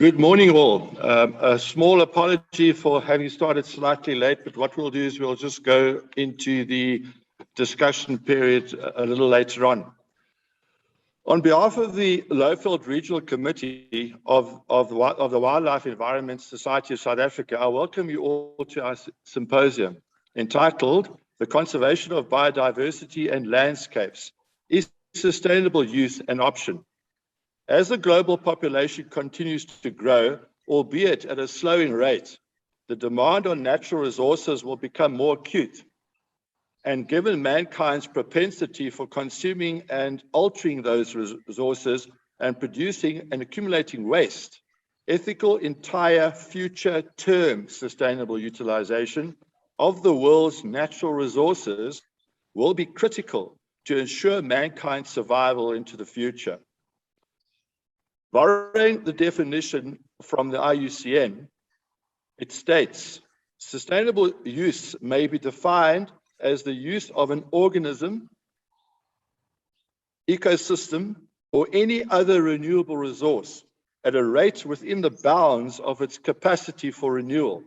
Good morning, all. A small apology for having started slightly late, but what we'll do is we'll just go into the discussion period a little later on. On behalf of the Lowveld Regional Committee of the Wildlife Environment Society of South Africa, I welcome you all to our symposium entitled The Conservation of Biodiversity and Landscapes. Is Sustainable Use an Option? As the global population continues to grow, albeit at a slowing rate, the demand on natural resources will become more acute. And given mankind's propensity for consuming and altering those resources and producing and accumulating waste, ethical, entire, future term sustainable utilization of the world's natural resources will be critical to ensure mankind's survival into the future. Borrowing the definition from the IUCN, it states, sustainable use may be defined as the use of an organism, ecosystem, or any other renewable resource at a rate within the bounds of its capacity for renewal.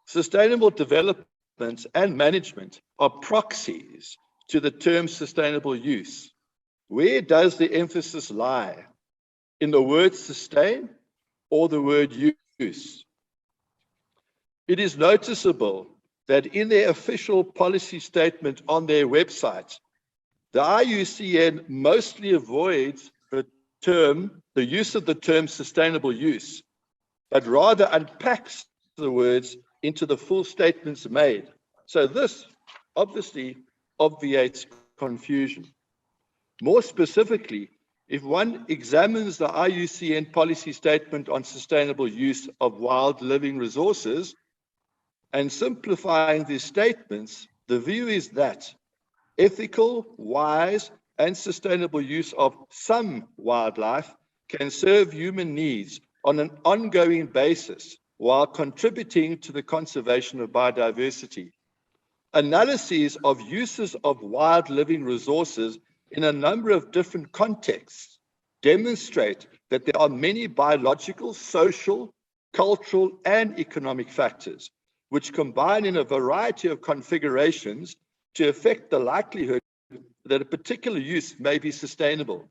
Sustainable development and management are proxies to the term sustainable use. Where does the emphasis lie? In the word sustain or the word use? It is noticeable that in their official policy statement on their website, the IUCN mostly avoids the use of the term sustainable use, but rather unpacks the words into the full statements made. So this obviously obviates confusion. More specifically, if one examines the IUCN policy statement on sustainable use of wild living resources and simplifying these statements, the view is that ethical, wise, and sustainable use of some wildlife can serve human needs on an ongoing basis while contributing to the conservation of biodiversity. Analyses of uses of wild living resources in a number of different contexts demonstrate that there are many biological, social, cultural, and economic factors which combine in a variety of configurations to affect the likelihood that a particular use may be sustainable.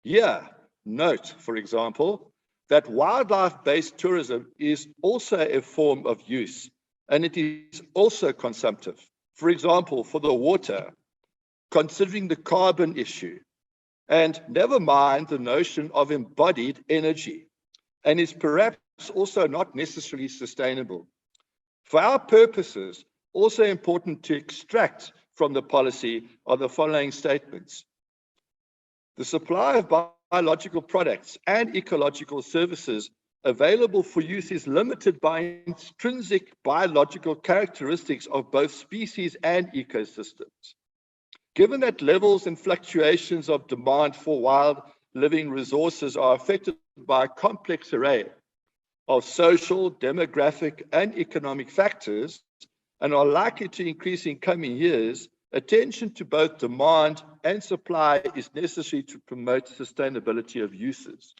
Here, note, for example, that wildlife-based tourism is also a form of use, and it is also consumptive. For example, for the water, considering the carbon issue, and never mind the notion of embodied energy, and is perhaps also not necessarily sustainable. For our purposes, also important to extract from the policy are the following statements. The supply of biological products and ecological services available for use is limited by intrinsic biological characteristics of both species and ecosystems. Given that levels and fluctuations of demand for wild living resources are affected by a complex array of social, demographic, and economic factors and are likely to increase in coming years, attention to both demand and supply is necessary to promote sustainability of uses.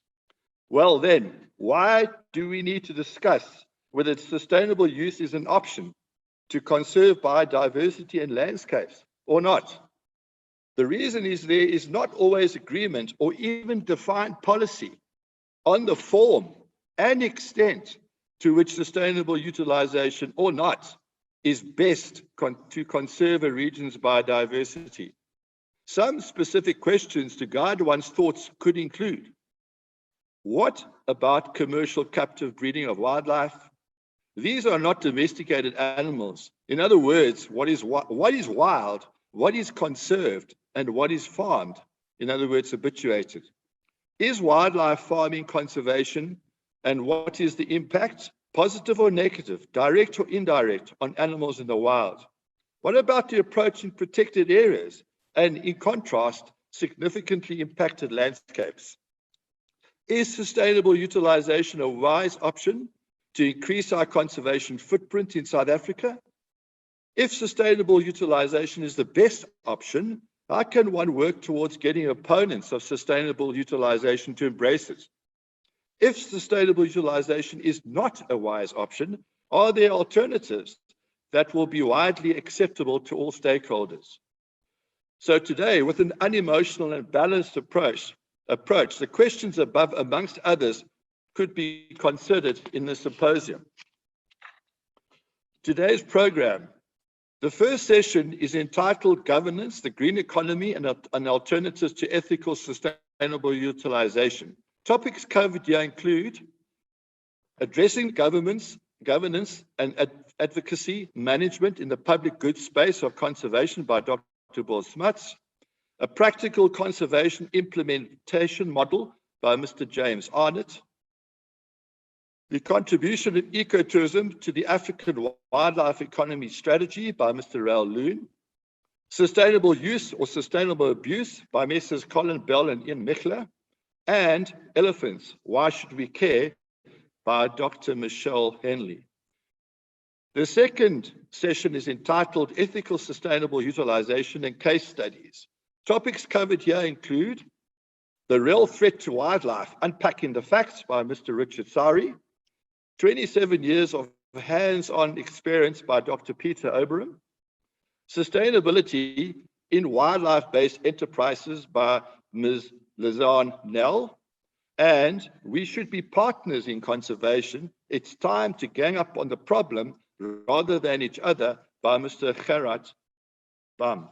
Well then, why do we need to discuss whether sustainable use is an option to conserve biodiversity and landscapes or not? The reason is there is not always agreement or even defined policy on the form and extent to which sustainable utilization or not is best to conserve a region's biodiversity. Some specific questions to guide one's thoughts could include: what about commercial captive breeding of wildlife? These are not domesticated animals. In other words, what is wild, what is conserved, and what is farmed? In other words, habituated. Is wildlife farming conservation, and what is the impact, positive or negative, direct or indirect, on animals in the wild? What about the approach in protected areas and, in contrast, significantly impacted landscapes? Is sustainable utilization a wise option to increase our conservation footprint in South Africa? If sustainable utilization is the best option, how can one work towards getting opponents of sustainable utilization to embrace it? If sustainable utilization is not a wise option, are there alternatives that will be widely acceptable to all stakeholders? So today, with an unemotional and balanced approach, the questions above, amongst others, could be considered in the symposium. Today's program, the first session is entitled Governance, the Green Economy and Alternatives to Ethical Sustainable Utilization. Topics covered here include addressing governance and advocacy management in the public goods space of conservation by Dr. Boel Smuts, a practical conservation implementation model by Mr. James Arnott, the contribution of ecotourism to the African wildlife economy strategy by Mr. Raoul Loon, sustainable use or sustainable abuse by Messrs. Colin Bell and Ian Michler, and elephants, why should we care, by Dr. Michelle Henley. The second session is entitled Ethical Sustainable Utilization and Case Studies. Topics covered here include the real threat to wildlife, unpacking the facts by Mr. Richard Sari, 27 years of hands-on experience by Dr. Peter Oberon, sustainability in wildlife-based enterprises by Ms. Lizanne Nell, and we should be partners in conservation. It's time to gang up on the problem rather than each other by Mr. Gerard Dam.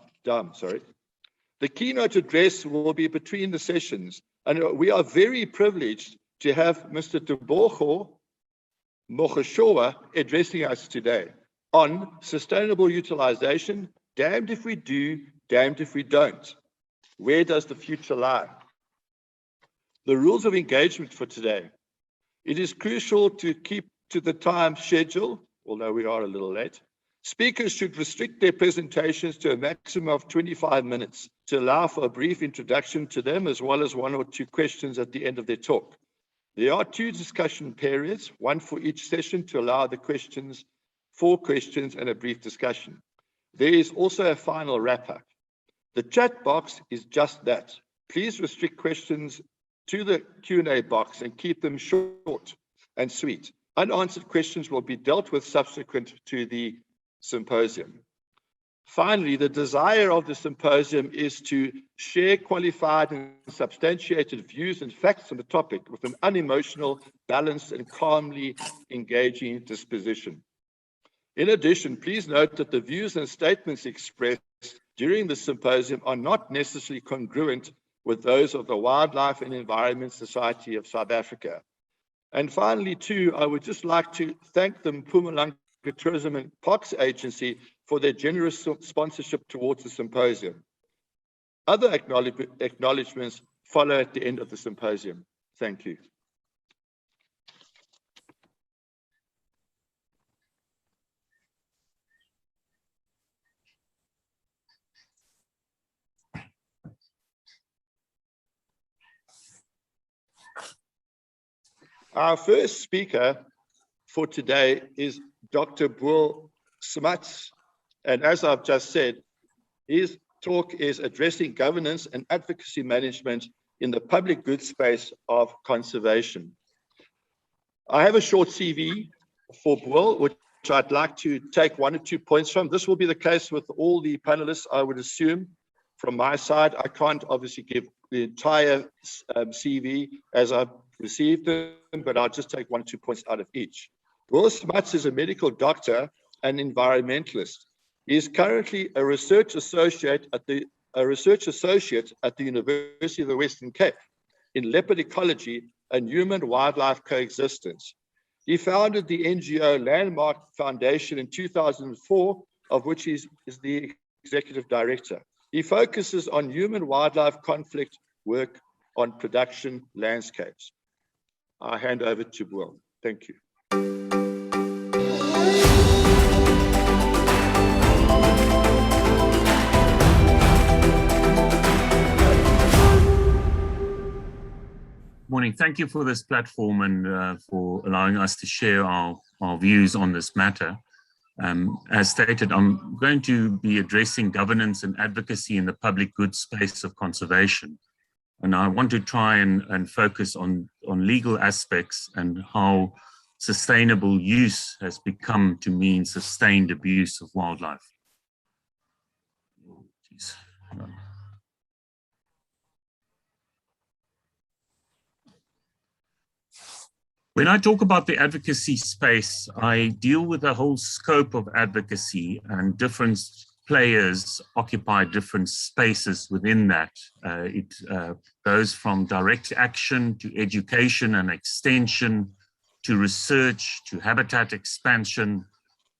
The keynote address will be between the sessions, and we are very privileged to have Mr. Tebogo Mokhoshowa addressing us today on sustainable utilization. Damned if we do, damned if we don't. Where does the future lie? The rules of engagement for today. It is crucial to keep to the time schedule, although we are a little late. Speakers should restrict their presentations to a maximum of 25 minutes to allow for a brief introduction to them, as well as 1 or 2 questions at the end of their talk. There are 2 discussion periods, 1 for each session to allow the 4 questions and a brief discussion. There is also a final wrap-up. The chat box is just that. Please restrict questions to the Q&A box and keep them short and sweet. Unanswered questions will be dealt with subsequent to the symposium. Finally, the desire of the symposium is to share qualified and substantiated views and facts on the topic with an unemotional, balanced, and calmly engaging disposition. In addition, please note that the views and statements expressed during the symposium are not necessarily congruent with those of the Wildlife and Environment Society of South Africa. And finally, too, I would just like to thank the Mpumalanga Tourism and Parks Agency for their generous sponsorship towards the symposium. Other acknowledgements follow at the end of the symposium. Thank you. Our first speaker for today is Dr. Boel Smuts, and as I've just said, his talk is addressing governance and advocacy management in the public goods space of conservation. I have a short CV for Boel, which I'd like to take 1 or 2 points from. This will be the case with all the panelists, I would assume. From my side, I can't obviously give the entire CV as I've received them, but I'll just take 1 or 2 points out of each. Boel Smuts is a medical doctor and environmentalist. He is currently a research associate at the University of the Western Cape in leopard ecology and human-wildlife coexistence. He founded the NGO Landmark Foundation in 2004, of which he is the executive director. He focuses on human-wildlife conflict work on production landscapes. I hand over to Boel. Thank you. Morning. Thank you for this platform and for allowing us to share our views on this matter. As stated, I'm going to be addressing governance and advocacy in the public goods space of conservation. And I want to try and focus on on legal aspects and how sustainable use has become to mean sustained abuse of wildlife. When I talk about the advocacy space, I deal with the whole scope of advocacy, and different players occupy different spaces within that. It goes from direct action to education and extension, to research, to habitat expansion,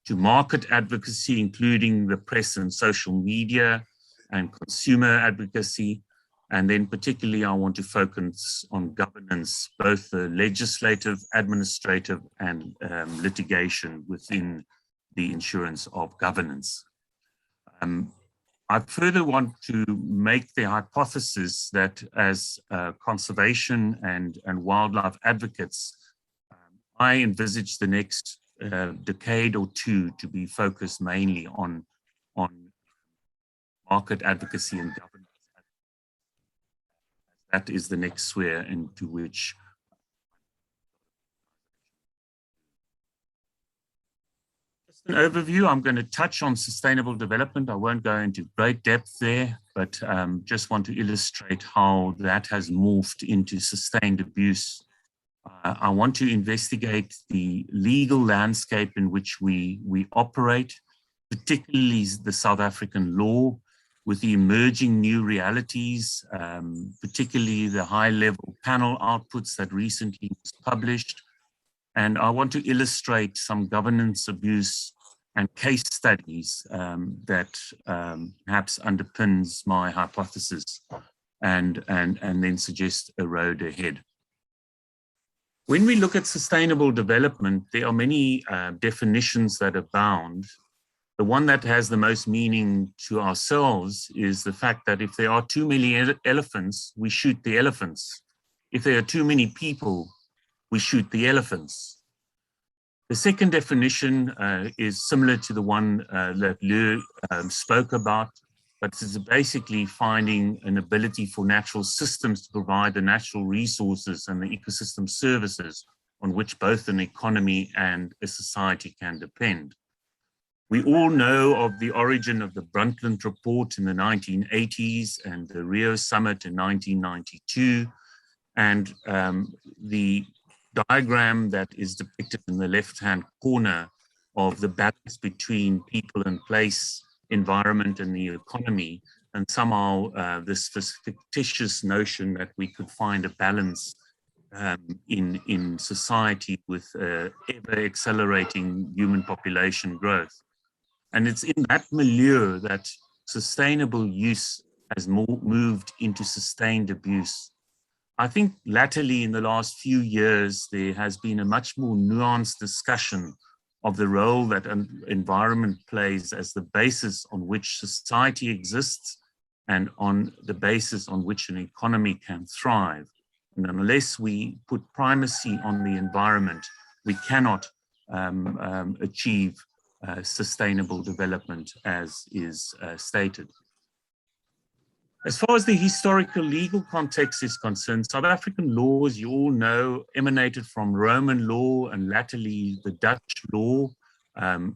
to market advocacy, including the press and social media and consumer advocacy. And then particularly I want to focus on governance, both the legislative, administrative, and litigation within the insurance of governance. I further want to make the hypothesis that as conservation and wildlife advocates, I envisage the next decade or two to be focused mainly on market advocacy and governance. That is the next sphere into which just an overview. I'm going to touch on sustainable development. I won't go into great depth there, but just want to illustrate how that has morphed into sustained abuse. I want to investigate the legal landscape in which we operate, particularly the South African law, with the emerging new realities, particularly the high-level panel outputs that recently was published. And I want to illustrate some governance abuse and case studies that perhaps underpins my hypothesis and then suggest a road ahead. When we look at sustainable development, there are many definitions that abound. The one that has the most meaning to ourselves is the fact that if there are too many elephants, we shoot the elephants. If there are too many people, we shoot the elephants. The second definition is similar to the one that Lou spoke about, but it's basically finding an ability for natural systems to provide the natural resources and the ecosystem services on which both an economy and a society can depend. We all know of the origin of the Brundtland Report in the 1980s and the Rio Summit in 1992. And the diagram that is depicted in the left-hand corner of the balance between people and place, environment and the economy, and somehow this fictitious notion that we could find a balance in society with ever-accelerating human population growth. And it's in that milieu that sustainable use has moved into sustained abuse. I think latterly in the last few years, there has been a much more nuanced discussion of the role that an environment plays as the basis on which society exists and on the basis on which an economy can thrive. And unless we put primacy on the environment, we cannot achieve sustainable development as is stated. As far as the historical legal context is concerned, South African law, as you all know, emanated from Roman law and latterly the Dutch law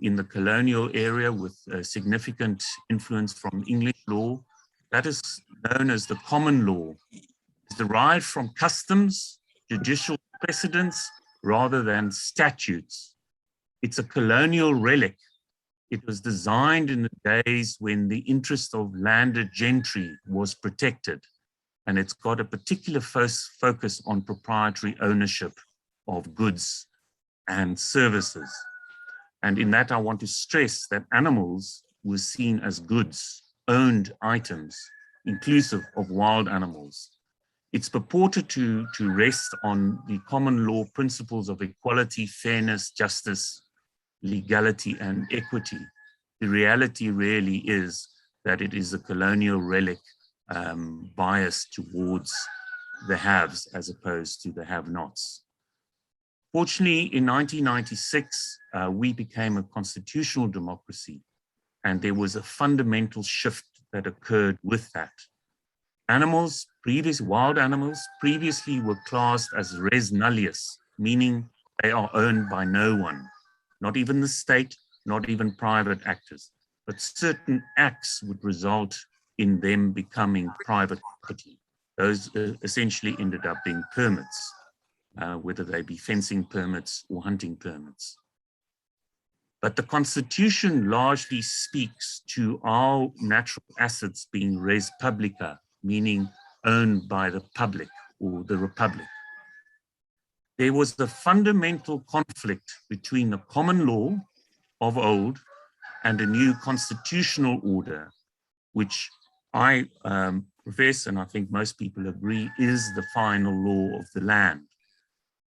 in the colonial area with significant influence from English law. That is known as the common law. It's derived from customs, judicial precedents, rather than statutes. It's a colonial relic. It was designed in the days when the interest of landed gentry was protected, and it's got a particular focus on proprietary ownership of goods and services. And in that, I want to stress that animals were seen as goods, owned items, inclusive of wild animals. It's purported to rest on the common law principles of equality, fairness, justice, legality, and equity. The reality really is that it is a colonial relic biased towards the haves as opposed to the have-nots. Fortunately, in 1996, we became a constitutional democracy, and there was a fundamental shift that occurred with that. Wild animals previously were classed as res nullius, meaning they are owned by no one, not even the state, not even private actors, but certain acts would result in them becoming private property. Those essentially ended up being permits, whether they be fencing permits or hunting permits. But the Constitution largely speaks to our natural assets being res publica, meaning owned by the public or the republic. There was a fundamental conflict between the common law of old and a new constitutional order, which I profess, and I think most people agree, is the final law of the land.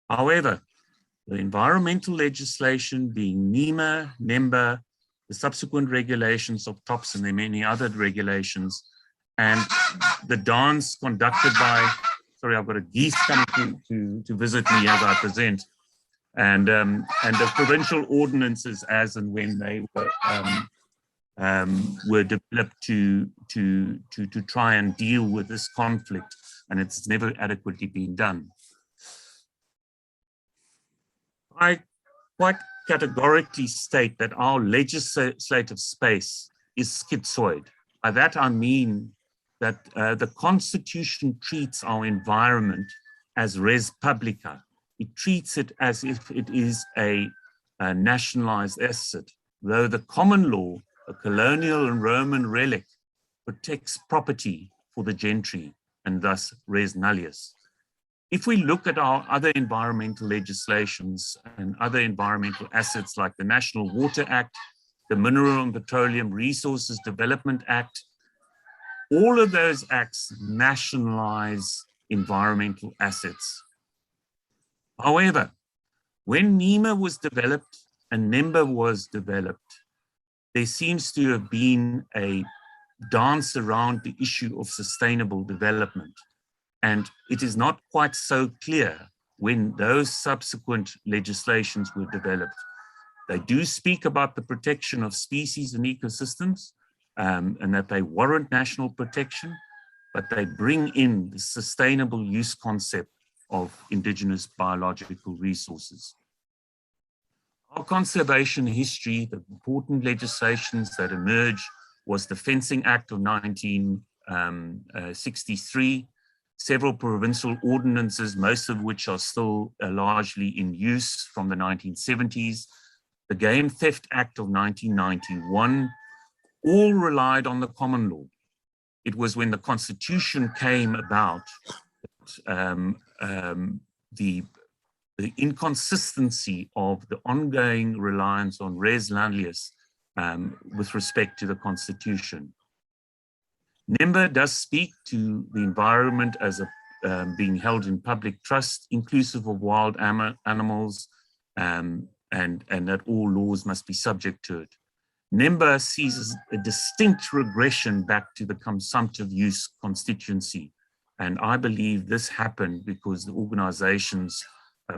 However, the environmental legislation being NEMA, NEMBA, the subsequent regulations of TOPS and the many other regulations, and the dance conducted by, sorry, I've got a geese coming to visit me as I present, and the provincial ordinances as and when they were developed to try and deal with this conflict, and it's never adequately been done. I quite categorically state that our legislative space is schizoid. By that I mean that the Constitution treats our environment as res publica. It treats it as if it is a nationalized asset, though the common law, a colonial and Roman relic, protects property for the gentry and thus res nullius. If we look at our other environmental legislations and other environmental assets like the National Water Act, the Mineral and Petroleum Resources Development Act, all of those acts nationalize environmental assets. However, when NEMA was developed and NEMBA was developed, there seems to have been a dance around the issue of sustainable development. And it is not quite so clear when those subsequent legislations were developed. They do speak about the protection of species and ecosystems, and that they warrant national protection, but they bring in the sustainable use concept of indigenous biological resources. Our conservation history, the important legislations that emerged was the Fencing Act of 1963, several provincial ordinances, most of which are still largely in use from the 1970s, the Game Theft Act of 1991, all relied on the common law. It was when the Constitution came about that the inconsistency of the ongoing reliance on res nullius with respect to the Constitution. NEMBA does speak to the environment as being held in public trust, inclusive of wild animals, and that all laws must be subject to it. NEMBA sees a distinct regression back to the consumptive use constituency. And I believe this happened because the organizations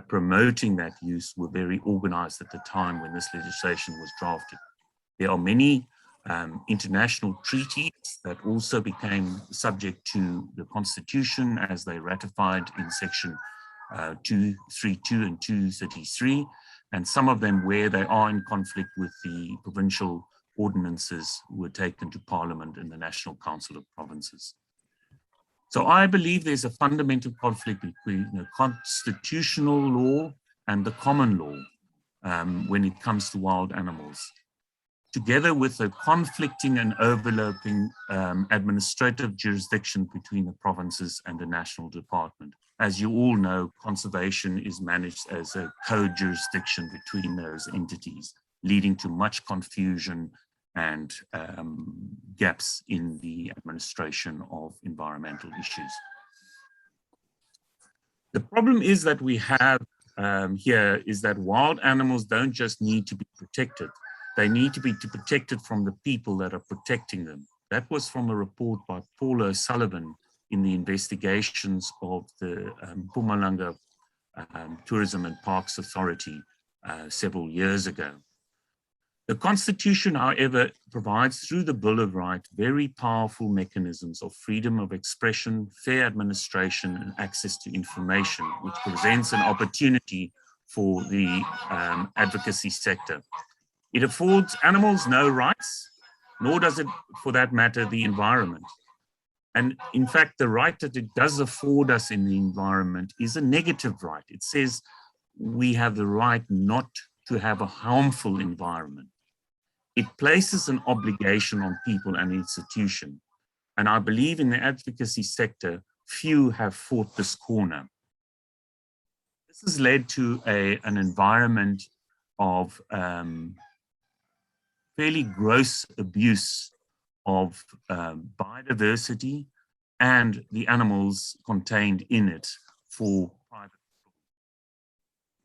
promoting that use were very organized at the time when this legislation was drafted. There are many international treaties that also became subject to the Constitution as they ratified in section 232 and 233, and some of them where they are in conflict with the provincial ordinances were taken to Parliament and the National Council of Provinces. So I believe there's a fundamental conflict between the constitutional law and the common law when it comes to wild animals, together with a conflicting and overlapping administrative jurisdiction between the provinces and the national department. As you all know, conservation is managed as a co-jurisdiction between those entities, leading to much confusion and gaps in the administration of environmental issues. The problem is that we have here is that wild animals don't just need to be protected. They need to be protected from the people that are protecting them. That was from a report by Paul O'Sullivan in the investigations of the Mpumalanga Tourism and Parks Authority several years ago. The Constitution, however, provides through the Bill of Rights very powerful mechanisms of freedom of expression, fair administration, and access to information, which presents an opportunity for the advocacy sector. It affords animals no rights, nor does it, for that matter, the environment. And in fact, the right that it does afford us in the environment is a negative right. It says we have the right not to have a harmful environment. It places an obligation on people and institutions. And I believe in the advocacy sector, few have fought this corner. This has led to an environment of fairly gross abuse of biodiversity and the animals contained in it for private.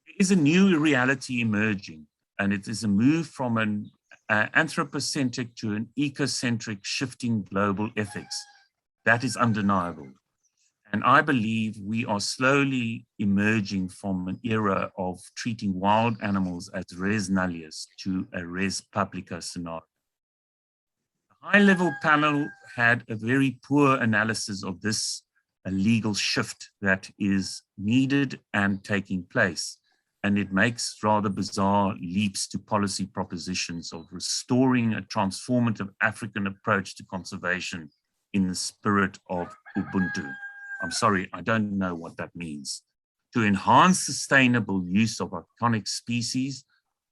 There is a new reality emerging, and it is a move from an anthropocentric to an ecocentric shifting global ethics. That is undeniable. And I believe we are slowly emerging from an era of treating wild animals as res nullius to a res publica scenario. The high-level panel had a very poor analysis of this legal shift that is needed and taking place. And it makes rather bizarre leaps to policy propositions of restoring a transformative African approach to conservation in the spirit of Ubuntu. I'm sorry, I don't know what that means. To enhance sustainable use of iconic species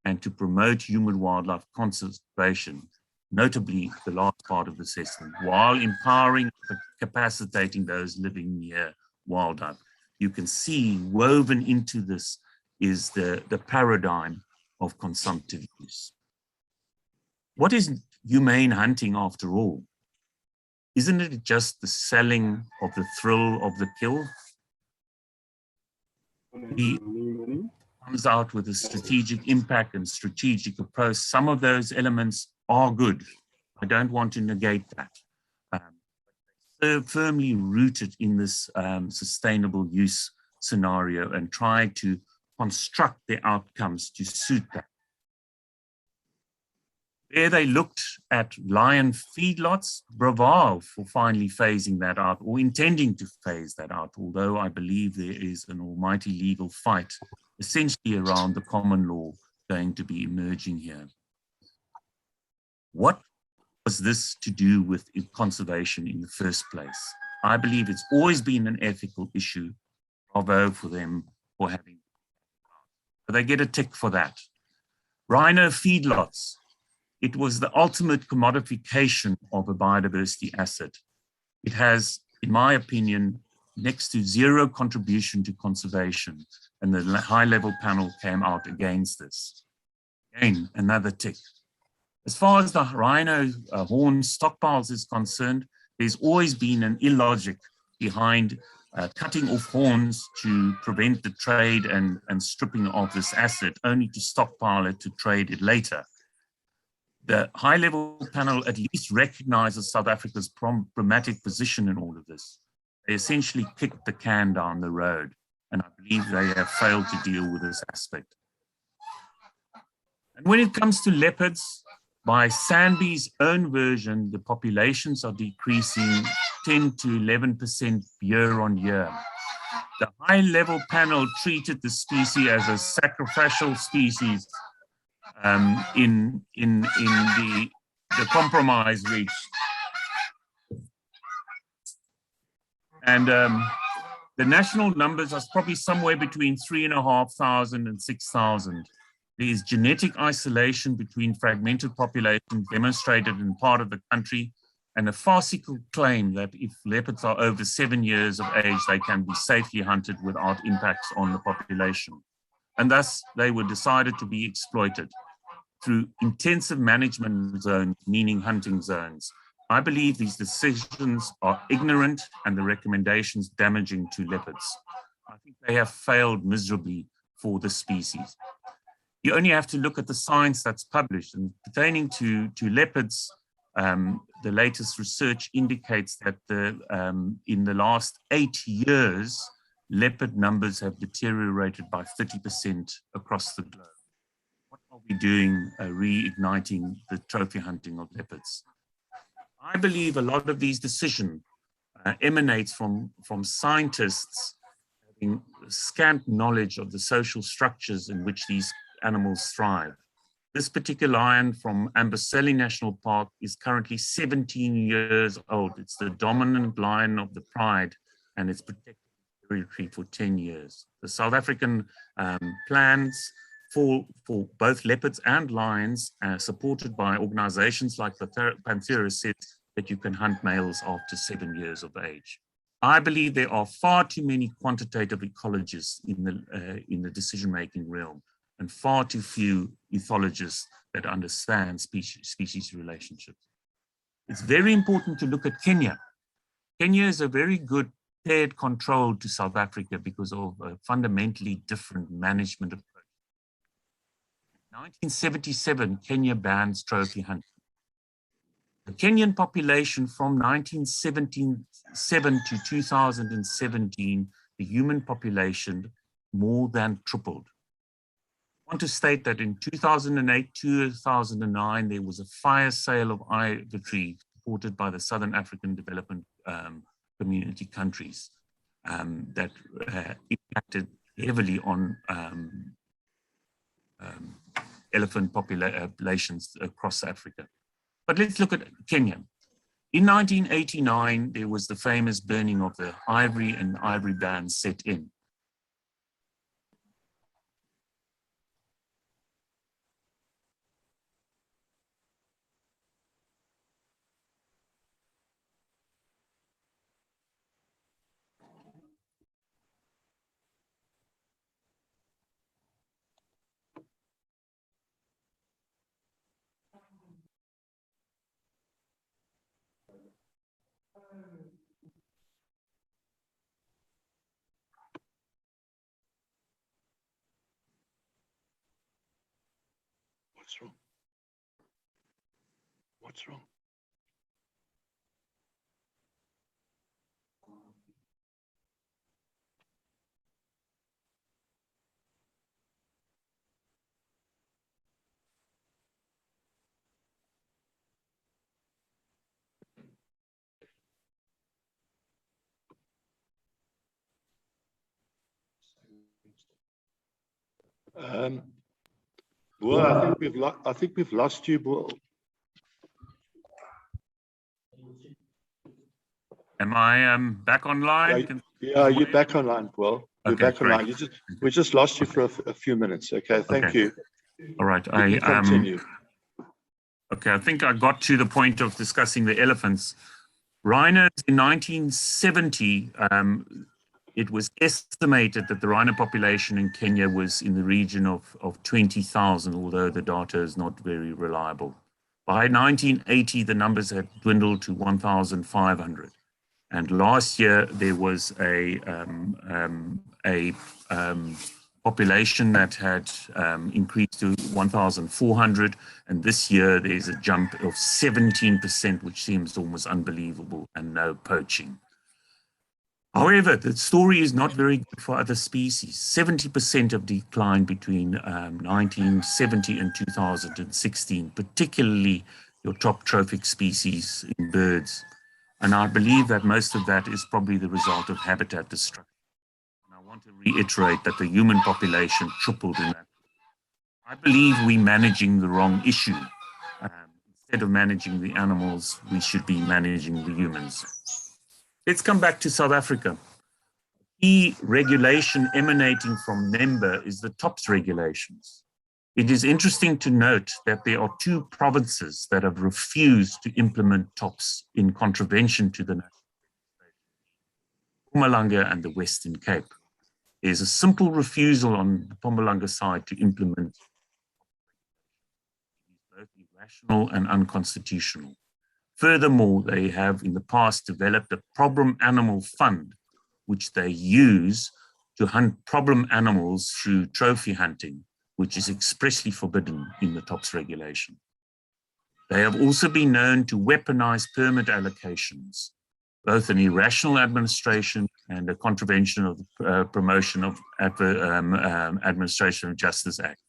and to promote human-wildlife conservation, notably the last part of the assessment, while empowering and capacitating those living near wildlife. You can see woven into this is the paradigm of consumptive use. What is humane hunting after all? Isn't it just the selling of the thrill of the kill? He comes out with a strategic impact and strategic approach. Some of those elements are good. I don't want to negate that. They're firmly rooted in this sustainable use scenario and try to construct the outcomes to suit that. There they looked at lion feedlots, bravo for finally phasing that out or intending to phase that out, although I believe there is an almighty legal fight essentially around the common law going to be emerging here. What was this to do with conservation in the first place? I believe it's always been an ethical issue. Bravo for them for having. But they get a tick for that. Rhino feedlots. It was the ultimate commodification of a biodiversity asset. It has, in my opinion, next to zero contribution to conservation, and the high-level panel came out against this. Again, another tick. As far as the rhino horn stockpiles is concerned, there's always been an illogic behind cutting off horns to prevent the trade and stripping of this asset, only to stockpile it to trade it later. The high-level panel at least recognizes South Africa's problematic position in all of this. They essentially kicked the can down the road, and I believe they have failed to deal with this aspect. And when it comes to leopards, by Sanby's own version, the populations are decreasing 10 to 11% year on year. The high-level panel treated the species as a sacrificial species in the compromise reached. And the national numbers are probably somewhere between 3,500 and 6,000. There is genetic isolation between fragmented populations demonstrated in part of the country, and a farcical claim that if leopards are over 7 years of age, they can be safely hunted without impacts on the population. And thus, they were decided to be exploited through intensive management zones, meaning hunting zones. I believe these decisions are ignorant and the recommendations damaging to leopards. I think they have failed miserably for the species. You only have to look at the science that's published, and pertaining to leopards, the latest research indicates that in the last 8 years, leopard numbers have deteriorated by 30% across the globe. What are we doing reigniting the trophy hunting of leopards? I believe a lot of these decisions emanates from scientists having scant knowledge of the social structures in which these animals thrive. This particular lion from Amboseli National Park is currently 17 years old. It's the dominant lion of the pride, and it's protected territory for 10 years. The South African plans for both leopards and lions, supported by organizations like Panthera, said that you can hunt males after 7 years of age. I believe there are far too many quantitative ecologists in the decision-making realm, and far too few ethologists that understand species relationships. It's very important to look at Kenya. Kenya is a very good paired control to South Africa because of a fundamentally different management approach. In 1977, Kenya bans trophy hunting. The Kenyan population from 1977 to 2017, the human population more than tripled. I want to state that in 2008, 2009, there was a fire sale of ivory supported by the Southern African Development Community countries that impacted heavily on elephant populations across Africa. But let's look at Kenya. In 1989, there was the famous burning of the ivory, and ivory bans set in. What's wrong? What's wrong? Well, I think we've lost you, Bull. Am I back online? Yeah, you're back online, Bull. You're Okay, back online. We just lost you for a few minutes. Okay, thank you. All right. You can continue. Okay, I think I got to the point of discussing the elephants. Rhinos in 1970, it was estimated that the rhino population in Kenya was in the region of 20,000, although the data is not very reliable. By 1980, the numbers had dwindled to 1,500. And last year, there was a population that had increased to 1,400. And this year, there's a jump of 17%, which seems almost unbelievable, and no poaching. However, the story is not very good for other species. 70% of decline between 1970 and 2016, particularly your top trophic species in birds. And I believe that most of that is probably the result of habitat destruction. And I want to reiterate that the human population tripled in that. I believe we're managing the wrong issue. Instead of managing the animals, we should be managing the humans. Let's come back to South Africa. Key regulation emanating from NEMBA is the TOPS regulations. It is interesting to note that there are 2 provinces that have refused to implement TOPS in contravention to the national legislation: Mpumalanga and the Western Cape. There's a simple refusal on the Mpumalanga side to implement. It is both irrational and unconstitutional. Furthermore, they have in the past developed a problem animal fund, which they use to hunt problem animals through trophy hunting, which is expressly forbidden in the TOPS regulation. They have also been known to weaponize permit allocations, both an irrational administration and a contravention of the Promotion of Administration of Justice Act.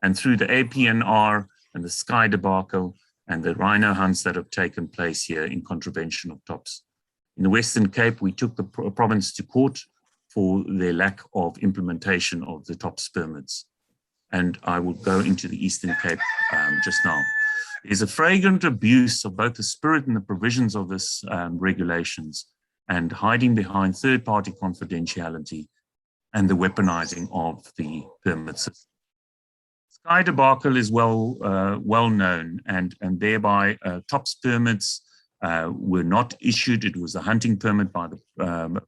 and through the APNR and the Sky debacle and the rhino hunts that have taken place here in contravention of TOPS. In the Western Cape, we took the province to court for their lack of implementation of the TOPS permits. And I will go into the Eastern Cape just now. There's a flagrant abuse of both the spirit and the provisions of this regulations, and hiding behind third-party confidentiality and the weaponizing of the permit system. Sky debacle is well known, and thereby TOPS permits were not issued. It was a hunting permit by the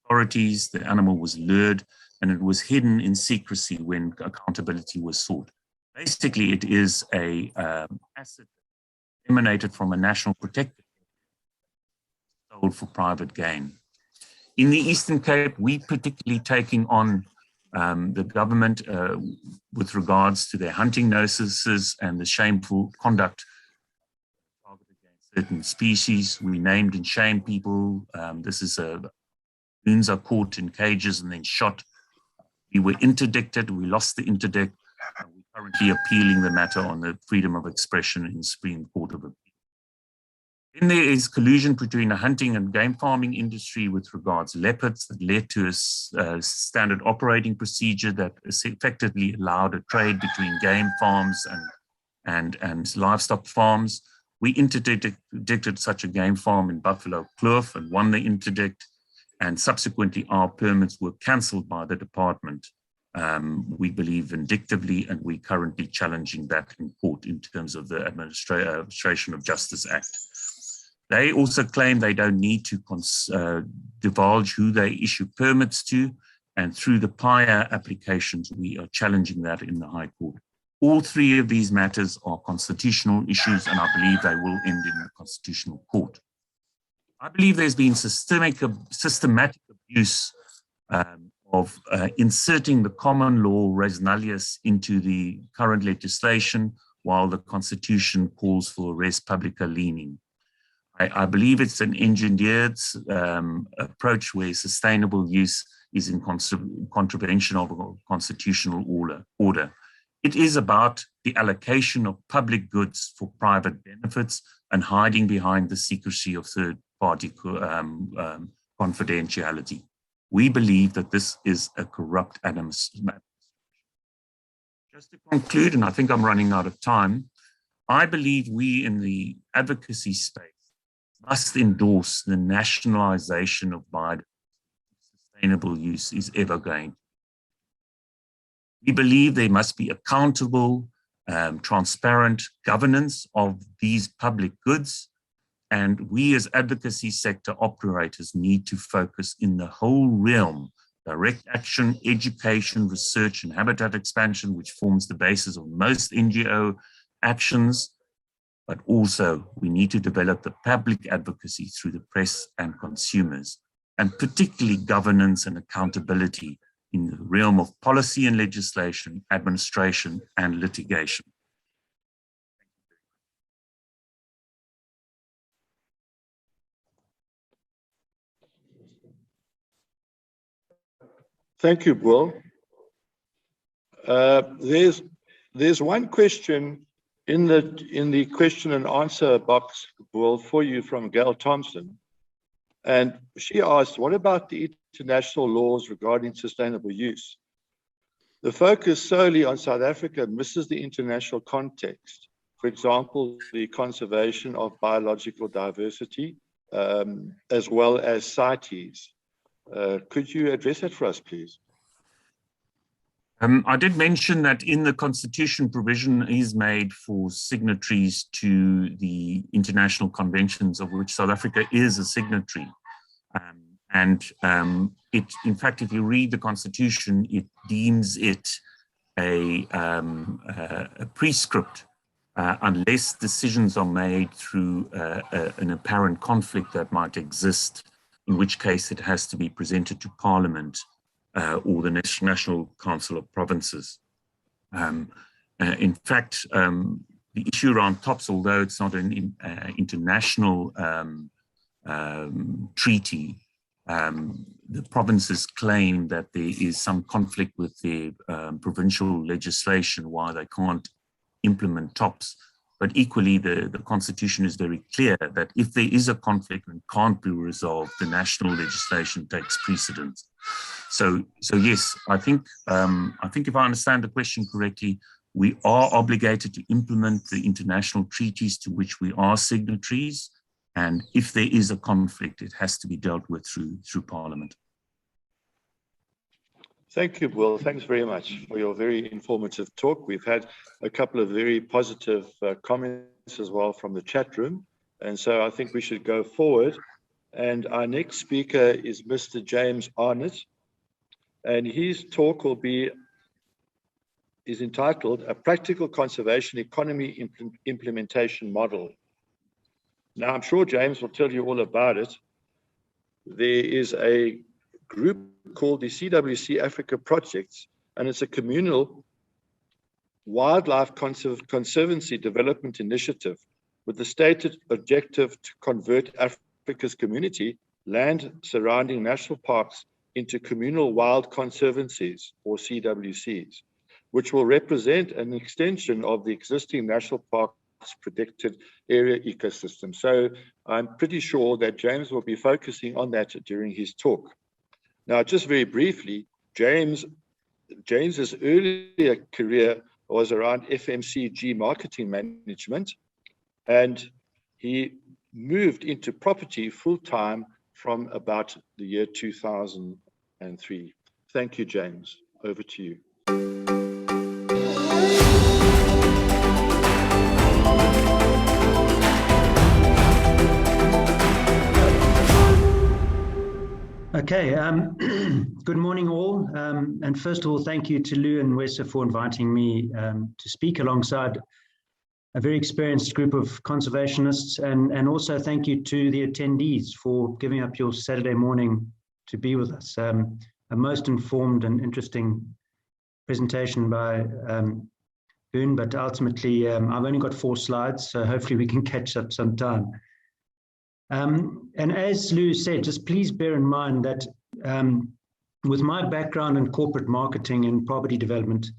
authorities. The animal was lured, and it was hidden in secrecy when accountability was sought. Basically, it is a asset emanated from a national protector sold for private gain. In the Eastern Cape, we particularly taking on the government with regards to their hunting notices and the shameful conduct targeted against certain species. We named and shamed people. This is loons are caught in cages and then shot. We were interdicted. We lost the interdict. We're currently appealing the matter on the freedom of expression in the Supreme Court of Appeal. Then there is collusion between the hunting and game farming industry with regards to leopards that led to a standard operating procedure that effectively allowed a trade between game farms and livestock farms. We interdicted such a game farm in Buffalo Kloof and won the interdict, and subsequently our permits were cancelled by the department. We believe vindictively, and we're currently challenging that in court in terms of the Administration of Justice Act. They also claim they don't need to divulge who they issue permits to, and through the PIA applications, we are challenging that in the High Court. All three of these matters are constitutional issues, and I believe they will end in the Constitutional Court. I believe there's been systematic abuse of inserting the common law res nullius into the current legislation, while the Constitution calls for res publica leaning. I believe it's an engineered approach where sustainable use is in contravention of a constitutional order. It is about the allocation of public goods for private benefits and hiding behind the secrecy of third-party confidentiality. We believe that this is a corrupt administration. Just to conclude, and I think I'm running out of time, I believe we in the advocacy space must endorse the nationalization of biodiversity. Sustainable use is ever going. We believe there must be accountable, transparent governance of these public goods, and we as advocacy sector operators need to focus in the whole realm: direct action, education, research, and habitat expansion, which forms the basis of most NGO actions. But also we need to develop the public advocacy through the press and consumers, and particularly governance and accountability in the realm of policy and legislation, administration, and litigation. Thank you, Will. There's one question in the question and answer box, Will, for you from Gail Thompson. And she asked, what about the international laws regarding sustainable use? The focus solely on South Africa misses the international context. For example, the conservation of biological diversity, as well as CITES. Could you address that for us, please? I did mention that in the Constitution, provision is made for signatories to the international conventions of which South Africa is a signatory. In fact, if you read the Constitution, it deems it a prescript unless decisions are made through an apparent conflict that might exist, in which case it has to be presented to Parliament or the National Council of Provinces. In fact, the issue around TOPS, although it's not an international treaty, the provinces claim that there is some conflict with their provincial legislation why they can't implement TOPs. But equally, the Constitution is very clear that if there is a conflict and can't be resolved, the national legislation takes precedence. So yes, I think if I understand the question correctly, we are obligated to implement the international treaties to which we are signatories. And if there is a conflict, it has to be dealt with through Parliament. Thank you, Will. Thanks very much for your very informative talk. We've had a couple of very positive comments as well from the chat room. And so I think we should go forward. And our next speaker is Mr. James Arnott. And his talk is entitled A Practical Conservation Economy Implementation Model. Now, I'm sure James will tell you all about it. There is a group called the CWC Africa Projects, and it's a communal wildlife conservancy development initiative with the stated objective to convert Africa's community land surrounding national parks into communal wild conservancies, or CWCs, which will represent an extension of the existing national parks protected area ecosystem. So I'm pretty sure that James will be focusing on that during his talk. Now, just very briefly, James's earlier career was around FMCG marketing management, and he moved into property full-time from about the year 2003. Thank you, James. Over to you. Okay, good morning all. And first of all, thank you to Lou and WESSA for inviting me to speak alongside a very experienced group of conservationists. And also thank you to the attendees for giving up your Saturday morning to be with us. A most informed and interesting presentation by Boone, but ultimately I've only got 4 slides, so hopefully we can catch up some time. And as Lou said, just please bear in mind that with my background in corporate marketing and property development,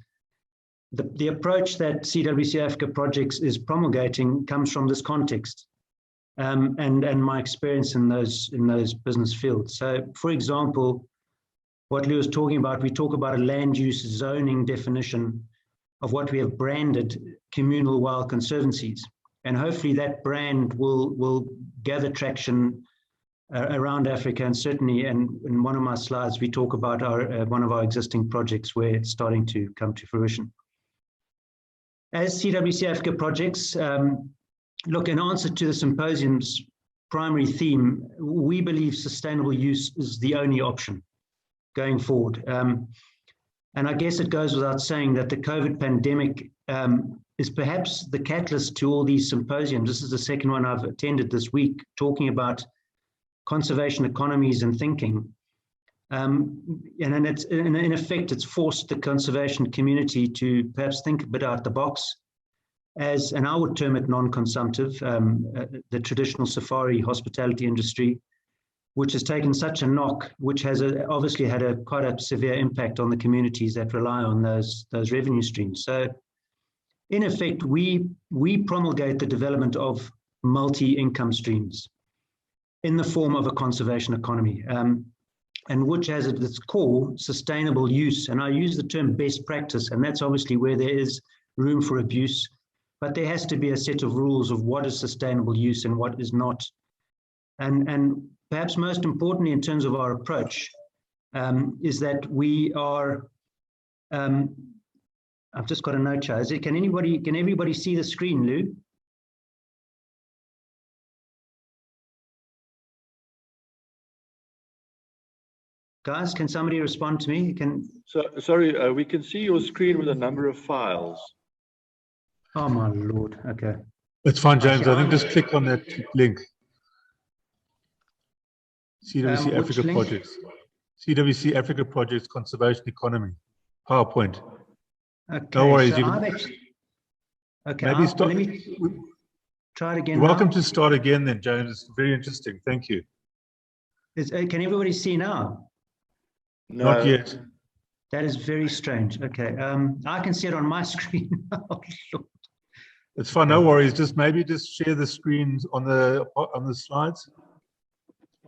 the approach that CWC Africa Projects is promulgating comes from this context and my experience in those business fields. So, for example, what Lou was talking about, we talk about a land use zoning definition of what we have branded communal wild conservancies. And hopefully that brand will gather traction around Africa, and certainly in one of my slides, we talk about one of our existing projects where it's starting to come to fruition. As CWC Africa Projects, look, in answer to the symposium's primary theme, we believe sustainable use is the only option going forward. And I guess it goes without saying that the COVID pandemic is perhaps the catalyst to all these symposiums. This is the second one I've attended this week, talking about conservation economies and thinking. And it's, in effect, it's forced the conservation community to perhaps think a bit out the box, and I would term it non-consumptive, the traditional safari hospitality industry, which has taken such a knock, which has obviously had quite a severe impact on the communities that rely on those revenue streams. So, in effect, we promulgate the development of multi-income streams in the form of a conservation economy, and which has at its core sustainable use. And I use the term best practice, and that's obviously where there is room for abuse, but there has to be a set of rules of what is sustainable use and what is not. And perhaps most importantly in terms of our approach is that we are, I've just got a note here. Can everybody see the screen, Lou? Guys, can somebody respond to me? Sorry, we can see your screen with a number of files. Oh my Lord, okay. It's fine, James. I think just click on that link. CWC Africa link? Projects. CWC Africa Projects Conservation Economy. PowerPoint. Okay, No worries. so okay, maybe start. Let me try it again. You're welcome to start again then, James. It's very interesting. Thank you. Can everybody see now? Not No. yet. That is very strange. Okay, I can see it on my screen. Oh, Lord. It's fine, no worries. Maybe just share the screens on the slides,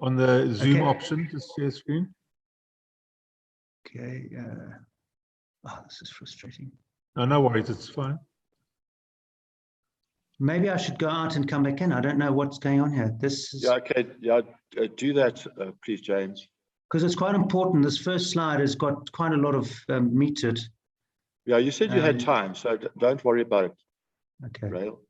on the Zoom Okay. option. Just share screen. Okay. Oh, this is frustrating. No, no worries. It's fine. Maybe I should go out and come back in. I don't know what's going on here. This is Yeah, okay. Yeah, do that, please, James. because it's quite important. This first slide has got quite a lot of meat to it. Yeah, you said you had time, so don't worry about it, Okay. Rail.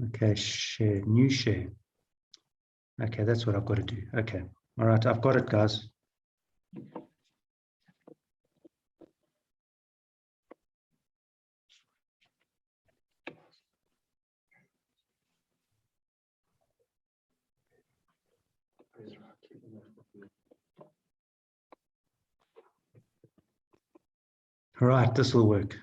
Okay, share, new share. Okay, that's what I've got to do. Okay. All right, I've got it, guys. All right, this will work.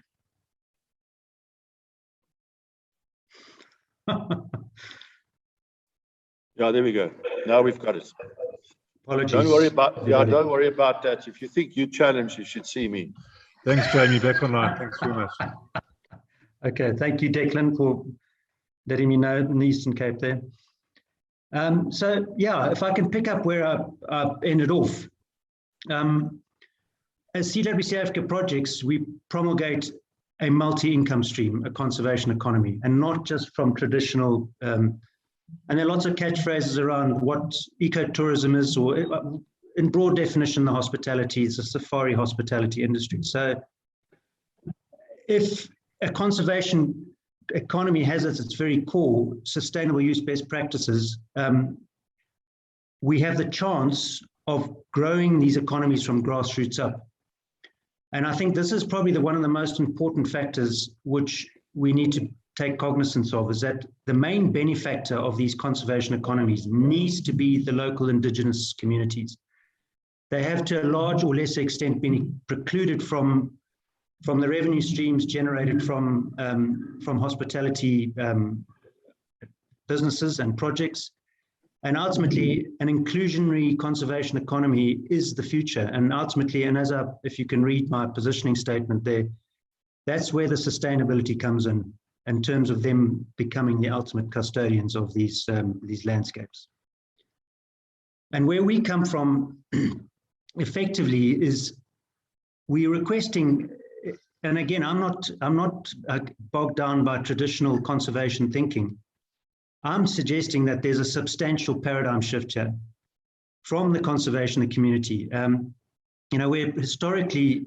Yeah, there we go. Now we've got it. Apologies. Don't worry about, yeah, everybody. don't worry about that. If you think you challenged, you should see me. Thanks, Jamie. Back online. Thanks very much. Okay, thank you, Declan, for letting me know in the Eastern Cape there. So, yeah, if I can pick up where I ended off. As CWC Africa Projects, we promulgate a multi-income stream, a conservation economy, and not just from traditional, and there are lots of catchphrases around what ecotourism is, or in broad definition, the hospitality, it's a safari hospitality industry. So if a conservation economy has at its very core sustainable use best practices, we have the chance of growing these economies from grassroots up. And I think this is probably one of the most important factors which we need to take cognizance of, is that the main benefactor of these conservation economies needs to be the local indigenous communities. They have to a large or lesser extent been precluded from the revenue streams generated from hospitality businesses and projects. And ultimately, an inclusionary conservation economy is the future. And ultimately, and if you can read my positioning statement there, that's where the sustainability comes in terms of them becoming the ultimate custodians of these landscapes. And where we come from effectively is we're requesting, and again, I'm not bogged down by traditional conservation thinking. I'm suggesting that there's a substantial paradigm shift here from the conservation community. Where historically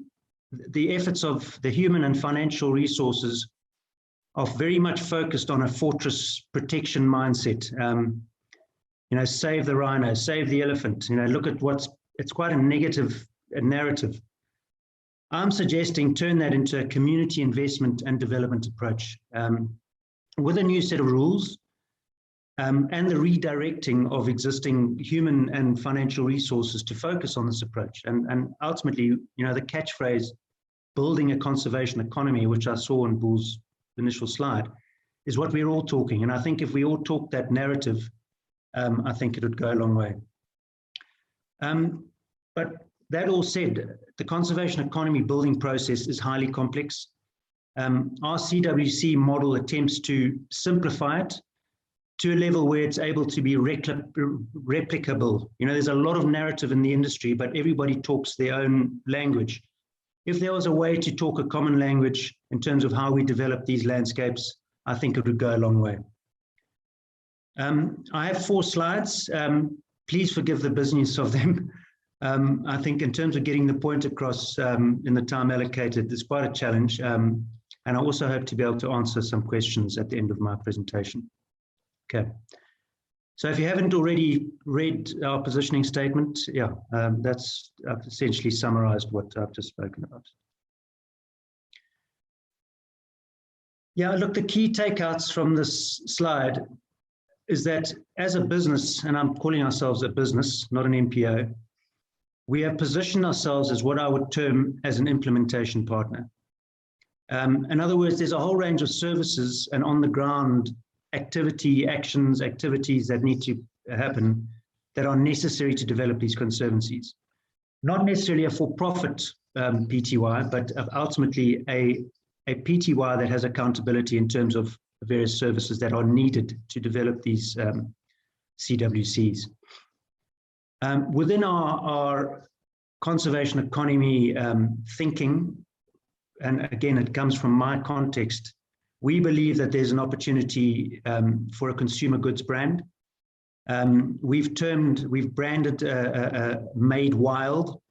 the efforts of the human and financial resources are very much focused on a fortress protection mindset. Save the rhino, save the elephant. Look at it's quite a negative narrative. I'm suggesting turn that into a community investment and development approach with a new set of rules. And the redirecting of existing human and financial resources to focus on this approach. And ultimately, the catchphrase, building a conservation economy, which I saw in Bull's initial slide, is what we're all talking. And I think if we all talk that narrative, I think it would go a long way. But that all said, the conservation economy building process is highly complex. Our CWC model attempts to simplify it to a level where it's able to be replicable. There's a lot of narrative in the industry, but everybody talks their own language. If there was a way to talk a common language in terms of how we develop these landscapes, I think it would go a long way. I have 4 slides. Please forgive the business of them. I think in terms of getting the point across in the time allocated, it's quite a challenge. And I also hope to be able to answer some questions at the end of my presentation. Okay, so if you haven't already read our positioning statement, that's I've essentially summarized what I've just spoken about. Yeah, look, the key takeouts from this slide is that as a business, and I'm calling ourselves a business, not an NPO, we have positioned ourselves as what I would term as an implementation partner. In other words, there's a whole range of services and on-the-ground activities that need to happen that are necessary to develop these conservancies. Not necessarily a for-profit PTY, but ultimately a PTY that has accountability in terms of the various services that are needed to develop these CWCs. Within our conservation economy thinking, and again, it comes from my context, we believe that there's an opportunity for a consumer goods brand. We've branded Made Wild,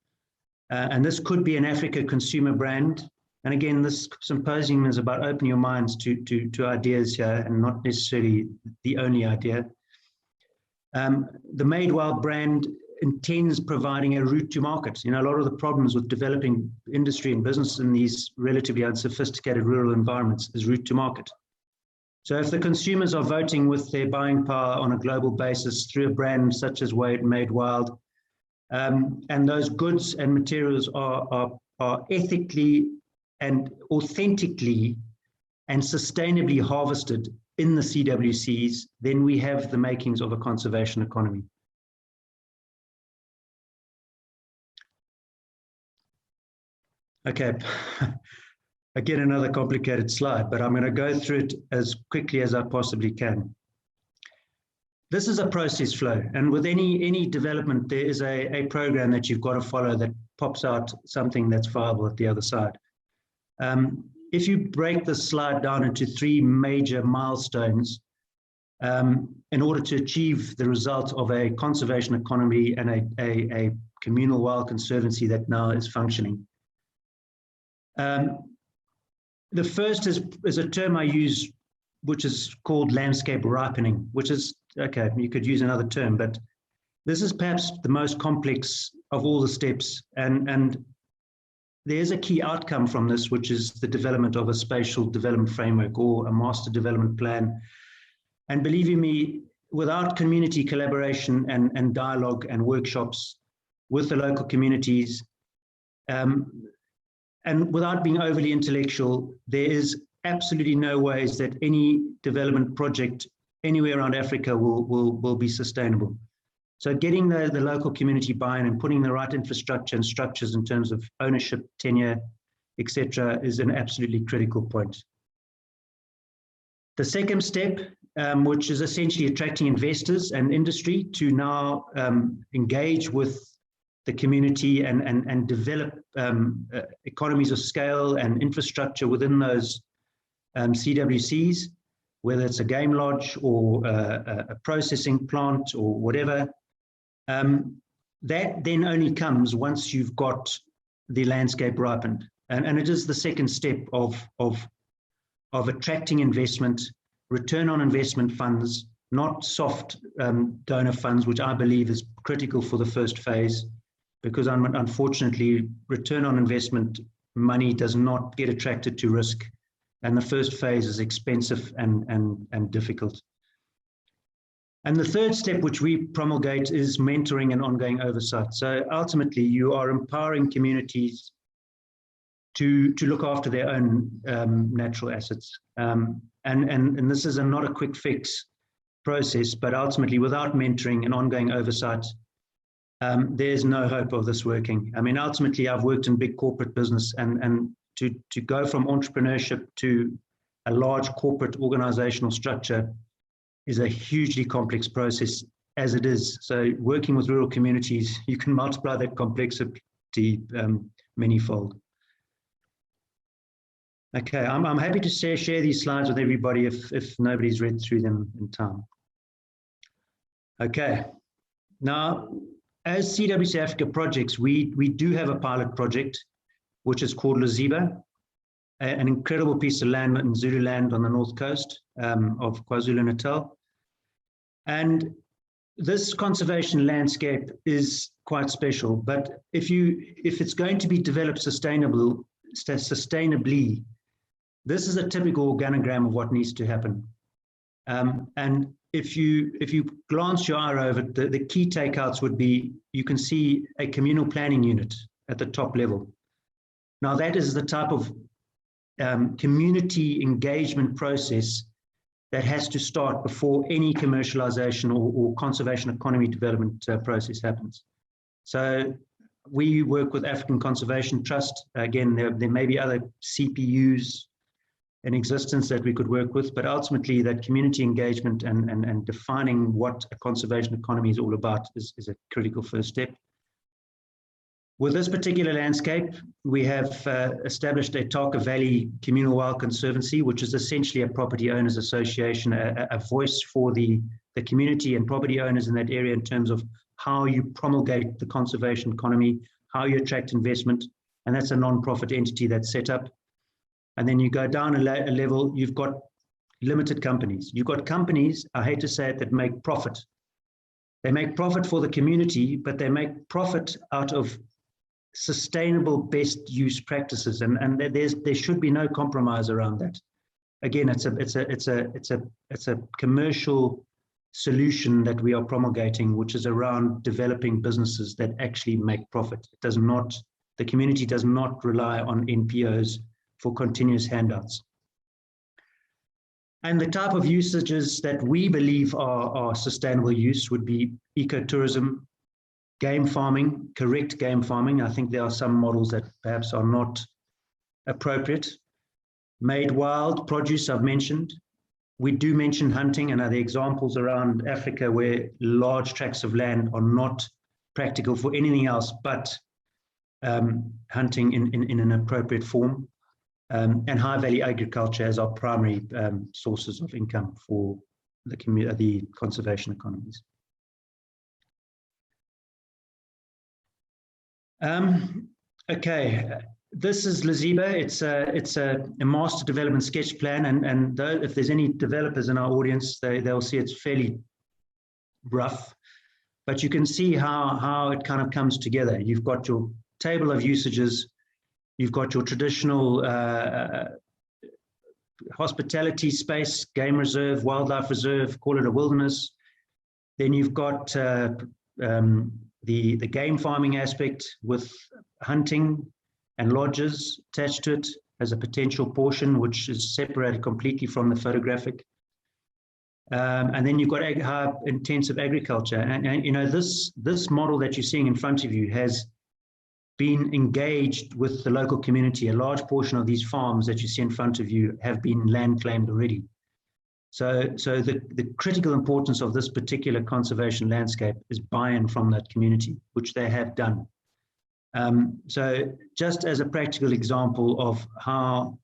and this could be an Africa consumer brand. And again, this symposium is about opening your minds to ideas here and not necessarily the only idea. The Made Wild brand intends providing a route to market. You know, a lot of the problems with developing industry and business in these relatively unsophisticated rural environments is route to market. So if the consumers are voting with their buying power on a global basis through a brand such as Made Wild, and those goods and materials are ethically and authentically and sustainably harvested in the CWCs, then we have the makings of a conservation economy. Okay, again, another complicated slide, but I'm going to go through it as quickly as I possibly can. This is a process flow, and with any development, there is a program that you've got to follow that pops out something that's viable at the other side. If you break this slide down into 3 major milestones, in order to achieve the result of a conservation economy and a communal wild conservancy that now is functioning. The first is a term I use, which is called landscape ripening, which is, okay, you could use another term, but this is perhaps the most complex of all the steps. And there's a key outcome from this, which is the development of a spatial development framework or a master development plan. And believe you me, without community collaboration and dialogue and workshops with the local communities, and without being overly intellectual, there is absolutely no ways that any development project anywhere around Africa will be sustainable. So getting the local community buy-in and putting the right infrastructure and structures in terms of ownership, tenure, etc., is an absolutely critical point. The second step, which is essentially attracting investors and industry to now engage with the community and develop economies of scale and infrastructure within those CWCs, whether it's a game lodge or a processing plant or whatever. That then only comes once you've got the landscape ripened. And it is the second step of attracting investment, return on investment funds, not soft donor funds, which I believe is critical for the first phase, because unfortunately, return on investment money does not get attracted to risk. And the first phase is expensive and difficult. And the third step, which we promulgate, is mentoring and ongoing oversight. So ultimately, you are empowering communities to look after their own natural assets. And this is not a quick fix process, but ultimately, without mentoring and ongoing oversight, there's no hope of this working. I mean, ultimately, I've worked in big corporate business, and to go from entrepreneurship to a large corporate organizational structure is a hugely complex process as it is. So working with rural communities, you can multiply that complexity manyfold. Okay, I'm happy to share these slides with everybody if nobody's read through them in time. Okay, now, as CWC Africa projects, we do have a pilot project, which is called Laziba, an incredible piece of land in Zululand on the north coast of KwaZulu-Natal. And this conservation landscape is quite special, but if it's going to be developed sustainably, this is a typical organogram of what needs to happen. And if you glance your eye over it, the key takeouts would be, you can see a communal planning unit at the top level. Now that is the type of community engagement process that has to start before any commercialization or conservation economy development process happens. So we work with African Conservation Trust. Again, there may be other CPUs in existence that we could work with, but ultimately that community engagement and defining what a conservation economy is all about is a critical first step. With this particular landscape, we have established a Tarka Valley Communal Wild Conservancy, which is essentially a property owners association, a voice for the community and property owners in that area in terms of how you promulgate the conservation economy, how you attract investment, and that's a non-profit entity that's set up. And then you go down a level, you've got limited companies. You've got companies, I hate to say it, that make profit. They make profit for the community, but they make profit out of sustainable best use practices, and there should be no compromise around that. Again, it's a commercial solution that we are promulgating, which is around developing businesses that actually make profit. It does not, the community does not rely on NPOs for continuous handouts. And the type of usages that we believe are sustainable use would be ecotourism, game farming, correct game farming. I think there are some models that perhaps are not appropriate. Made wild produce, I've mentioned. We do mention hunting, and are the examples around Africa where large tracts of land are not practical for anything else but hunting in an appropriate form, and high value agriculture as our primary sources of income for the conservation economies. Okay, this is Laziba. It's a master development sketch plan, and though if there's any developers in our audience, they'll see it's fairly rough, but you can see how it kind of comes together. You've got your table of usages, you've got your traditional hospitality space, game reserve, wildlife reserve, call it a wilderness. Then you've got the game farming aspect with hunting and lodges attached to it as a potential portion, which is separated completely from the photographic. And then you've got high intensive agriculture. And you know, this model that you're seeing in front of you has been engaged with the local community. A large portion of these farms that you see in front of you have been land claimed already. So the critical importance of this particular conservation landscape is buy-in from that community, which they have done. So just as a practical example of how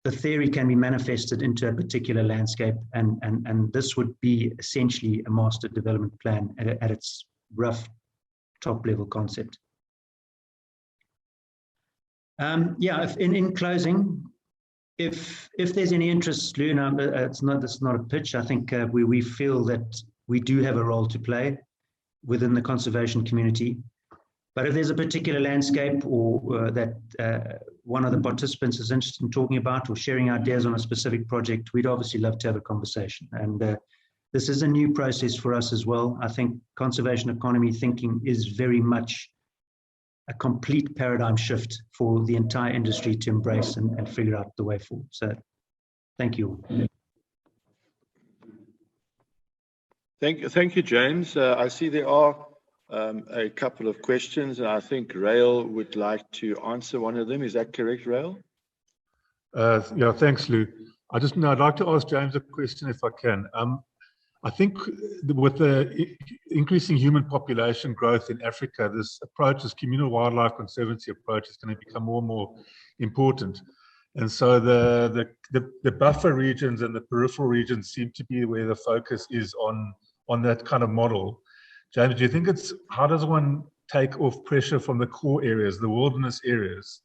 the theory can be manifested into a particular landscape, and this would be essentially a master development plan at its rough top level concept. Yeah, in closing, if there's any interest, Lou, it's not a pitch. I think we feel that we do have a role to play within the conservation community. But if there's a particular landscape or that one of the participants is interested in talking about or sharing ideas on a specific project, we'd obviously love to have a conversation. And this is a new process for us as well. I think conservation economy thinking is very much a complete paradigm shift for the entire industry to embrace and figure out the way forward. So thank you. Thank you, James. I see there are a couple of questions, and I think Rael would like to answer one of them. Is that correct, Rael? Yeah, thanks, Lou. I'd like to ask James a question if I can. I think with the increasing human population growth in Africa, this approach, this communal wildlife conservancy approach, is going to become more and more important. And so the buffer regions and the peripheral regions seem to be where the focus is on that kind of model. James, do you think how does one take off pressure from the core areas, the wilderness areas,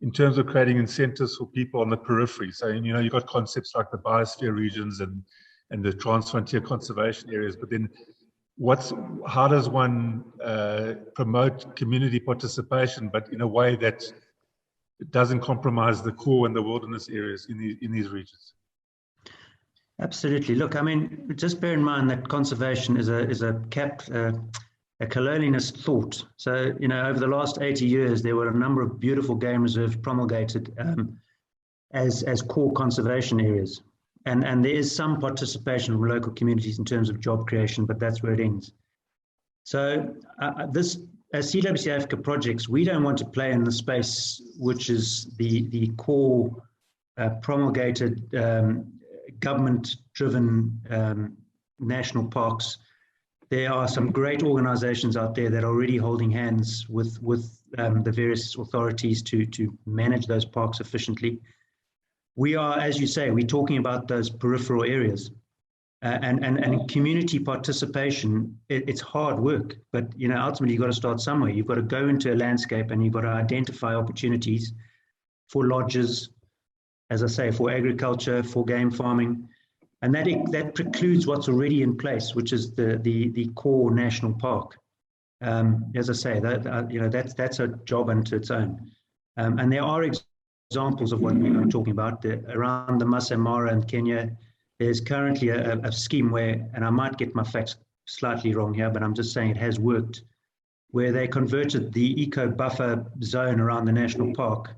in terms of creating incentives for people on the periphery? So, you know, you've got concepts like the biosphere regions and the transfrontier conservation areas, but then how does one promote community participation, but in a way that doesn't compromise the core and the wilderness areas in these regions? Absolutely. Look, I mean, just bear in mind that conservation is a colonialist thought. So, you know, over the last 80 years, there were a number of beautiful game reserves promulgated. as core conservation areas. And there is some participation from local communities in terms of job creation, but that's where it ends. So this, as CWC Africa projects, we don't want to play in the space which is the core promulgated government-driven national parks. There are some great organizations out there that are already holding hands with the various authorities to manage those parks efficiently. We are, as you say, we're talking about those peripheral areas. And community participation, it's hard work, but ultimately you've got to start somewhere. You've got to go into a landscape and you've got to identify opportunities for lodges, as I say, for agriculture, for game farming, and that precludes what's already in place, which is the core national park. As I say, that's a job unto its own, and there are examples of what I'm talking about around the Masai Mara in Kenya. There's currently a scheme where, and I might get my facts slightly wrong here, but I'm just saying it has worked, where they converted the eco buffer zone around the national park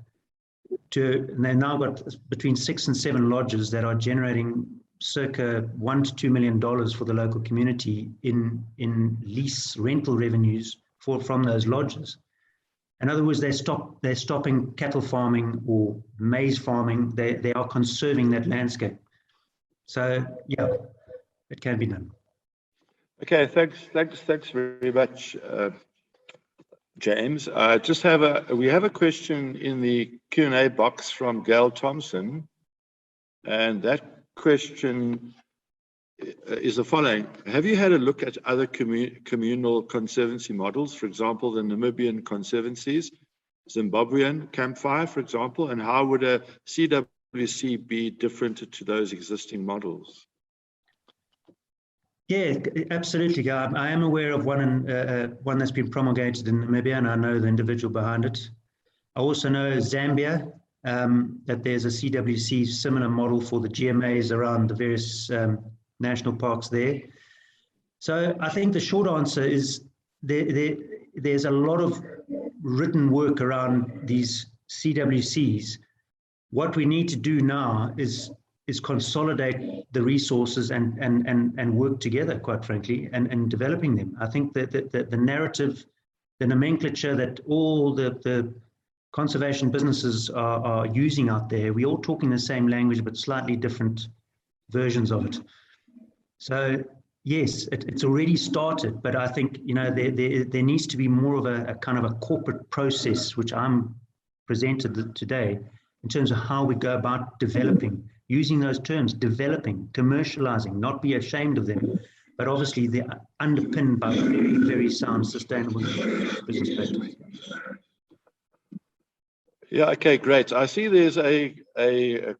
and they've now got between 6 and 7 lodges that are generating circa $1 to $2 million for the local community in lease rental revenues from those lodges. In other words, they're stopping cattle farming or maize farming. They are conserving that landscape. So yeah, it can be done. Okay, thanks very much, James. We have a question in the Q&A box from Gail Thompson, and that question is the following: have you had a look at other communal conservancy models, for example, the Namibian conservancies, Zimbabwean campfire, for example, and how would a CWC be different to those existing models? Yeah, absolutely. I am aware of one that's been promulgated in Namibia, and I know the individual behind it. I also know Zambia, that there's a CWC similar model for the GMAs around the various national parks there. So I think the short answer is there's a lot of written work around these CWCs. What we need to do now is consolidate the resources and work together, quite frankly, and developing them. I think that the narrative, the nomenclature that all the conservation businesses are using out there, we're all talking the same language, but slightly different versions of it. So yes, it's already started, but I think there needs to be more of a kind of a corporate process, which I'm presented today, in terms of how we go about developing, using those terms, developing, commercializing, not be ashamed of them, but obviously they're underpinned by very, very sound, sustainable business practices. Yeah, okay, great. I see there's a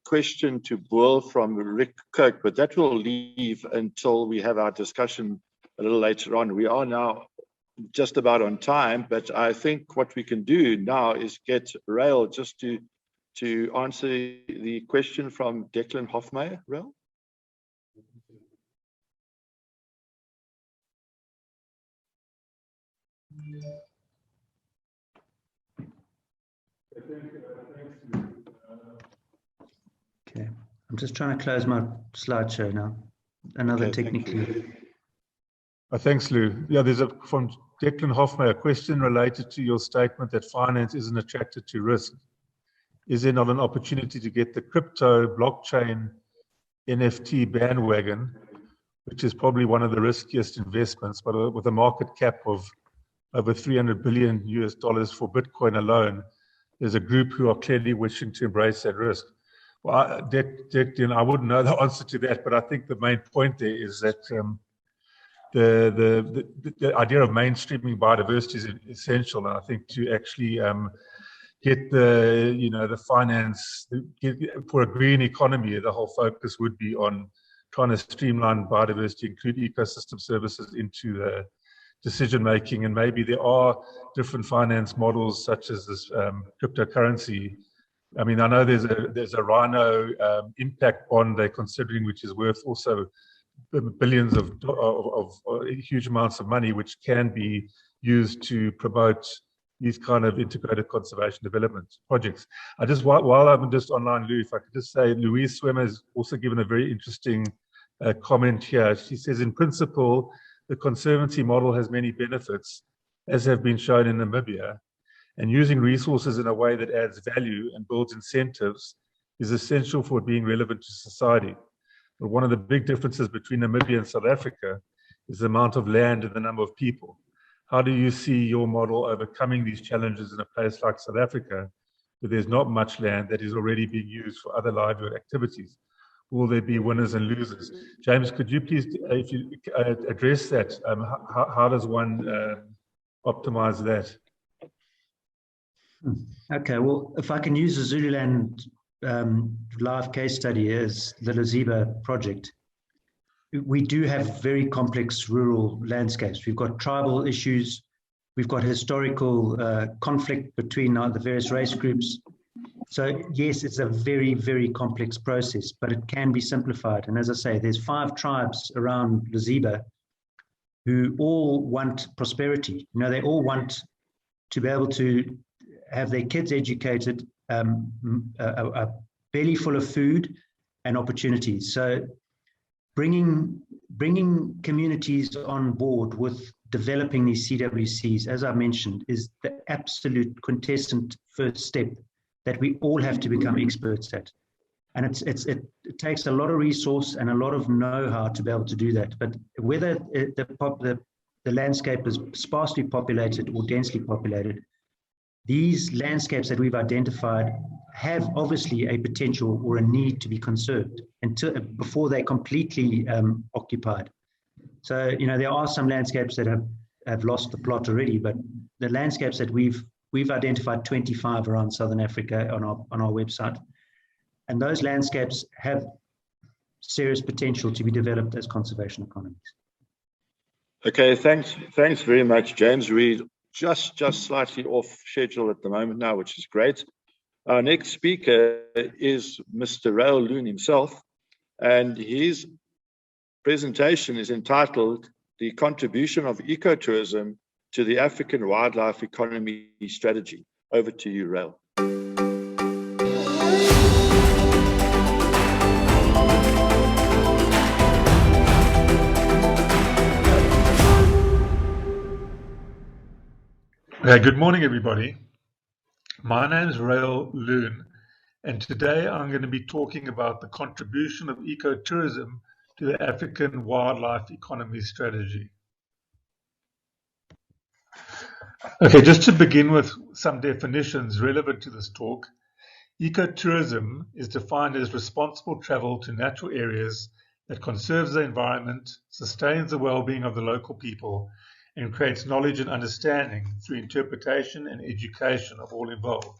question to Boel from Rick Kirk, but that will leave until we have our discussion a little later on. We are now just about on time, but I think what we can do now is get Rael just to answer the question from Declan Hofmeyer. Rael? Okay, I'm just trying to close my slideshow now. Another technically. Thanks, Lou. Yeah, there's from Declan Hofmeyer, a question related to your statement that finance isn't attracted to risk. Is there not an opportunity to get the crypto blockchain NFT bandwagon, which is probably one of the riskiest investments, but with a market cap of over $300 billion for Bitcoin alone, there's a group who are clearly wishing to embrace that risk. Well, Declan, I wouldn't know the answer to that, but I think the main point there is that the idea of mainstreaming biodiversity is essential, and I think to actually get the finance for a green economy, the whole focus would be on trying to streamline biodiversity, include ecosystem services into the decision making, and maybe there are different finance models such as this cryptocurrency. I mean, I know there's a Rhino impact bond they're considering, which is worth also billions of huge amounts of money, which can be used to promote these kind of integrated conservation development projects. I just, while I'm just online, Lou, if I could just say, Louise Swimmer has also given a very interesting comment here. She says, in principle, the conservancy model has many benefits, as have been shown in Namibia, and using resources in a way that adds value and builds incentives is essential for it being relevant to society. But one of the big differences between Namibia and South Africa is the amount of land and the number of people. How do you see your model overcoming these challenges in a place like South Africa, where there's not much land that is already being used for other livelihood activities? Will there be winners and losers? James, could you please, if you address that? How does one optimize that? Okay, well, if I can use the Zululand live case study as the Laziba project, we do have very complex rural landscapes. We've got tribal issues, we've got historical conflict between the various race groups. So yes, it's a very, very complex process, but it can be simplified. And as I say, there's 5 tribes around Laziba who all want prosperity. You know, they all want to be able to have their kids educated, a belly full of food and opportunities. So bringing communities on board with developing these CWCs, as I mentioned, is the absolute quintessent first step that we all have to become experts at. And it takes a lot of resource and a lot of know-how to be able to do that. But whether the landscape is sparsely populated or densely populated, these landscapes that we've identified have obviously a potential or a need to be conserved before they're completely occupied. So, you know, there are some landscapes that have lost the plot already, but the landscapes that we've identified 25 around Southern Africa on our website, and those landscapes have serious potential to be developed as conservation economies. Okay, thanks very much, James. We're just slightly off schedule at the moment now, which is great. Our next speaker is Mr. Rael Loon himself, and his presentation is entitled "The Contribution of Ecotourism to the African Wildlife Economy Strategy." Over to you, Rael. Good morning, everybody. My name is Rael Loon, and today I'm going to be talking about the contribution of ecotourism to the African Wildlife Economy Strategy. Okay, just to begin with some definitions relevant to this talk, ecotourism is defined as responsible travel to natural areas that conserves the environment, sustains the well-being of the local people, and creates knowledge and understanding through interpretation and education of all involved.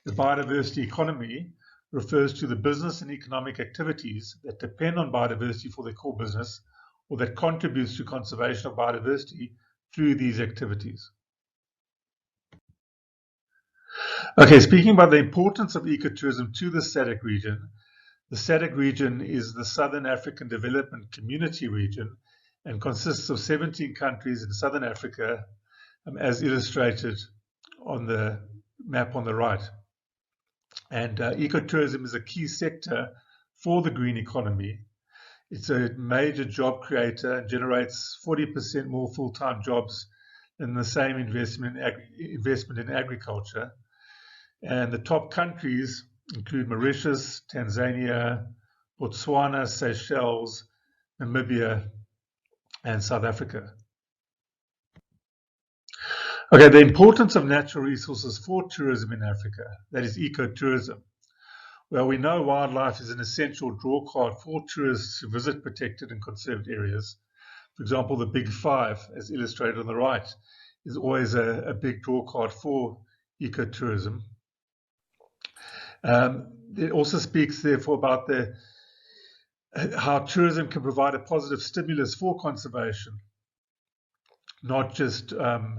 The biodiversity economy refers to the business and economic activities that depend on biodiversity for their core business, or that contributes to conservation of biodiversity through these activities. Okay, speaking about the importance of ecotourism to the SADC region, the SADC region is the Southern African Development Community region and consists of 17 countries in Southern Africa, as illustrated on the map on the right. And ecotourism is a key sector for the green economy. It's a major job creator and generates 40% more full-time jobs than the same investment in agriculture. And the top countries include Mauritius, Tanzania, Botswana, Seychelles, Namibia, and South Africa. Okay, the importance of natural resources for tourism in Africa, that is ecotourism. Well, we know wildlife is an essential draw card for tourists who visit protected and conserved areas. For example, the Big Five, as illustrated on the right, is always a big draw card for ecotourism. It also speaks, therefore, about how tourism can provide a positive stimulus for conservation, not just of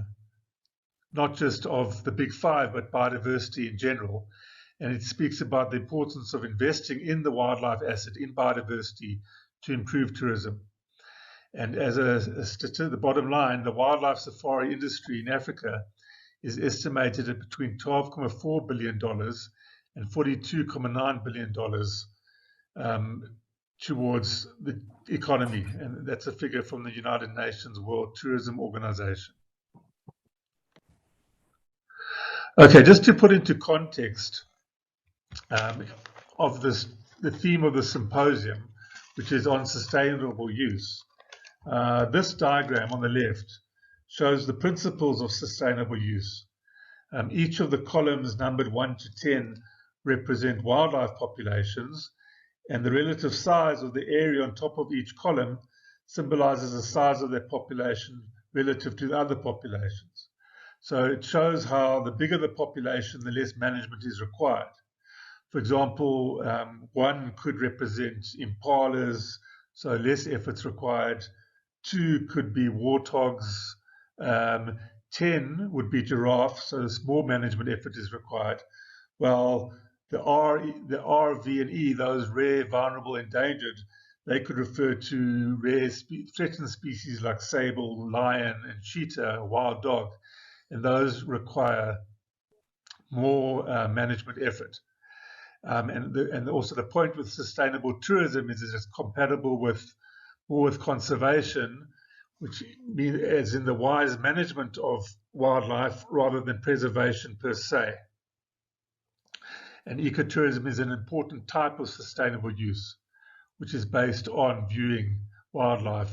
the Big Five, but biodiversity in general. And it speaks about the importance of investing in the wildlife asset, in biodiversity, to improve tourism. And as the bottom line, the wildlife safari industry in Africa is estimated at between $12.4 billion and $42.9 billion towards the economy. And that's a figure from the United Nations World Tourism Organization. Okay, just to put into context of this, the theme of the symposium, which is on sustainable use. This diagram on the left shows the principles of sustainable use. Each of the columns numbered 1 to 10 represent wildlife populations, and the relative size of the area on top of each column symbolizes the size of that population relative to the other populations. So it shows how the bigger the population, the less management is required. For example, 1 could represent impalas, so less efforts required. 2 could be warthogs. 10 would be giraffes, so more management effort is required. Well, the R, V, and E, those rare, vulnerable, endangered, they could refer to rare threatened species like sable, lion, and cheetah, wild dog, and those require more management effort. And also the point with sustainable tourism is it's compatible with conservation, which means as in the wise management of wildlife rather than preservation per se. And ecotourism is an important type of sustainable use, which is based on viewing wildlife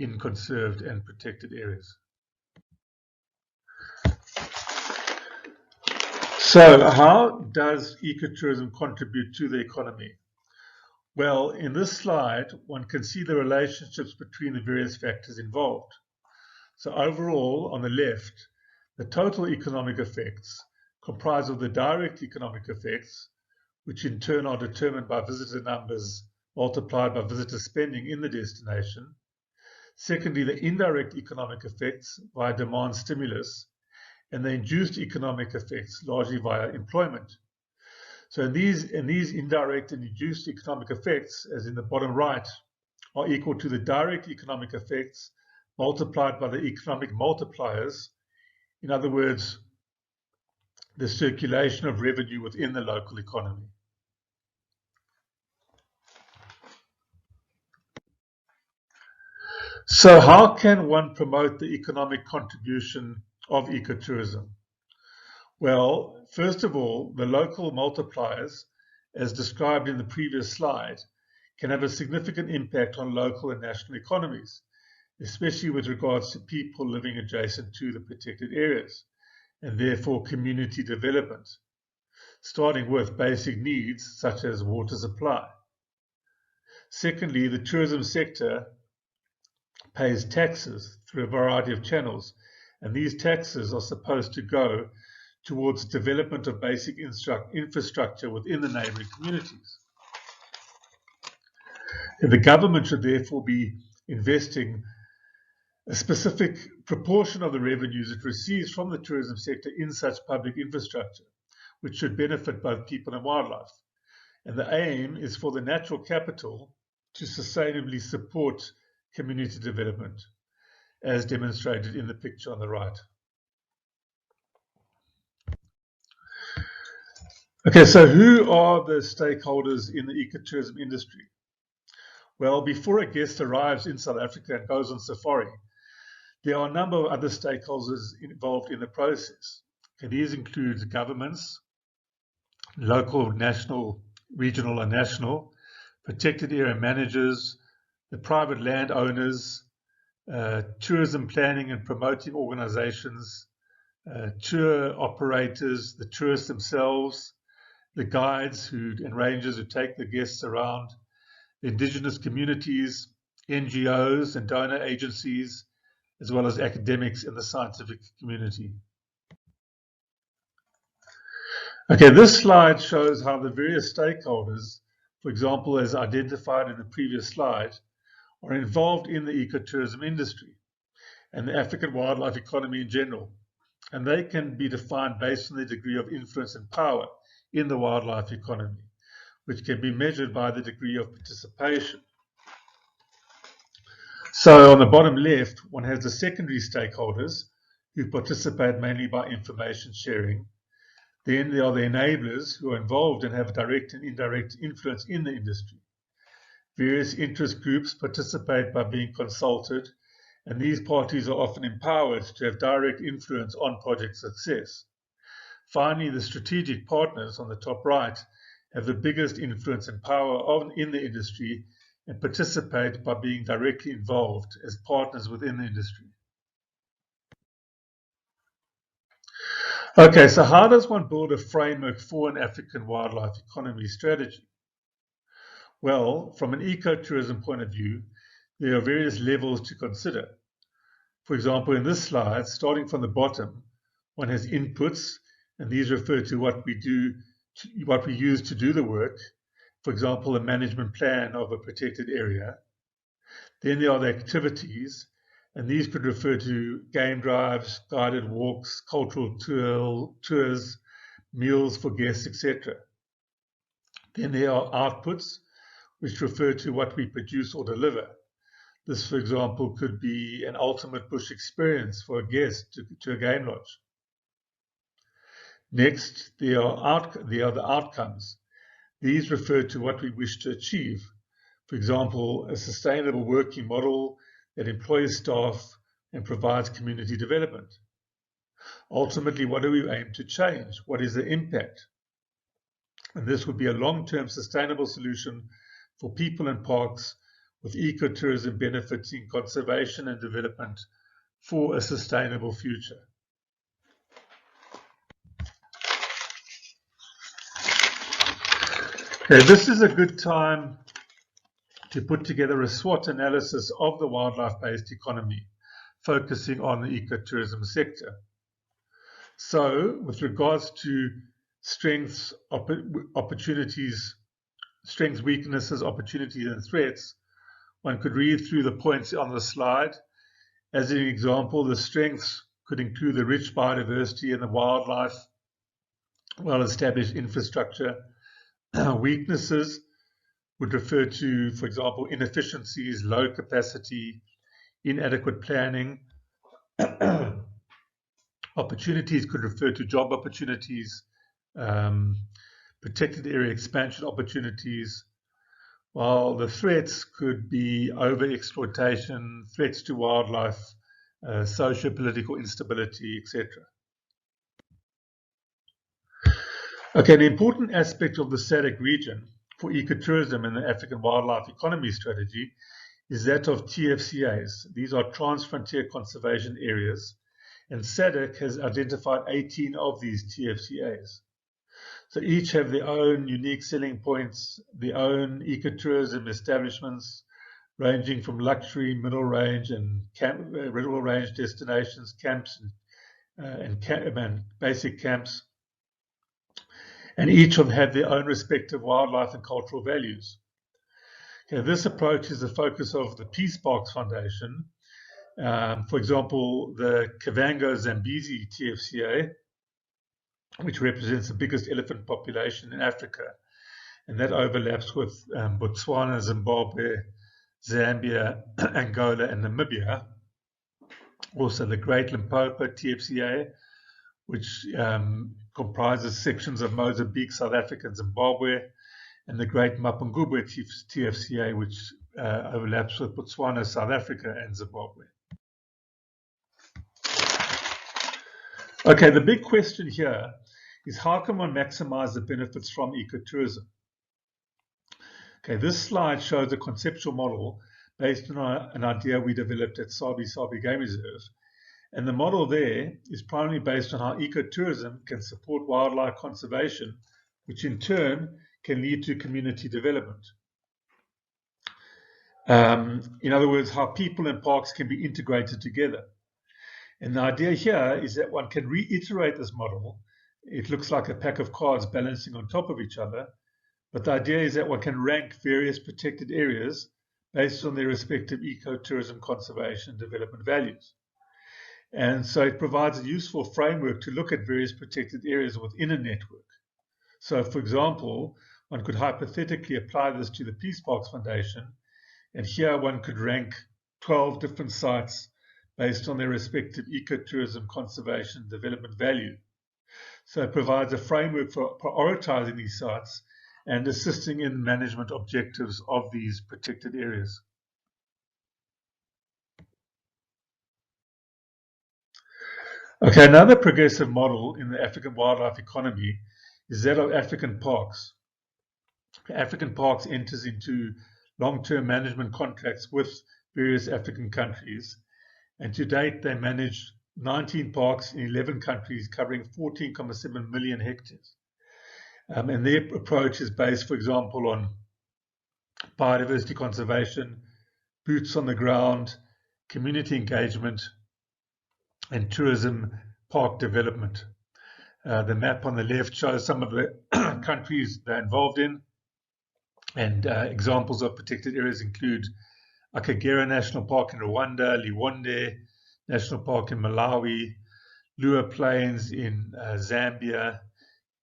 in conserved and protected areas. So how does ecotourism contribute to the economy? Well, in this slide, one can see the relationships between the various factors involved. So overall, on the left, the total economic effects comprise of the direct economic effects, which in turn are determined by visitor numbers multiplied by visitor spending in the destination. Secondly, the indirect economic effects via demand stimulus, and the induced economic effects largely via employment. So these indirect and induced economic effects, as in the bottom right, are equal to the direct economic effects multiplied by the economic multipliers. In other words, the circulation of revenue within the local economy. So how can one promote the economic contribution of ecotourism? Well, first of all, the local multipliers, as described in the previous slide, can have a significant impact on local and national economies, especially with regards to people living adjacent to the protected areas, and therefore community development, starting with basic needs such as water supply. Secondly, the tourism sector pays taxes through a variety of channels, and these taxes are supposed to go towards development of basic infrastructure within the neighboring communities. And the government should therefore be investing a specific proportion of the revenues it receives from the tourism sector in such public infrastructure, which should benefit both people and wildlife. And the aim is for the natural capital to sustainably support community development, as demonstrated in the picture on the right. Okay, so who are the stakeholders in the ecotourism industry? Well, before a guest arrives in South Africa and goes on safari, there are a number of other stakeholders involved in the process. And these include governments, local, national, regional, and national, protected area managers, the private landowners, tourism planning and promoting organizations, tour operators, the tourists themselves, the guides and rangers who take the guests around, the indigenous communities, NGOs and donor agencies, as well as academics in the scientific community. Okay, this slide shows how the various stakeholders, for example, as identified in the previous slide, are involved in the ecotourism industry and the African wildlife economy in general. And they can be defined based on their degree of influence and power in the wildlife economy, which can be measured by the degree of participation. So on the bottom left, one has the secondary stakeholders who participate mainly by information sharing. Then there are the enablers, who are involved and have direct and indirect influence in the industry. Various interest groups participate by being consulted, and these parties are often empowered to have direct influence on project success. Finally, the strategic partners on the top right have the biggest influence and power in the industry and participate by being directly involved as partners within the industry. Okay, so how does one build a framework for an African wildlife economy strategy? Well, from an ecotourism point of view, there are various levels to consider. For example, in this slide, starting from the bottom, one has inputs, and these refer to what we use to do the work. For example, a management plan of a protected area. Then there are the activities, and these could refer to game drives, guided walks, cultural tours, meals for guests, etc. Then there are outputs, which refer to what we produce or deliver. This, for example, could be an ultimate bush experience for a guest to a game lodge. Next, there are the outcomes. These refer to what we wish to achieve. For example, a sustainable working model that employs staff and provides community development. Ultimately, what do we aim to change? What is the impact? And this would be a long-term sustainable solution for people and parks, with ecotourism benefiting conservation and development for a sustainable future. Okay, this is a good time to put together a SWOT analysis of the wildlife-based economy, focusing on the ecotourism sector. So, with regards to strengths, opportunities, strengths, weaknesses, opportunities, and threats, one could read through the points on the slide. As an example, the strengths could include the rich biodiversity and the wildlife, well-established infrastructure. Weaknesses would refer to, for example, inefficiencies, low capacity, inadequate planning. Opportunities could refer to job opportunities, protected area expansion opportunities, while the threats could be over-exploitation, threats to wildlife, socio-political instability, etc. Okay, an important aspect of the SADC region for ecotourism and the African wildlife economy strategy is that of TFCAs. These are Trans-Frontier Conservation Areas, and SADC has identified 18 of these TFCAs. So each have their own unique selling points, their own ecotourism establishments, ranging from luxury, middle range, and middle range destinations, camps, and basic camps. And each of them have their own respective wildlife and cultural values. Okay, this approach is the focus of the Peace Parks Foundation. For example, the Kavango Zambezi TFCA, which represents the biggest elephant population in Africa, and that overlaps with Botswana, Zimbabwe, Zambia, Angola, and Namibia. Also, the Great Limpopo TFCA, which comprises sections of Mozambique, South Africa, and Zimbabwe, and the Great Mapungubwe TFCA, which overlaps with Botswana, South Africa, and Zimbabwe. Okay, the big question here is, how can one maximize the benefits from ecotourism? Okay, this slide shows a conceptual model based on an idea we developed at Sabi Game Reserve. And the model there is primarily based on how ecotourism can support wildlife conservation, which in turn can lead to community development. In other words, how people and parks can be integrated together. And the idea here is that one can reiterate this model. It looks like a pack of cards balancing on top of each other, but the idea is that one can rank various protected areas based on their respective ecotourism conservation and development values. And so it provides a useful framework to look at various protected areas within a network. So, for example, one could hypothetically apply this to the Peace Parks Foundation, and here one could rank 12 different sites based on their respective ecotourism conservation development value. So it provides a framework for prioritizing these sites and assisting in management objectives of these protected areas. Okay, another progressive model in the African wildlife economy is that of African parks. African parks enters into long-term management contracts with various African countries, and to date they manage 19 parks in 11 countries covering 14.7 million hectares. And their approach is based, for example, on biodiversity conservation, boots on the ground, community engagement, and tourism park development. The map on the left shows some of the countries they're involved in, and examples of protected areas include Akagera National Park in Rwanda, Liwonde National Park in Malawi, Lua Plains in Zambia,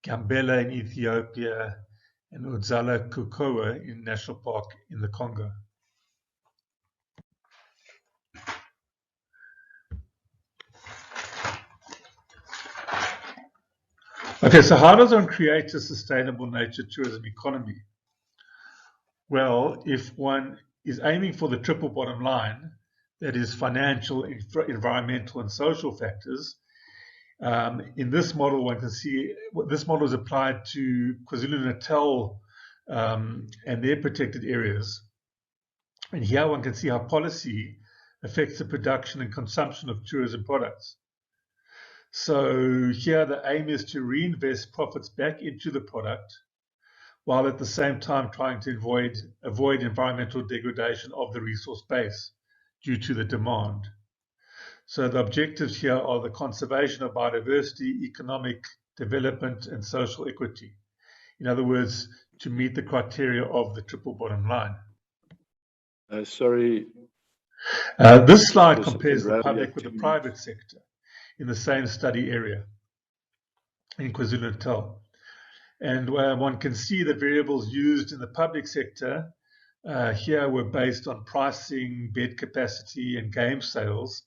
Gambela in Ethiopia, and Udzala Kukowa in National Park in the Congo. Okay, so how does one create a sustainable nature tourism economy? Well, if one is aiming for the triple bottom line, that is financial, environmental, and social factors, in this model, one can see this model is applied to KwaZulu-Natal and their protected areas. And here one can see how policy affects the production and consumption of tourism products. So here the aim is to reinvest profits back into the product, while at the same time trying to avoid environmental degradation of the resource base due to the demand. So the objectives here are the conservation of biodiversity, economic development, and social equity. In other words, to meet the criteria of the triple bottom line. Sorry. This slide compares the public with the private sector in the same study area in KwaZulu-Natal. And one can see the variables used in the public sector here were based on pricing, bed capacity, and game sales,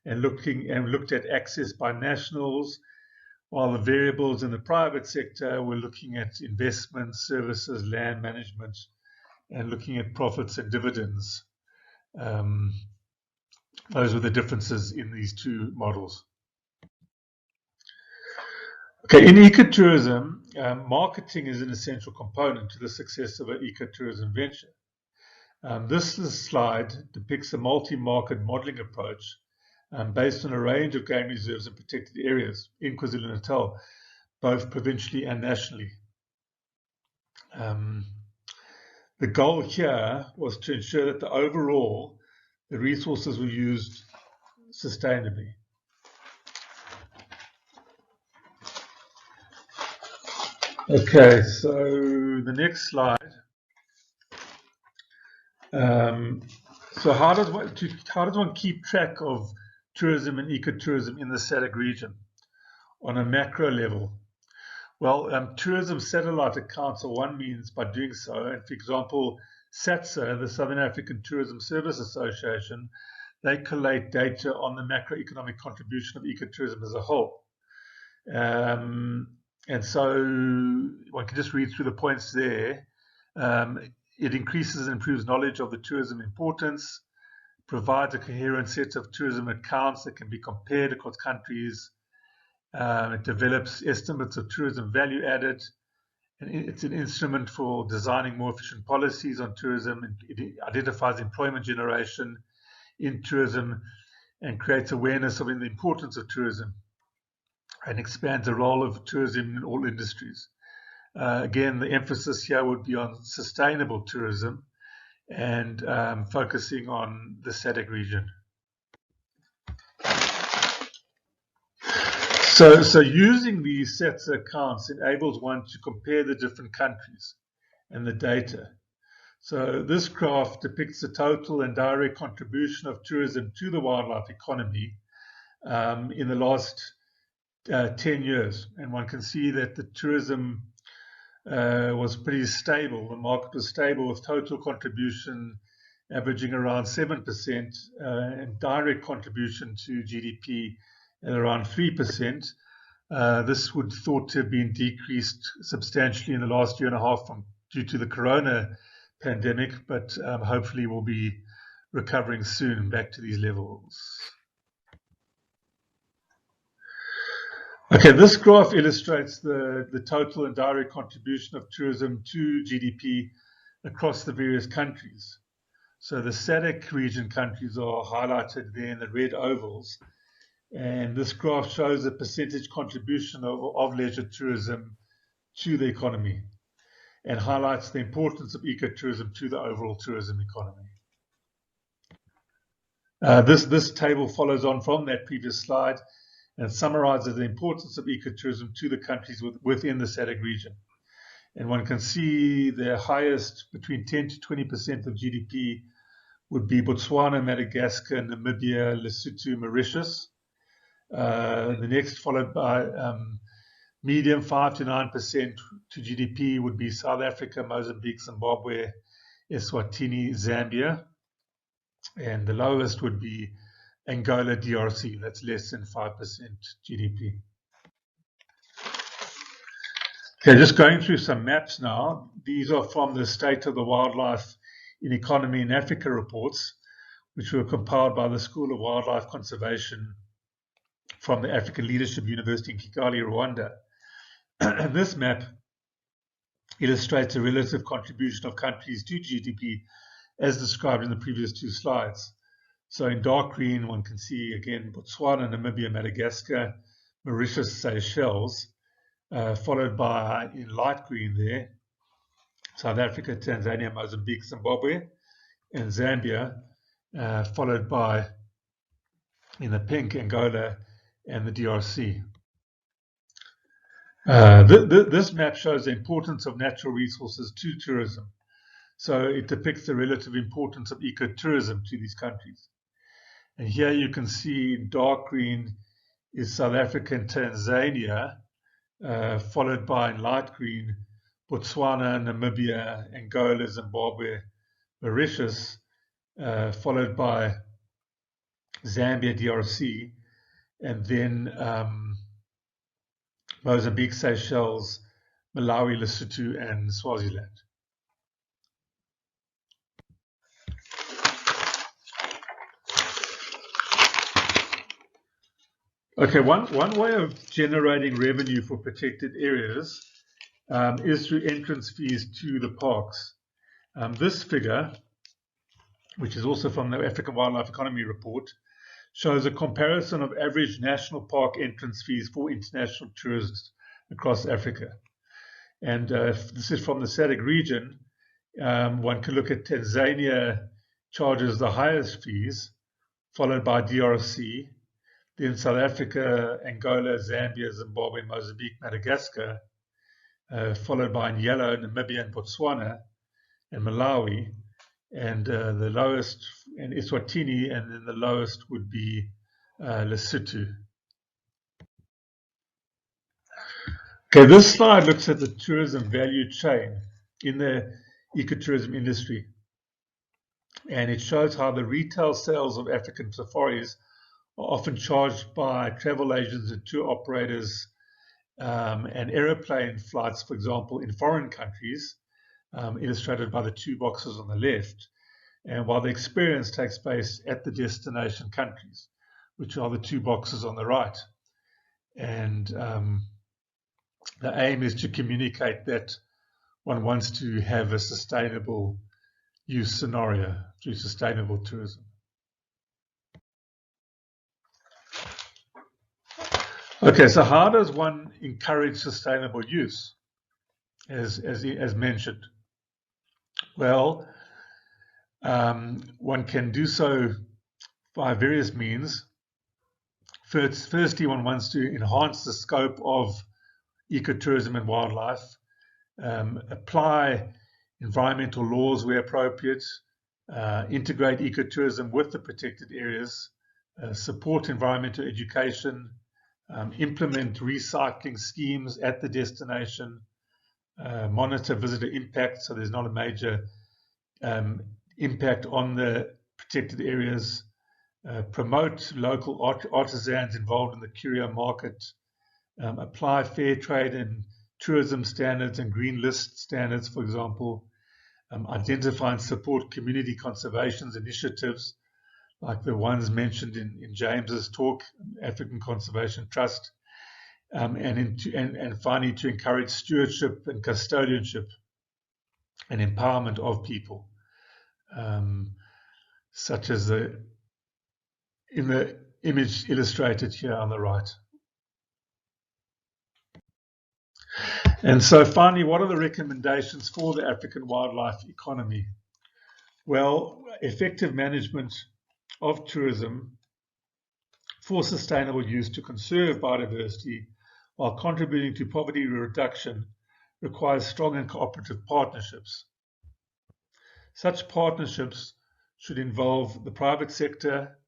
and looked at access by nationals, while the variables in the private sector were looking at investments, services, land management, and looking at profits and dividends. Those were the differences in these two models. Okay, in ecotourism, marketing is an essential component to the success of an ecotourism venture. This slide depicts a multi-market modelling approach based on a range of game reserves and protected areas in KwaZulu-Natal, both provincially and nationally. The goal here was to ensure that the resources were used sustainably. Okay, so the next slide. So how does one keep track of tourism and ecotourism in the SADC region on a macro level? Well, tourism satellite accounts are one means by doing so. And for example, SATSA, the Southern African Tourism Service Association, they collate data on the macroeconomic contribution of ecotourism as a whole. And so one can just read through the points there. It increases and improves knowledge of the tourism importance, provides a coherent set of tourism accounts that can be compared across countries. It develops estimates of tourism value added, and it's an instrument for designing more efficient policies on tourism. It identifies employment generation in tourism and creates awareness of the importance of tourism, and expands the role of tourism in all industries. Again, the emphasis here would be on sustainable tourism and focusing on the SADC region. So using these sets of accounts enables one to compare the different countries and the data. So this graph depicts the total and direct contribution of tourism to the wildlife economy in the last 10 years. And one can see that the tourism was pretty stable. The market was stable with total contribution averaging around 7%, and direct contribution to GDP at around 3%. This would thought to have been decreased substantially in the last year and a half due to the corona pandemic, but hopefully we'll be recovering soon back to these levels. Okay, this graph illustrates the total and direct contribution of tourism to GDP across the various countries. So the SADC region countries are highlighted there in the red ovals, and this graph shows the percentage contribution of leisure tourism to the economy and highlights the importance of ecotourism to the overall tourism economy. This table follows on from that previous slide and summarizes the importance of ecotourism to the countries within the SADC region. And one can see the highest, between 10 to 20% of GDP, would be Botswana, Madagascar, Namibia, Lesotho, Mauritius. The next, followed by medium 5 to 9% to GDP, would be South Africa, Mozambique, Zimbabwe, Eswatini, Zambia. And the lowest would be Angola, DRC. That's less than 5% GDP. Okay, just going through some maps now. These are from the State of the Wildlife in Economy in Africa reports, which were compiled by the School of Wildlife Conservation from the African Leadership University in Kigali, Rwanda. And this map illustrates the relative contribution of countries to GDP as described in the previous two slides. So in dark green, one can see again Botswana, Namibia, Madagascar, Mauritius, Seychelles, followed by, in light green there, South Africa, Tanzania, Mozambique, Zimbabwe, and Zambia, followed by, in the pink, Angola and the DRC. This map shows the importance of natural resources to tourism. So it depicts the relative importance of ecotourism to these countries. And here you can see in dark green is South Africa and Tanzania, followed by, in light green, Botswana, Namibia, Angola, Zimbabwe, Mauritius, followed by Zambia, DRC, and then Mozambique, Seychelles, Malawi, Lesotho, and Swaziland. Okay, one way of generating revenue for protected areas is through entrance fees to the parks. This figure, which is also from the African Wildlife Economy Report, shows a comparison of average national park entrance fees for international tourists across Africa. And this is from the SADC region. One can look at Tanzania charges the highest fees, followed by DRC, then South Africa, Angola, Zambia, Zimbabwe, Mozambique, Madagascar, followed by, in yellow, Namibia and Botswana, and Malawi, and the lowest, and Eswatini, and then the lowest would be Lesotho. Okay, this slide looks at the tourism value chain in the ecotourism industry, and it shows how the retail sales of African safaris are often charged by travel agents and tour operators and aeroplane flights, for example, in foreign countries, illustrated by the two boxes on the left, and while the experience takes place at the destination countries, which are the two boxes on the right. And the aim is to communicate that one wants to have a sustainable use scenario through sustainable tourism. Okay, so how does one encourage sustainable use, as mentioned? Well, one can do so by various means. Firstly, one wants to enhance the scope of ecotourism and wildlife, apply environmental laws where appropriate, integrate ecotourism with the protected areas, support environmental education, implement recycling schemes at the destination, monitor visitor impact so there's not a major impact on the protected areas, promote local artisans involved in the curio market, apply fair trade and tourism standards and green list standards, for example, identify and support community conservation initiatives like the ones mentioned in James's talk, African Conservation Trust, and finally to encourage stewardship and custodianship and empowerment of people, such as in the image illustrated here on the right. And so finally, what are the recommendations for the African wildlife economy? Well, effective management of tourism for sustainable use to conserve biodiversity while contributing to poverty reduction requires strong and cooperative partnerships. Such partnerships should involve the private sector,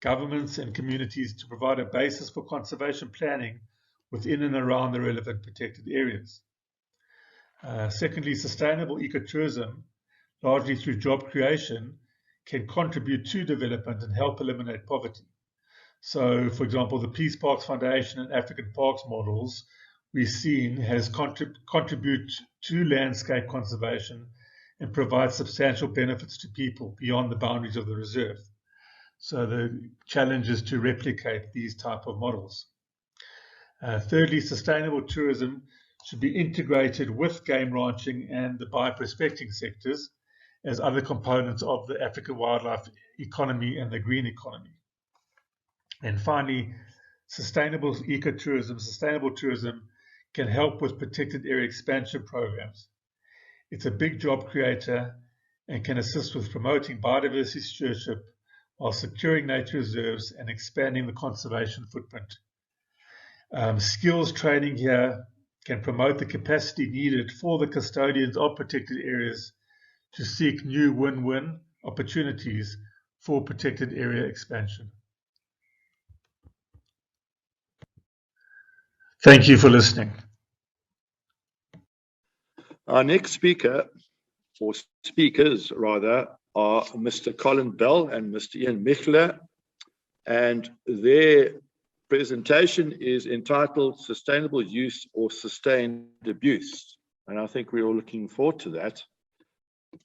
governments and communities to provide a basis for conservation planning within and around the relevant protected areas. Secondly, sustainable ecotourism, largely through job creation, can contribute to development and help eliminate poverty. So, for example, the Peace Parks Foundation and African Parks models we've seen has contribute to landscape conservation and provide substantial benefits to people beyond the boundaries of the reserve. So the challenge is to replicate these type of models. Thirdly, sustainable tourism should be integrated with game ranching and the bioprospecting sectors as other components of the African wildlife economy and the green economy. And finally, sustainable ecotourism, sustainable tourism can help with protected area expansion programs. It's a big job creator and can assist with promoting biodiversity stewardship while securing nature reserves and expanding the conservation footprint. Skills training here can promote the capacity needed for the custodians of protected areas to seek new win-win opportunities for protected area expansion. Thank you for listening. Our next speaker, or speakers rather, are Mr. Colin Bell and Mr. Ian Michler, and their presentation is entitled Sustainable Use or Sustained Abuse. And I think we're all looking forward to that.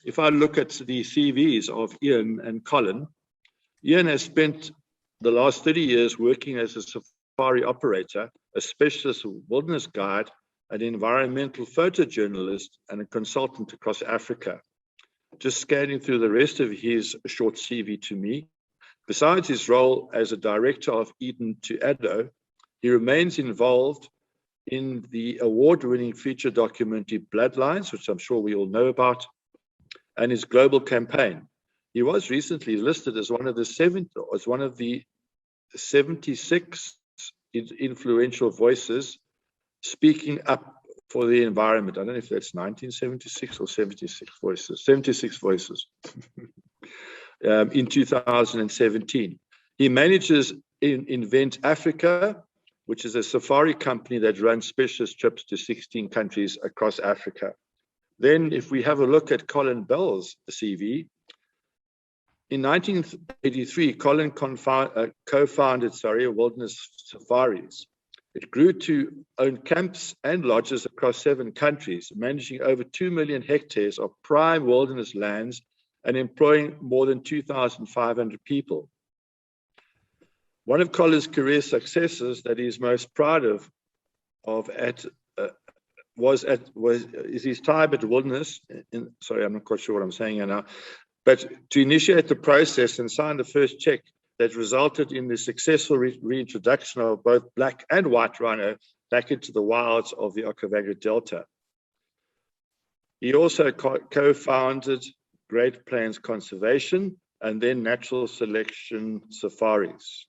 If I look at the CVs of Ian and Colin, Ian has spent the last 30 years working as a safari operator, a specialist wilderness guide, an environmental photojournalist, and a consultant across Africa. Just scanning through the rest of his short CV to me, besides his role as a director of Eden to Addo, he remains involved in the award-winning feature documentary Bloodlines, which I'm sure we all know about, and his global campaign. He was recently listed as one of the 76 influential voices speaking up for the environment. I don't know if that's 1976 or 76 voices. 76 voices. In 2017. He manages Invent Africa, which is a safari company that runs specialist trips to 16 countries across Africa. Then if we have a look at Colin Bell's CV, in 1983, Colin co-founded Wilderness Safaris. It grew to own camps and lodges across 7 countries, managing over 2 million hectares of prime wilderness lands and employing more than 2,500 people. One of Colin's career successes that he's most proud of is his time at Wilderness. Sorry, I'm not quite sure what I'm saying here now. But to initiate the process and sign the first check that resulted in the successful reintroduction of both black and white rhino back into the wilds of the Okavango Delta. He also co-founded Great Plains Conservation and then Natural Selection Safaris.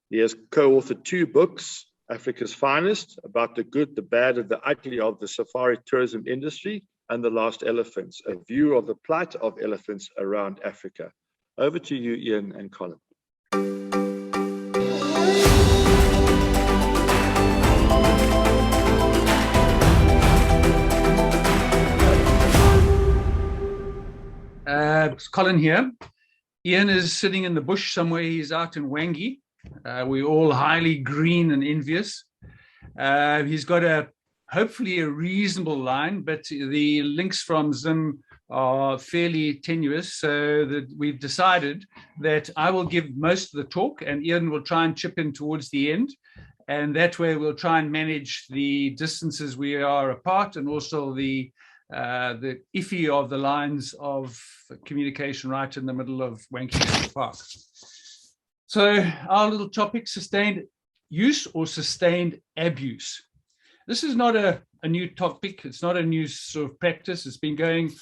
He has co-authored 2 books, Africa's Finest, about the good, the bad, and the ugly of the safari tourism industry, and The Last Elephants, a view of the plight of elephants around Africa. Over to you, Ian and Colin. Colin here. Ian is sitting in the bush somewhere. He's out in Wangi. We're all highly green and envious. He's got hopefully a reasonable line, but the links from Zim are fairly tenuous, so that we've decided that I will give most of the talk and Ian will try and chip in towards the end. And that way we'll try and manage the distances we are apart and also the iffy of the lines of communication right in the middle of Wangi Park. So our little topic, sustained use or sustained abuse. This is not a new topic. It's not a new sort of practice. It's been going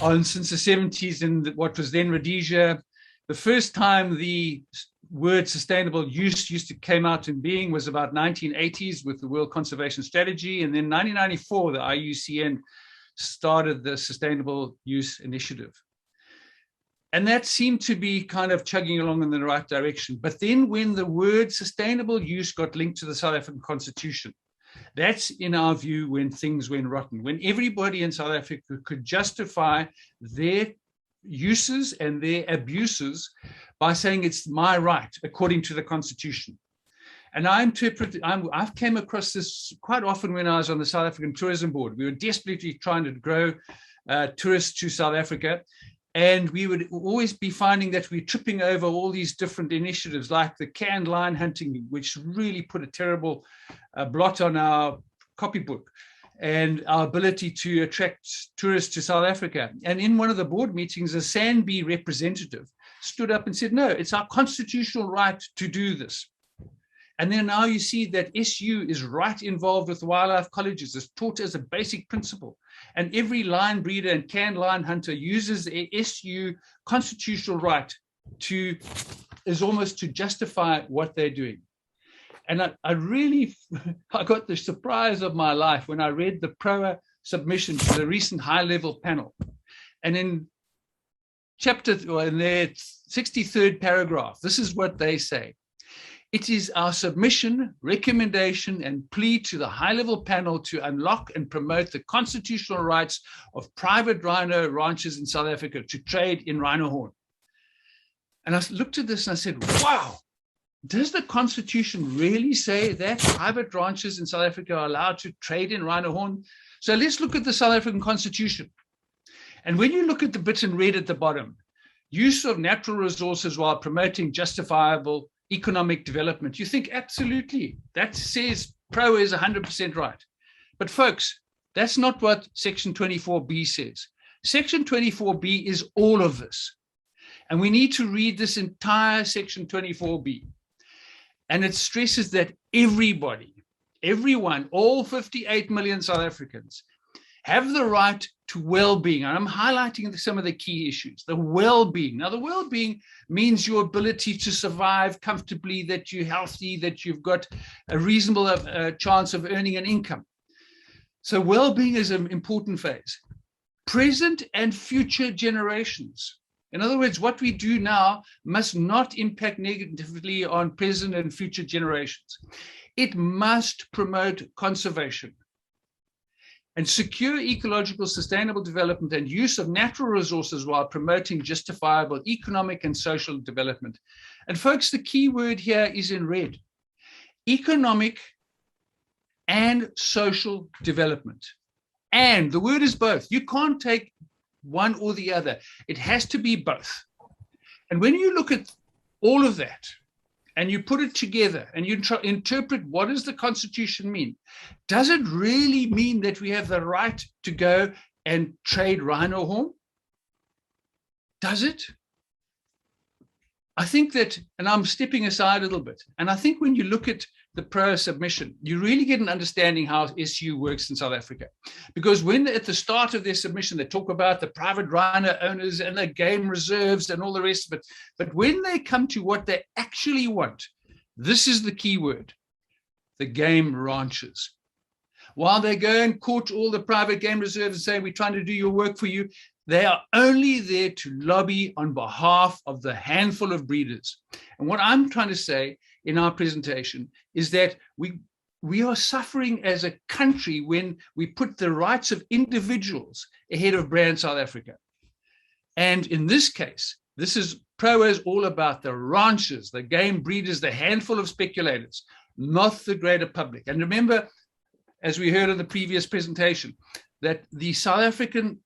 on since the 70s in what was then Rhodesia. The first time the word sustainable use came out in being was about 1980s with the World Conservation Strategy. And then 1994, the IUCN started the Sustainable Use Initiative. And that seemed to be kind of chugging along in the right direction. But then when the word sustainable use got linked to the South African Constitution, that's, in our view, when things went rotten, when everybody in South Africa could justify their uses and their abuses by saying it's my right, according to the Constitution. And I've came across this quite often when I was on the South African Tourism Board. We were desperately trying to grow tourists to South Africa. And we would always be finding that we're tripping over all these different initiatives, like the canned lion hunting, which really put a terrible blot on our copybook and our ability to attract tourists to South Africa. And in one of the board meetings, a SANBI representative stood up and said, no, it's our constitutional right to do this. And then now you see that SU is right involved with wildlife colleges. It's taught as a basic principle. And every lion breeder and canned lion hunter uses the SU constitutional right is almost to justify what they're doing. And I got the surprise of my life when I read the PROA submission to the recent high-level panel. And in their 63rd paragraph, this is what they say. It is our submission, recommendation, and plea to the high-level panel to unlock and promote the constitutional rights of private rhino ranchers in South Africa to trade in rhino horn. And I looked at this and I said, wow, does the Constitution really say that private ranchers in South Africa are allowed to trade in rhino horn? So let's look at the South African Constitution. And when you look at the bit in red at the bottom, use of natural resources while promoting justifiable economic development, you think absolutely, that says PRO is 100% right. But folks, that's not what Section 24B says. Section 24B is all of this. And we need to read this entire Section 24B. And it stresses that everyone, all 58 million South Africans have the right to well-being. And I'm highlighting some of the key issues. The well-being. Now, the well-being means your ability to survive comfortably, that you're healthy, that you've got a reasonable chance of earning an income. So well-being is an important phase. Present and future generations. In other words, what we do now must not impact negatively on present and future generations. It must promote conservation and secure ecological sustainable development and use of natural resources while promoting justifiable economic and social development. And folks, the key word here is in red: economic and social development. And the word is both. You can't take one or the other. It has to be both. And when you look at all of that, and you put it together and you interpret what does the Constitution mean? Does it really mean that we have the right to go and trade rhino horn? Does it? I think that, and I'm stepping aside a little bit, and I think when you look at the PRO submission, you really get an understanding how SU works in South Africa. Because when at the start of their submission, they talk about the private rhino owners and the game reserves and all the rest of it. But when they come to what they actually want, this is the key word: the game ranchers. While they go and court all the private game reserves and say, we're trying to do your work for you, they are only there to lobby on behalf of the handful of breeders. And what I'm trying to say in our presentation is that we are suffering as a country when we put the rights of individuals ahead of brand South Africa. And in this case, this is PROA is all about the ranchers, the game breeders, the handful of speculators, not the greater public. And remember, as we heard in the previous presentation, that the South African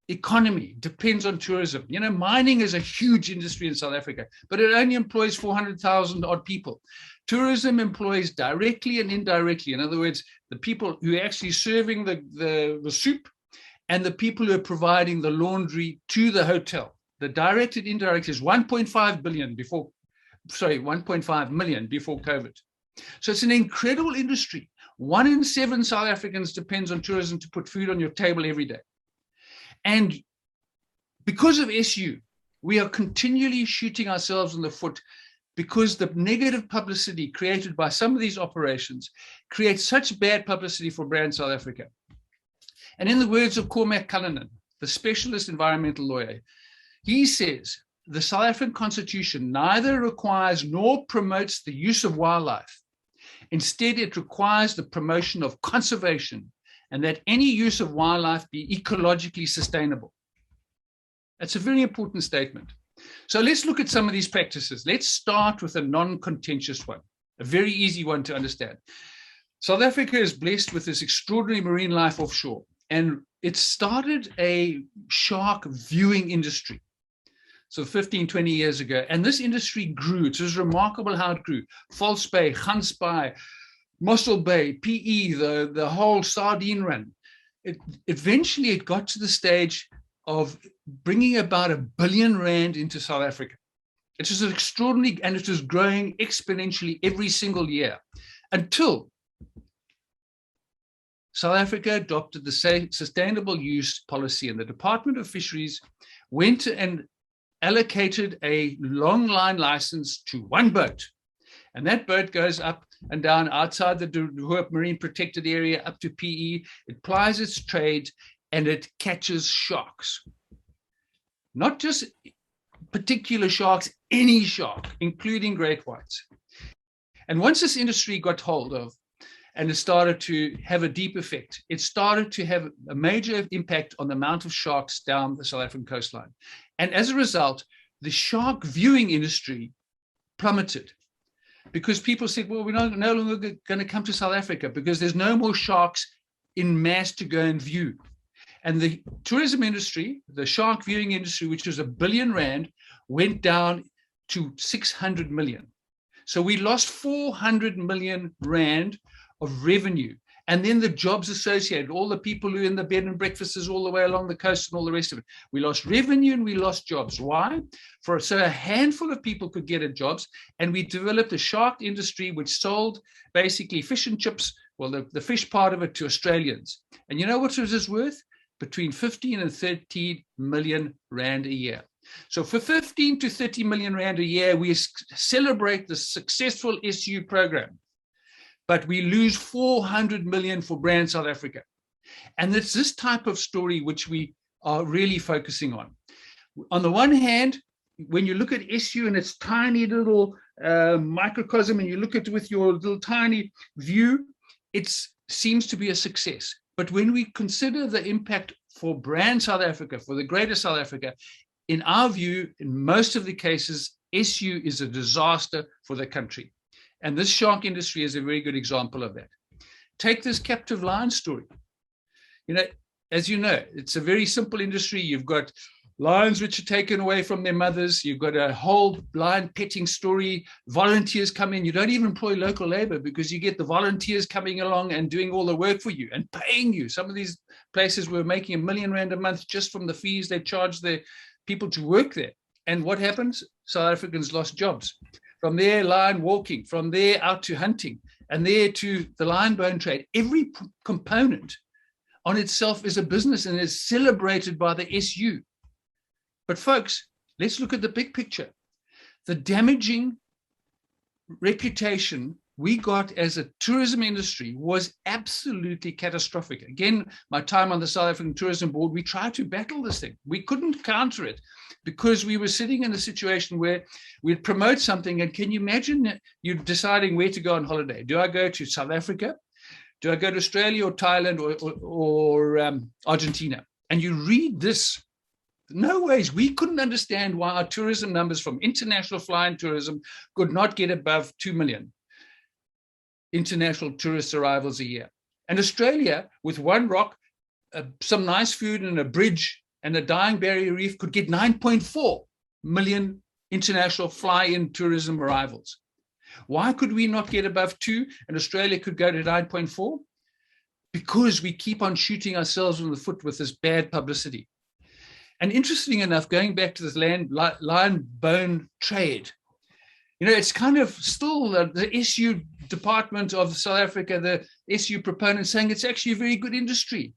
economy depends on tourism. You know, mining is a huge industry in South Africa, but it only employs 400,000 odd people. Tourism employs directly and indirectly. In other words, the people who are actually serving the soup and the people who are providing the laundry to the hotel. The direct and indirect is 1.5 million before COVID. So it's an incredible industry. 1 in 7 South Africans depends on tourism to put food on your table every day. And because of SU, we are continually shooting ourselves in the foot because the negative publicity created by some of these operations creates such bad publicity for Brand South Africa. And in the words of Cormac Cullinan, the specialist environmental lawyer, he says, the South African Constitution neither requires nor promotes the use of wildlife. Instead, it requires the promotion of conservation and that any use of wildlife be ecologically sustainable. That's a very important statement. So let's look at some of these practices. Let's start with a non-contentious one, a very easy one to understand. South Africa is blessed with this extraordinary marine life offshore, and it started a shark viewing industry. So 15, 20 years ago, and this industry grew. It was remarkable how it grew. False Bay, Gans Bay, Mossel Bay, PE, the whole sardine run. Eventually, it got to the stage of bringing about R1 billion into South Africa. It was extraordinary, and it was growing exponentially every single year until South Africa adopted the sustainable use policy, and the Department of Fisheries went and allocated a long line license to one boat. And that boat goes up and down outside the De Hoop Marine Protected Area up to PE. It plies its trade and it catches sharks. Not just particular sharks, any shark, including great whites. And once this industry got hold of, and it started to have a deep effect, it started to have a major impact on the amount of sharks down the South African coastline. And as a result, the shark viewing industry plummeted because people said, well, we're no longer going to come to South Africa because there's no more sharks in mass to go and view. And the tourism industry, the shark viewing industry, which was R1 billion, went down to 600 million. So we lost 400 million rand of revenue. And then the jobs associated, all the people who are in the bed and breakfasts all the way along the coast and all the rest of it. We lost revenue and we lost jobs. Why? So a handful of people could get jobs, and we developed a shark industry which sold basically fish and chips, well, the fish part of it, to Australians. And you know what it was worth? Between 15 and 13 million rand a year. So for 15 to 30 million rand a year, we celebrate the successful SU program. But we lose 400 million for Brand South Africa. And it's this type of story which we are really focusing on. On the one hand, when you look at SU and its tiny little microcosm, and you look at it with your little tiny view, it seems to be a success. But when we consider the impact for Brand South Africa, for the greater South Africa, in our view, in most of the cases, SU is a disaster for the country. And this shark industry is a very good example of that. Take this captive lion story. You know, as you know, it's a very simple industry. You've got lions which are taken away from their mothers. You've got a whole lion petting story. Volunteers come in. You don't even employ local labor because you get the volunteers coming along and doing all the work for you and paying you. Some of these places were making R1 million a month just from the fees they charge their people to work there. And what happens? South Africans lost jobs. From there, lion walking, from there out to hunting, and there to the lion bone trade. Every component on itself is a business and is celebrated by the SU. But folks, let's look at the big picture. The damaging reputation we got as a tourism industry was absolutely catastrophic. Again, my time on the South African Tourism Board, we tried to battle this thing. We couldn't counter it because we were sitting in a situation where we'd promote something, and can you imagine you deciding where to go on holiday? Do I go to South Africa? Do I go to Australia or Thailand or Argentina? And you read this No ways. We couldn't understand why our tourism numbers from international flying tourism could not get above 2 million international tourist arrivals a year. And Australia, with one rock, some nice food and a bridge and a dying barrier reef, could get 9.4 million international fly-in tourism arrivals. Why could we not get above 2 and Australia could go to 9.4? Because we keep on shooting ourselves in the foot with this bad publicity. And interesting enough, going back to this lion bone trade, you know, it's kind of still the SU department of South Africa, the SU proponents saying it's actually a very good industry.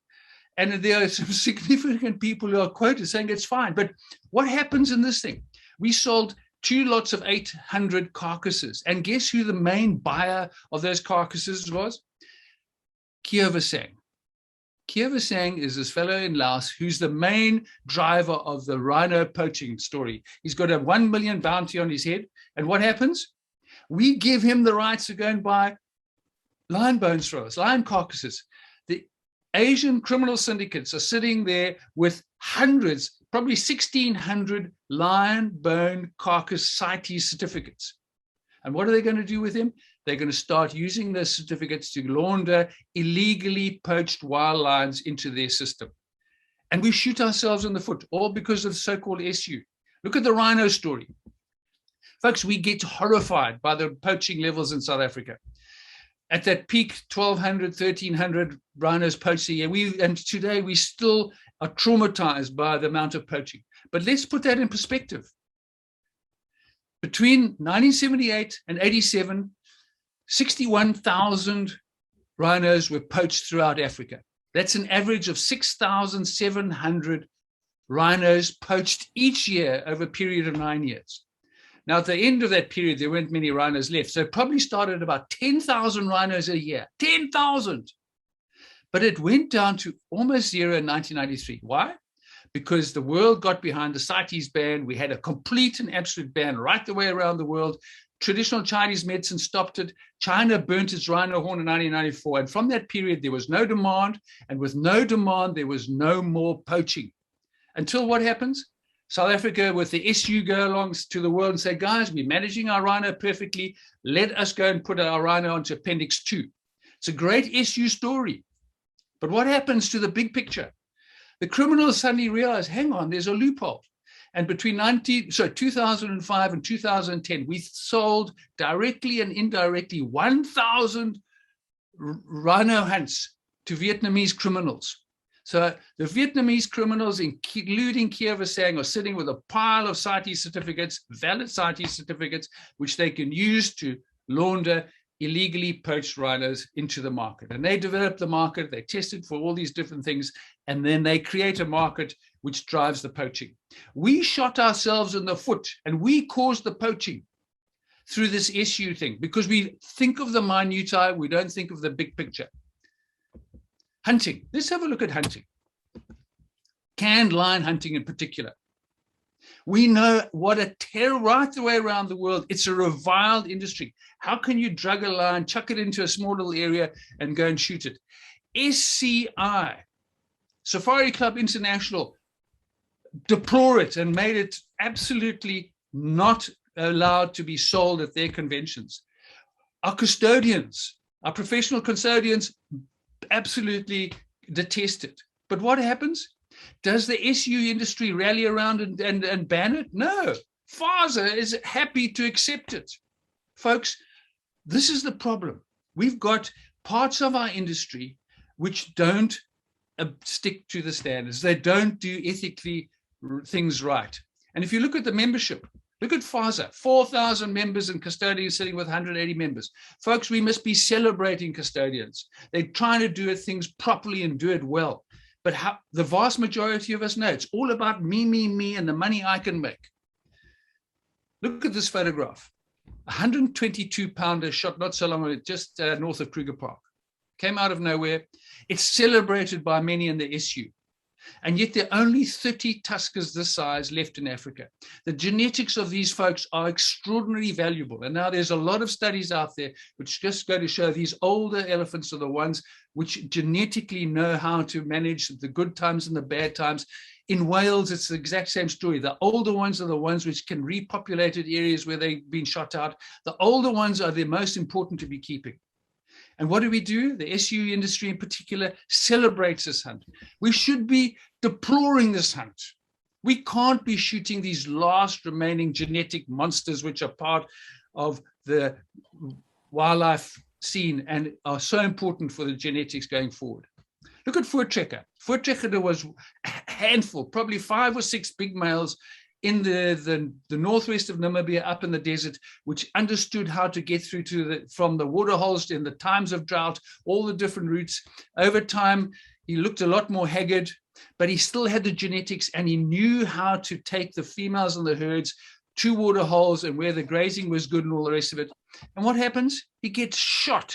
And there are some significant people who are quoted saying it's fine. But what happens in this thing? We sold 2 lots of 800 carcasses. And guess who the main buyer of those carcasses was? Kiavasang. Kiavasang is this fellow in Laos who's the main driver of the rhino poaching story. He's got a 1 million bounty on his head. And what happens? We give him the rights to go and buy lion bones for us, lion carcasses. The Asian criminal syndicates are sitting there with hundreds, probably 1,600 lion bone carcass CITES certificates. And what are they going to do with them? They're going to start using those certificates to launder illegally poached wild lions into their system. And we shoot ourselves in the foot, all because of the so-called SU. Look at the rhino story. Folks, we get horrified by the poaching levels in South Africa. At that peak, 1,200, 1,300 rhinos poached a year. And today we still are traumatized by the amount of poaching. But let's put that in perspective. Between 1978 and 87, 61,000 rhinos were poached throughout Africa. That's an average of 6,700 rhinos poached each year over a period of 9 years. Now, at the end of that period, there weren't many rhinos left. So it probably started about 10,000 rhinos a year, 10,000. But it went down to almost zero in 1993. Why? Because the world got behind the CITES ban. We had a complete and absolute ban right the way around the world. Traditional Chinese medicine stopped it. China burnt its rhino horn in 1994. And from that period, there was no demand. And with no demand, there was no more poaching. Until what happens? South Africa, with the SU, go along to the world and say, guys, we're managing our rhino perfectly. Let us go and put our rhino onto Appendix 2. It's a great SU story. But what happens to the big picture? The criminals suddenly realize, hang on, there's a loophole. And between 2005 and 2010, we sold directly and indirectly 1,000 rhino hunts to Vietnamese criminals. So the Vietnamese criminals, including Kiavasang, are sitting with a pile of CITES certificates, valid CITES certificates, which they can use to launder illegally poached rhinos into the market. And they develop the market, they test it for all these different things, and then they create a market which drives the poaching. We shot ourselves in the foot and we caused the poaching through this SU thing because we think of the minutiae, we don't think of the big picture. Hunting. Let's have a look at hunting. Canned lion hunting in particular. We know what a terror right the way around the world. It's a reviled industry. How can you drug a lion, chuck it into a small little area and go and shoot it? SCI, Safari Club International, deplore it and made it absolutely not allowed to be sold at their conventions. Our custodians, our professional custodians, absolutely detest it. But what happens? Does the SU industry rally around and ban it? No. FASA is happy to accept it. Folks, this is the problem. We've got parts of our industry which don't stick to the standards. They don't do ethically things right. And if you look at the membership, look at FASA, 4,000 members and custodians sitting with 180 members. Folks, we must be celebrating custodians. They're trying to do things properly and do it well. But the vast majority of us know it's all about me, and the money I can make. Look at this photograph. 122-pounder shot not so long ago, just north of Kruger Park. Came out of nowhere. It's celebrated by many in the SU. And yet there are only 30 tuskers this size left in Africa. The genetics of these folks are extraordinarily valuable. And now there's a lot of studies out there which just go to show these older elephants are the ones which genetically know how to manage the good times and the bad times. In Wales, it's the exact same story. The older ones are the ones which can repopulate areas where they've been shot out. The older ones are the most important to be keeping. And what do? The SU industry in particular celebrates this hunt. We should be deploring this hunt. We can't be shooting these last remaining genetic monsters which are part of the wildlife scene and are so important for the genetics going forward. Look at Voortrekker. Voortrekker, there was a handful, probably 5 or 6 big males in the northwest of Namibia, up in the desert, which understood how to get through to from the waterholes in the times of drought, all the different routes. Over time, he looked a lot more haggard, but he still had the genetics and he knew how to take the females in the herds to waterholes and where the grazing was good and all the rest of it. And what happens? He gets shot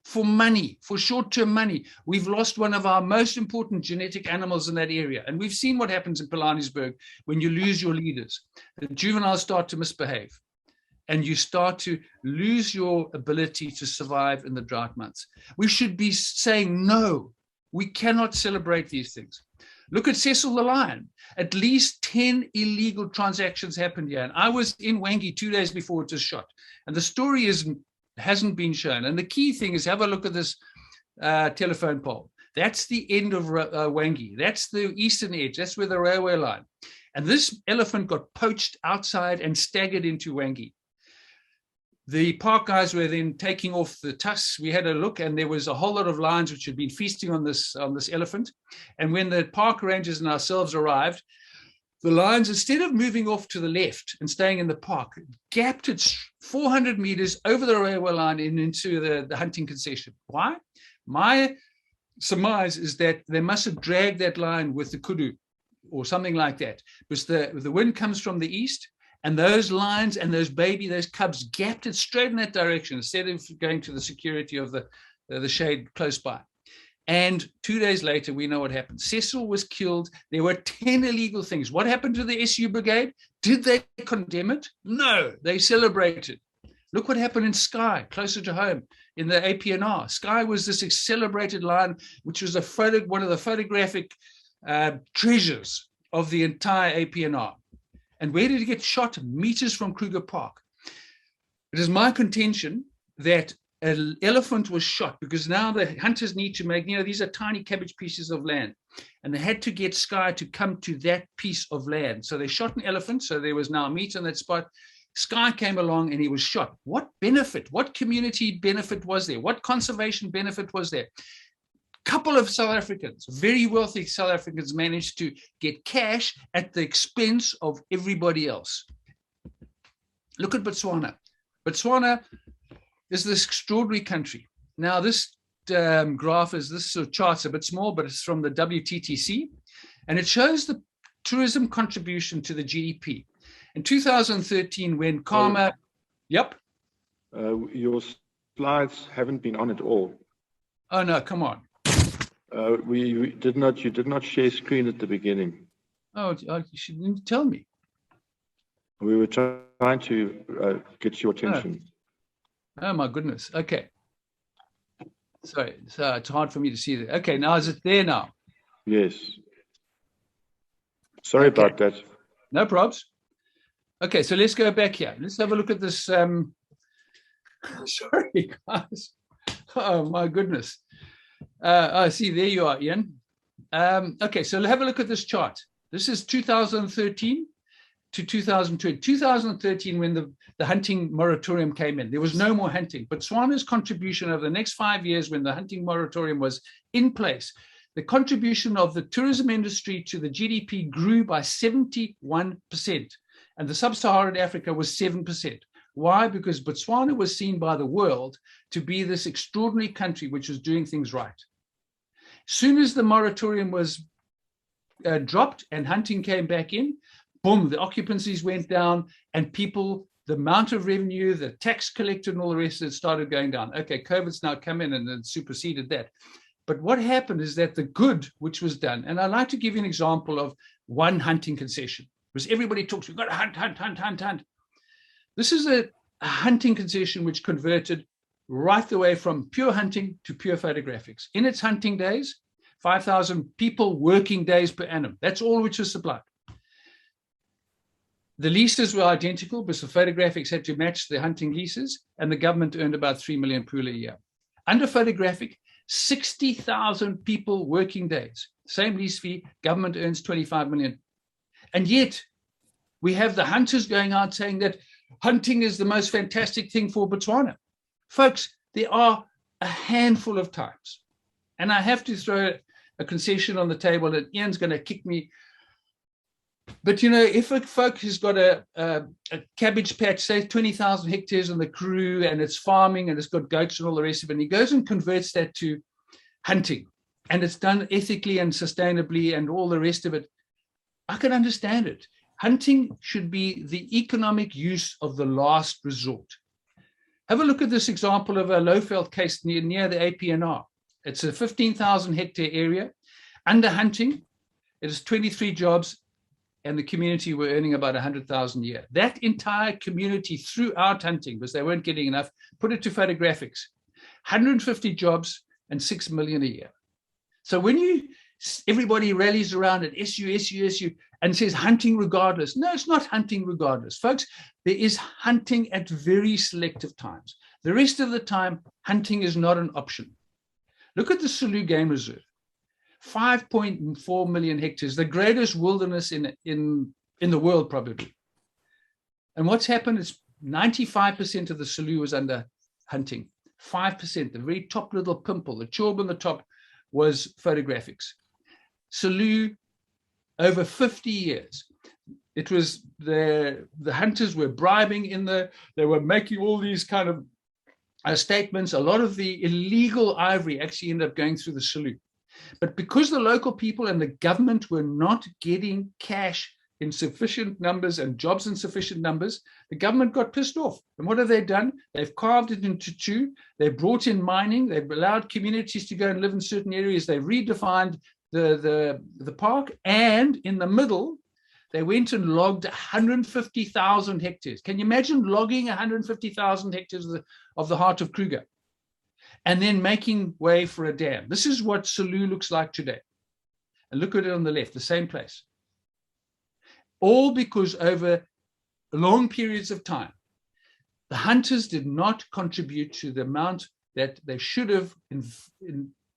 for money, for short-term money. We've lost one of our most important genetic animals in that area. And we've seen what happens in Pilanesberg when you lose your leaders. The juveniles start to misbehave and you start to lose your ability to survive in the drought months. We should be saying, no, we cannot celebrate these things. Look at Cecil the lion. At least 10 illegal transactions happened here. And I was in Wangi 2 days before it was shot. And the story hasn't been shown. And the key thing is, have a look at this telephone pole. That's the end of Wangi. That's the eastern edge. That's where the railway line. And this elephant got poached outside and staggered into Wangi. The park guys were then taking off the tusks. We had a look and there was a whole lot of lions which had been feasting on this elephant. And when the park rangers and ourselves arrived, the lions, instead of moving off to the left and staying in the park, gapped it 400 meters over the railway line and into the hunting concession. Why? My surmise is that they must have dragged that lion with the kudu or something like that, because the wind comes from the east, and those lions and those cubs gapped it straight in that direction instead of going to the security of the shade close by. And 2 days later, we know what happened. Cecil was killed. There were 10 illegal things. What happened to the SU brigade? Did they condemn it? No, they celebrated. Look what happened in Skye, closer to home, in the APNR. Skye was this celebrated lion, which was one of the photographic treasures of the entire APNR. And where did he get shot? Meters from Kruger Park. It is my contention that an elephant was shot because now the hunters need to make, these are tiny cabbage pieces of land, and they had to get Skye to come to that piece of land. So they shot an elephant, so there was now meat on that spot. Skye came along and he was shot. What benefit, what community benefit was there? What conservation benefit was there? Couple of South Africans, very wealthy South Africans, managed to get cash at the expense of everybody else. Look at Botswana. Botswana is this extraordinary country. Now, this graph is, this sort of chart's a bit small, but it's from the WTTC, and it shows the tourism contribution to the GDP. In 2013, when Karma, yep. Your slides haven't been on at all. Oh no, come on. You did not share screen at the beginning. Oh, you shouldn't tell me. We were trying to get your attention. Oh my goodness. Okay. Sorry, so it's hard for me to see that. Okay, now is it there now? Yes. Sorry about that. No probs. Okay, so let's go back here. Let's have a look at this. Sorry, guys. Oh my goodness. I see, there you are, Ian. Okay, so have a look at this chart. This is 2013 to 2020. 2013, when the hunting moratorium came in, there was no more hunting. But Botswana's contribution over the next 5 years, when the hunting moratorium was in place, the contribution of the tourism industry to the GDP grew by 71%. And the sub-Saharan Africa was 7%. Why? Because Botswana was seen by the world to be this extraordinary country which was doing things right. Soon as the moratorium was dropped and hunting came back in, boom, the occupancies went down and people, the amount of revenue, the tax collected and all the rest of it started going down. Okay, COVID's now come in and superseded that. But what happened is that the good which was done, and I'd like to give you an example of one hunting concession, because everybody talks, we've got to hunt, hunt, hunt, hunt, hunt. This is a hunting concession which converted right the way from pure hunting to pure photographics. In its hunting days, 5,000 people working days per annum. That's all which was supplied. The leases were identical because the photographics had to match the hunting leases, and the government earned about 3 million pula a year. Under photographic, 60,000 people working days. Same lease fee, government earns 25 million. And yet, we have the hunters going out saying that hunting is the most fantastic thing for Botswana. Folks, there are a handful of times, and I have to throw a concession on the table that Ian's going to kick me. But, you know, if a folk has got a cabbage patch, say 20,000 hectares in the Karoo, and it's farming and it's got goats and all the rest of it, and he goes and converts that to hunting, and it's done ethically and sustainably and all the rest of it, I can understand it. Hunting should be the economic use of the last resort. Have a look at this example of a Lowveld case near the APNR. It's a 15,000 hectare area. Under hunting, it is 23 jobs, and the community were earning about 100,000 a year. That entire community throughout hunting, because they weren't getting enough, put it to photographics. 150 jobs and 6 million a year. So when everybody rallies around at SU, and says hunting regardless. No, it's not hunting regardless. Folks, there is hunting at very selective times. The rest of the time, hunting is not an option. Look at the Selous Game Reserve. 5.4 million hectares, the greatest wilderness in the world, probably. And what's happened is 95% of the Selous was under hunting. 5%, the very top little pimple, the chorb on the top, was photographics. Selous, over 50 years, it was the hunters were bribing they were making all these kind of statements. A lot of the illegal ivory actually ended up going through the Selous. But because the local people and the government were not getting cash in sufficient numbers and jobs in sufficient numbers, the government got pissed off. And what have they done? They've carved it into two. They've brought in mining. They've allowed communities to go and live in certain areas. They redefined the park. And in the middle, they went and logged 150,000 hectares. Can you imagine logging 150,000 hectares of the heart of Kruger? And then making way for a dam. This is what Selous looks like today. And look at it on the left, the same place. All because over long periods of time, the hunters did not contribute to the amount that they should have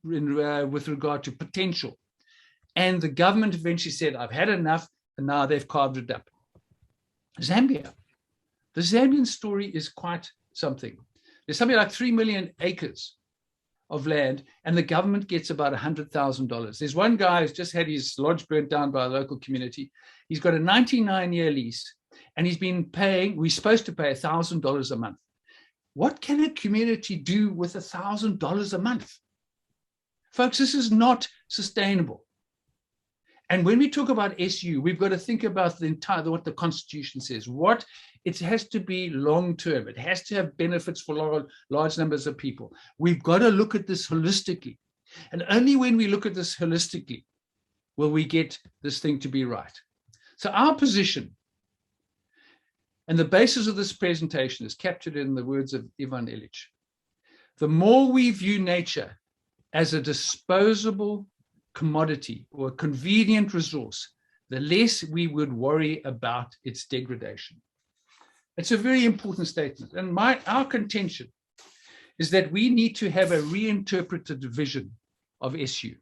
with regard to potential. And the government eventually said, I've had enough, and now they've carved it up. Zambia. The Zambian story is quite something. There's something like 3 million acres of land, and the government gets about $100,000. There's one guy who's just had his lodge burnt down by a local community. He's got a 99-year lease, and he's been paying, we're supposed to pay $1,000 a month. What can a community do with $1,000 a month? Folks, this is not sustainable. And when we talk about SU, we've got to think about what the Constitution says. It has to be long-term. It has to have benefits for large numbers of people. We've got to look at this holistically. And only when we look at this holistically will we get this thing to be right. So our position, and the basis of this presentation is captured in the words of Ivan Illich. The more we view nature as a disposable commodity or a convenient resource, the less we would worry about its degradation. It's a very important statement. And our contention is that we need to have a reinterpreted vision of SU.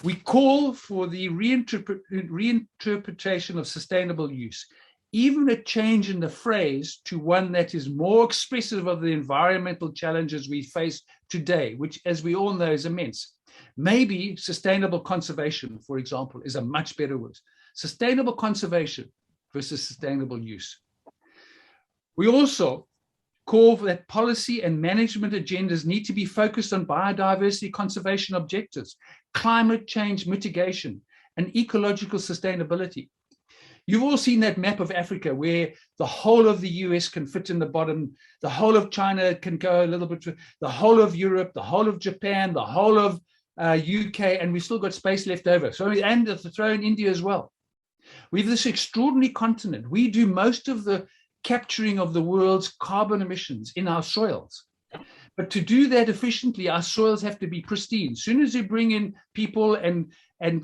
We call for the reinterpretation of sustainable use, even a change in the phrase to one that is more expressive of the environmental challenges we face today, which, as we all know, is immense. Maybe sustainable conservation, for example, is a much better word. Sustainable conservation versus sustainable use. We also call for that policy and management agendas need to be focused on biodiversity conservation objectives, climate change mitigation, and ecological sustainability. You've all seen that map of Africa where the whole of the US can fit in the bottom, the whole of China can go a little bit, the whole of Europe, the whole of Japan, the whole of UK, and we've still got space left over. So, and to throw in India as well. We have this extraordinary continent. We do most of the capturing of the world's carbon emissions in our soils. But to do that efficiently, our soils have to be pristine. As soon as you bring in people and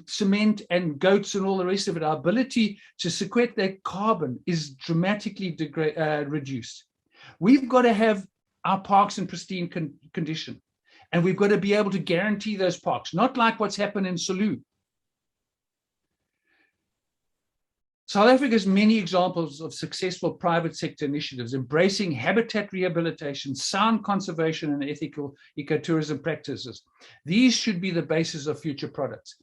cement and goats and all the rest of it, our ability to sequester that carbon is dramatically reduced. We've got to have our parks in pristine condition. And we've got to be able to guarantee those parks, not like what's happened in Salou. South Africa has many examples of successful private sector initiatives embracing habitat rehabilitation, sound conservation, and ethical ecotourism practices. These should be the basis of future projects.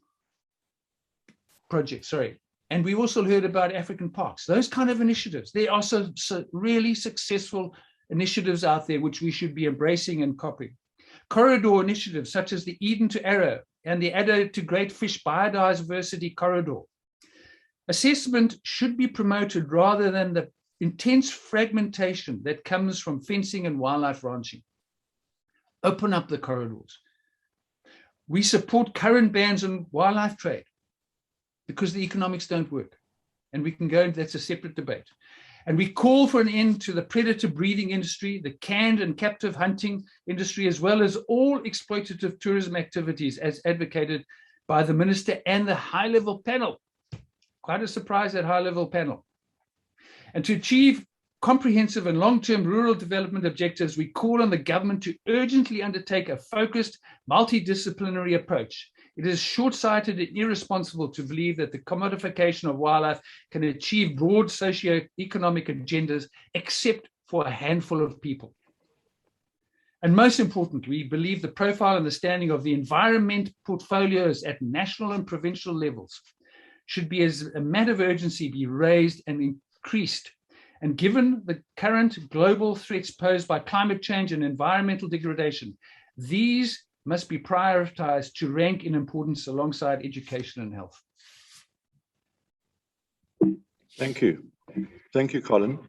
And we also heard about African parks, those kind of initiatives. There are so really successful initiatives out there which we should be embracing and copying. Corridor initiatives such as the Eden to Arrow and the Addo to Great Fish Biodiversity Corridor. Assessment should be promoted rather than the intense fragmentation that comes from fencing and wildlife ranching. Open up the corridors. We support current bans on wildlife trade because the economics don't work. And we can go into that's a separate debate. And we call for an end to the predator breeding industry, the canned and captive hunting industry, as well as all exploitative tourism activities as advocated by the minister and the high-level panel. Quite a surprise, that high-level panel. And to achieve comprehensive and long-term rural development objectives, we call on the government to urgently undertake a focused, multidisciplinary approach. It is short-sighted and irresponsible to believe that the commodification of wildlife can achieve broad socio-economic agendas except for a handful of people. And most importantly, we believe the profile and the standing of the environment portfolios at national and provincial levels should be, as a matter of urgency, be raised and increased. And given the current global threats posed by climate change and environmental degradation, these must be prioritized to rank in importance alongside education and health. Thank you. Thank you, Colin.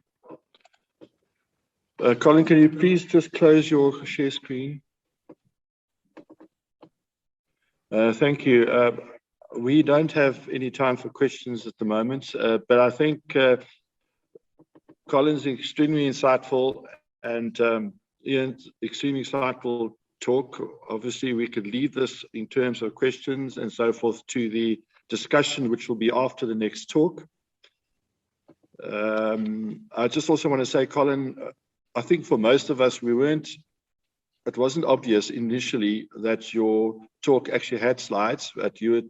Colin, can you please just close your share screen? Thank you. We don't have any time for questions at the moment, but I think Colin's extremely insightful and Ian's extremely insightful talk. Obviously, we could leave this in terms of questions and so forth to the discussion, which will be after the next talk. I just also want to say, Colin, I think for most of us, it wasn't obvious initially that your talk actually had slides, but you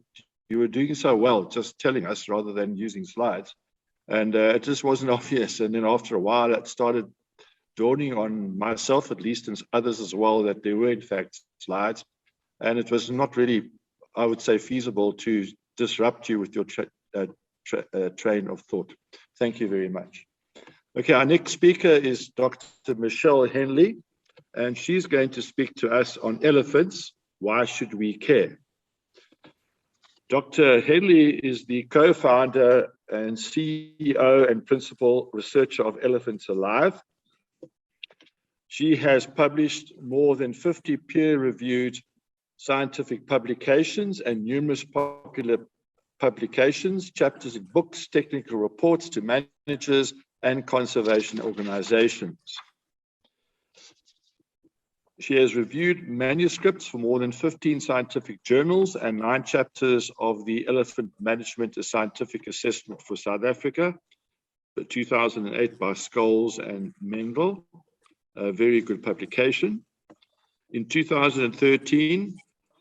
were doing so well just telling us rather than using slides. And it just wasn't obvious. And then after a while, it started dawning on myself, at least, and others as well, that there were in fact slides. And it was not really, I would say, feasible to disrupt you with your train of thought. Thank you very much. Okay, our next speaker is Dr. Michelle Henley, and she's going to speak to us on elephants. Why should we care? Dr. Henley is the co-founder and CEO and principal researcher of Elephants Alive. She has published more than 50 peer-reviewed scientific publications and numerous popular publications, chapters in books, technical reports to managers and conservation organizations. She has reviewed manuscripts for more than 15 scientific journals and 9 chapters of the Elephant Management, a Scientific Assessment for South Africa, 2008 by Scholes and Mengel, a very good publication. In 2013,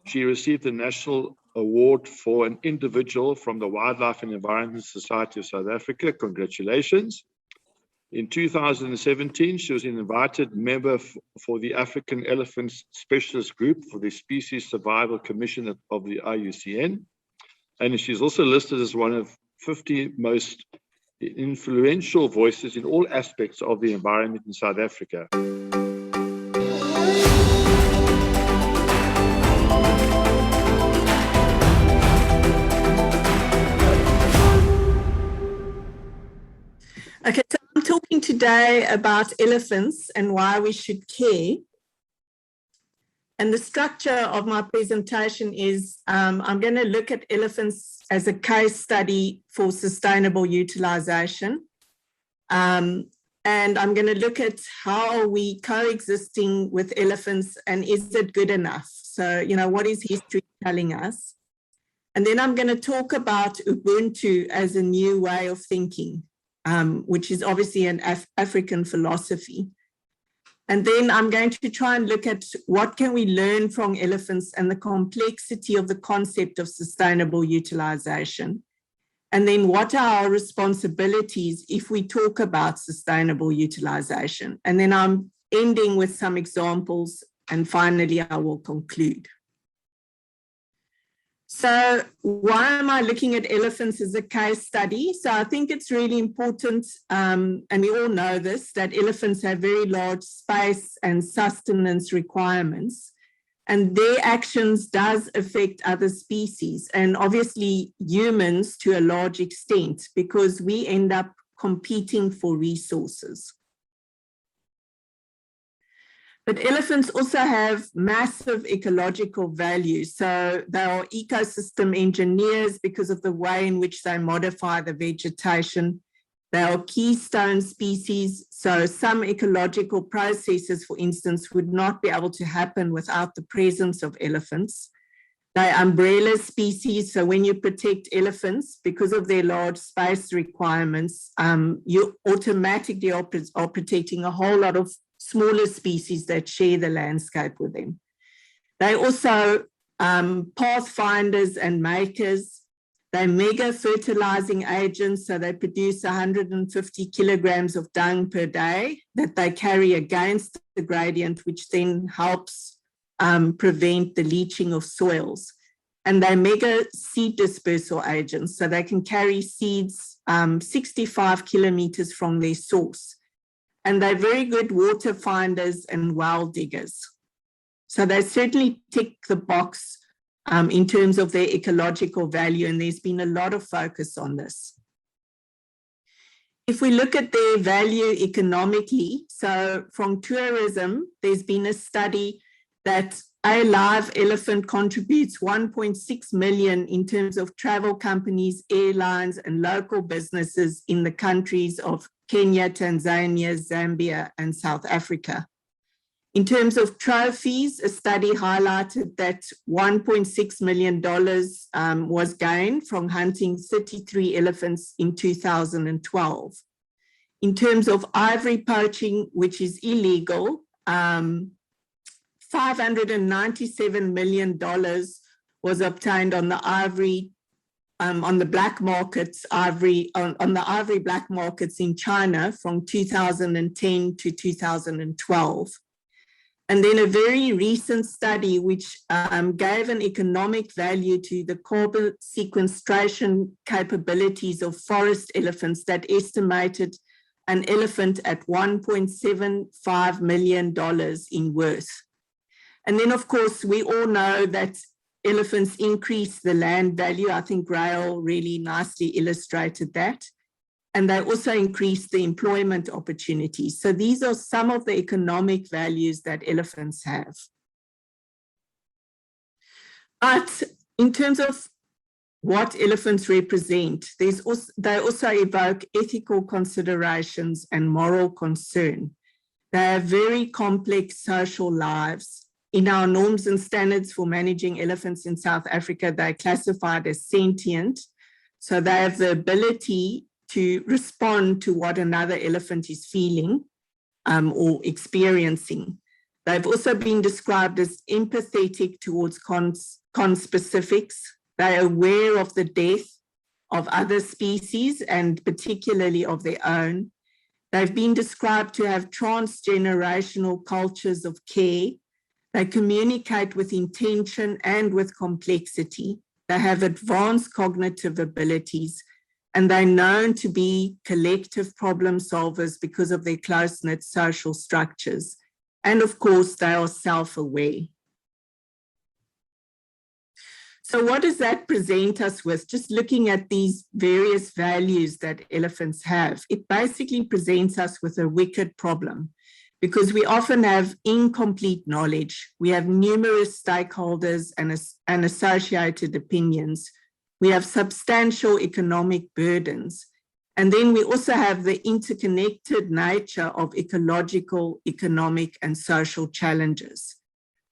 she received the National Award for an Individual from the Wildlife and Environment Society of South Africa. Congratulations. In 2017, she was an invited member for the African Elephants Specialist Group for the Species Survival Commission of the IUCN. And she's also listed as one of 50 most influential voices in all aspects of the environment in South Africa. Okay, so I'm talking today about elephants and why we should care. And the structure of my presentation is I'm going to look at elephants as a case study for sustainable utilization. And I'm going to look at how are we coexisting with elephants and is it good enough? So, you know, what is history telling us? And then I'm going to talk about Ubuntu as a new way of thinking, which is obviously an African philosophy. And then I'm going to try and look at what can we learn from elephants and the complexity of the concept of sustainable utilization. And then what are our responsibilities if we talk about sustainable utilization? And then I'm ending with some examples, and finally I will conclude. So why am I looking at elephants as a case study? So I think it's really important, and we all know this, that elephants have very large space and sustenance requirements, and their actions does affect other species, and obviously humans to a large extent, because we end up competing for resources. But elephants also have massive ecological value. So they are ecosystem engineers because of the way in which they modify the vegetation. They are keystone species. So some ecological processes, for instance, would not be able to happen without the presence of elephants. They're umbrella species. So when you protect elephants, because of their large space requirements, you automatically are protecting a whole lot of smaller species that share the landscape with them. They're also pathfinders and makers. They're mega fertilizing agents, so they produce 150 kilograms of dung per day that they carry against the gradient, which then helps prevent the leaching of soils. And they're mega seed dispersal agents, so they can carry seeds 65 kilometers from their source. And they're very good water finders and well diggers. So they certainly tick the box in terms of their ecological value, and there's been a lot of focus on this. If we look at their value economically, so from tourism, there's been a study that a live elephant contributes 1.6 million in terms of travel companies, airlines, and local businesses in the countries of Kenya, Tanzania, Zambia, and South Africa. In terms of trophies, a study highlighted that $1.6 million was gained from hunting 33 elephants in 2012. In terms of ivory poaching, which is illegal, $597 million was obtained on the ivory on the black markets, on the ivory black markets in China from 2010 to 2012. And then a very recent study which gave an economic value to the carbon sequestration capabilities of forest elephants that estimated an elephant at $1.75 million in worth. And then, of course, we all know that elephants increase the land value. I think Grail really nicely illustrated that. And they also increase the employment opportunities. So these are some of the economic values that elephants have. But in terms of what elephants represent, they also evoke ethical considerations and moral concern. They have very complex social lives. In our norms and standards for managing elephants in South Africa, they're classified as sentient. So they have the ability to respond to what another elephant is feeling or experiencing. They've also been described as empathetic towards conspecifics. They're aware of the death of other species and particularly of their own. They've been described to have transgenerational cultures of care. They communicate with intention and with complexity. They have advanced cognitive abilities, and they're known to be collective problem solvers because of their close-knit social structures. And of course, they are self-aware. So what does that present us with? Just looking at these various values that elephants have, it basically presents us with a wicked problem, because we often have incomplete knowledge. We have numerous stakeholders and associated opinions. We have substantial economic burdens. And then we also have the interconnected nature of ecological, economic, and social challenges.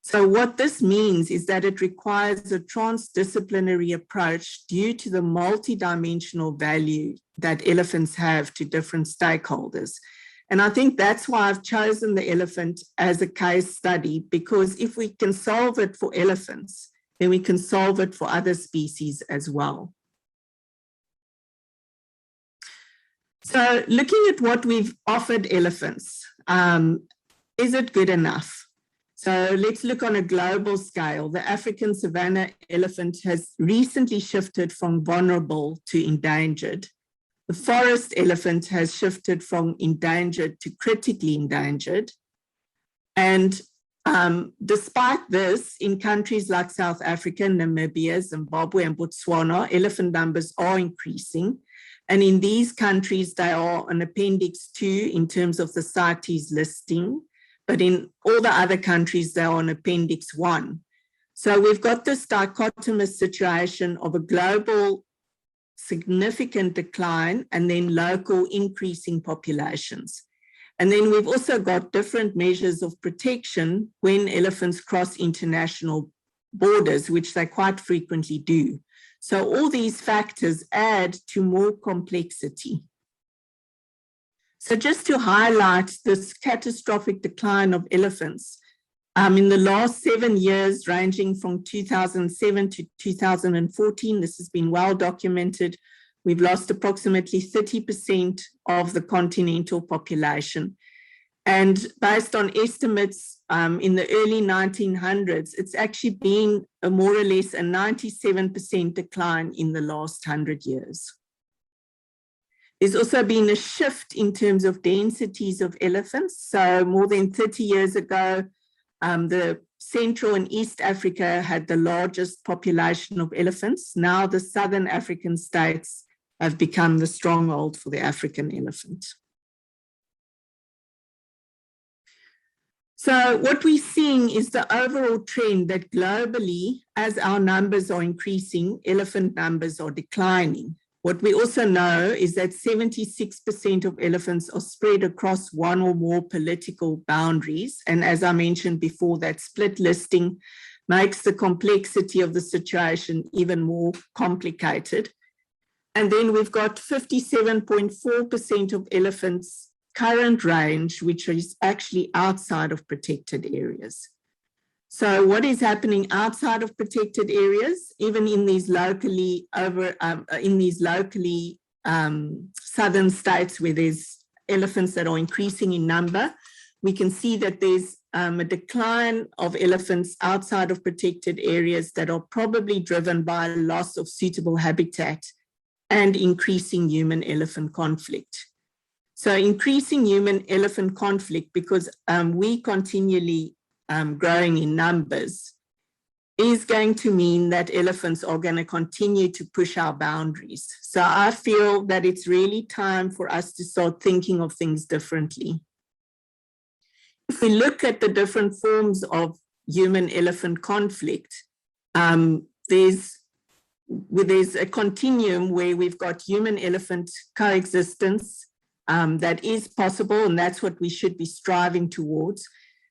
So what this means is that it requires a transdisciplinary approach due to the multidimensional value that elephants have to different stakeholders. And I think that's why I've chosen the elephant as a case study, because if we can solve it for elephants, then we can solve it for other species as well. So looking at what we've offered elephants, is it good enough? So let's look on a global scale. The African savanna elephant has recently shifted from vulnerable to endangered. The forest elephant has shifted from endangered to critically endangered. And despite this, in countries like South Africa, Namibia, Zimbabwe, and Botswana, elephant numbers are increasing. And in these countries, they are on Appendix 2 in terms of the CITES listing. But in all the other countries, they're on Appendix 1. So we've got this dichotomous situation of a global significant decline and then local increasing populations. And then we've also got different measures of protection when elephants cross international borders, which they quite frequently do. So all these factors add to more complexity. So just to highlight this catastrophic decline of elephants, in the last 7 years, ranging from 2007 to 2014, this has been well documented, we've lost approximately 30% of the continental population. And based on estimates in the early 1900s, it's actually been more or less a 97% decline in the last 100 years. There's also been a shift in terms of densities of elephants. So more than 30 years ago, the Central and East Africa had the largest population of elephants. Now the Southern African states have become the stronghold for the African elephant. So what we're seeing is the overall trend that globally, as our numbers are increasing, elephant numbers are declining. What we also know is that 76% of elephants are spread across one or more political boundaries. And as I mentioned before, that split listing makes the complexity of the situation even more complicated. And then we've got 57.4% of elephants' current range, which is actually outside of protected areas. So what is happening outside of protected areas, even in these locally southern states where there's elephants that are increasing in number, we can see that there's a decline of elephants outside of protected areas that are probably driven by a loss of suitable habitat and increasing human-elephant conflict. So increasing human-elephant conflict, because we continually growing in numbers, is going to mean that elephants are going to continue to push our boundaries. So I feel that it's really time for us to start thinking of things differently. If we look at the different forms of human-elephant conflict, there's a continuum where we've got human-elephant coexistence that is possible, and that's what we should be striving towards.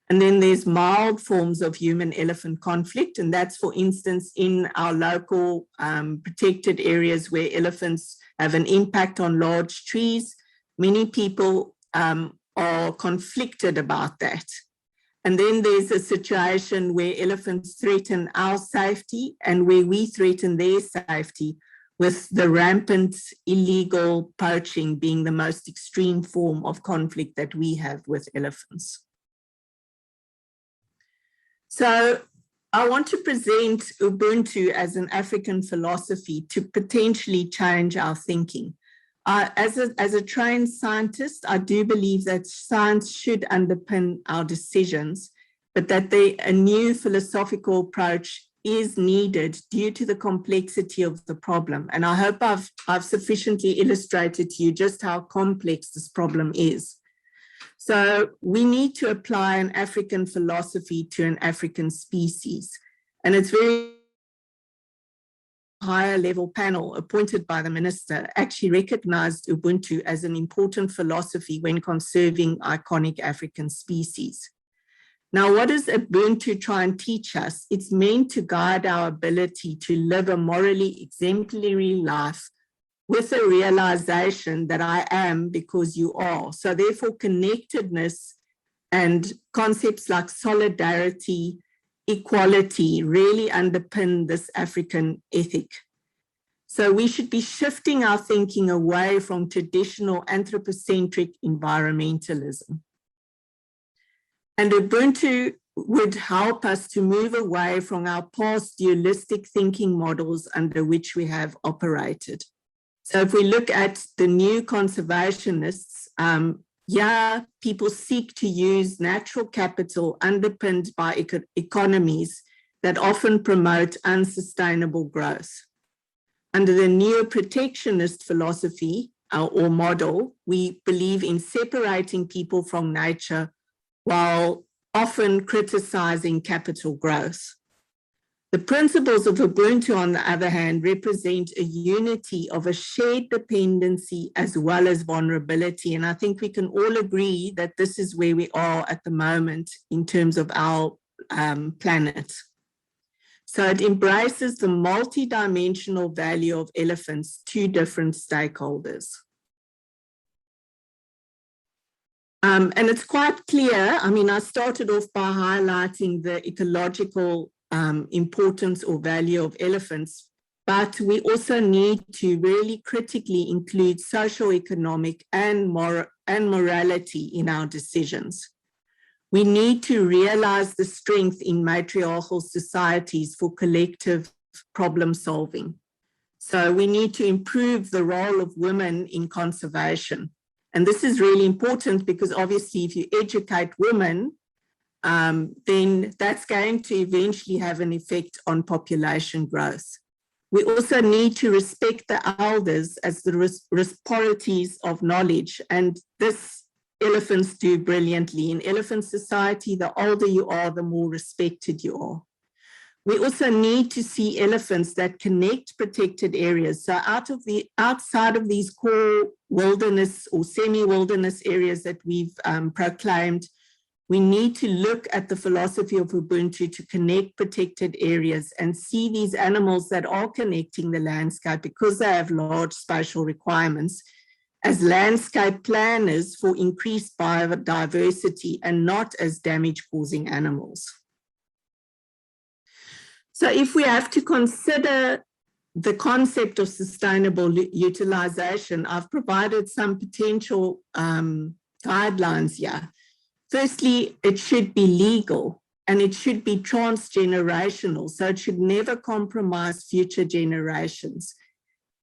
And then there's mild forms of human-elephant conflict, and that's, for instance, in our local protected areas where elephants have an impact on large trees. Many people are conflicted about that. And then there's a situation where elephants threaten our safety and where we threaten their safety, with the rampant illegal poaching being the most extreme form of conflict that we have with elephants. So I want to present Ubuntu as an African philosophy to potentially change our thinking. As a trained scientist, I do believe that science should underpin our decisions, but that a new philosophical approach is needed due to the complexity of the problem. And I hope I've sufficiently illustrated to you just how complex this problem is. So we need to apply an African philosophy to an African species. And it's very higher level panel appointed by the minister actually recognized Ubuntu as an important philosophy when conserving iconic African species. Now, what does Ubuntu try and teach us? It's meant to guide our ability to live a morally exemplary life with a realization that I am because you are. So therefore, connectedness and concepts like solidarity, equality really underpin this African ethic. So we should be shifting our thinking away from traditional anthropocentric environmentalism. And Ubuntu would help us to move away from our past dualistic thinking models under which we have operated. So if we look at the new conservationists, people seek to use natural capital underpinned by economies that often promote unsustainable growth. Under the neo-protectionist philosophy or model, we believe in separating people from nature while often criticizing capital growth. The principles of Ubuntu, on the other hand, represent a unity of a shared dependency as well as vulnerability. And I think we can all agree that this is where we are at the moment in terms of our planet. So it embraces the multidimensional value of elephants to different stakeholders. And it's quite clear. I mean, I started off by highlighting the ecological importance or value of elephants, but we also need to really critically include socioeconomic and morality in our decisions. We need to realize the strength in matriarchal societies for collective problem solving. So we need to improve the role of women in conservation. And this is really important because obviously if you educate women, then that's going to eventually have an effect on population growth. We also need to respect the elders as the repositories of knowledge, and this elephants do brilliantly. In elephant society, the older you are, the more respected you are. We also need to see elephants that connect protected areas. So outside of these core wilderness or semi-wilderness areas that we've proclaimed, we need to look at the philosophy of Ubuntu to connect protected areas and see these animals that are connecting the landscape because they have large spatial requirements as landscape planners for increased biodiversity and not as damage-causing animals. So if we have to consider the concept of sustainable utilization, I've provided some potential guidelines here. Firstly, it should be legal and it should be transgenerational. So it should never compromise future generations.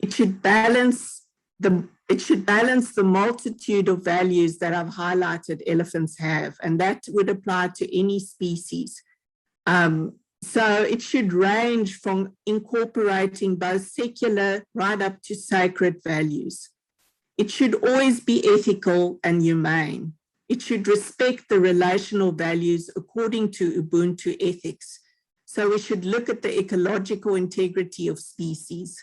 It should balance the multitude of values that I've highlighted elephants have, and that would apply to any species. So it should range from incorporating both secular right up to sacred values. It should always be ethical and humane. It should respect the relational values according to Ubuntu ethics. So we should look at the ecological integrity of species.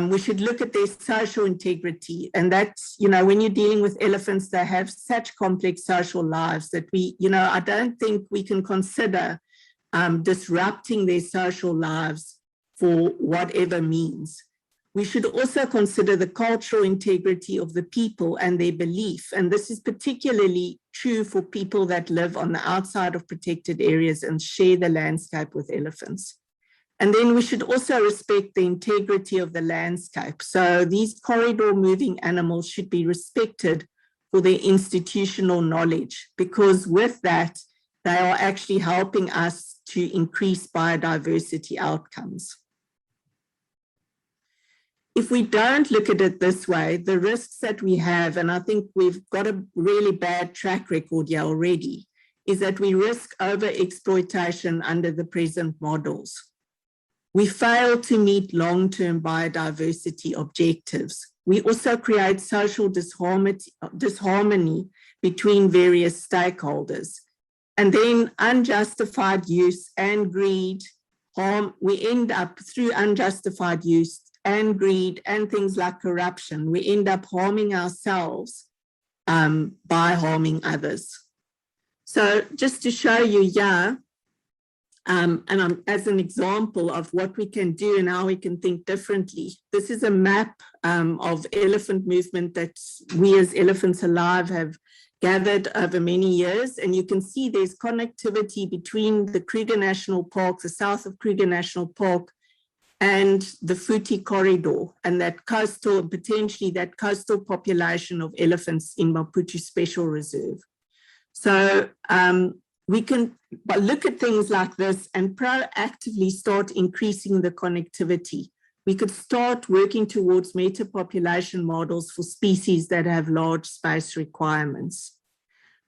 We should look at their social integrity. And that's, when you're dealing with elephants, they have such complex social lives that I don't think we can consider disrupting their social lives for whatever means. We should also consider the cultural integrity of the people and their belief. And this is particularly true for people that live on the outside of protected areas and share the landscape with elephants. And then we should also respect the integrity of the landscape. So these corridor moving animals should be respected for their institutional knowledge, because with that, they are actually helping us to increase biodiversity outcomes. If we don't look at it this way, the risks that we have, and I think we've got a really bad track record here already, is that we risk over-exploitation under the present models. We fail to meet long-term biodiversity objectives. we also create social disharmony between various stakeholders. And then unjustified use and greed harm, we end up through unjustified use and greed and things like corruption, we end up harming ourselves by harming others. So just to show you here, as an example of what we can do and how we can think differently, this is a map of elephant movement that we as Elephants Alive have gathered over many years. And you can see there's connectivity between the Kruger National Park, the south of Kruger National Park, and the Futi corridor, and that coastal, potentially that coastal population of elephants in Maputo Special Reserve. So we can look at things like this and proactively start increasing the connectivity. We could start working towards meta-population models for species that have large space requirements.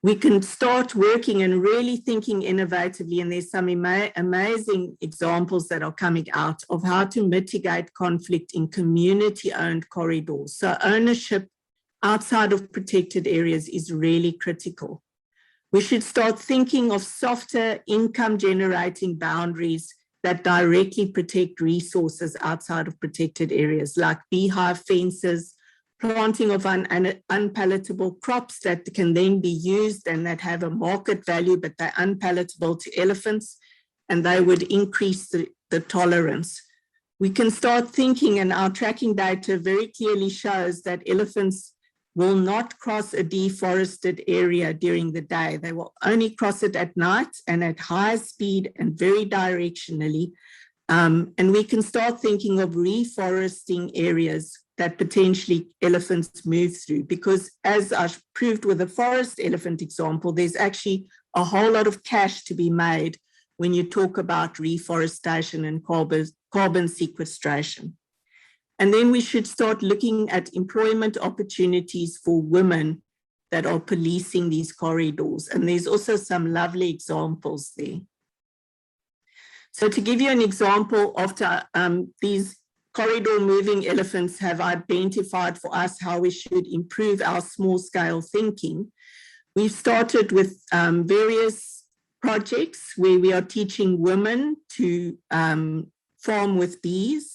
We can start working and really thinking innovatively, and there's some amazing examples that are coming out of how to mitigate conflict in community-owned corridors. So ownership outside of protected areas is really critical. We should start thinking of softer income-generating boundaries that directly protect resources outside of protected areas, like beehive fences, planting of unpalatable crops that can then be used and that have a market value, but they're unpalatable to elephants, and they would increase the tolerance. We can start thinking, and our tracking data very clearly shows that elephants will not cross a deforested area during the day. They will only cross it at night and at high speed and very directionally. And we can start thinking of reforesting areas that potentially elephants move through, because as I've proved with the forest elephant example, there's actually a whole lot of cash to be made when you talk about reforestation and carbon sequestration. And then we should start looking at employment opportunities for women that are policing these corridors. And there's also some lovely examples there. So to give you an example, after these corridor moving elephants have identified for us how we should improve our small scale thinking, we've started with various projects where we are teaching women to farm with bees.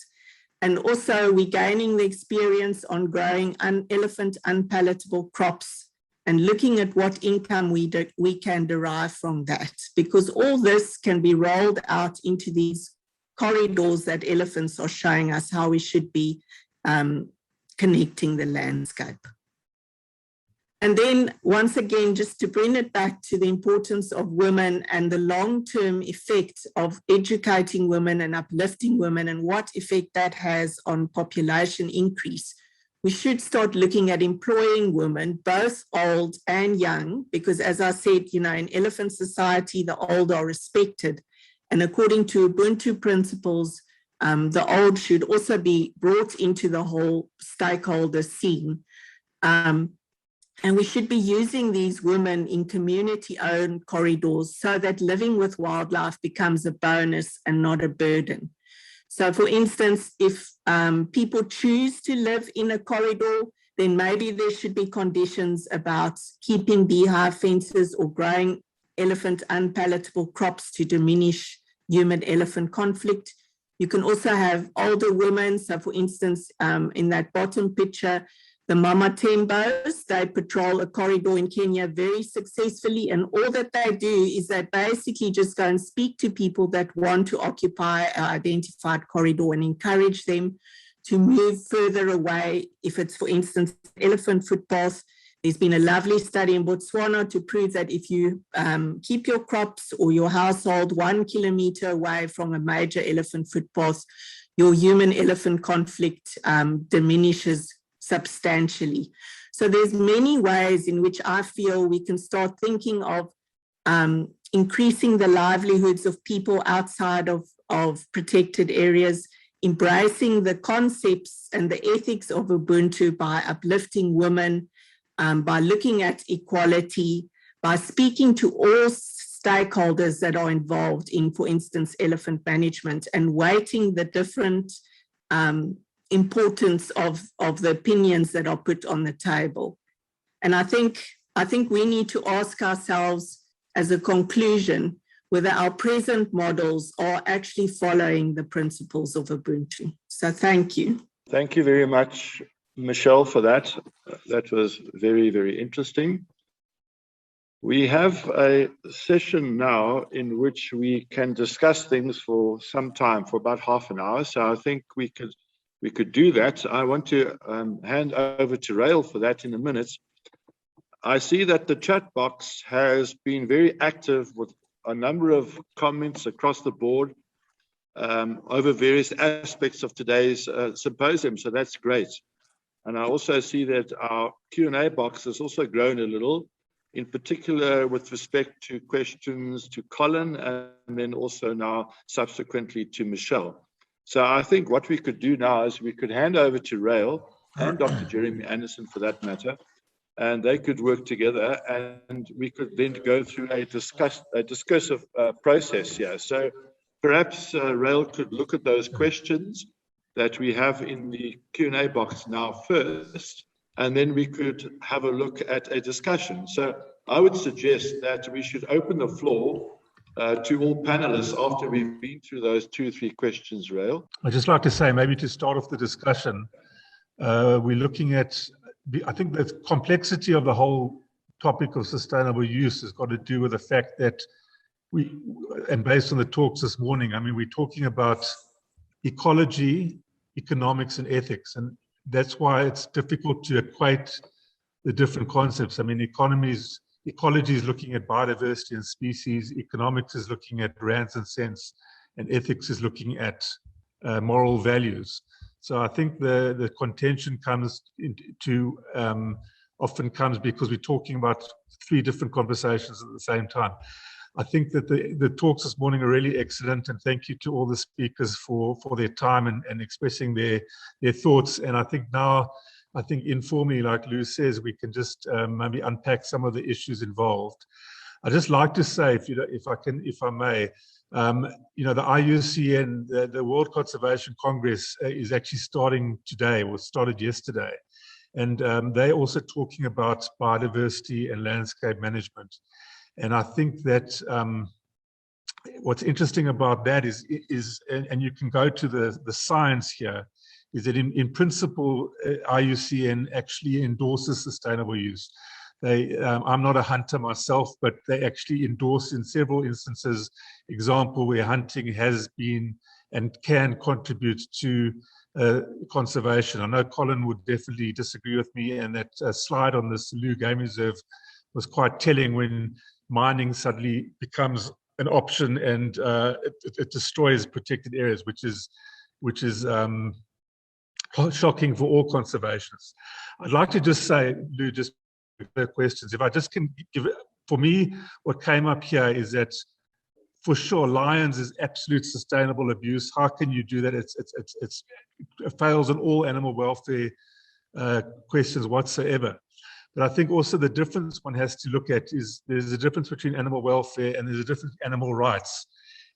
And also we're gaining the experience on growing elephant unpalatable crops and looking at what income we can derive from that, because all this can be rolled out into these corridors that elephants are showing us how we should be connecting the landscape. And then once again, just to bring it back to the importance of women and the long-term effect of educating women and uplifting women and what effect that has on population increase, we should start looking at employing women, both old and young, because as I said, you know, in elephant society, the old are respected. And according to Ubuntu principles, the old should also be brought into the whole stakeholder scene. And we should be using these women in community-owned corridors so that living with wildlife becomes a bonus and not a burden. So for instance, if people choose to live in a corridor, then maybe there should be conditions about keeping beehive fences or growing elephant unpalatable crops to diminish human-elephant conflict. You can also have older women. So for instance, in that bottom picture, the Mama Tembos, they patrol a corridor in Kenya very successfully, and all that they do is they basically just go and speak to people that want to occupy an identified corridor and encourage them to move further away. If it's, for instance, elephant footpath, there's been a lovely study in Botswana to prove that if you keep your crops or your household 1 kilometer away from a major elephant footpath, your human-elephant conflict diminishes substantially. So there's many ways in which I feel we can start thinking of increasing the livelihoods of people outside of protected areas, embracing the concepts and the ethics of Ubuntu by uplifting women, by looking at equality, by speaking to all stakeholders that are involved in, for instance, elephant management, and weighting the different importance of the opinions that are put on the table. And I think we need to ask ourselves as a conclusion whether our present models are actually following the principles of Ubuntu. So thank you. Thank you very much, Michelle, for that. That was very, very interesting. We have a session now in which we can discuss things for some time, for about half an hour. So I think we could do that. I want to hand over to Rael for that in a minute. I see that the chat box has been very active with a number of comments across the board over various aspects of today's symposium. So that's great. And I also see that our Q&A box has also grown a little, in particular with respect to questions to Colin and then also now subsequently to Michelle. So I think what we could do now is we could hand over to Rael and Dr. Jeremy Anderson for that matter, and they could work together and we could then go through a discursive process here. So perhaps Rael could look at those questions that we have in the Q&A box now first, and then we could have a look at a discussion. So I would suggest that we should open the floor to all panelists after we've been through those 2 or 3 questions, Rael. I'd just like to say, maybe to start off the discussion, we're looking at, I think the complexity of the whole topic of sustainable use has got to do with the fact that and based on the talks this morning, I mean, we're talking about ecology, economics, and ethics. And that's why it's difficult to equate the different concepts. I mean, ecology is looking at biodiversity and species, economics is looking at rands and cents, and ethics is looking at moral values. So I think the contention often comes because we're talking about 3 different conversations at the same time. I think that the talks this morning are really excellent, and thank you to all the speakers for their time and expressing their thoughts. And I think now, informally, like Lou says, we can just maybe unpack some of the issues involved. I'd just like to say, if I may, the IUCN, the World Conservation Congress, is actually starting today, or started yesterday, and they're also talking about biodiversity and landscape management. And I think that what's interesting about that is and you can go to the science here, is that in principle, IUCN actually endorses sustainable use. I'm not a hunter myself, but they actually endorse in several instances, example where hunting has been and can contribute to conservation. I know Colin would definitely disagree with me, and that slide on the Selous Game Reserve was quite telling when mining suddenly becomes an option and it destroys protected areas, which is shocking for all conservationists. I'd like to just say, Lou, just questions. If I just can give it, for me, what came up here is that for sure, lions is absolute sustainable abuse. How can you do that? It fails on all animal welfare questions whatsoever. But I think also the difference one has to look at is there's a difference between animal welfare and there's a difference in animal rights.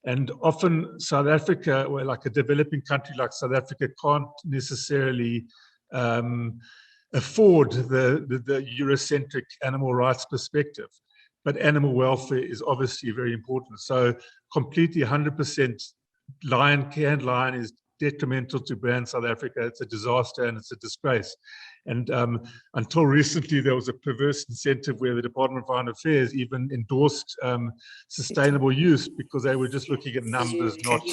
And often South Africa, or like a developing country like South Africa, can't necessarily afford the Eurocentric animal rights perspective. But animal welfare is obviously very important. So completely 100% canned lion is detrimental to brand South Africa. It's a disaster and it's a disgrace. And until recently, there was a perverse incentive where the Department of Foreign Affairs even endorsed sustainable use because they were just looking at numbers, not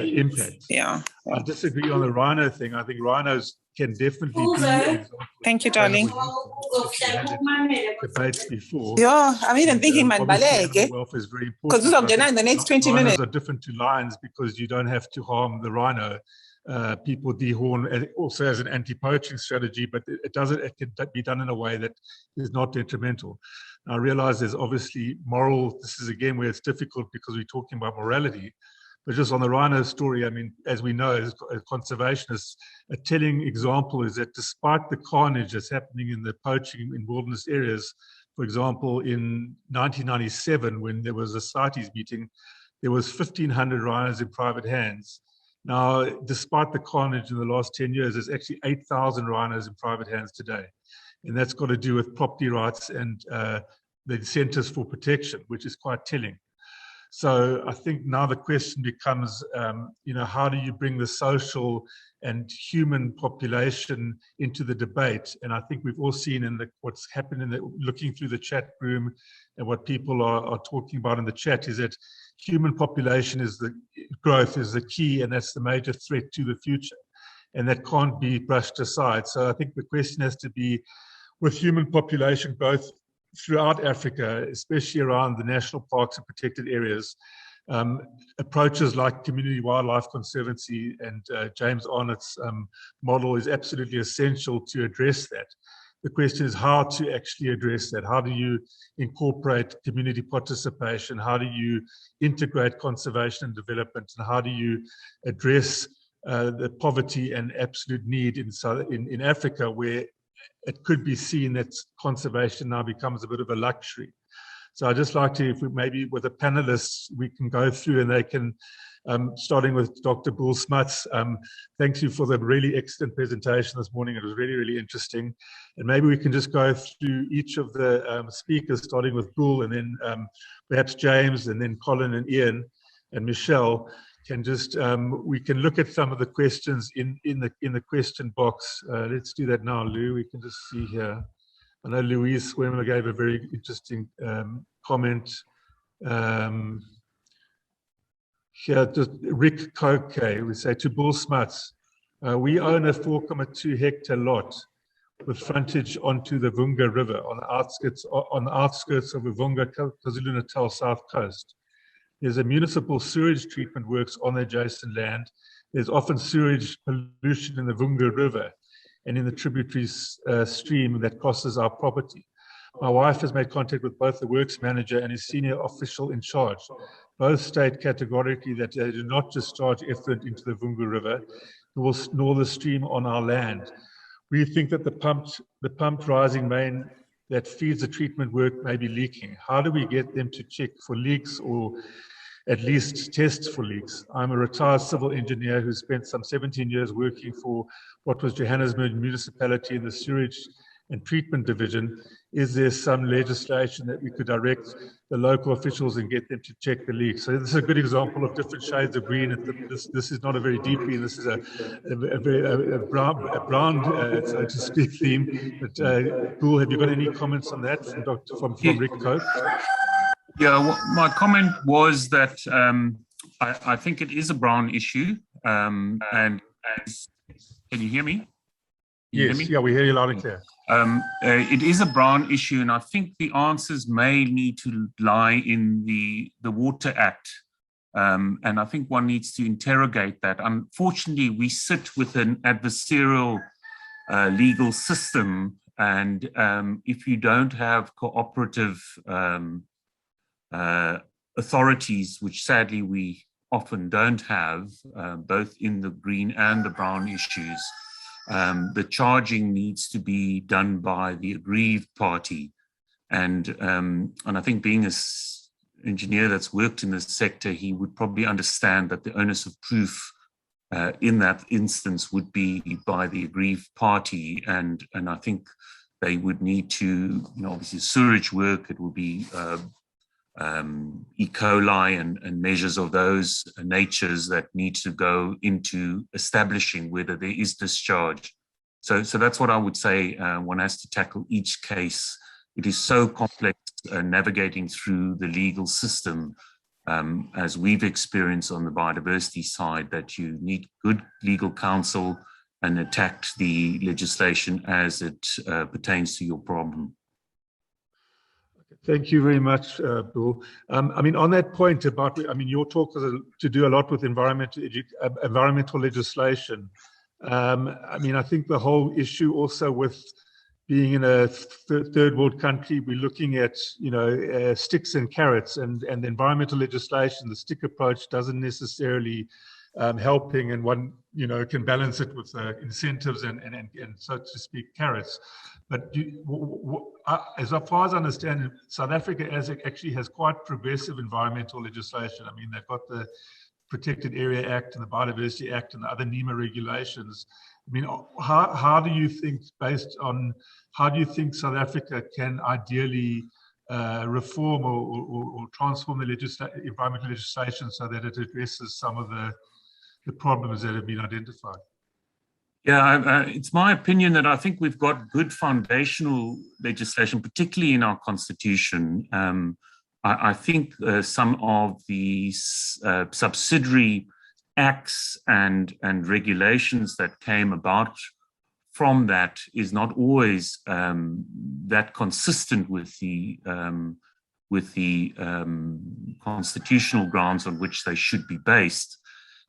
impact. Yeah. I disagree on the rhino thing. I think rhinos can definitely be an example. Thank you, darling. Debates before. Yeah, I'm even thinking man baleke. Welfare is very important. Because this is in the next 20 minutes. Rhinos are different to lions because you don't have to harm the rhino. People dehorn also as an anti-poaching strategy, but it can be done in a way that is not detrimental. I realize there's obviously moral, this is again where it's difficult because we're talking about morality, but just on the rhino story, I mean, as we know, as conservationists, a telling example is that despite the carnage that's happening in the poaching in wilderness areas, for example, in 1997, when there was a CITES meeting, there was 1,500 rhinos in private hands. Now, despite the carnage in the last 10 years, there's actually 8,000 rhinos in private hands today. And that's got to do with property rights and the incentives for protection, which is quite telling. So I think now the question becomes, how do you bring the social and human population into the debate? And I think we've all seen in what's happened looking through the chat room and what people are talking about in the chat is that human population growth is the key, and that's the major threat to the future. And that can't be brushed aside. So I think the question has to be, with human population growth throughout Africa, especially around the national parks and protected areas, approaches like Community Wildlife Conservancy and James Arnott's model is absolutely essential to address that. The question is how to actually address that. How do you incorporate community participation? How do you integrate conservation and development? And how do you address the poverty and absolute need in Africa, where it could be seen that conservation now becomes a bit of a luxury? So I'd just like to, if we maybe with the panelists, we can go through and they can, starting with Dr. Boel Smuts, thank you for the really excellent presentation this morning. It was really, really interesting. And maybe we can just go through each of the speakers, starting with Boel, and then perhaps James, and then Colin and Ian and Michelle can just, we can look at some of the questions in the question box. Let's do that now, Lou. We can just see here. I know Louise Swimmer gave a very interesting comment. Here, just Rick Koke, we say to Boel Smuts, we own a 4.2 hectare lot with frontage onto the Vunga River on the outskirts of the Vunga, KwaZulu-Natal South Coast. There's a municipal sewage treatment works on the adjacent land. There's often sewage pollution in the Vunga River and in the tributary stream that crosses our property. My wife has made contact with both the works manager and his senior official in charge. Both state categorically that they do not discharge effluent into the Vunga River, nor the stream on our land. We think that the pumped rising main that feeds the treatment work may be leaking. How do we get them to check for leaks or at least test for leaks? I'm a retired civil engineer who spent some 17 years working for what was Johannesburg municipality in the sewage and treatment division. Is there some legislation that we could direct the local officials and get them to check the leaks? So this is a good example of different shades of green. This is not a very deep green. This is a brown, so to speak, theme. But Boel, have you got any comments on that from Rick Cope? Yeah, well, my comment was that I think it is a brown issue. And can you hear me? Yes, yeah, we hear you loud and clear. It is a brown issue, and I think the answers may need to lie in the Water Act. And I think one needs to interrogate that. Unfortunately, we sit with an adversarial legal system, and if you don't have cooperative authorities, which sadly we often don't have, both in the green and the brown issues, the charging needs to be done by the aggrieved party. And I think being an engineer that's worked in this sector, he would probably understand that the onus of proof in that instance would be by the aggrieved party. And I think they would need to, obviously sewage work, it would be E. coli and measures of those natures that need to go into establishing whether there is discharge. So that's what I would say. One has to tackle each case. It is so complex navigating through the legal system, as we've experienced on the biodiversity side, that you need good legal counsel and attack the legislation as it pertains to your problem. Thank you very much, Boel. On that point about, your talk has to do a lot with environmental legislation. I think the whole issue also with being in a third world country, we're looking at, sticks and carrots, and the environmental legislation, the stick approach doesn't necessarily helping, and one, can balance it with incentives and so to speak, carrots. But as far as I understand, South Africa actually has quite progressive environmental legislation. They've got the Protected Area Act and the Biodiversity Act and the other NEMA regulations. I mean, how do you think, how do you think South Africa can ideally reform or transform the environmental legislation so that it addresses some of the problems that have been identified? Yeah, it's my opinion that I think we've got good foundational legislation, particularly in our constitution. I think some of the subsidiary acts and regulations that came about from that is not always that consistent with the constitutional grounds on which they should be based.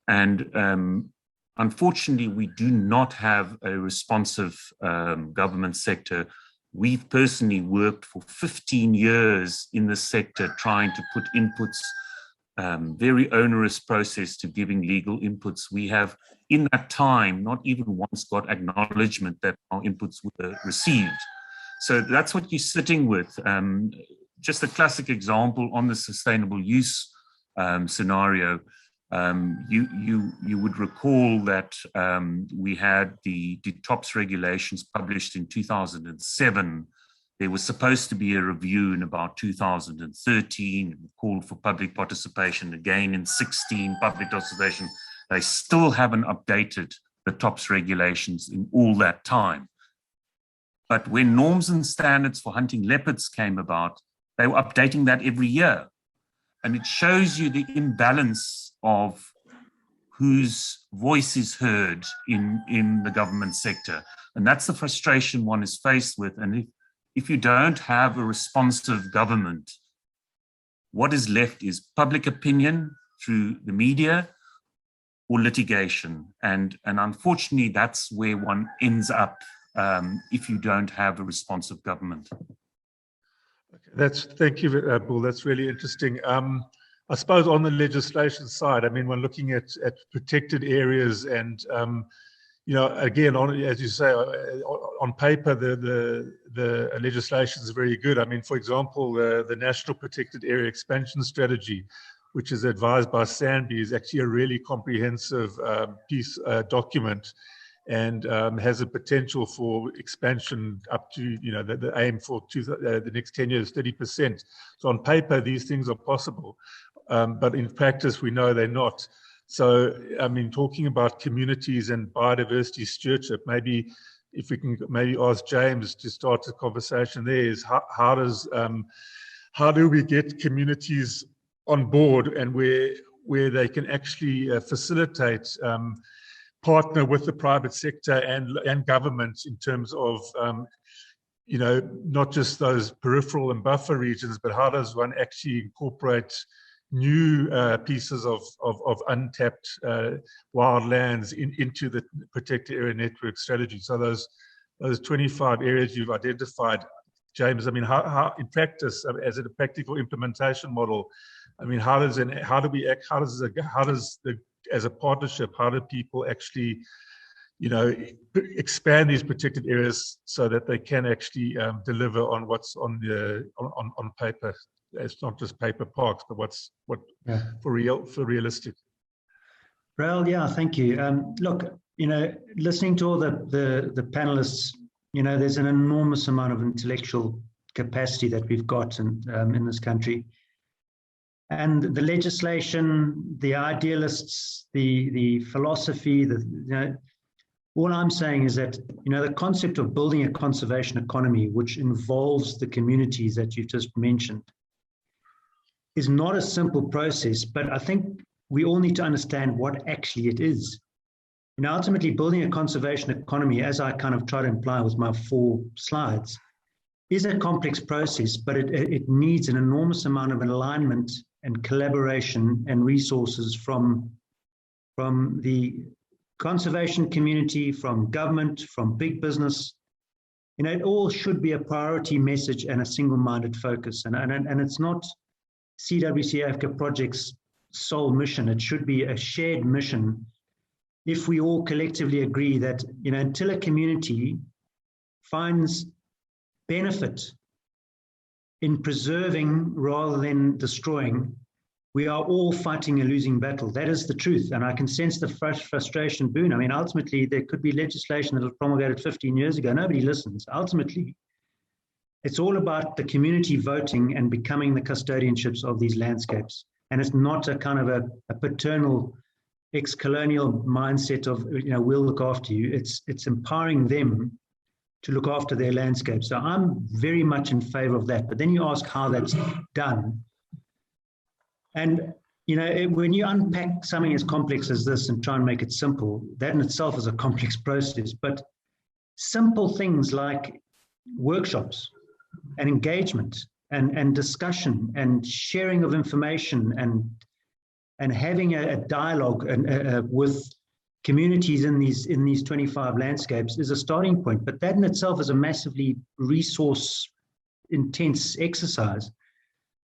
And unfortunately, we do not have a responsive government sector. We've personally worked for 15 years in the sector trying to put inputs, very onerous process to giving legal inputs. We have, in that time, not even once got acknowledgement that our inputs were received. So that's what you're sitting with. Just a classic example on the sustainable use scenario. You would recall that we had the TOPS regulations published in 2007. There was supposed to be a review in about 2013, called for public participation again in 16, public participation. They still haven't updated the TOPS regulations in all that time. But when norms and standards for hunting leopards came about, they were updating that every year. And it shows you the imbalance of whose voice is heard in the government sector. And that's the frustration one is faced with. And if you don't have a responsive government, what is left is public opinion through the media or litigation. And unfortunately, that's where one ends up if you don't have a responsive government. Thank you, Bull. That's really interesting. I suppose on the legislation side, I mean, when looking at protected areas and, again, as you say, on paper, the legislation is very good. I mean, for example, the National Protected Area Expansion Strategy, which is advised by SANBI, is actually a really comprehensive document, and has a potential for expansion up to, the aim for the next 10 years, 30%. So on paper, these things are possible, but in practice, we know they're not. So, I mean, talking about communities and biodiversity stewardship, maybe if we can maybe ask James to start the conversation there, is how do we get communities on board and where they can actually facilitate partner with the private sector and government in terms of, not just those peripheral and buffer regions, but how does one actually incorporate new pieces of untapped wild lands into the protected area network strategy? So those 25 areas you've identified, James, I mean, how in practice, as a practical implementation model, I mean, as a partnership, how do people actually, expand these protected areas so that they can actually deliver on what's on paper? It's not just paper parks, but for realistic. Well, yeah, thank you. Look, listening to all the panelists, there's an enormous amount of intellectual capacity that we've got in this country. And the legislation, the idealists, the philosophy, all I'm saying is that, the concept of building a conservation economy, which involves the communities that you've just mentioned, is not a simple process, but I think we all need to understand what actually it is. Ultimately, building a conservation economy, as I kind of try to imply with my 4 slides, is a complex process, but it needs an enormous amount of alignment and collaboration and resources from the conservation community, from government, from big business. It all should be a priority message and a single-minded focus. And it's not CWC Africa Project's sole mission. It should be a shared mission if we all collectively agree that, until a community finds benefit in preserving rather than destroying, we are all fighting a losing battle. That is the truth. And I can sense the frustration, Boone. I mean, ultimately, there could be legislation that was promulgated 15 years ago. Nobody listens. Ultimately, it's all about the community voting and becoming the custodianships of these landscapes. And it's not a kind of a paternal ex-colonial mindset of, we'll look after you. It's empowering them to look after their landscape. So I'm very much in favor of that. But then you ask how that's done. And, when you unpack something as complex as this and try and make it simple, that in itself is a complex process. But simple things like workshops and engagement and discussion and sharing of information and having a dialogue with communities in these 25 landscapes is a starting point. But that in itself is a massively resource intense exercise.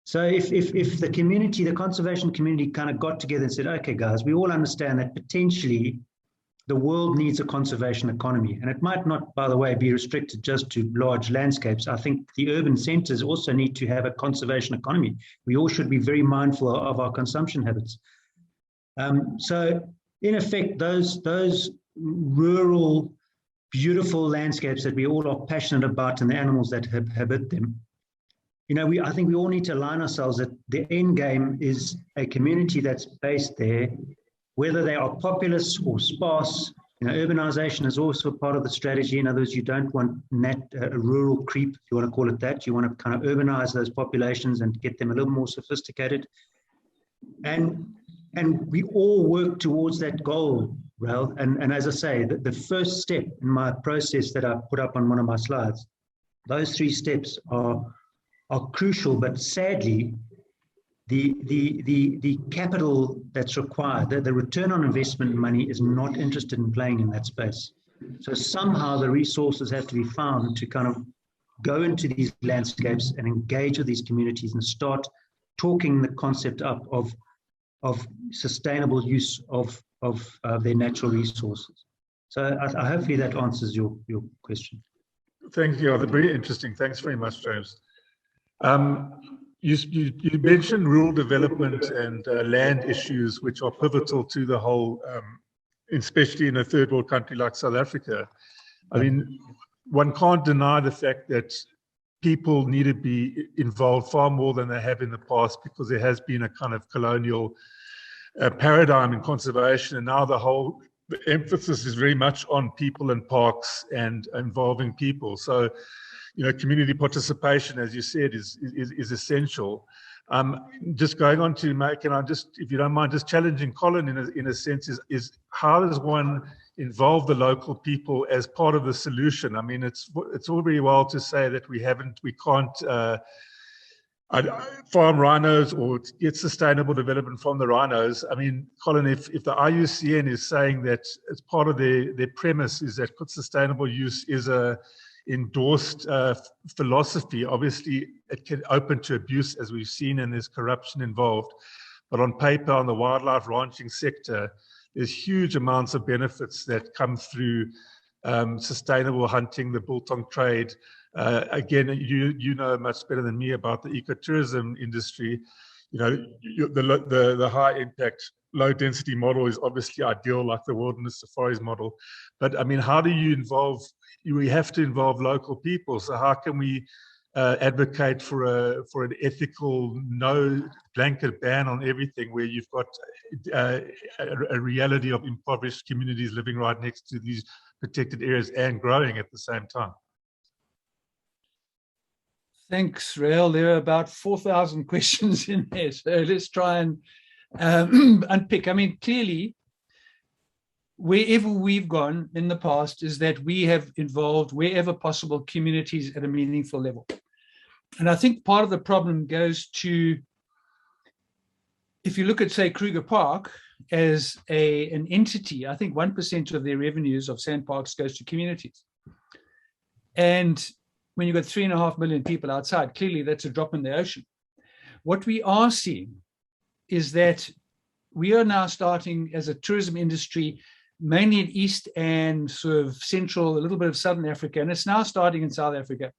So if the community, the conservation community kind of got together and said, okay, guys, we all understand that potentially the world needs a conservation economy. And it might not, by the way, be restricted just to large landscapes. I think the urban centers also need to have a conservation economy. We all should be very mindful of our consumption habits. So in effect, those rural, beautiful landscapes that we all are passionate about and the animals that inhabit them, I think we all need to align ourselves that the end game is a community that's based there, whether they are populous or sparse. Urbanization is also part of the strategy. In other words, you don't want a rural creep, if you want to call it that. You want to kind of urbanize those populations and get them a little more sophisticated. And we all work towards that goal, Rael. And as I say, the first step in my process that I put up on one of my slides, those 3 steps are crucial, but sadly, the capital that's required, the return on investment money is not interested in playing in that space. So somehow the resources have to be found to kind of go into these landscapes and engage with these communities and start talking the concept up of sustainable use of their natural resources. So hopefully that answers your question. Thank you. Very interesting. Thanks very much, James. You mentioned rural development and land issues, which are pivotal to the whole, especially in a third world country like South Africa. I mean, one can't deny the fact that people need to be involved far more than they have in the past, because there has been a kind of colonial paradigm in conservation, and now the emphasis is very much on people and parks and involving people. So, community participation, as you said, is essential. Just going on to make, and I just, if you don't mind, just challenging Colin in a sense, is how does one involve the local people as part of the solution? I mean, it's all very well to say that we can't farm rhinos or get sustainable development from the rhinos. I mean, Colin, if the IUCN is saying that as part of their premise is that sustainable use is a endorsed philosophy, obviously it can open to abuse, as we've seen, and there's corruption involved. But on paper, on the wildlife ranching sector, there's huge amounts of benefits that come through sustainable hunting, the biltong trade. Again, you know much better than me about the ecotourism industry. The high impact, low density model is obviously ideal, like the wilderness safaris model. But I mean, how do you involve? We have to involve local people. So how can we advocate for an ethical, no blanket ban on everything, where you've got a reality of impoverished communities living right next to these protected areas and growing at the same time? Thanks, Rael. There are about 4,000 questions in there, so let's try and unpick. I mean, clearly, wherever we've gone in the past is that we have involved, wherever possible, communities at a meaningful level. And I think part of the problem goes to, if you look at, say, Kruger Park as an entity, I think 1% of their revenues of sand parks goes to communities. And when you've got 3.5 million people outside, clearly that's a drop in the ocean. What we are seeing is that we are now starting as a tourism industry, mainly in East and sort of Central, a little bit of Southern Africa, and it's now starting in South Africa,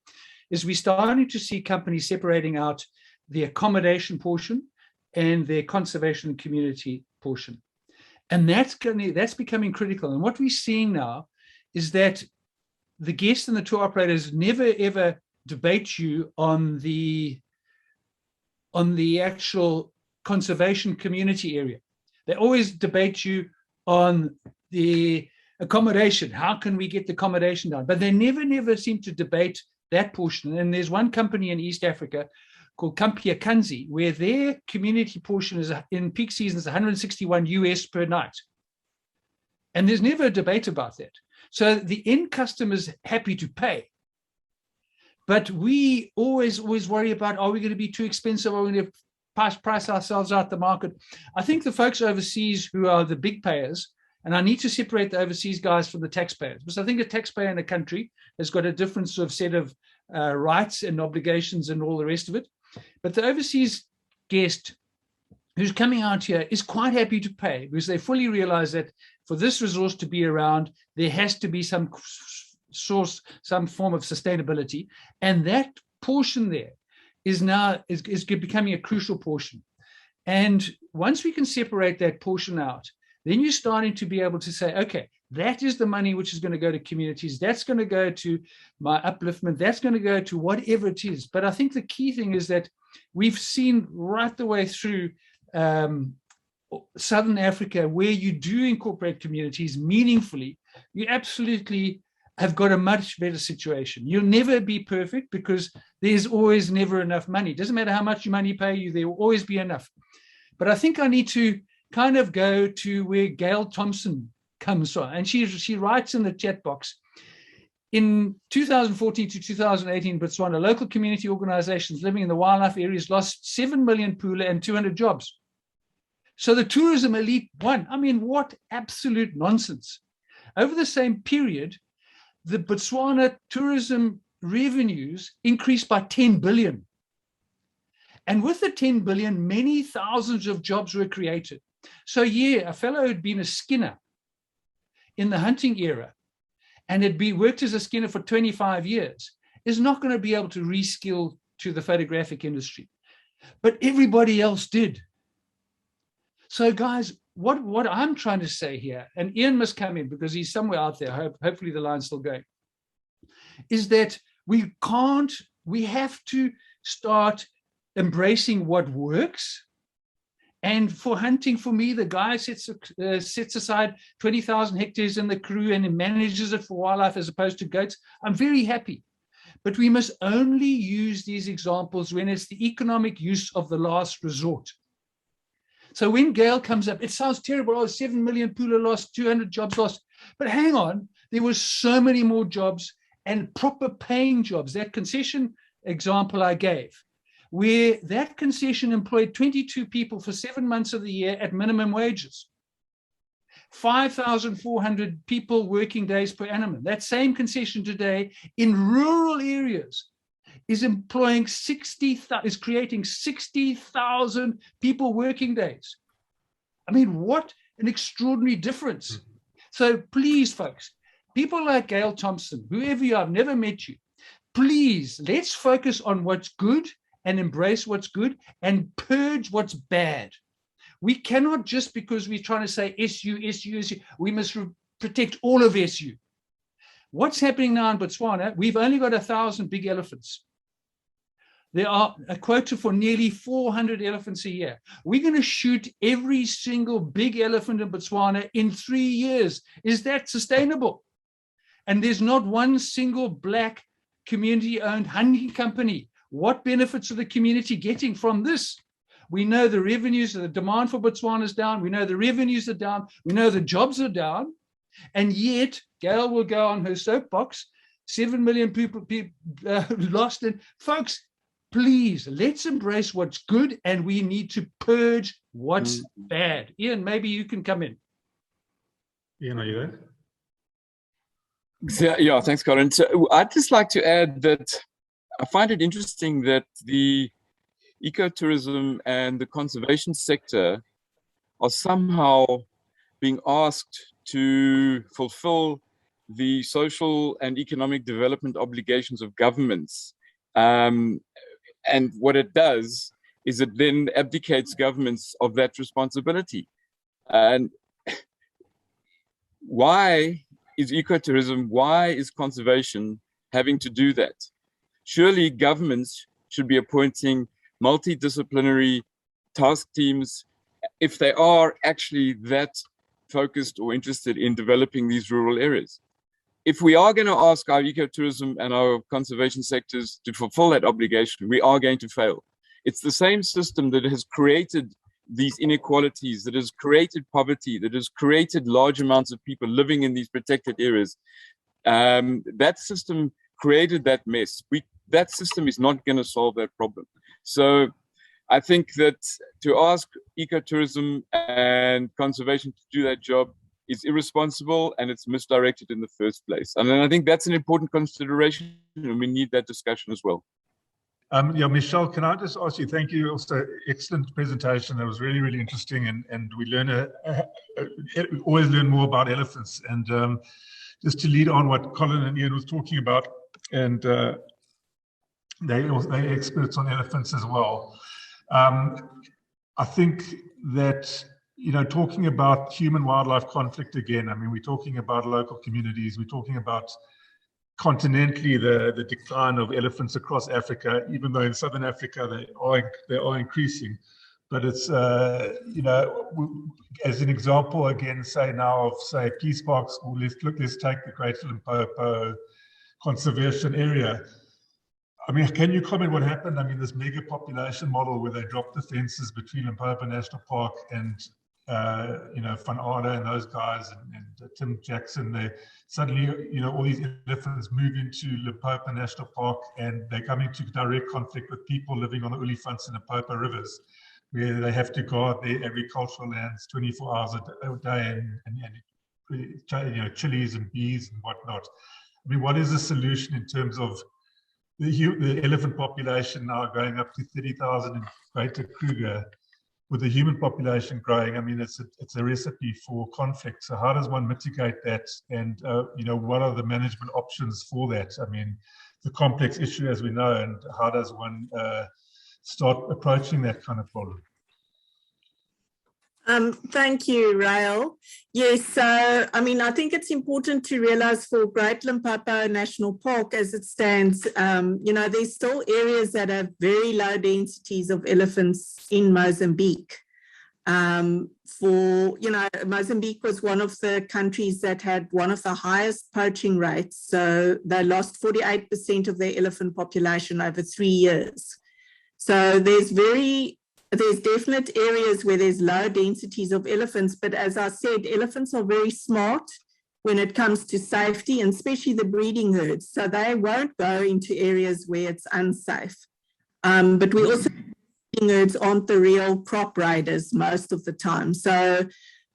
is we're starting to see companies separating out the accommodation portion and their conservation and community portion. And that's becoming critical. And what we're seeing now is that the guests and the tour operators never ever debate you on the actual conservation community area. They always debate you on the accommodation. How can we get the accommodation down? But they never seem to debate that portion. And there's one company in East Africa called Kampia Kanzi, where their community portion is in peak seasons 161 US per night. And there's never a debate about that. So the end customer is happy to pay. But we always worry about, are we going to be too expensive? Are we going to price ourselves out the market? I think the folks overseas who are the big payers, and I need to separate the overseas guys from the taxpayers, because I think a taxpayer in a country has got a different sort of set of rights and obligations and all the rest of it. But the overseas guest who's coming out here is quite happy to pay, because they fully realize that for this resource to be around, there has to be some form of sustainability. And that portion there is now becoming a crucial portion. And once we can separate that portion out, then you're starting to be able to say, okay, that is the money which is going to go to communities. That's going to go to my upliftment. That's going to go to whatever it is. But I think the key thing is that we've seen right the way through Southern Africa, where you do incorporate communities meaningfully, you absolutely have got a much better situation. You'll never be perfect, because there's always never enough money. It doesn't matter how much money pay you, there will always be enough. But I think I need to kind of go to where Gail Thompson comes from. And she writes in the chat box, in 2014 to 2018, Botswana, local community organizations living in the wildlife areas lost 7 million pula and 200 jobs. So the tourism elite won. I mean, what absolute nonsense. Over the same period, the Botswana tourism revenues increased by 10 billion. And with the 10 billion, many thousands of jobs were created. So yeah, a fellow who'd been a skinner in the hunting era and had worked as a skinner for 25 years is not going to be able to reskill to the photographic industry. But everybody else did. So guys, what I'm trying to say here, and Ian must come in because he's somewhere out there, hopefully the line's still going, is that we have to start embracing what works. And for hunting, for me, the guy sets aside 20,000 hectares in the crew and manages it for wildlife as opposed to goats. I'm very happy. But we must only use these examples when it's the economic use of the last resort. So when Gail comes up, it sounds terrible. Oh, 7 million pula lost, 200 jobs lost. But hang on, there were so many more jobs and proper paying jobs. That concession example I gave, where that concession employed 22 people for 7 months of the year at minimum wages. 5,400 people working days per annum. That same concession today in rural areas is employing is creating 60,000 people working days. I mean, what an extraordinary difference. So please, folks, people like Gail Thompson, whoever you are, I've never met you, please, let's focus on what's good and embrace what's good and purge what's bad. We cannot, just because we're trying to say SU, we must protect all of SU. What's happening now in Botswana, we've only got 1,000 big elephants. There are a quota for nearly 400 elephants a year. We're going to shoot every single big elephant in Botswana in 3 years. Is that sustainable? And there's not one single black community-owned hunting company. What benefits are the community getting from this? We know the revenues, the demand for Botswana is down. We know the revenues are down. We know the jobs are down. And yet, Gail will go on her soapbox, 7 million people lost. And folks, please, let's embrace what's good, and we need to purge what's bad. Ian, maybe you can come in. Ian, are you there? So, yeah, thanks, Colin. So I'd just like to add that I find it interesting that the ecotourism and the conservation sector are somehow being asked to fulfill the social and economic development obligations of governments. And what it does is it then abdicates governments of that responsibility. And why is ecotourism, why is conservation having to do that? Surely governments should be appointing multidisciplinary task teams if they are actually that focused or interested in developing these rural areas. If we are going to ask our ecotourism and our conservation sectors to fulfill that obligation, we are going to fail. It's the same system that has created these inequalities, that has created poverty, that has created large amounts of people living in these protected areas. That system created that mess. That system is not going to solve that problem. So I think that to ask ecotourism and conservation to do that job is irresponsible, and it's misdirected in the first place. And then I think that's an important consideration, and we need that discussion as well. Yeah, Michelle, can I just ask you, thank you, also excellent presentation. That was really, really interesting, and we always learn more about elephants. And just to lead on what Colin and Ian was talking about, and they're experts on elephants as well. I think that, you know, talking about human-wildlife conflict again, I mean, we're talking about local communities, we're talking about continentally the decline of elephants across Africa, even though in Southern Africa they are increasing. But it's, you know, as an example, again, say now of, say, peace parks, or let's take the Greater Limpopo Conservation Area. I mean, can you comment what happened? I mean, this mega population model where they dropped the fences between Limpopo National Park and, you know, Van Aarde and those guys and Tim Jackson, they suddenly, you know, all these elephants move into Limpopo National Park, and they come into direct conflict with people living on the olifants and Limpopo rivers, where they have to guard their agricultural lands 24 hours a day and you know, chilies and bees and whatnot. I mean, what is the solution in terms of the elephant population now going up to 30,000 in Greater Kruger, with the human population growing? I mean, it's a recipe for conflict. So how does one mitigate that? And, you know, what are the management options for that? I mean, it's a complex issue, as we know, and how does one start approaching that kind of problem? Thank you, Rael. Yes, so, I mean, I think it's important to realize for Great Limpopo National Park, as it stands, you know, there's still areas that have very low densities of elephants in Mozambique. You know, Mozambique was one of the countries that had one of the highest poaching rates. So they lost 48% of their elephant population over 3 years. So there's definite areas where there's low densities of elephants, but as I said, elephants are very smart when it comes to safety, and especially the breeding herds. So they won't go into areas where it's unsafe. But we also, breeding herds aren't the real crop raiders most of the time. So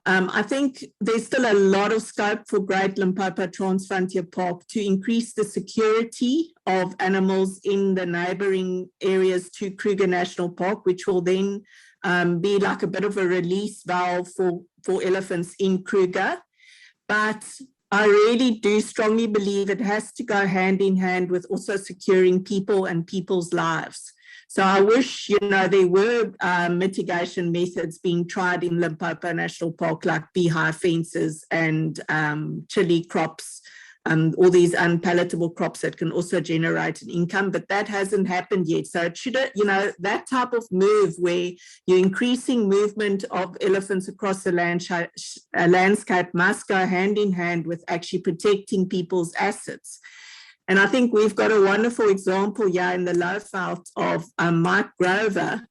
I think there's still a lot of scope for Great Limpopo Transfrontier Park to increase the security of animals in the neighboring areas to Kruger National Park, which will then be like a bit of a release valve for elephants in Kruger. But I really do strongly believe it has to go hand in hand with also securing people and people's lives. So I wish, you know, there were mitigation methods being tried in Limpopo National Park, like beehive fences and chili crops, all these unpalatable crops that can also generate an income, but that hasn't happened yet. So it should, you know, that type of move where you're increasing movement of elephants across the landscape must go hand in hand with actually protecting people's assets. And I think we've got a wonderful example here in the Lowveld of Mike Grover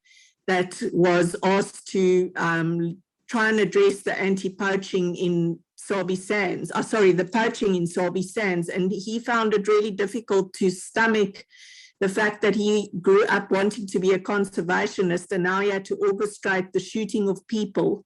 that was asked to try and address the anti-poaching in Sabi Sands, the poaching in Sabi Sands. And he found it really difficult to stomach the fact that he grew up wanting to be a conservationist, and now he had to orchestrate the shooting of people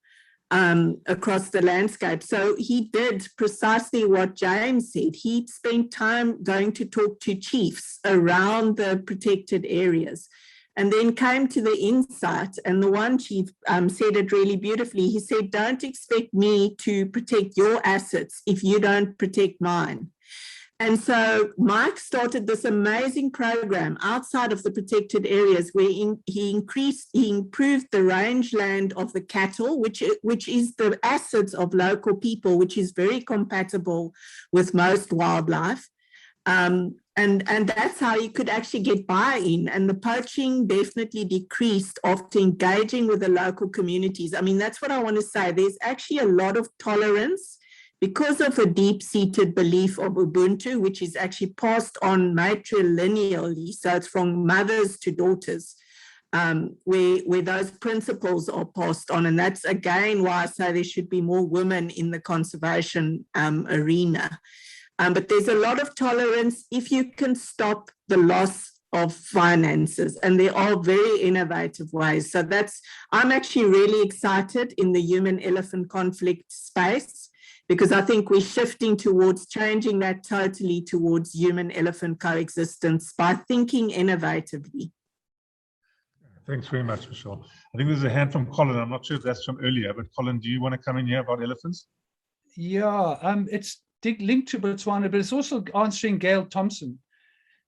across the landscape. So he did precisely what James said. He spent time going to talk to chiefs around the protected areas, and then came to the insight, and the one chief said it really beautifully. He said, "Don't expect me to protect your assets if you don't protect mine." And so Mike started this amazing program outside of the protected areas where he improved the rangeland of the cattle, which is the assets of local people, which is very compatible with most wildlife. And that's how you could actually get buy-in. And the poaching definitely decreased after engaging with the local communities. I mean, that's what I want to say. There's actually a lot of tolerance because of a deep-seated belief of Ubuntu, which is actually passed on matrilineally, so it's from mothers to daughters, where those principles are passed on. And that's, again, why I say there should be more women in the conservation arena. But there's a lot of tolerance if you can stop the loss of finances, and there are very innovative ways. So I'm actually really excited in the human-elephant conflict space, because I think we're shifting towards changing that totally towards human-elephant coexistence by thinking innovatively. Thanks very much, Michelle. I think there's a hand from Colin. I'm not sure if that's from earlier, but Colin, do you want to come in here about elephants? Yeah, it's linked to Botswana, but it's also answering Gail Thompson.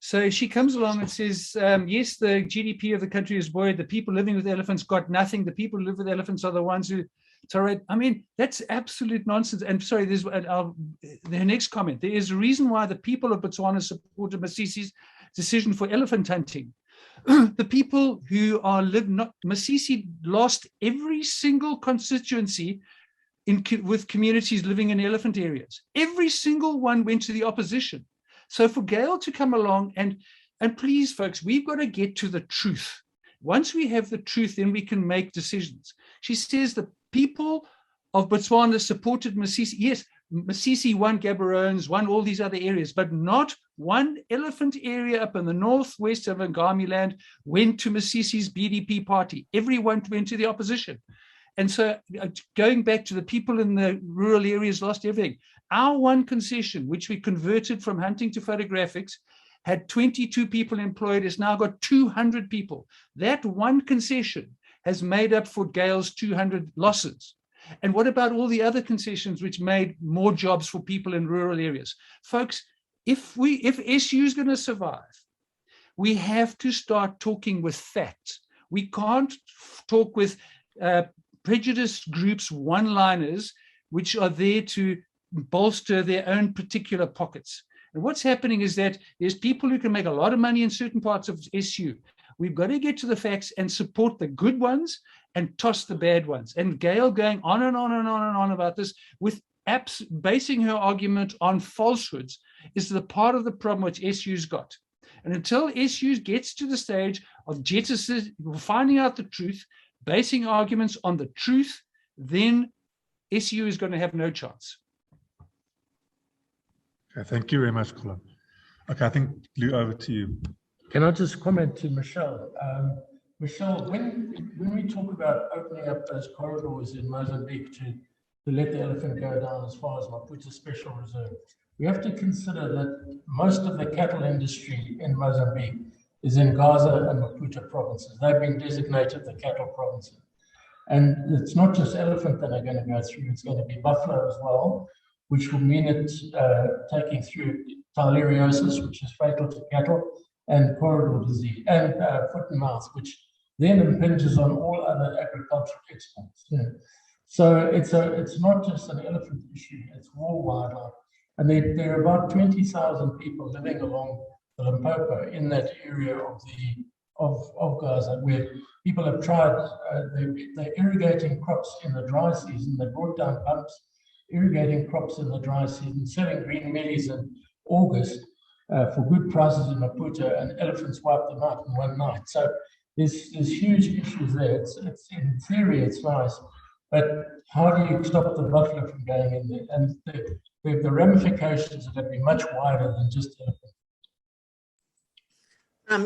So she comes along and says, yes, the GDP of the country is buoyed. The people living with elephants got nothing. The people who live with elephants are the ones who tolerate. I mean, that's absolute nonsense. And sorry, there's the next comment. There is a reason why the people of Botswana supported Masisi's decision for elephant hunting. The people who are Masisi lost every single constituency with communities living in elephant areas. Every single one went to the opposition. So for Gail to come along and please, folks, we've got to get to the truth. Once we have the truth, then we can make decisions. She says the people of Botswana supported Masisi. Yes, Masisi won Gaborone, won all these other areas, but not one elephant area up in the northwest of Ngami land went to Masisi's BDP party. Everyone went to the opposition. And so going back to the people in the rural areas lost everything. Our one concession, which we converted from hunting to photographics, had 22 people employed, has now got 200 people. That one concession has made up for Gail's 200 losses. And what about all the other concessions which made more jobs for people in rural areas? Folks, if SU is going to survive, we have to start talking with facts. We can't talk with prejudiced groups, one-liners, which are there to bolster their own particular pockets. And what's happening is that there's people who can make a lot of money in certain parts of SU. We've got to get to the facts and support the good ones and toss the bad ones. And Gail going on and on and on and on about this with basing her argument on falsehoods is the part of the problem which SU's got. And until SU gets to the stage of finding out the truth, basing arguments on the truth, then SU is going to have no chance. Okay, thank you very much, Colin. Okay, I think, Lou, over to you. Can I just comment to Michelle? Michelle, when we talk about opening up those corridors in Mozambique to let the elephant go down as far as Maputo Special Reserve, we have to consider that most of the cattle industry in Mozambique is in Gaza and Maputo provinces. They've been designated the cattle provinces. And it's not just elephant that are going to go through, it's going to be buffalo as well, which will mean it's taking through theileriosis, which is fatal to cattle, and corridor disease, and foot and mouth, which then impinges on all other agricultural exports. Yeah. So it's not just an elephant issue, it's more wildlife. And there are about 20,000 people living along the Limpopo in that area of Gaza, where people have tried, they're irrigating crops in the dry season. They brought down pumps, irrigating crops in the dry season, selling green mealies in August for good prices in Maputo, and elephants wiped them out in one night. So there's huge issues there. It's in theory, it's nice, but how do you stop the buffalo from going in there? And the ramifications are going to be much wider than just elephants.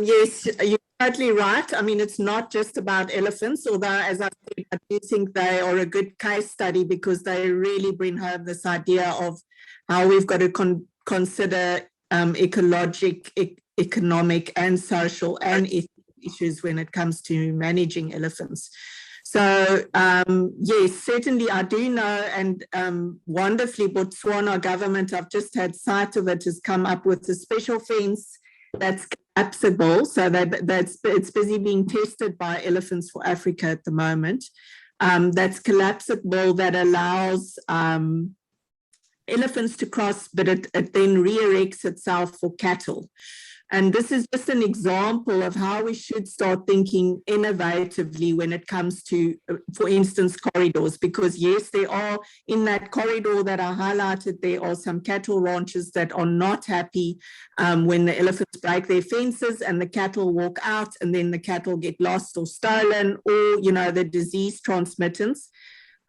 Yes, you're totally right. I mean, it's not just about elephants, although, as I said, I do think they are a good case study because they really bring home this idea of how we've got to consider ecologic, economic, and social and ethical issues when it comes to managing elephants. So yes, certainly I do know, and wonderfully Botswana government, I've just had sight of it, has come up with a special fence that's collapsible. So it's busy being tested by Elephants for Africa at the moment. That's collapsible, that allows elephants to cross, but it then re-erects itself for cattle. And this is just an example of how we should start thinking innovatively when it comes to, for instance, corridors, because yes, there are, in that corridor that I highlighted, there are some cattle ranchers that are not happy when the elephants break their fences and the cattle walk out, and then the cattle get lost or stolen, or, you know, the disease transmittance.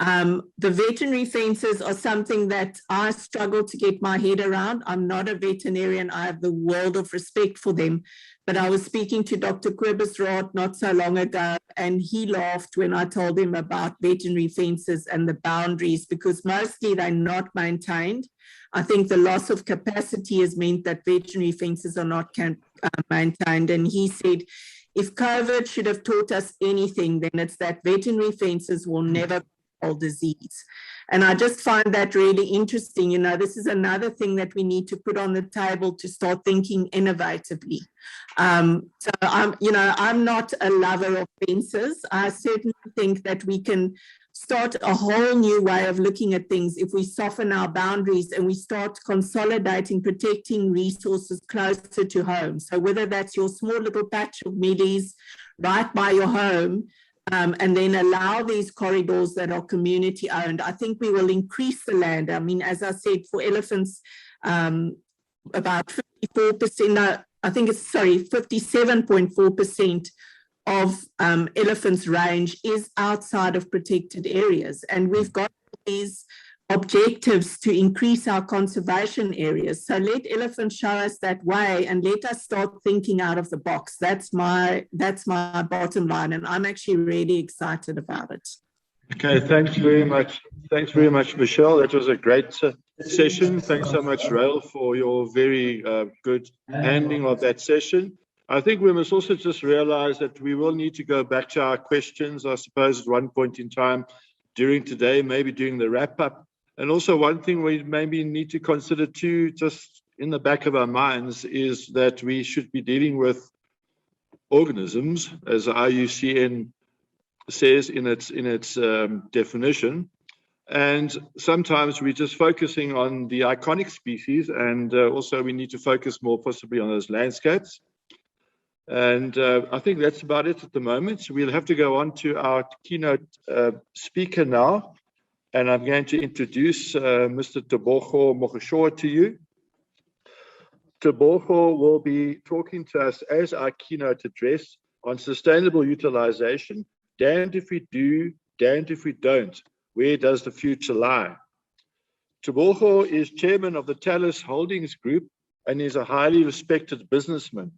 The veterinary fences are something that I struggle to get my head around. I'm not a veterinarian. I have the world of respect for them. But I was speaking to Dr. Quibusraad not so long ago, and he laughed when I told him about veterinary fences and the boundaries, because mostly they're not maintained. I think the loss of capacity has meant that veterinary fences are not maintained. And he said, if COVID should have taught us anything, then it's that veterinary fences will never disease. And I just find that really interesting. You know, this is another thing that we need to put on the table to start thinking innovatively. So I'm not a lover of fences. I certainly think that we can start a whole new way of looking at things if we soften our boundaries and we start consolidating, protecting resources closer to home. So whether that's your small little patch of mealies right by your home, and then allow these corridors that are community owned, I think we will increase the land. I mean, as I said, for elephants, about 54%, I think it's, 57.4% of elephants' range is outside of protected areas. And we've got these objectives to increase our conservation areas. So let elephants show us that way, and let us start thinking out of the box. That's my bottom line, and I'm actually really excited about it. Okay, thanks very much. Thanks very much, Michelle. That was a great session. Thanks so much, Rael, for your very good handling of that session. I think we must also just realize that we will need to go back to our questions, I suppose, at one point in time during today, maybe during the wrap-up. And also one thing we maybe need to consider too, just in the back of our minds, is that we should be dealing with organisms, as IUCN says in its definition. And sometimes we're just focusing on the iconic species, and also we need to focus more possibly on those landscapes. And I think that's about it at the moment. So we'll have to go on to our keynote speaker now. And I'm going to introduce Mr. Tebogo Mogashoa to you. Tebogo will be talking to us as our keynote address on sustainable utilization. Damned if we do, damned if we don't. Where does the future lie? Tebogo is chairman of the Talis Holdings Group and is a highly respected businessman.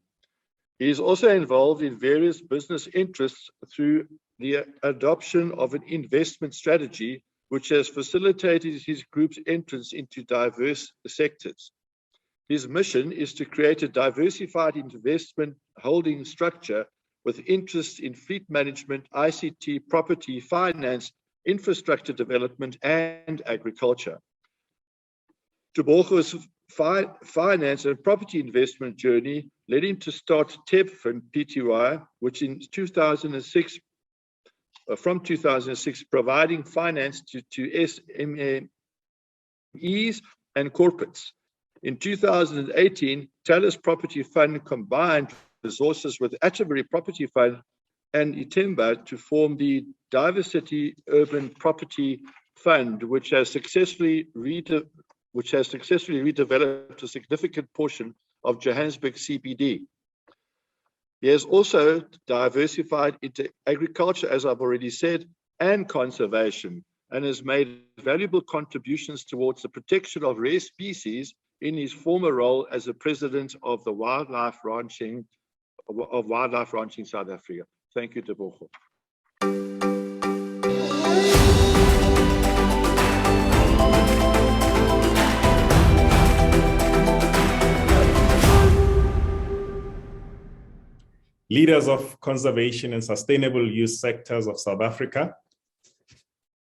He is also involved in various business interests through the adoption of an investment strategy which has facilitated his group's entrance into diverse sectors. His mission is to create a diversified investment holding structure with interests in fleet management, ICT, property, finance, infrastructure development, and agriculture. Tebogo's finance and property investment journey led him to start Tebfin Pty, which in 2006, from 2006, providing finance to SMEs and corporates. In 2018, Talis Property Fund combined resources with Atterbury Property Fund and Itemba to form the Diversity Urban Property Fund, which has successfully redeveloped a significant portion of Johannesburg CBD. He has also diversified into agriculture, as I've already said, and conservation, and has made valuable contributions towards the protection of rare species in his former role as the president of the Wildlife Ranching South Africa. Thank you, Tebogo. leaders of conservation and sustainable use sectors of South Africa,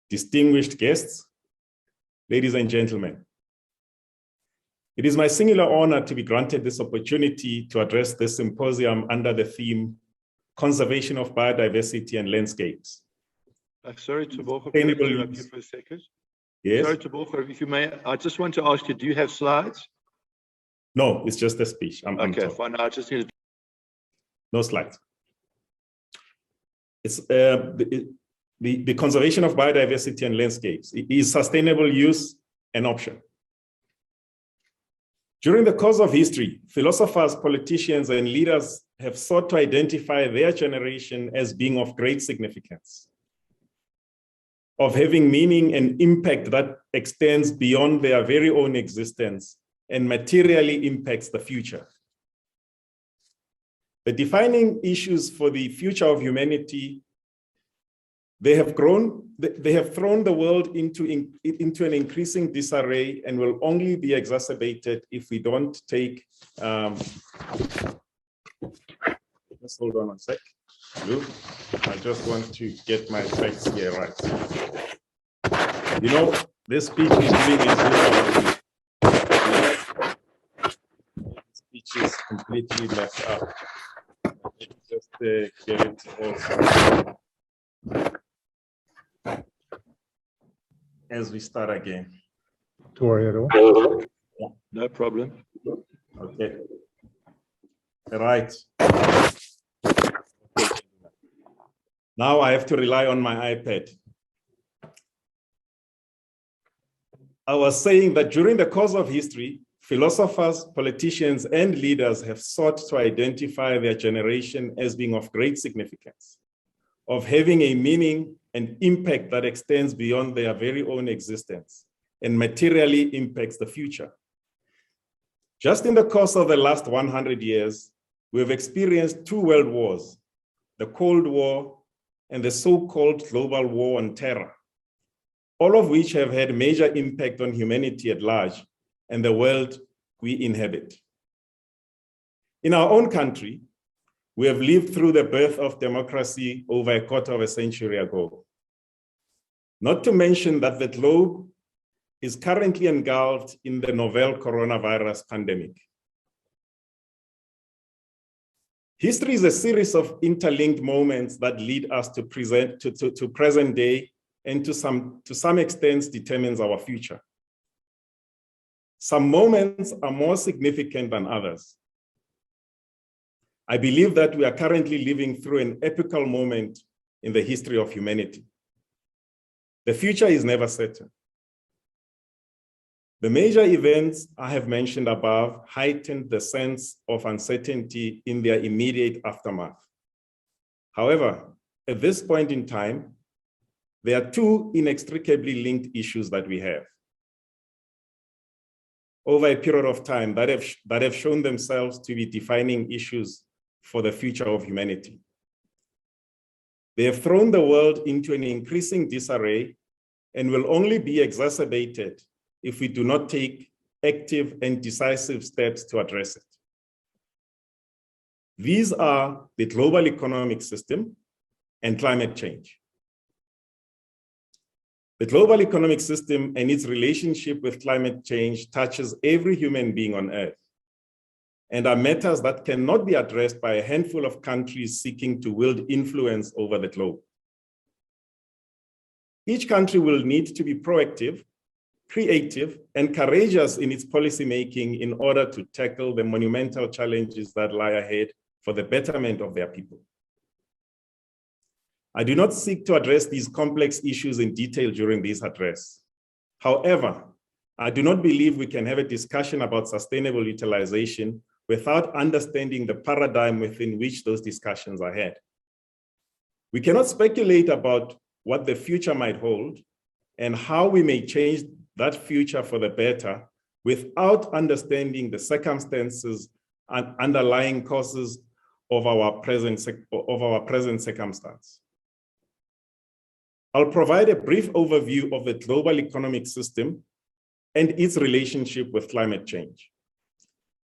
distinguished guests, ladies and gentlemen. It is my singular honor to be granted this opportunity to address this symposium under the theme, Conservation of Biodiversity and Landscapes. Sorry, Tebogo, Sustainable can I interrupt you use. for a second? Yes? Sorry, Tebogo, if you may, I just want to ask you, do you have slides? No, it's just a speech. I'm Okay, told. fine. I just need to. No slides. It's the conservation of biodiversity and landscapes. Is sustainable use an option? During the course of history, philosophers, politicians, and leaders have sought to identify their generation as being of great significance, of having meaning and impact that extends beyond their very own existence and materially impacts the future. The defining issues for the future of humanity, they have thrown the world into an increasing disarray and will only be exacerbated if we don't take, let's hold on a sec. Luke, I just want to get my facts here right. You know, this speech is really this speech is completely messed up. Let me just get it also. As we start again. Don't worry at all. Yeah, no problem. Okay. Right. Now I have to rely on my iPad. I was saying that during the course of history, philosophers, politicians, and leaders have sought to identify their generation as being of great significance, of having a meaning and impact that extends beyond their very own existence and materially impacts the future. Just in the course of the last 100 years, we have experienced 2 world wars, the Cold War and the so-called global war on terror, all of which have had major impact on humanity at large and the world we inhabit. In our own country, we have lived through the birth of democracy over a quarter of a century ago. Not to mention that the globe is currently engulfed in the novel coronavirus pandemic. History is a series of interlinked moments that lead us to present day and to some extent determines our future. Some moments are more significant than others. I believe that we are currently living through an epical moment in the history of humanity. The future is never certain. The major events I have mentioned above heightened the sense of uncertainty in their immediate aftermath. However, at this point in time, there are 2 inextricably linked issues that we have over a period of time that have shown themselves to be defining issues for the future of humanity. They have thrown the world into an increasing disarray and will only be exacerbated if we do not take active and decisive steps to address it. These are the global economic system and climate change. The global economic system and its relationship with climate change touches every human being on Earth and are matters that cannot be addressed by a handful of countries seeking to wield influence over the globe. Each country will need to be proactive, creative, and courageous in its policymaking in order to tackle the monumental challenges that lie ahead for the betterment of their people. I do not seek to address these complex issues in detail during this address. However, I do not believe we can have a discussion about sustainable utilization without understanding the paradigm within which those discussions are had. We cannot speculate about what the future might hold and how we may change that future for the better without understanding the circumstances and underlying causes of our present circumstance. I'll provide a brief overview of the global economic system and its relationship with climate change.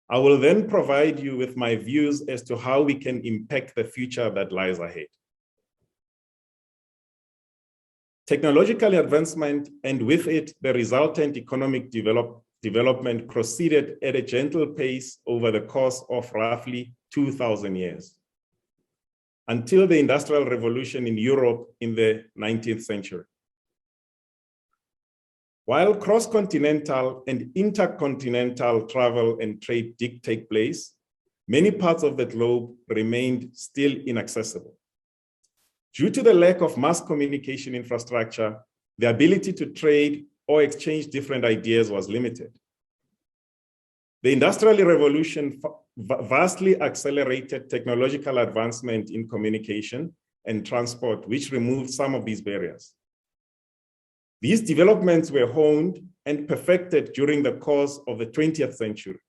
I will then provide you with my views as to how we can impact the future that lies ahead. Technological advancement, and with it, the resultant economic development proceeded at a gentle pace over the course of roughly 2,000 years, until the Industrial Revolution in Europe in the 19th century. While cross-continental and intercontinental travel and trade did take place, many parts of the globe remained still inaccessible. Due to the lack of mass communication infrastructure, the ability to trade or exchange different ideas was limited. The Industrial Revolution vastly accelerated technological advancement in communication and transport, which removed some of these barriers. These developments were honed and perfected during the course of the 20th century,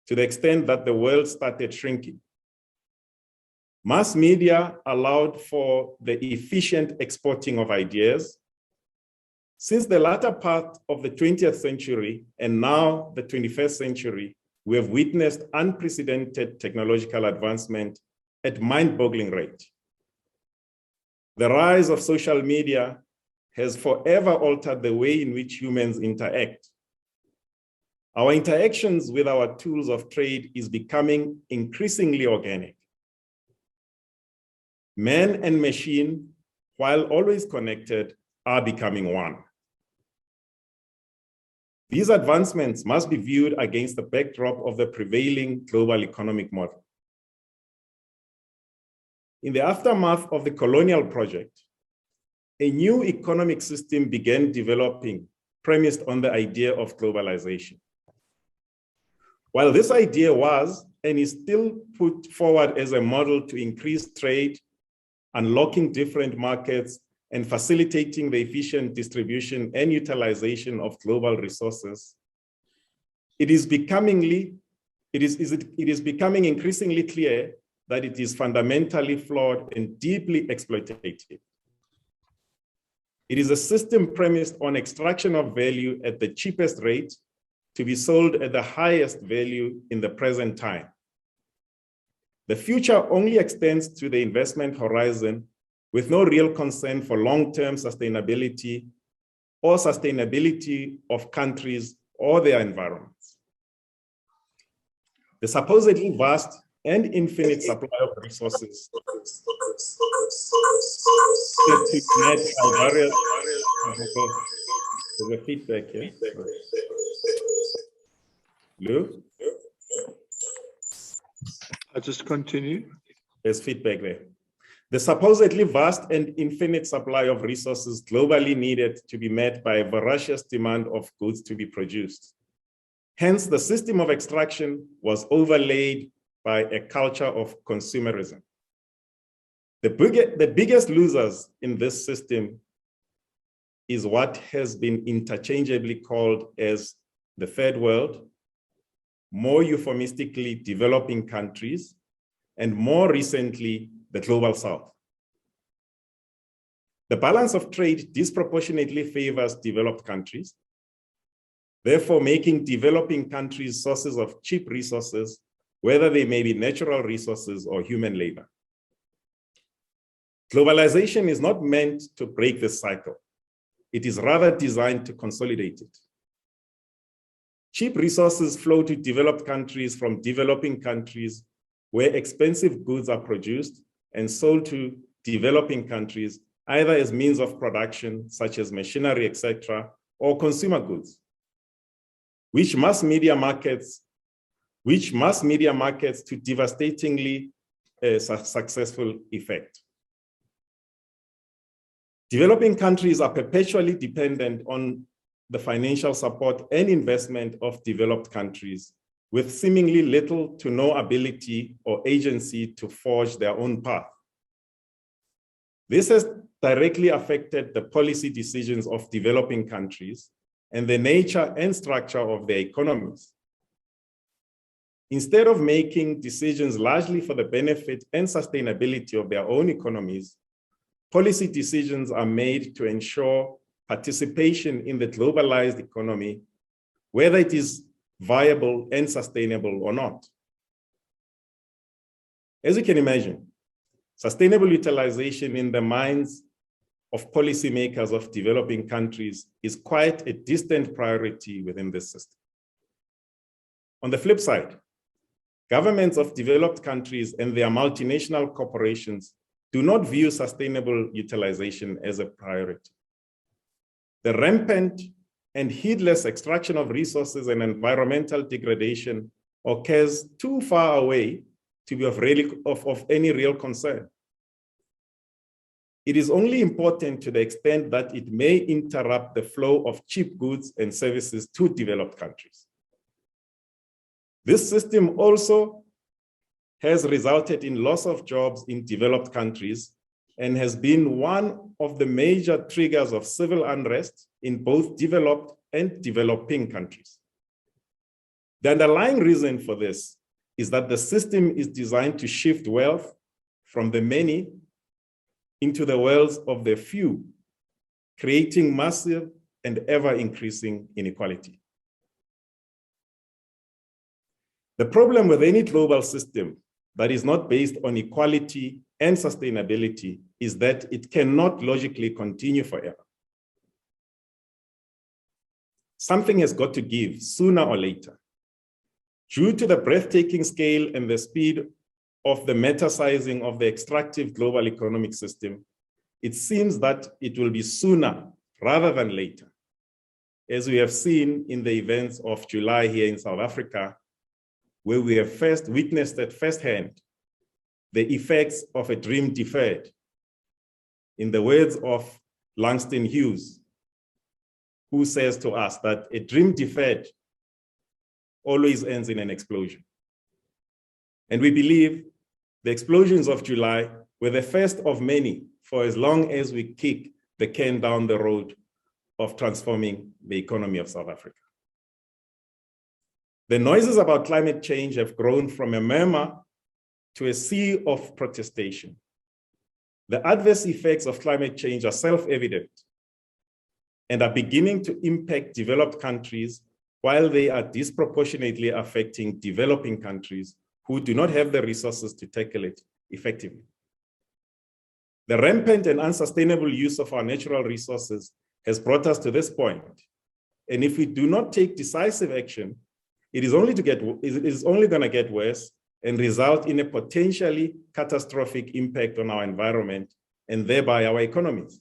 to the extent that the world started shrinking. Mass media allowed for the efficient exporting of ideas. Since the latter part of the 20th century and now the 21st century, we have witnessed unprecedented technological advancement at mind-boggling rate. The rise of social media has forever altered the way in which humans interact. Our interactions with our tools of trade is becoming increasingly organic. Man and machine, while always connected, are becoming one. These advancements must be viewed against the backdrop of the prevailing global economic model. In the aftermath of the colonial project, a new economic system began developing, premised on the idea of globalization. While this idea was and is still put forward as a model to increase trade, unlocking different markets, and facilitating the efficient distribution and utilization of global resources, it is becoming increasingly clear that it is fundamentally flawed and deeply exploitative. It is a system premised on extraction of value at the cheapest rate to be sold at the highest value in the present time. The future only extends to the investment horizon with no real concern for long-term sustainability or sustainability of countries or their environments. The supposedly vast and infinite supply of resources there's a feedback here. Lou? I'll just continue. There's feedback there. The supposedly vast and infinite supply of resources globally needed to be met by a voracious demand of goods to be produced. Hence, the system of extraction was overlaid by a culture of consumerism. The biggest losers in this system is what has been interchangeably called as the third world, more euphemistically developing countries, and more recently, the global south. The balance of trade disproportionately favors developed countries, therefore making developing countries sources of cheap resources, whether they may be natural resources or human labor. Globalization is not meant to break this cycle. It is rather designed to consolidate it. Cheap resources flow to developed countries from developing countries where expensive goods are produced and sold to developing countries, either as means of production, such as machinery, etc., or consumer goods, which mass media markets to devastatingly successful effect. Developing countries are perpetually dependent on the financial support and investment of developed countries, with seemingly little to no ability or agency to forge their own path. This has directly affected the policy decisions of developing countries and the nature and structure of their economies. Instead of making decisions largely for the benefit and sustainability of their own economies, policy decisions are made to ensure participation in the globalized economy, whether it is viable and sustainable or not. As you can imagine, sustainable utilization in the minds of policymakers of developing countries is quite a distant priority within this system. On the flip side, governments of developed countries and their multinational corporations do not view sustainable utilization as a priority. The rampant and heedless extraction of resources and environmental degradation occurs too far away to be of any real concern. It is only important to the extent that it may interrupt the flow of cheap goods and services to developed countries. This system also has resulted in loss of jobs in developed countries and has been one of the major triggers of civil unrest in both developed and developing countries. The underlying reason for this is that the system is designed to shift wealth from the many into the wealth of the few, creating massive and ever-increasing inequality. The problem with any global system that is not based on equality and sustainability is that it cannot logically continue forever. Something has got to give sooner or later. Due to the breathtaking scale and the speed of the metasizing of the extractive global economic system, it seems that it will be sooner rather than later, as we have seen in the events of July here in South Africa, where we have first witnessed at firsthand the effects of a dream deferred. In the words of Langston Hughes, who says to us that a dream deferred always ends in an explosion. And we believe the explosions of July were the first of many for as long as we kick the can down the road of transforming the economy of South Africa. The noises about climate change have grown from a murmur to a sea of protestation. The adverse effects of climate change are self-evident and are beginning to impact developed countries while they are disproportionately affecting developing countries who do not have the resources to tackle it effectively. The rampant and unsustainable use of our natural resources has brought us to this point. And if we do not take decisive action, it is only going to get worse and result in a potentially catastrophic impact on our environment and thereby our economies.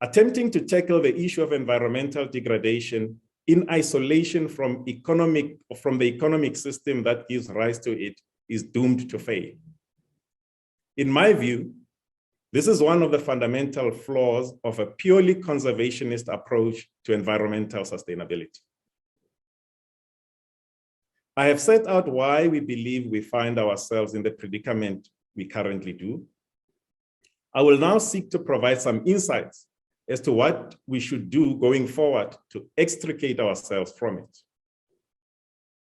Attempting to tackle the issue of environmental degradation in isolation from the economic system that gives rise to it is doomed to fail. In my view, this is one of the fundamental flaws of a purely conservationist approach to environmental sustainability. I have set out why we believe we find ourselves in the predicament we currently do. I will now seek to provide some insights as to what we should do going forward to extricate ourselves from it.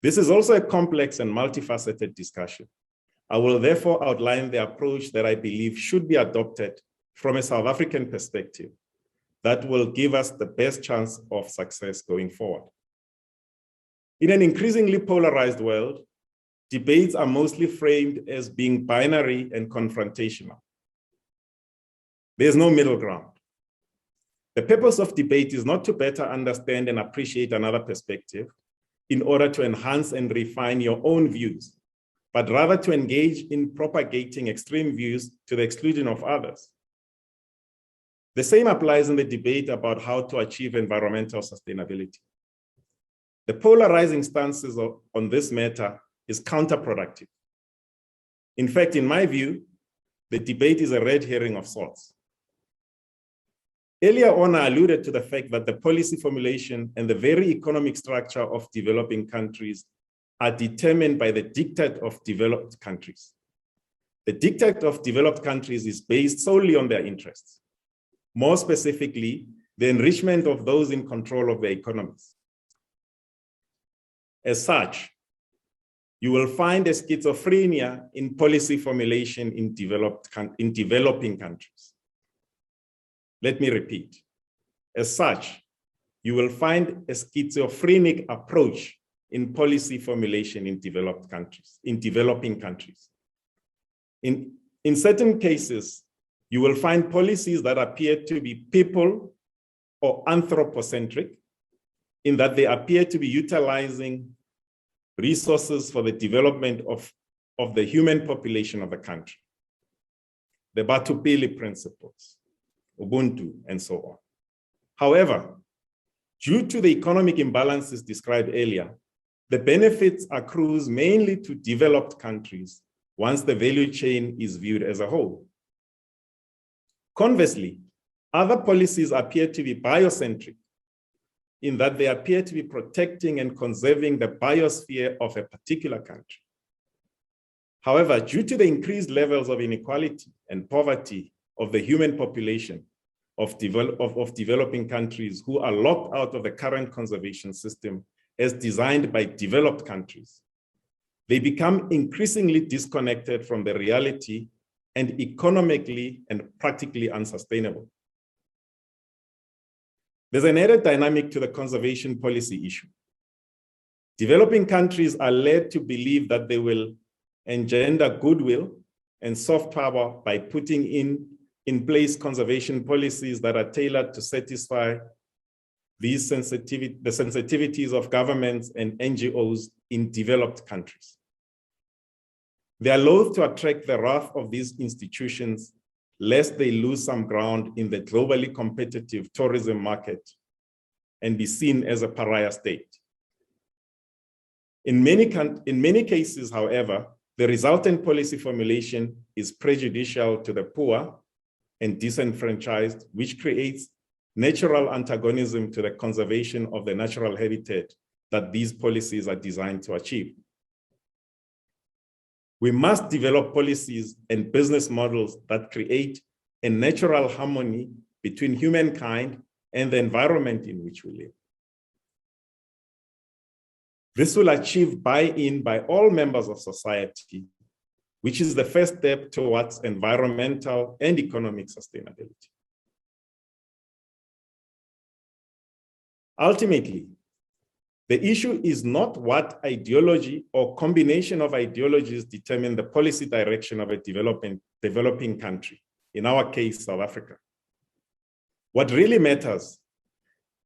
This is also a complex and multifaceted discussion. I will therefore outline the approach that I believe should be adopted from a South African perspective that will give us the best chance of success going forward. In an increasingly polarized world, debates are mostly framed as being binary and confrontational. There's no middle ground. The purpose of debate is not to better understand and appreciate another perspective in order to enhance and refine your own views, but rather to engage in propagating extreme views to the exclusion of others. The same applies in the debate about how to achieve environmental sustainability. The polarizing stances on this matter is counterproductive. In fact, in my view, the debate is a red herring of sorts. Earlier on, I alluded to the fact that the policy formulation and the very economic structure of developing countries are determined by the diktat of developed countries. The diktat of developed countries is based solely on their interests. More specifically, the enrichment of those in control of their economies. As such, you will find a schizophrenia in policy formulation in developing countries. Let me repeat. As such, you will find a schizophrenic approach in policy formulation in developing countries. In certain cases, you will find policies that appear to be people or anthropocentric, in that they appear to be utilizing resources for the development of the human population of the country. The Batupili principles, Ubuntu, and so on. However, due to the economic imbalances described earlier, the benefits accrues mainly to developed countries once the value chain is viewed as a whole. Conversely, other policies appear to be biocentric, in that they appear to be protecting and conserving the biosphere of a particular country. However, due to the increased levels of inequality and poverty of the human population of developing countries who are locked out of the current conservation system as designed by developed countries, they become increasingly disconnected from the reality and economically and practically unsustainable. There's an added dynamic to the conservation policy issue. Developing countries are led to believe that they will engender goodwill and soft power by putting in place conservation policies that are tailored to satisfy the sensitivities of governments and NGOs in developed countries. They are loath to attract the wrath of these institutions lest they lose some ground in the globally competitive tourism market and be seen as a pariah state. In many cases, however, the resultant policy formulation is prejudicial to the poor and disenfranchised, which creates natural antagonism to the conservation of the natural habitat that these policies are designed to achieve. We must develop policies and business models that create a natural harmony between humankind and the environment in which we live. This will achieve buy-in by all members of society, which is the first step towards environmental and economic sustainability. Ultimately, the issue is not what ideology or combination of ideologies determine the policy direction of a developing country, in our case, South Africa. What really matters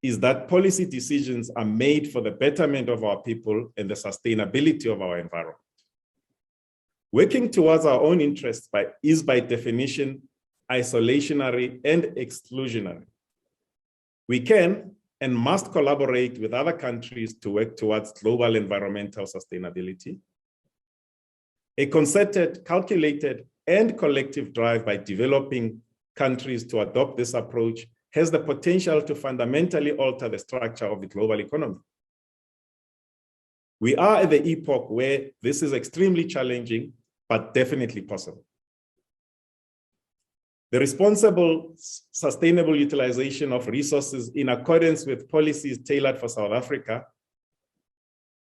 is that policy decisions are made for the betterment of our people and the sustainability of our environment. Working towards our own interests is by definition isolationary and exclusionary. We can and must collaborate with other countries to work towards global environmental sustainability. A concerted, calculated, and collective drive by developing countries to adopt this approach has the potential to fundamentally alter the structure of the global economy. We are at the epoch where this is extremely challenging, but definitely possible. The responsible, sustainable utilization of resources in accordance with policies tailored for South Africa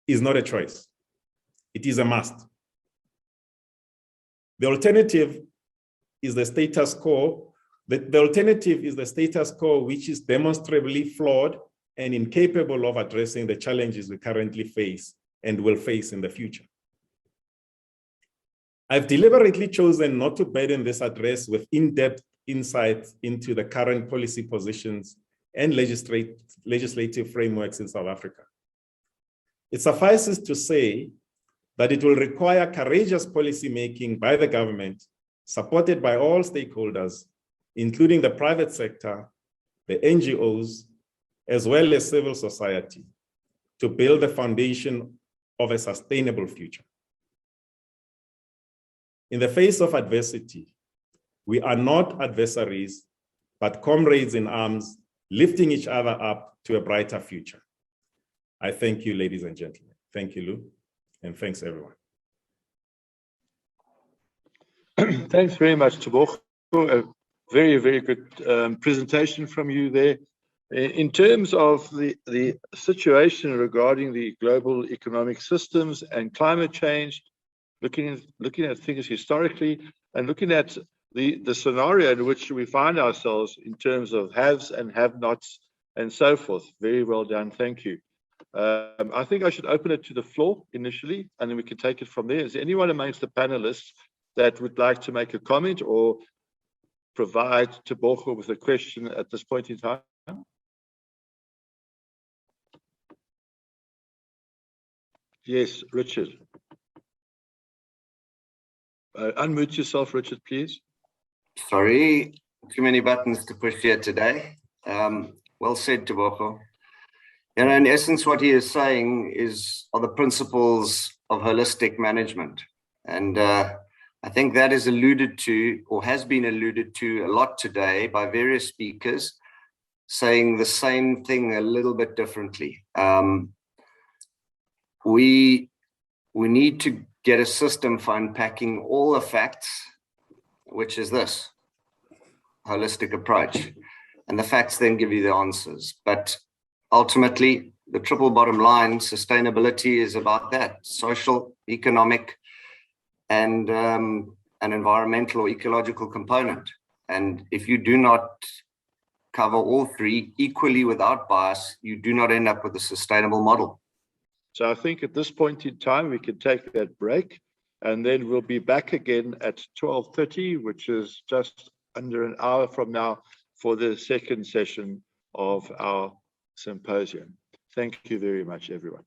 is not a choice. It is a must. The alternative is the status quo. The alternative is the status quo, which is demonstrably flawed and incapable of addressing the challenges we currently face and will face in the future. I've deliberately chosen not to burden this address with in-depth insights into the current policy positions and legislative frameworks in South Africa. It suffices to say that it will require courageous policy making by the government, supported by all stakeholders, including the private sector, the NGOs, as well as civil society, to build the foundation of a sustainable future. In the face of adversity, we are not adversaries, but comrades in arms, lifting each other up to a brighter future. I thank you, ladies and gentlemen. Thank you, Lou, and thanks, everyone. Thanks very much, Tebogo. A very, very good presentation from you there. In terms of the situation regarding the global economic systems and climate change, looking at things historically and looking at the scenario in which we find ourselves in terms of haves and have-nots and so forth. Very well done. Thank you. I think I should open it to the floor initially, and then we can take it from there. Is there anyone amongst the panelists that would like to make a comment or provide Tebogo with a question at this point in time? Yes, Richard. Unmute yourself, Richard, please. Sorry, too many buttons to push here today. Well said, Tebogo. And in essence, what he is saying are the principles of holistic management. And I think that is alluded to, or has been alluded to a lot today by various speakers, saying the same thing a little bit differently. We need to get a system for unpacking all the facts, which is this holistic approach. And the facts then give you the answers. But ultimately, the triple bottom line, sustainability is about that: social, economic, and an environmental or ecological component. And if you do not cover all three equally without bias, you do not end up with a sustainable model. So I think at this point in time, we can take that break, and then we'll be back again at 12:30, which is just under an hour from now, for the second session of our symposium. Thank you very much, everyone.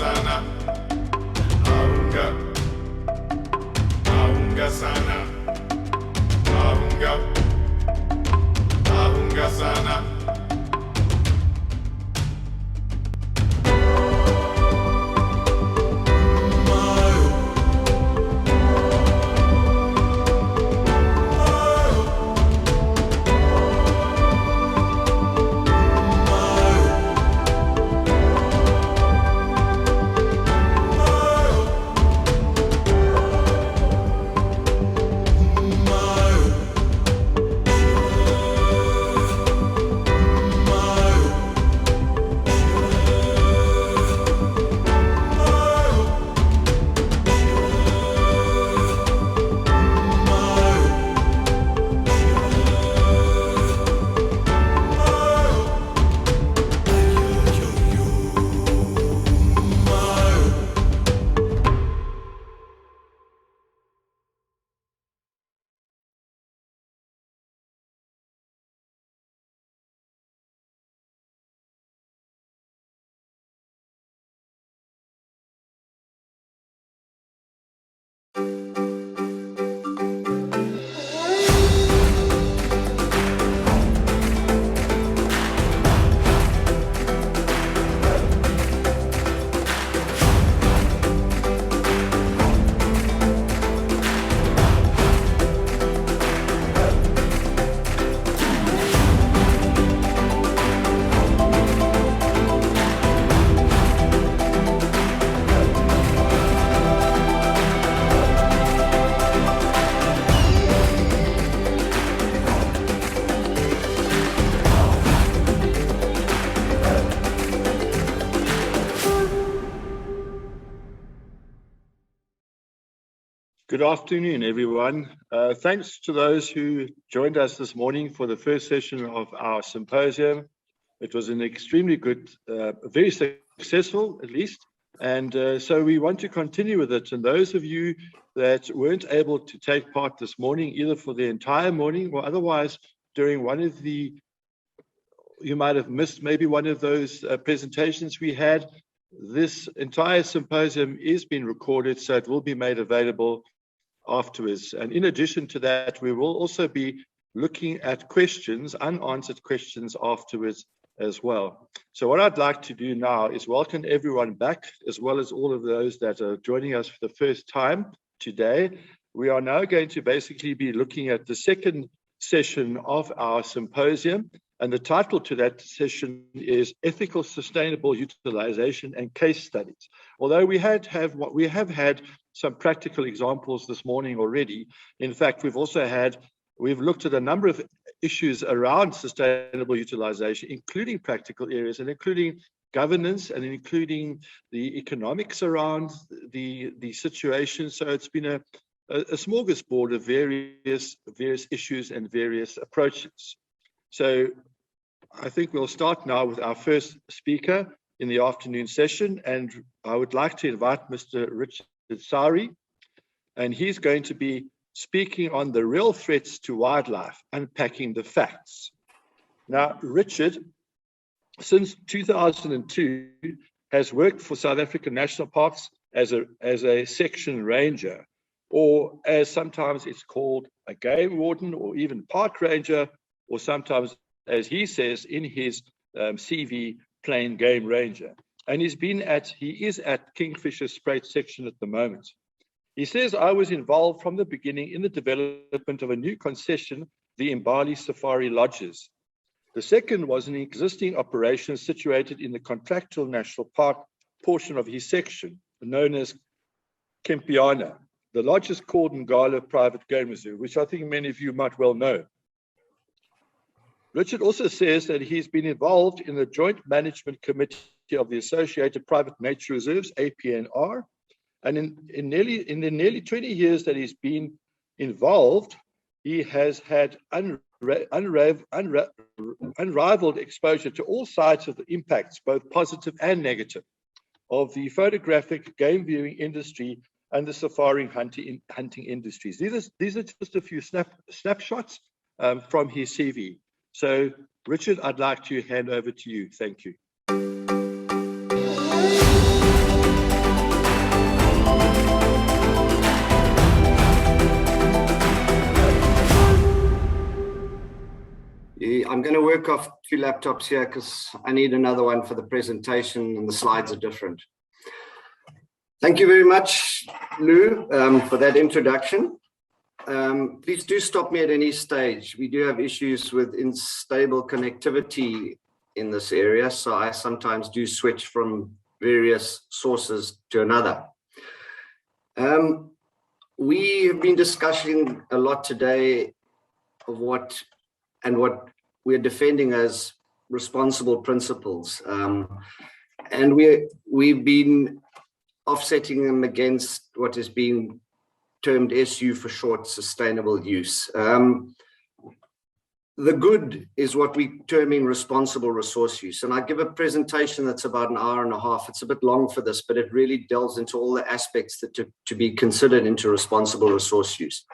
sana, aunga sana, aunga sana. Good afternoon, everyone. Thanks to those who joined us this morning for the first session of our symposium. It was an extremely good, very successful at least. And so we want to continue with it. And those of you that weren't able to take part this morning, either for the entire morning or otherwise during one of the, you might have missed maybe one of those presentations we had. This entire symposium is being recorded, so it will be made available afterwards. And in addition to that, we will also be looking at questions, unanswered questions afterwards as well. So what I'd like to do now is welcome everyone back, as well as all of those that are joining us for the first time today. We are now going to basically be looking at the second session of our symposium. And the title to that session is Ethical Sustainable Utilization and Case Studies. Although we have had some practical examples this morning already. In fact, we've looked at a number of issues around sustainable utilization, including practical areas and including governance and including the economics around the situation. So it's been a smorgasbord of various issues and various approaches. So I think we'll start now with our first speaker in the afternoon session, and I would like to invite Mr. Richard Sari, and he's going to be speaking on the real threats to wildlife, unpacking the facts. Now, Richard, since 2002, has worked for South African National Parks as a section ranger, or as sometimes it's called a game warden, or even park ranger, or sometimes, as he says in his CV, plain game ranger. And he is at Kingfisher Spruit section at the moment. He says, I was involved from the beginning in the development of a new concession, the Mbali Safari Lodges. The second was an existing operation situated in the contractual national park portion of his section, known as Kempiana. The lodge is called Ngalo Private Game Reserve, which I think many of you might well know. Richard also says that he's been involved in the Joint Management Committee of the Associated Private Nature Reserves, APNR, and in the nearly 20 years that he's been involved, he has had unrivaled exposure to all sides of the impacts, both positive and negative, of the photographic game viewing industry and the safari hunting industries. These are just a few snapshots from his CV. So, Richard, I'd like to hand over to you. Thank you. I'm going to work off 2 laptops here because I need another one for the presentation and the slides are different. Thank you very much, Lou, for that introduction. Please do stop me at any stage. We do have issues with unstable connectivity in this area, so I sometimes do switch from various sources to another. We have been discussing a lot today of what we're defending as responsible principles. And we've been offsetting them against what is being termed SU for short, sustainable use. The good is what we're terming responsible resource use. And I give a presentation that's about an hour and a half. It's a bit long for this, but it really delves into all the aspects that to be considered into responsible resource use.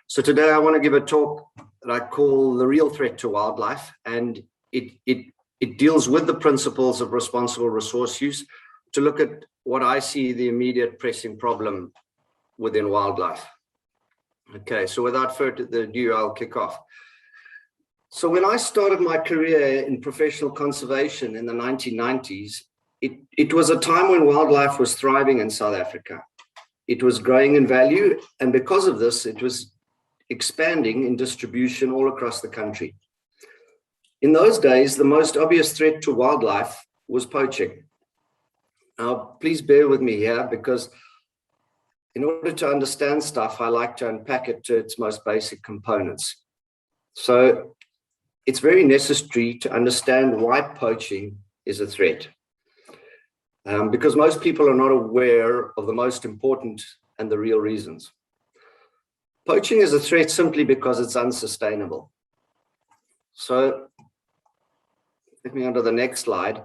So today I want to give a talk that I call The Real Threat to Wildlife. And it deals with the principles of responsible resource use to look at what I see the immediate pressing problem within wildlife. Okay, so without further ado, I'll kick off. So when I started my career in professional conservation in the 1990s, it was a time when wildlife was thriving in South Africa. It was growing in value, and because of this, it was expanding in distribution all across the country. In those days, the most obvious threat to wildlife was poaching. Now, please bear with me here, because in order to understand stuff, I like to unpack it to its most basic components. So it's very necessary to understand why poaching is a threat, because most people are not aware of the most important and the real reasons. Poaching is a threat simply because it's unsustainable. So let me go to the next slide.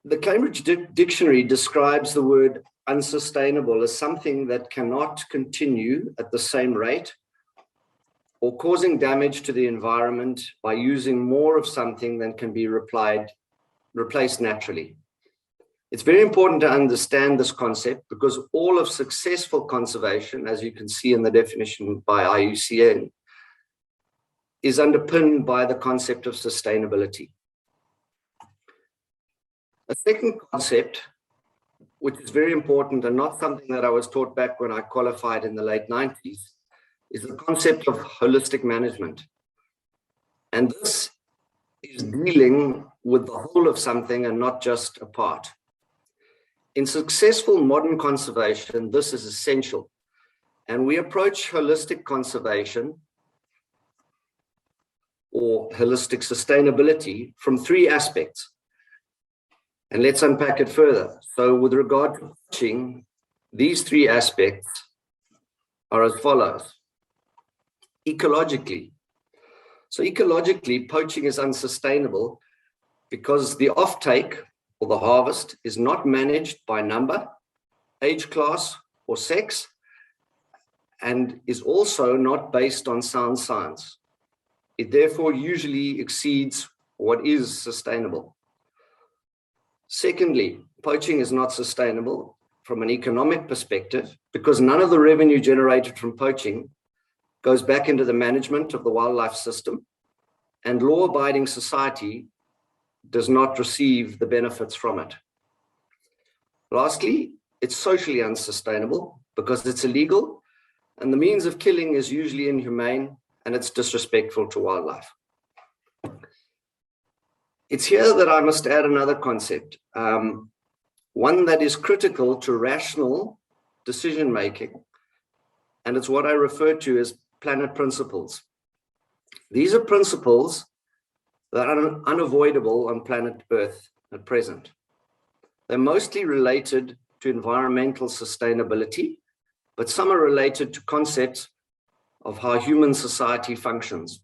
The Cambridge Dictionary describes the word unsustainable as something that cannot continue at the same rate or causing damage to the environment by using more of something than can be replaced naturally. It's very important to understand this concept because all of successful conservation, as you can see in the definition by IUCN, is underpinned by the concept of sustainability. A second concept, which is very important and not something that I was taught back when I qualified in the late 90s, is the concept of holistic management. And this is dealing with the whole of something and not just a part. In successful modern conservation, this is essential. And we approach holistic conservation or holistic sustainability from 3 aspects. And let's unpack it further. So with regard to poaching, these 3 aspects are as follows. Ecologically. So ecologically, poaching is unsustainable because the offtake or the harvest is not managed by number, age class, or sex, and is also not based on sound science. It therefore usually exceeds what is sustainable. Secondly, poaching is not sustainable from an economic perspective because none of the revenue generated from poaching goes back into the management of the wildlife system, and law-abiding society does not receive the benefits from it. Lastly, it's socially unsustainable because it's illegal and the means of killing is usually inhumane and it's disrespectful to wildlife. It's here that I must add another concept, one that is critical to rational decision-making, and it's what I refer to as planet principles. These are principles that are unavoidable on planet Earth at present. They're mostly related to environmental sustainability, but some are related to concepts of how human society functions.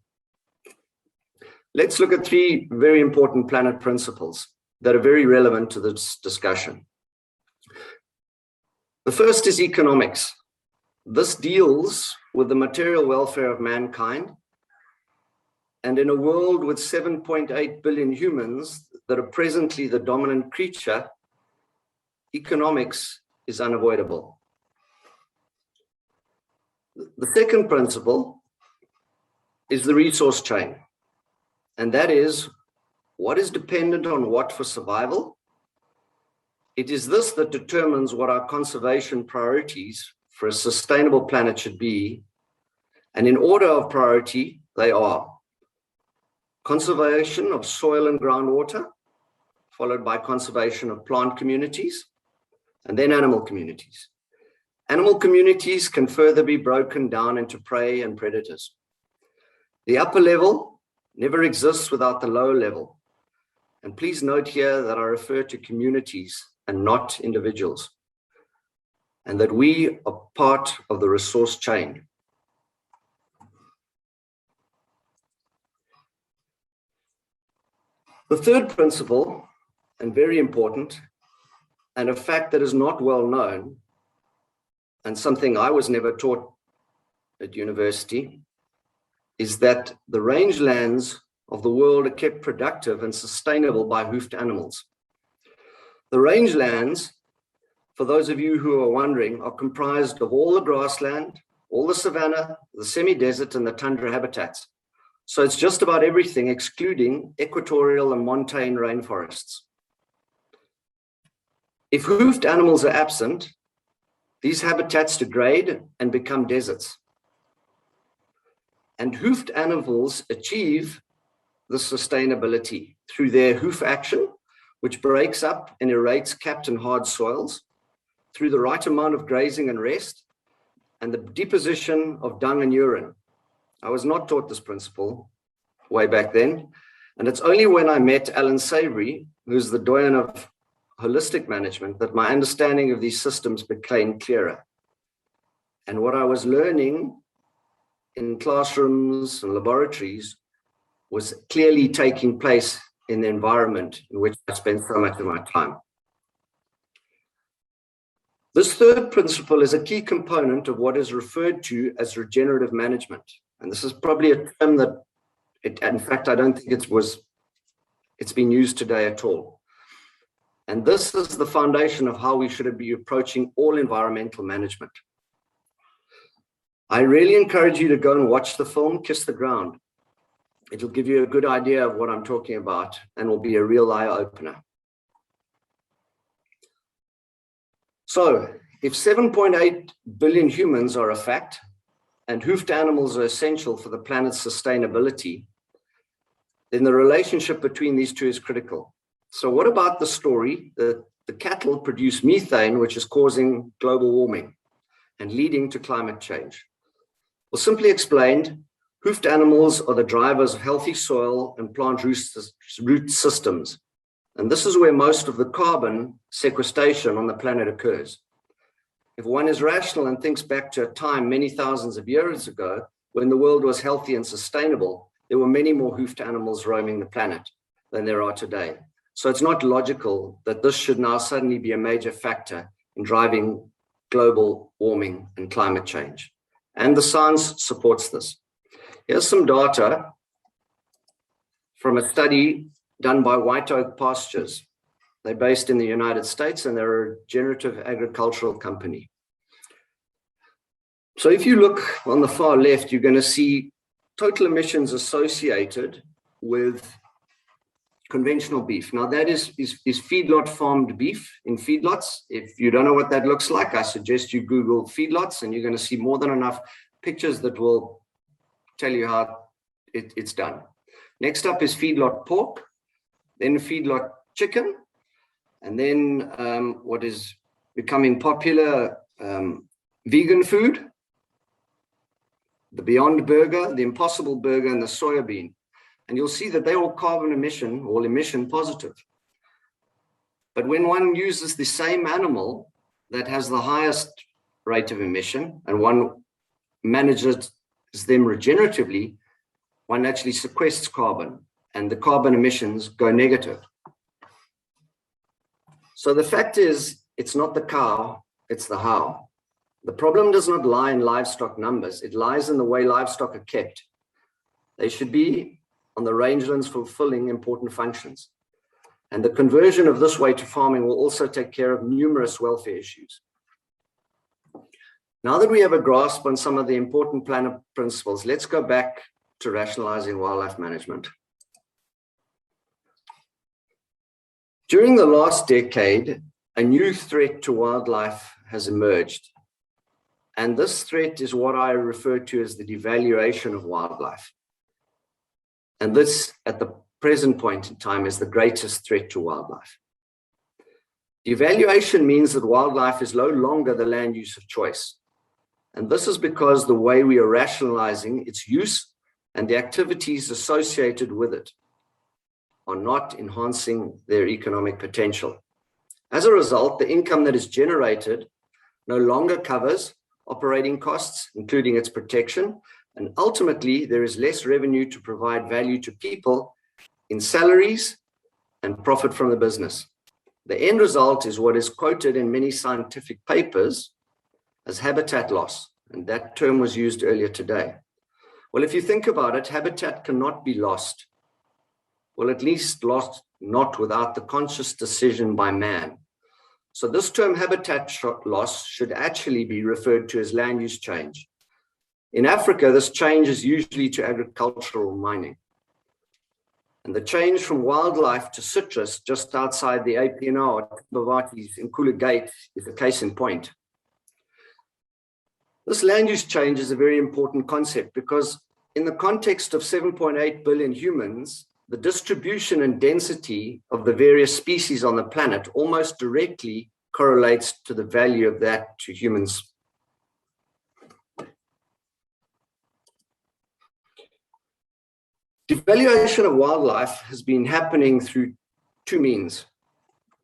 Let's look at 3 very important planet principles that are very relevant to this discussion. The first is economics. This deals with the material welfare of mankind. And in a world with 7.8 billion humans that are presently the dominant creature, economics is unavoidable. The second principle is the resource chain. and that is, what is dependent on what for survival? It is this that determines what our conservation priorities for a sustainable planet should be. And in order of priority, they are conservation of soil and groundwater, followed by conservation of plant communities, and then animal communities. Animal communities can further be broken down into prey and predators. The upper level never exists without the lower level. And please note here that I refer to communities and not individuals, and that we are part of the resource chain. The third principle, and very important, and a fact that is not well known, and something I was never taught at university, is that the rangelands of the world are kept productive and sustainable by hoofed animals. The rangelands, for those of you who are wondering, are comprised of all the grassland, all the savanna, the semi-desert, and the tundra habitats. So it's just about everything excluding equatorial and montane rainforests. If hoofed animals are absent, these habitats degrade and become deserts. And hoofed animals achieve the sustainability through their hoof action, which breaks up and aerates capped and hard soils, through the right amount of grazing and rest, and the deposition of dung and urine. I was not taught this principle way back then, and it's only when I met Alan Savory, who's the doyen of holistic management, that my understanding of these systems became clearer. And what I was learning in classrooms and laboratories was clearly taking place in the environment in which I spent so much of my time. This third principle is a key component of what is referred to as regenerative management. And this is probably a term that, in fact, I don't think it's been used today at all. And this is the foundation of how we should be approaching all environmental management. I really encourage you to go and watch the film, Kiss the Ground. It'll give you a good idea of what I'm talking about and will be a real eye-opener. So, if 7.8 billion humans are a fact, and hoofed animals are essential for the planet's sustainability, then the relationship between these two is critical. So what about the story that the cattle produce methane, which is causing global warming and leading to climate change? Well, simply explained, hoofed animals are the drivers of healthy soil and plant root systems. And this is where most of the carbon sequestration on the planet occurs. If one is rational and thinks back to a time many thousands of years ago, when the world was healthy and sustainable, there were many more hoofed animals roaming the planet than there are today. So it's not logical that this should now suddenly be a major factor in driving global warming and climate change. And the science supports this. Here's some data from a study done by White Oak Pastures. They're based in the United States and they're a regenerative agricultural company. So if you look on the far left, you're going to see total emissions associated with conventional beef. Now that is feedlot farmed beef in feedlots. If you don't know what that looks like, I suggest you Google feedlots and you're going to see more than enough pictures that will tell you how it's done. Next up is feedlot pork, then feedlot chicken, and then what is becoming popular, vegan food, the Beyond Burger, the Impossible Burger, and the soya bean. And you'll see that they're all carbon emission, all emission positive. But when one uses the same animal that has the highest rate of emission and one manages them regeneratively, one actually sequesters carbon and the carbon emissions go negative. So the fact is, it's not the cow, it's the how. The problem does not lie in livestock numbers, it lies in the way livestock are kept. They should be on the rangelands fulfilling important functions. And the conversion of this way to farming will also take care of numerous welfare issues. Now that we have a grasp on some of the important planet principles, let's go back to rationalizing wildlife management. During the last decade, a new threat to wildlife has emerged. And this threat is what I refer to as the devaluation of wildlife. And this, at the present point in time, is the greatest threat to wildlife. Devaluation means that wildlife is no longer the land use of choice. And this is because the way we are rationalizing its use and the activities associated with it are not enhancing their economic potential. As a result, the income that is generated no longer covers operating costs, including its protection, and ultimately there is less revenue to provide value to people in salaries and profit from the business. The end result is what is quoted in many scientific papers as habitat loss, and that term was used earlier today. Well, if you think about it, habitat cannot be lost. Well, at least lost not without the conscious decision by man. So this term habitat loss should actually be referred to as land use change. In Africa, this change is usually to agricultural mining. And the change from wildlife to citrus just outside the APNR at Bavati's in Kula Gate is a case in point. This land use change is a very important concept because in the context of 7.8 billion humans, the distribution and density of the various species on the planet almost directly correlates to the value of that to humans. Devaluation of wildlife has been happening through two means.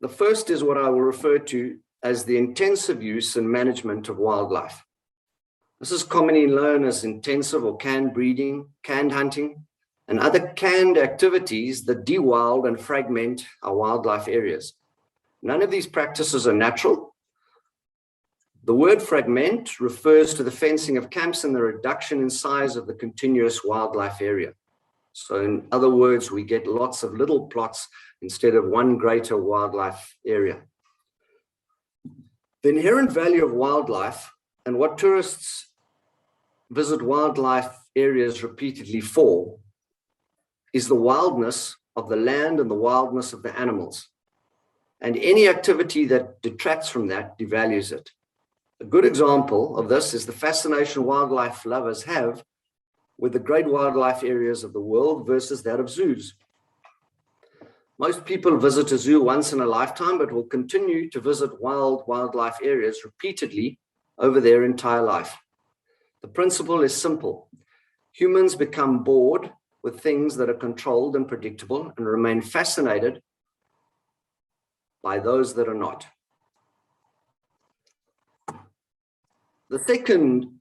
The first is what I will refer to as the intensive use and management of wildlife. This is commonly known as intensive or canned breeding, canned hunting, and other canned activities that de-wild and fragment our wildlife areas. None of these practices are natural. The word fragment refers to the fencing of camps and the reduction in size of the continuous wildlife area. So in other words, we get lots of little plots instead of one greater wildlife area. The inherent value of wildlife and what tourists visit wildlife areas repeatedly for is the wildness of the land and the wildness of the animals. And any activity that detracts from that devalues it. A good example of this is the fascination wildlife lovers have with the great wildlife areas of the world versus that of zoos. Most people visit a zoo once in a lifetime, but will continue to visit wildlife areas repeatedly over their entire life. The principle is simple. Humans become bored with things that are controlled and predictable and remain fascinated by those that are not. The second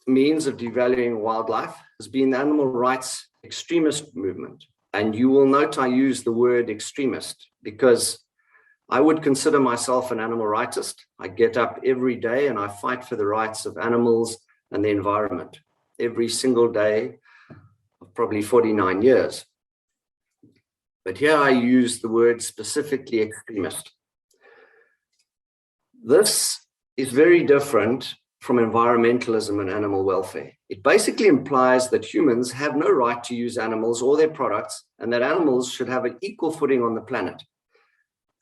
means of devaluing wildlife has been the animal rights extremist movement. And you will note I use the word extremist because I would consider myself an animal rightist. I get up every day and I fight for the rights of animals and the environment every single day of probably 49 years. But here I use the word specifically extremist. This is very different from environmentalism and animal welfare. It basically implies that humans have no right to use animals or their products and that animals should have an equal footing on the planet.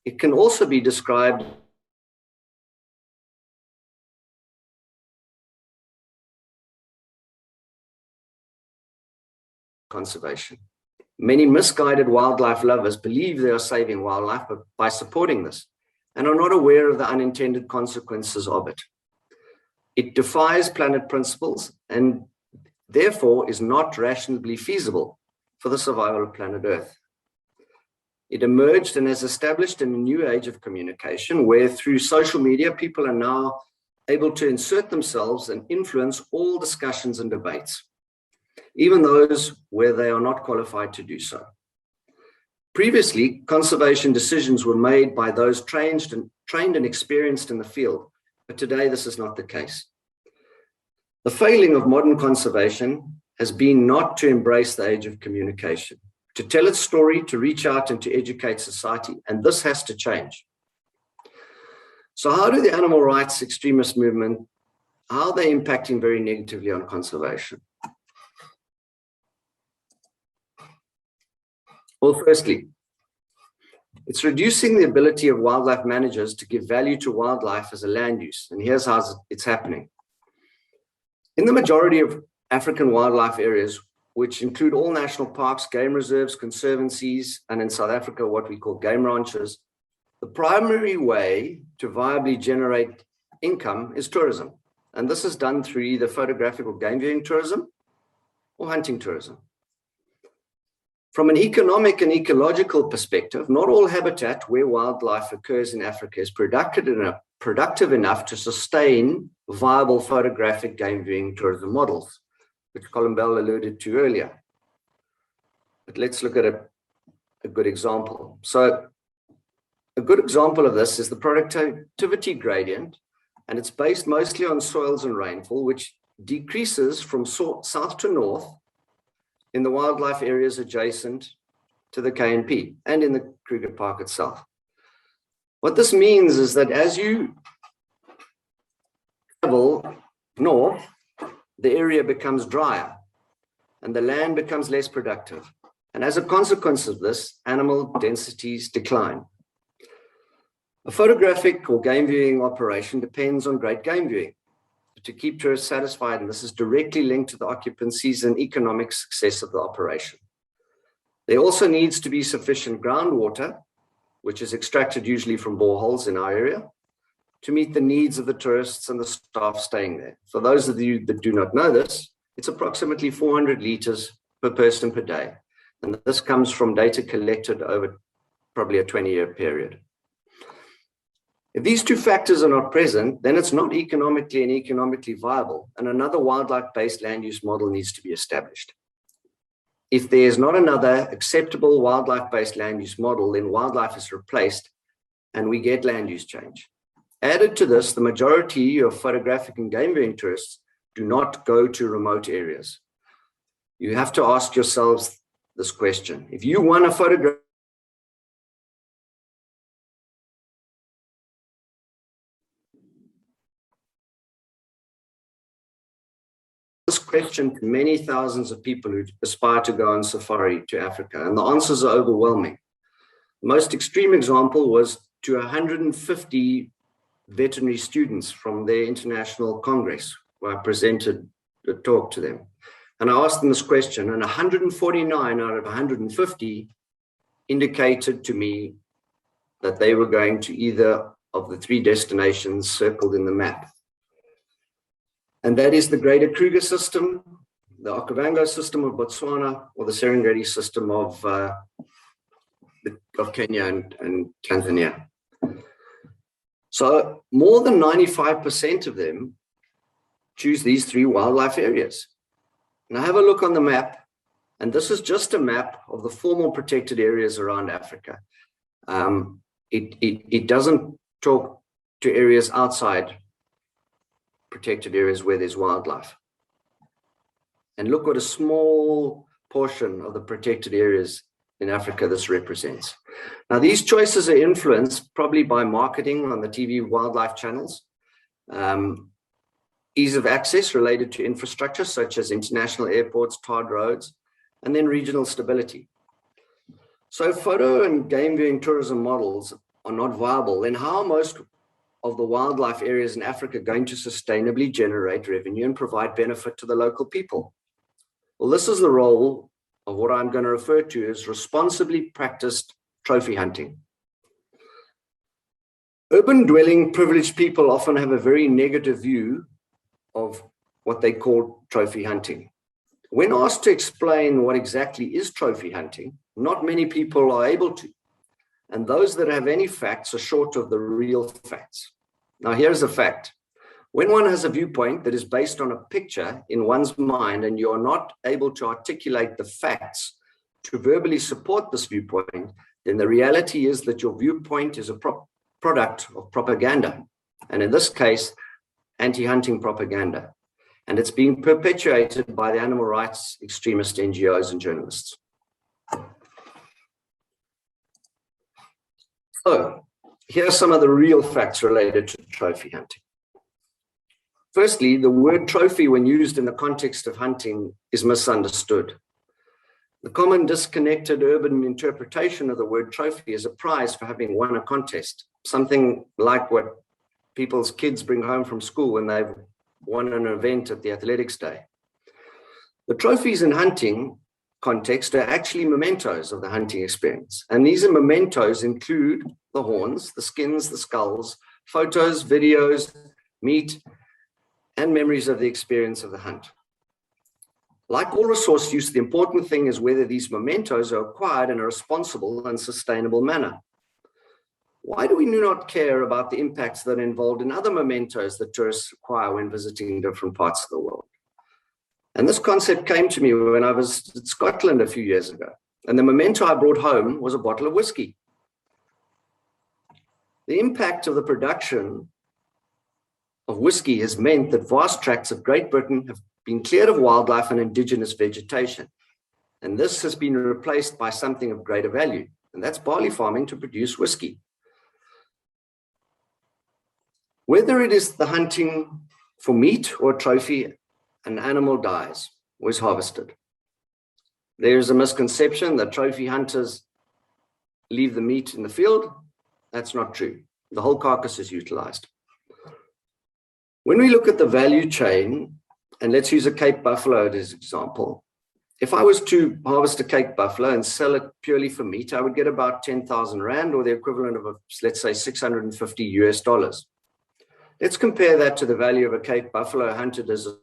It can also be described conservation. Many misguided wildlife lovers believe they are saving wildlife by supporting this and are not aware of the unintended consequences of it. It defies planet principles and therefore is not rationally feasible for the survival of planet Earth. It emerged and has established in a new age of communication where through social media, people are now able to insert themselves and influence all discussions and debates, even those where they are not qualified to do so. Previously, conservation decisions were made by those trained and experienced in the field, but today this is not the case. The failing of modern conservation has been not to embrace the age of communication, to tell its story, to reach out and to educate society, and this has to change. So how do the animal rights extremist movement, how are they impacting very negatively on conservation? Well, firstly, It's reducing the ability of wildlife managers to give value to wildlife as a land use. And here's how it's happening. In the majority of African wildlife areas, which include all national parks, game reserves, conservancies, and in South Africa, what we call game ranches, the primary way to viably generate income is tourism. And this is done through either photographic or game viewing tourism or hunting tourism. From an economic and ecological perspective, not all habitat where wildlife occurs in Africa is productive enough to sustain viable photographic game viewing tourism models, which Colin Bell alluded to earlier. But let's look at a good example. So a good example of this is the productivity gradient, and it's based mostly on soils and rainfall, which decreases from south to north in the wildlife areas adjacent to the KNP and in the Kruger Park itself. What this means is that as you travel north, the area becomes drier and the land becomes less productive. And as a consequence of this, animal densities decline. A photographic or game viewing operation depends on great game viewing to keep tourists satisfied, and this is directly linked to the occupancies and economic success of the operation. There also needs to be sufficient groundwater, which is extracted usually from boreholes in our area, to meet the needs of the tourists and the staff staying there. For those of you that do not know this, it's approximately 400 liters per person per day. And this comes from data collected over probably a 20-year period. If these two factors are not present, then it's not economically viable, and another wildlife-based land use model needs to be established. If there is not another acceptable wildlife-based land use model, then wildlife is replaced and we get land use change. Added to this, the majority of photographic and game viewing tourists do not go to remote areas. You have to ask yourselves this question. If you want to photograph this question to many thousands of people who aspire to go on safari to Africa, and the answers are overwhelming. The most extreme example was to 150 veterinary students from their international congress, where I presented a talk to them. And I asked them this question, and 149 out of 150 indicated to me that they were going to either of the three destinations circled in the map. And that is the Greater Kruger system, the Okavango system of Botswana, or the Serengeti system of Kenya and Tanzania. So more than 95% of them choose these three wildlife areas. Now have a look on the map, and this is just a map of the formal protected areas around Africa. It doesn't talk to areas outside protected areas where there's wildlife. And look what a small portion of the protected areas in Africa this represents. Now, these choices are influenced probably by marketing on the TV wildlife channels, ease of access related to infrastructure such as international airports, tarred roads, and then regional stability. So photo and game viewing tourism models are not viable, then how are most of the wildlife areas in Africa going to sustainably generate revenue and provide benefit to the local people? Well, this is the role of what I'm going to refer to as responsibly practiced trophy hunting. Urban dwelling privileged people often have a very negative view of what they call trophy hunting. When asked to explain what exactly is trophy hunting, not many people are able to. And those that have any facts are short of the real facts. Now, here's a fact. When one has a viewpoint that is based on a picture in one's mind and you are not able to articulate the facts to verbally support this viewpoint, then the reality is that your viewpoint is a product of propaganda. And in this case, anti-hunting propaganda. And it's being perpetuated by the animal rights extremist NGOs and journalists. So here are some of the real facts related to trophy hunting. Firstly, the word trophy when used in the context of hunting is misunderstood. The common disconnected urban interpretation of the word trophy is a prize for having won a contest, something like what people's kids bring home from school when they've won an event at the athletics day. The trophies in hunting context are actually mementos of the hunting experience. And these mementos include the horns, the skins, the skulls, photos, videos, meat, and memories of the experience of the hunt. Like all resource use, the important thing is whether these mementos are acquired in a responsible and sustainable manner. Why do we not care about the impacts that are involved in other mementos that tourists acquire when visiting different parts of the world? And this concept came to me when I was in Scotland a few years ago. And the memento I brought home was a bottle of whiskey. The impact of the production of whiskey has meant that vast tracts of Great Britain have been cleared of wildlife and indigenous vegetation. And this has been replaced by something of greater value, and that's barley farming to produce whiskey. Whether it is the hunting for meat or trophy, an animal dies or is harvested. There is a misconception that trophy hunters leave the meat in the field. That's not true. The whole carcass is utilized. When we look at the value chain, and let's use a Cape buffalo as an example. If I was to harvest a Cape buffalo and sell it purely for meat, I would get about 10,000 Rand, or the equivalent of, let's say, $650 US. Let's compare that to the value of a Cape buffalo hunted as a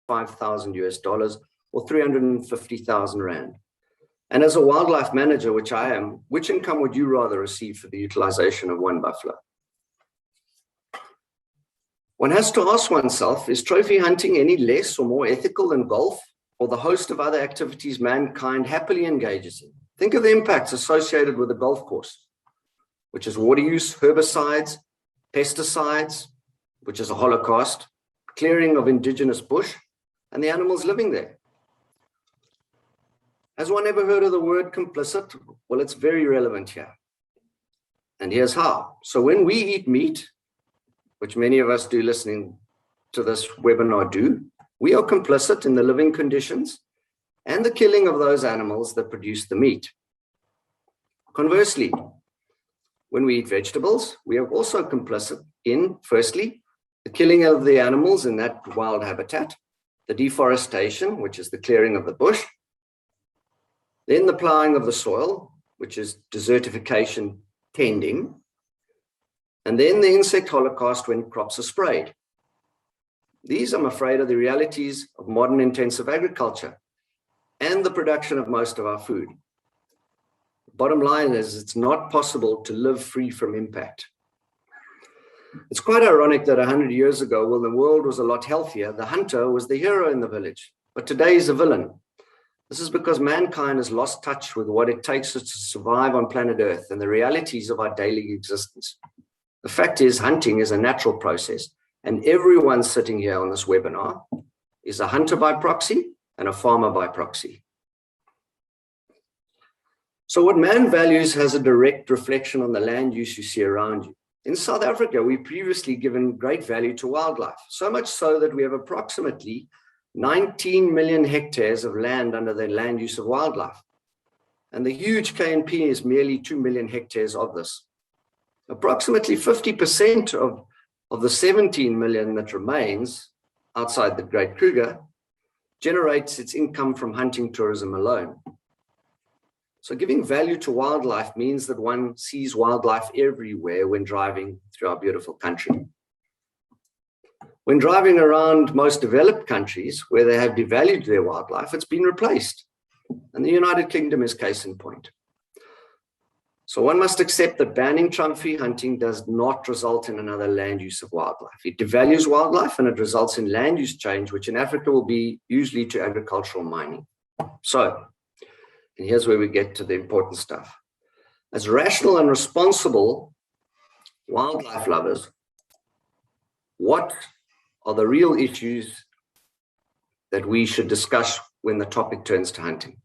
$5,000 US, or 350,000 Rand. And as a wildlife manager, which I am, which income would you rather receive for the utilization of one buffalo? One has to ask oneself, is trophy hunting any less or more ethical than golf or the host of other activities mankind happily engages in? Think of the impacts associated with a golf course, which is water use, herbicides, pesticides, which is a holocaust, clearing of indigenous bush, and the animals living there. Has one ever heard of the word complicit? Well, it's very relevant here. And here's how. So when we eat meat, which many of us do listening to this webinar do, we are complicit in the living conditions and the killing of those animals that produce the meat. Conversely, when we eat vegetables, we are also complicit in, firstly, the killing of the animals in that wild habitat, the deforestation, which is the clearing of the bush, then the plowing of the soil, which is desertification tending, and then the insect holocaust when crops are sprayed. These, I'm afraid, are the realities of modern intensive agriculture and the production of most of our food. Bottom line is, it's not possible to live free from impact. It's quite ironic that 100 years ago, when the world was a lot healthier, the hunter was the hero in the village, but today he's a villain. This is because mankind has lost touch with what it takes us to survive on planet Earth and the realities of our daily existence. The fact is, hunting is a natural process, and everyone sitting here on this webinar is a hunter by proxy and a farmer by proxy. So what man values has a direct reflection on the land use you see around you. In South Africa, we've previously given great value to wildlife, so much so that we have approximately 19 million hectares of land under the land use of wildlife. And the huge KNP is merely 2 million hectares of this. Approximately 50% of the 17 million that remains outside the Great Kruger generates its income from hunting tourism alone. So giving value to wildlife means that one sees wildlife everywhere when driving through our beautiful country. When driving around most developed countries where they have devalued their wildlife, it's been replaced. And the United Kingdom is case in point. So one must accept that banning trophy hunting does not result in another land use of wildlife. It devalues wildlife and it results in land use change, which in Africa will be usually to agricultural mining. So, and here's where we get to the important stuff. As rational and responsible wildlife lovers, what are the real issues that we should discuss when the topic turns to hunting?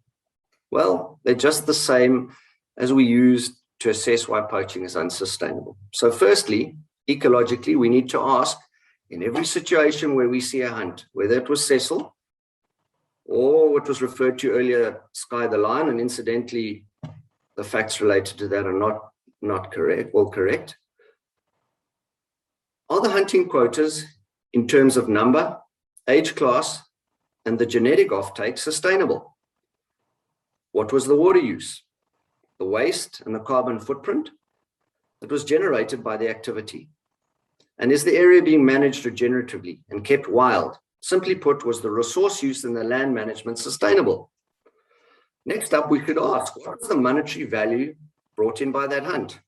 Well, they're just the same as we use to assess why poaching is unsustainable. So firstly, ecologically, we need to ask in every situation where we see a hunt, whether it was Cecil or what was referred to earlier, Sky the Lion, and incidentally, the facts related to that are not correct, well, correct. Are the hunting quotas in terms of number, age class, and the genetic offtake sustainable? What was the water use, the waste, and the carbon footprint that was generated by the activity? And is the area being managed regeneratively and kept wild? Simply put, was the resource use and the land management sustainable? Next up, we could ask, what was the monetary value brought in by that hunt?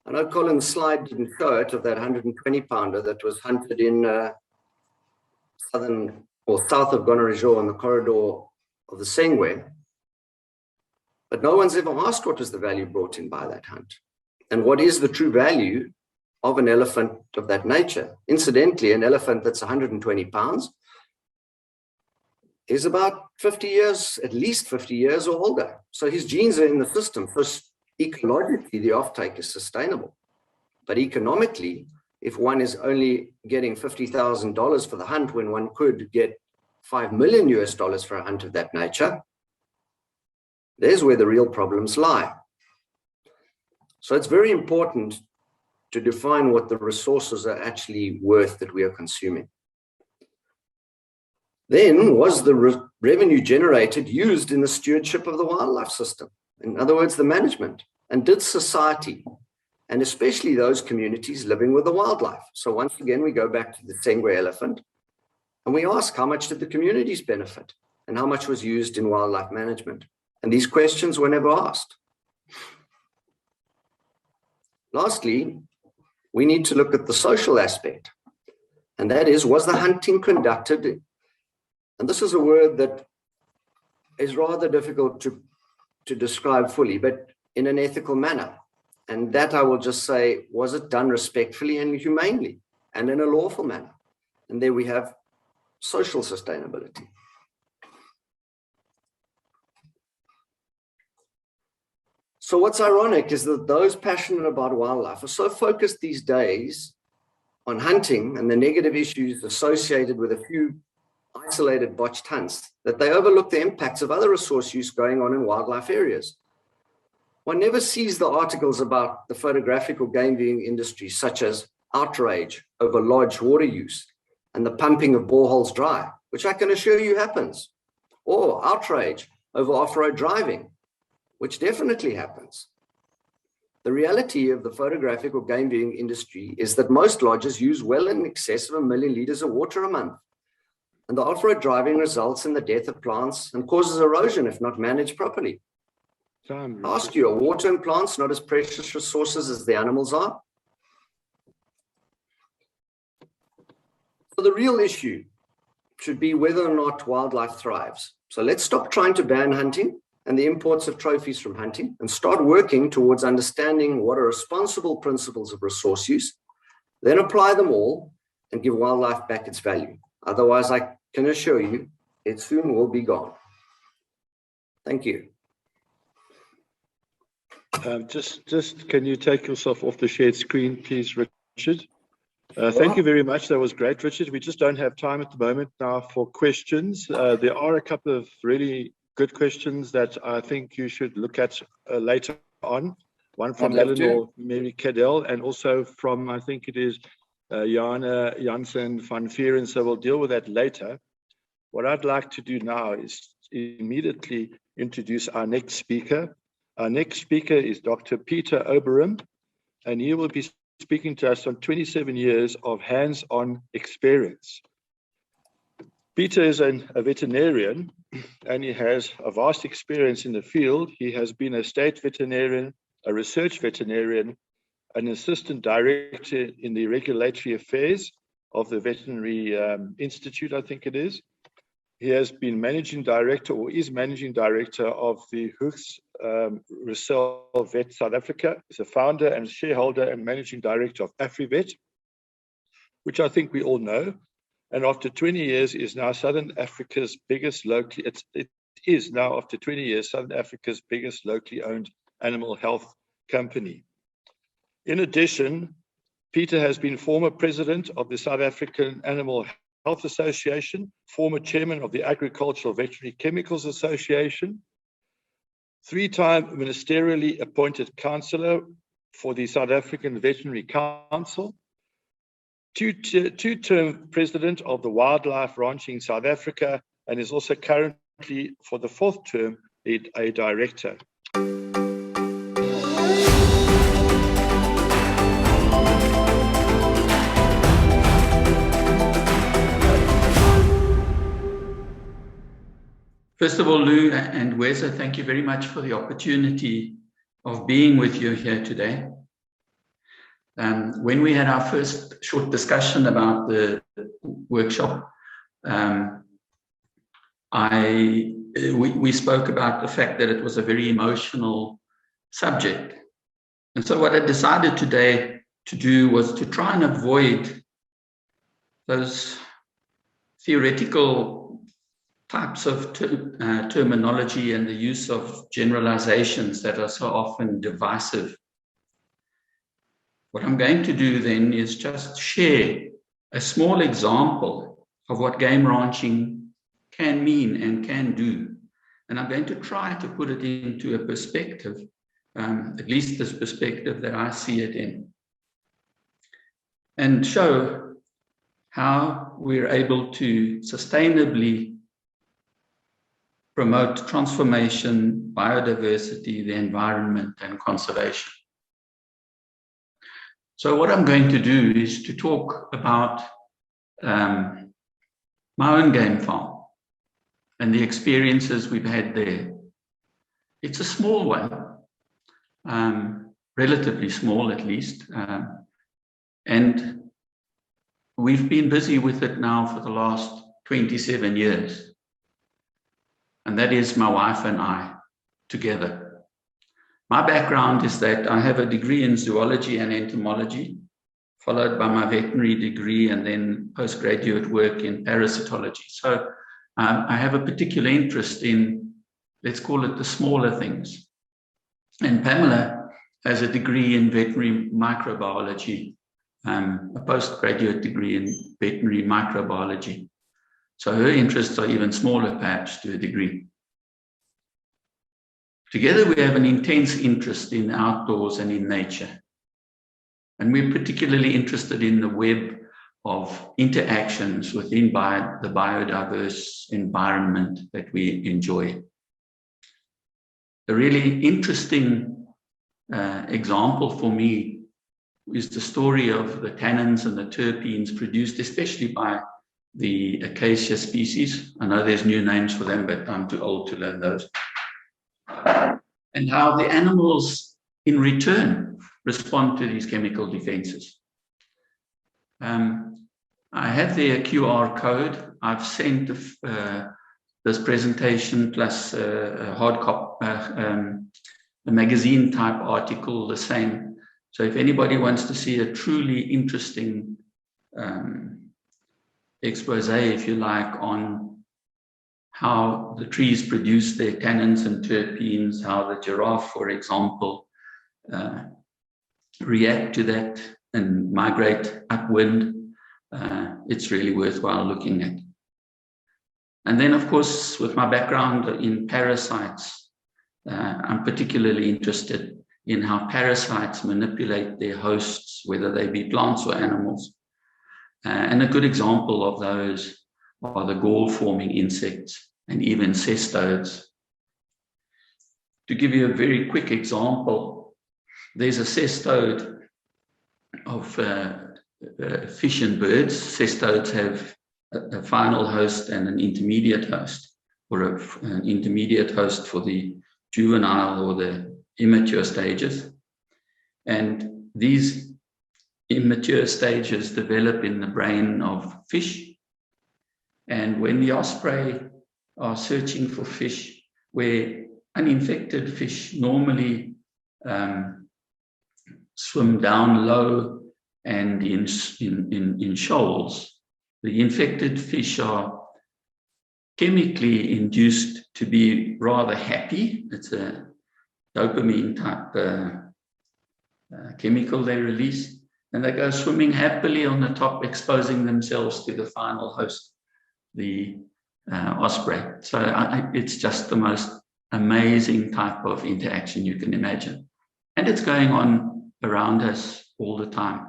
I know Colin's slide didn't show it, of that 120 pounder that was hunted in southern or south of Gonorrhoea on the corridor of the Sengwe. But no one's ever asked what was the value brought in by that hunt. And what is the true value of an elephant of that nature? Incidentally, an elephant that's 120 pounds is about 50 years, at least 50 years or older. So his genes are in the system. So ecologically, the offtake is sustainable. But economically, if one is only getting $50,000 for the hunt when one could get $5 million for a hunt of that nature, there's where the real problems lie. So it's very important to define what the resources are actually worth that we are consuming. Then, was the revenue generated used in the stewardship of the wildlife system? In other words, the management. And did society, and especially those communities living with the wildlife? So once again, we go back to the Sengwe elephant and we ask, how much did the communities benefit and how much was used in wildlife management? And these questions were never asked. Lastly, we need to look at the social aspect. And that is, was the hunting conducted? And this is a word that is rather difficult to describe fully, but in an ethical manner. And that I will just say, was it done respectfully and humanely and in a lawful manner? And there we have social sustainability. So what's ironic is that those passionate about wildlife are so focused these days on hunting and the negative issues associated with a few isolated botched hunts that they overlook the impacts of other resource use going on in wildlife areas. One never sees the articles about the photographic or game viewing industry, such as outrage over lodge water use and the pumping of boreholes dry, which I can assure you happens, or outrage over off-road driving, which definitely happens. The reality of the photographic or game viewing industry is that most lodges use well in excess of 1 million liters of water a month. And the off-road driving results in the death of plants and causes erosion if not managed properly. I ask you, are water and plants not as precious resources as the animals are? So the real issue should be whether or not wildlife thrives. So let's stop trying to ban hunting and the imports of trophies from hunting and start working towards understanding what are responsible principles of resource use, then apply them all and give wildlife back its value. Otherwise, I can assure you, it soon will be gone. Thank you. Just can you take yourself off the shared screen, please, Richard? Thank you very much. That was great, Richard. We just don't have time at the moment now for questions. There are a couple of really good questions that I think you should look at later on. One from Eleanor Mary Cadell and also from, I think it is Jana Janssen van Vieren, so we'll deal with that later. What I'd like to do now is immediately introduce our next speaker. Our next speaker is Dr. Peter Oberum, and he will be speaking to us on 27 years of hands-on experience. Peter is a veterinarian, and he has a vast experience in the field. He has been a state veterinarian, a research veterinarian, an assistant director in the regulatory affairs of the Veterinary Institute, I think it is. He has been managing director or is managing director of the Hoogst Russell Vet South Africa. He's a founder and shareholder and managing director of AfriVet, which I think we all know. And after 20 years is now Southern Africa's biggest locally, it is now after 20 years, Southern Africa's biggest locally owned animal health company. In addition, Peter has been former president of the South African Animal Health Association, former chairman of the Agricultural Veterinary Chemicals Association, 3-time ministerially appointed councillor for the South African Veterinary Council, two-term president of the Wildlife Ranching South Africa, and is also currently, for the 4th term, a director. First of all, Lou and WESSA, thank you very much for the opportunity of being with you here today. When we had our first short discussion about the workshop, we spoke about the fact that it was a very emotional subject. And so what I decided today to do was to try and avoid those theoretical types of terminology and the use of generalizations that are so often divisive. What I'm going to do then is just share a small example of what game ranching can mean and can do. And I'm going to try to put it into a perspective, at least this perspective that I see it in, and show how we're able to sustainably promote transformation, biodiversity, the environment, and conservation. So what I'm going to do is to talk about my own game farm and the experiences we've had there. It's a small one, relatively small at least, and we've been busy with it now for the last 27 years. And that is my wife and I together. My background is that I have a degree in zoology and entomology, followed by my veterinary degree and then postgraduate work in parasitology. So I have a particular interest in, let's call it the smaller things. And Pamela has a degree in veterinary microbiology, a postgraduate degree in veterinary microbiology. So her interests are even smaller, perhaps, to a degree. Together, we have an intense interest in outdoors and in nature. And we're particularly interested in the web of interactions within the biodiverse environment that we enjoy. A really interesting example for me is the story of the tannins and the terpenes produced, especially by the acacia species. I know there's new names for them, but I'm too old to learn those. And how the animals in return respond to these chemical defenses. I have there a QR code. I've sent this presentation plus a hard copy, a magazine type article, the same. So if anybody wants to see a truly interesting expose, if you like, on how the trees produce their tannins and terpenes, how the giraffe, for example, react to that and migrate upwind, it's really worthwhile looking at. And then, of course, with my background in parasites, I'm particularly interested in how parasites manipulate their hosts, whether they be plants or animals. And a good example of those are the gall-forming insects and even cestodes. To give you a very quick example, there's a cestode of fish and birds. Cestodes have a final host and an intermediate host, or an intermediate host for the juvenile or the immature stages. And these immature stages develop in the brain of fish. And when the osprey are searching for fish where uninfected fish normally swim down low and in shoals, the infected fish are chemically induced to be rather happy. It's a dopamine type chemical they release. and they go swimming happily on the top, exposing themselves to the final host, the osprey. So it's just the most amazing type of interaction you can imagine. And it's going on around us all the time.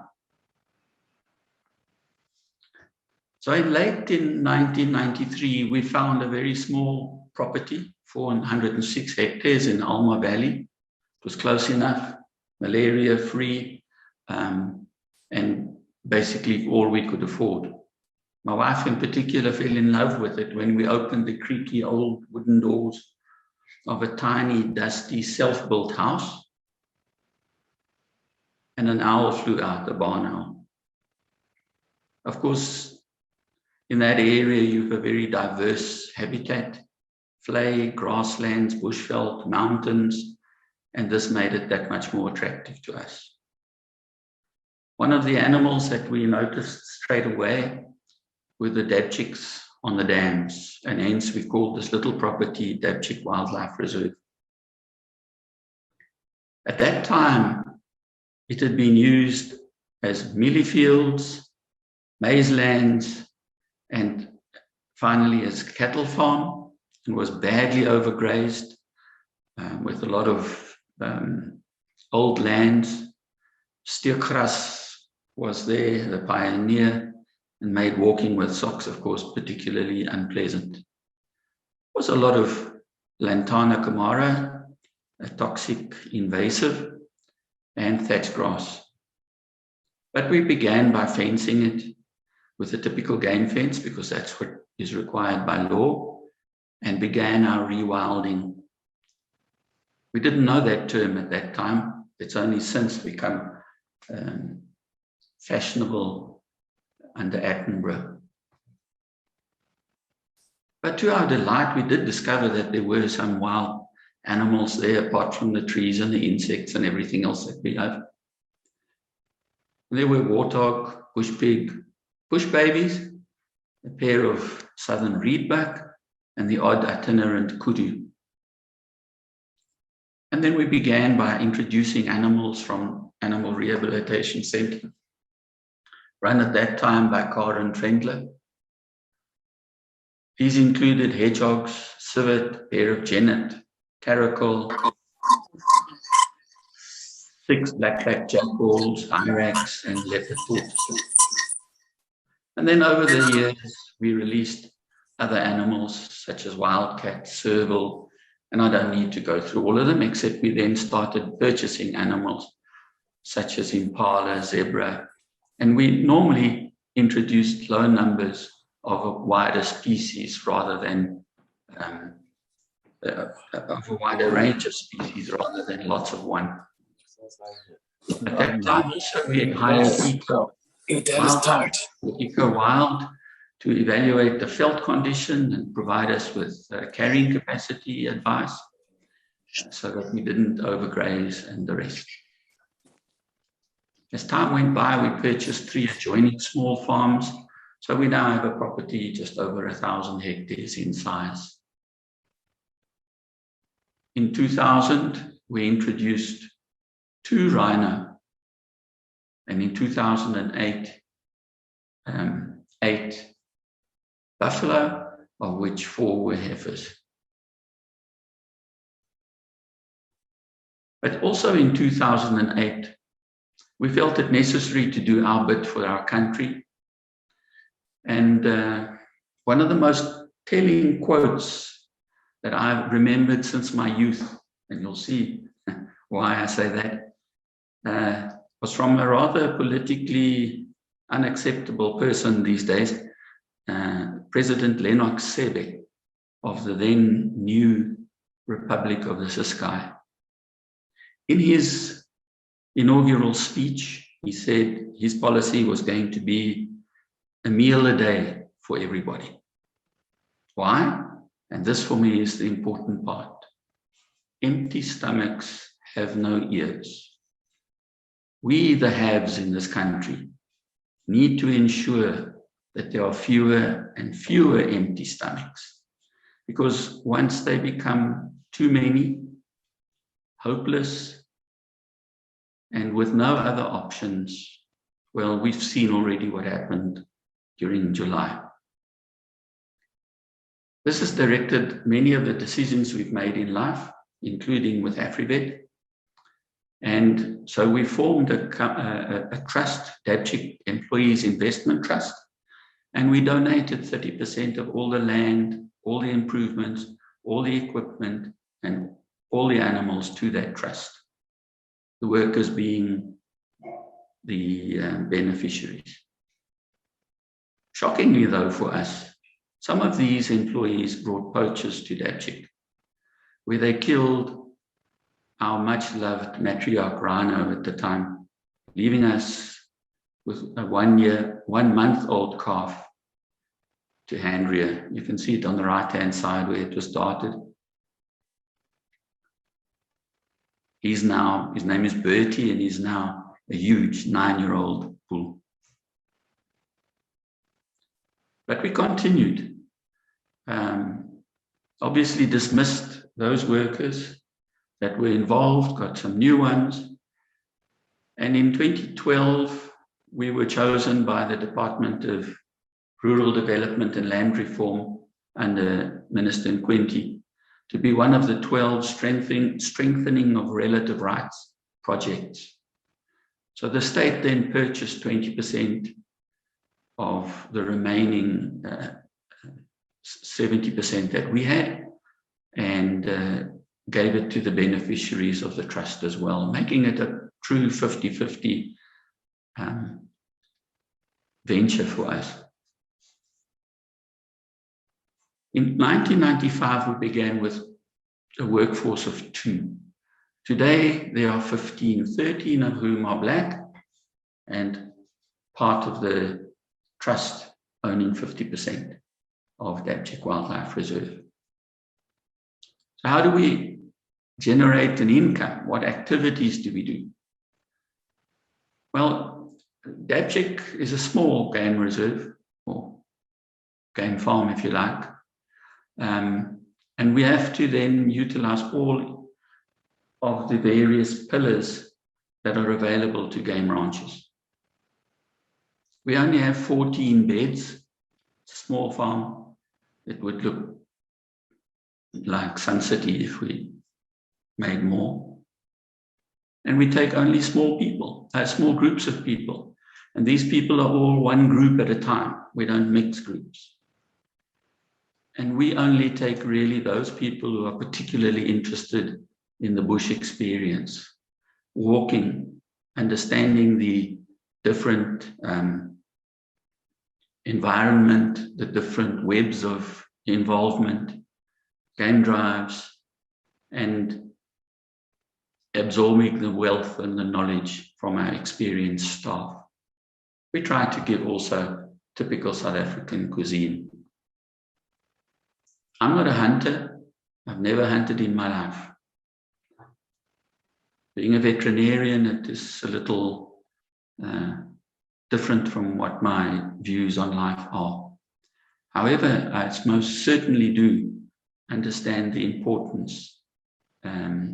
So late in 1993, we found a very small property, 406 hectares in Alma Valley. It was close enough, malaria-free, and basically all we could afford. My wife in particular fell in love with it when we opened the creaky old wooden doors of a tiny, dusty, self-built house. And an owl flew out, a barn owl. Of course, in that area, you have a very diverse habitat, vlei, grasslands, bushveld, mountains, and this made it that much more attractive to us. One of the animals that we noticed straight away were the dabchicks on the dams, and hence we called this little property Dabchick Wildlife Reserve. At that time, it had been used as mealie fields, maize lands, and finally as cattle farm, and was badly overgrazed with a lot of old lands. Steekgras was there, the pioneer, and made walking with socks, of course, particularly unpleasant. There was a lot of Lantana camara, a toxic invasive, and thatch grass. But we began by fencing it with a typical game fence, because that's what is required by law, and began our rewilding. We didn't know that term at that time. It's only since become fashionable under Attenborough. But to our delight, we did discover that there were some wild animals there, apart from the trees and the insects and everything else that we love. There were warthog, bush pig, bush babies, a pair of southern reedbuck, and the odd itinerant kudu. And then we began by introducing animals from Animal Rehabilitation Centre, run at that time by Karen Trendler. These included hedgehogs, civet, pair of genet, caracal, 6 black-backed jackals, iraks, and leopard tortoises. And then over the years, we released other animals such as wildcat, serval, and I don't need to go through all of them, except we then started purchasing animals such as impala, zebra, and we normally introduced low numbers of a wider species rather than of a wider range of species rather than lots of one. At that time also we hired Eco Wild to evaluate the veld condition and provide us with carrying capacity advice so that we didn't overgraze and the rest. As time went by, we purchased 3 adjoining small farms, so we now have a property just over 1,000 hectares in size. In 2000, we introduced 2 rhino, and in 2008, 8 buffalo, of which 4 were heifers. But also in 2008, we felt it necessary to do our bit for our country. And one of the most telling quotes that I've remembered since my youth, and you'll see why I say that, was from a rather politically unacceptable person these days, President Lennox Sebe of the then new Republic of the Ciskei. In his inaugural speech, he said his policy was going to be a meal a day for everybody. Why? And this for me is the important part. Empty stomachs have no ears. We, the haves in this country, need to ensure that there are fewer and fewer empty stomachs, because once they become too many, hopeless, and with no other options, well, we've seen already what happened during July. This has directed many of the decisions we've made in life, including with AfriVet. And so we formed a trust, DABCHIC Employees Investment Trust, and we donated 30% of all the land, all the improvements, all the equipment, and all the animals to that trust, the workers being the beneficiaries. Shockingly, though, for us, some of these employees brought poachers to DABCHIC, where they killed our much-loved matriarch rhino at the time, leaving us with a 1-month-old calf to hand rear. You can see it on the right-hand side where it was started. His name is Bertie, and he's now a huge 9-year-old bull. But we continued. Obviously dismissed those workers that were involved, got some new ones. And in 2012, we were chosen by the Department of Rural Development and Land Reform under Minister Nkwinti to be one of the 12 strengthening of relative rights projects. So the state then purchased 20% of the remaining 70% that we had, and gave it to the beneficiaries of the trust as well, making it a true 50-50 venture for us. In 1995, we began with a workforce of 2. Today, there are 15, 13 of whom are Black, and part of the trust owning 50% of DABCHIC Wildlife Reserve. So how do we generate an income? What activities do we do? Well, DABCHIC is a small game reserve, or game farm if you like, and we have to then utilize all of the various pillars that are available to game ranchers. We only have 14 beds, small farm. It would look like Sun City if we made more. And we take only small groups of people. And these people are all one group at a time. We don't mix groups. And we only take really those people who are particularly interested in the bush experience, walking, understanding the different environment, the different webs of involvement, game drives, and absorbing the wealth and the knowledge from our experienced staff. We try to give also typical South African cuisine. I'm not a hunter. I've never hunted in my life. Being a veterinarian, it is a little different from what my views on life are. However, I most certainly do understand the importance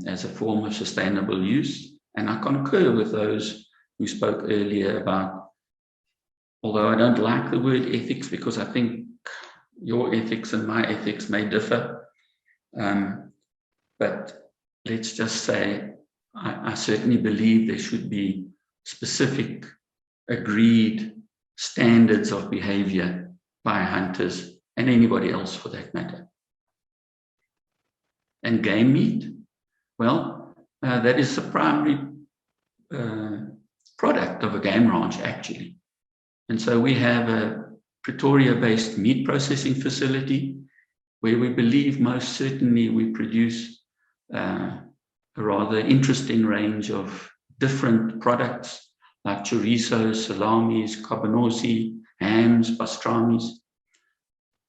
as a form of sustainable use. And I concur with those who spoke earlier about, although I don't like the word ethics because I think your ethics and my ethics may differ, but let's just say I certainly believe there should be specific agreed standards of behavior by hunters and anybody else for that matter. And game meat, well, that is the primary product of a game ranch actually. And so we have a Pretoria-based meat processing facility where we believe most certainly we produce a rather interesting range of different products like chorizo, salamis, cabanossi, hams, pastrami's.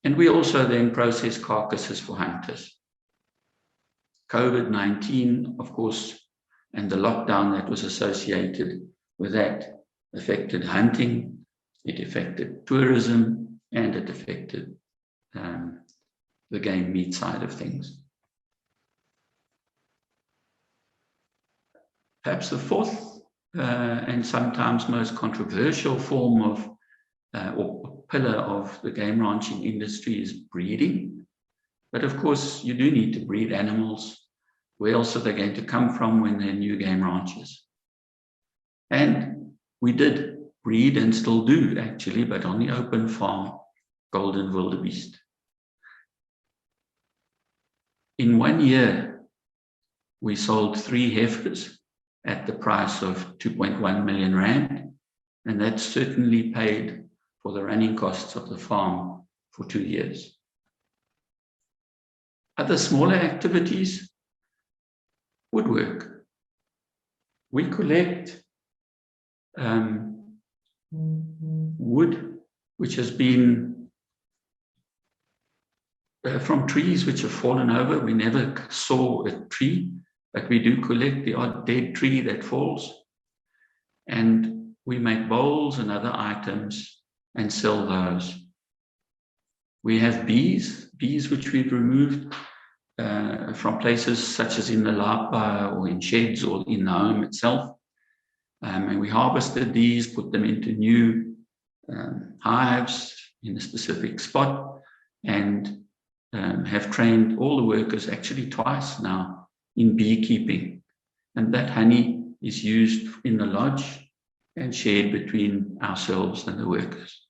And we also then process carcasses for hunters. COVID-19, of course, and the lockdown that was associated with that affected hunting, it affected tourism, and it affected the game meat side of things. Perhaps the fourth and sometimes most controversial form of or pillar of the game ranching industry is breeding. But of course, you do need to breed animals. Where else are they going to come from when they're new game ranches? And we did breed and still do actually, but on the open farm, golden wildebeest. In 1 year, we sold 3 heifers at the price of 2.1 million rand, and that certainly paid for the running costs of the farm for 2 years. Other smaller activities, woodwork. We collect wood, which has been from trees which have fallen over. We never saw a tree, but we do collect the odd dead tree that falls. And we make bowls and other items and sell those. We have bees which we've removed from places such as in the lapa or in sheds or in the home itself. And we harvested these, put them into new hives in a specific spot, and have trained all the workers actually twice now in beekeeping. And that honey is used in the lodge and shared between ourselves and the workers.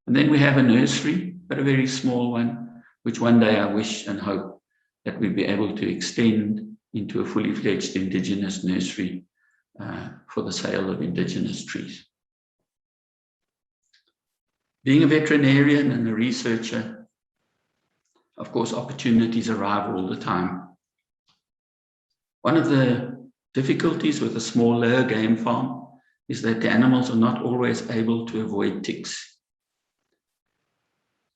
And then we have a nursery, but a very small one, which one day I wish and hope that we'll be able to extend into a fully fledged indigenous nursery for the sale of indigenous trees. Being a veterinarian and a researcher, of course, opportunities arrive all the time. One of the difficulties with a smaller game farm is that the animals are not always able to avoid ticks.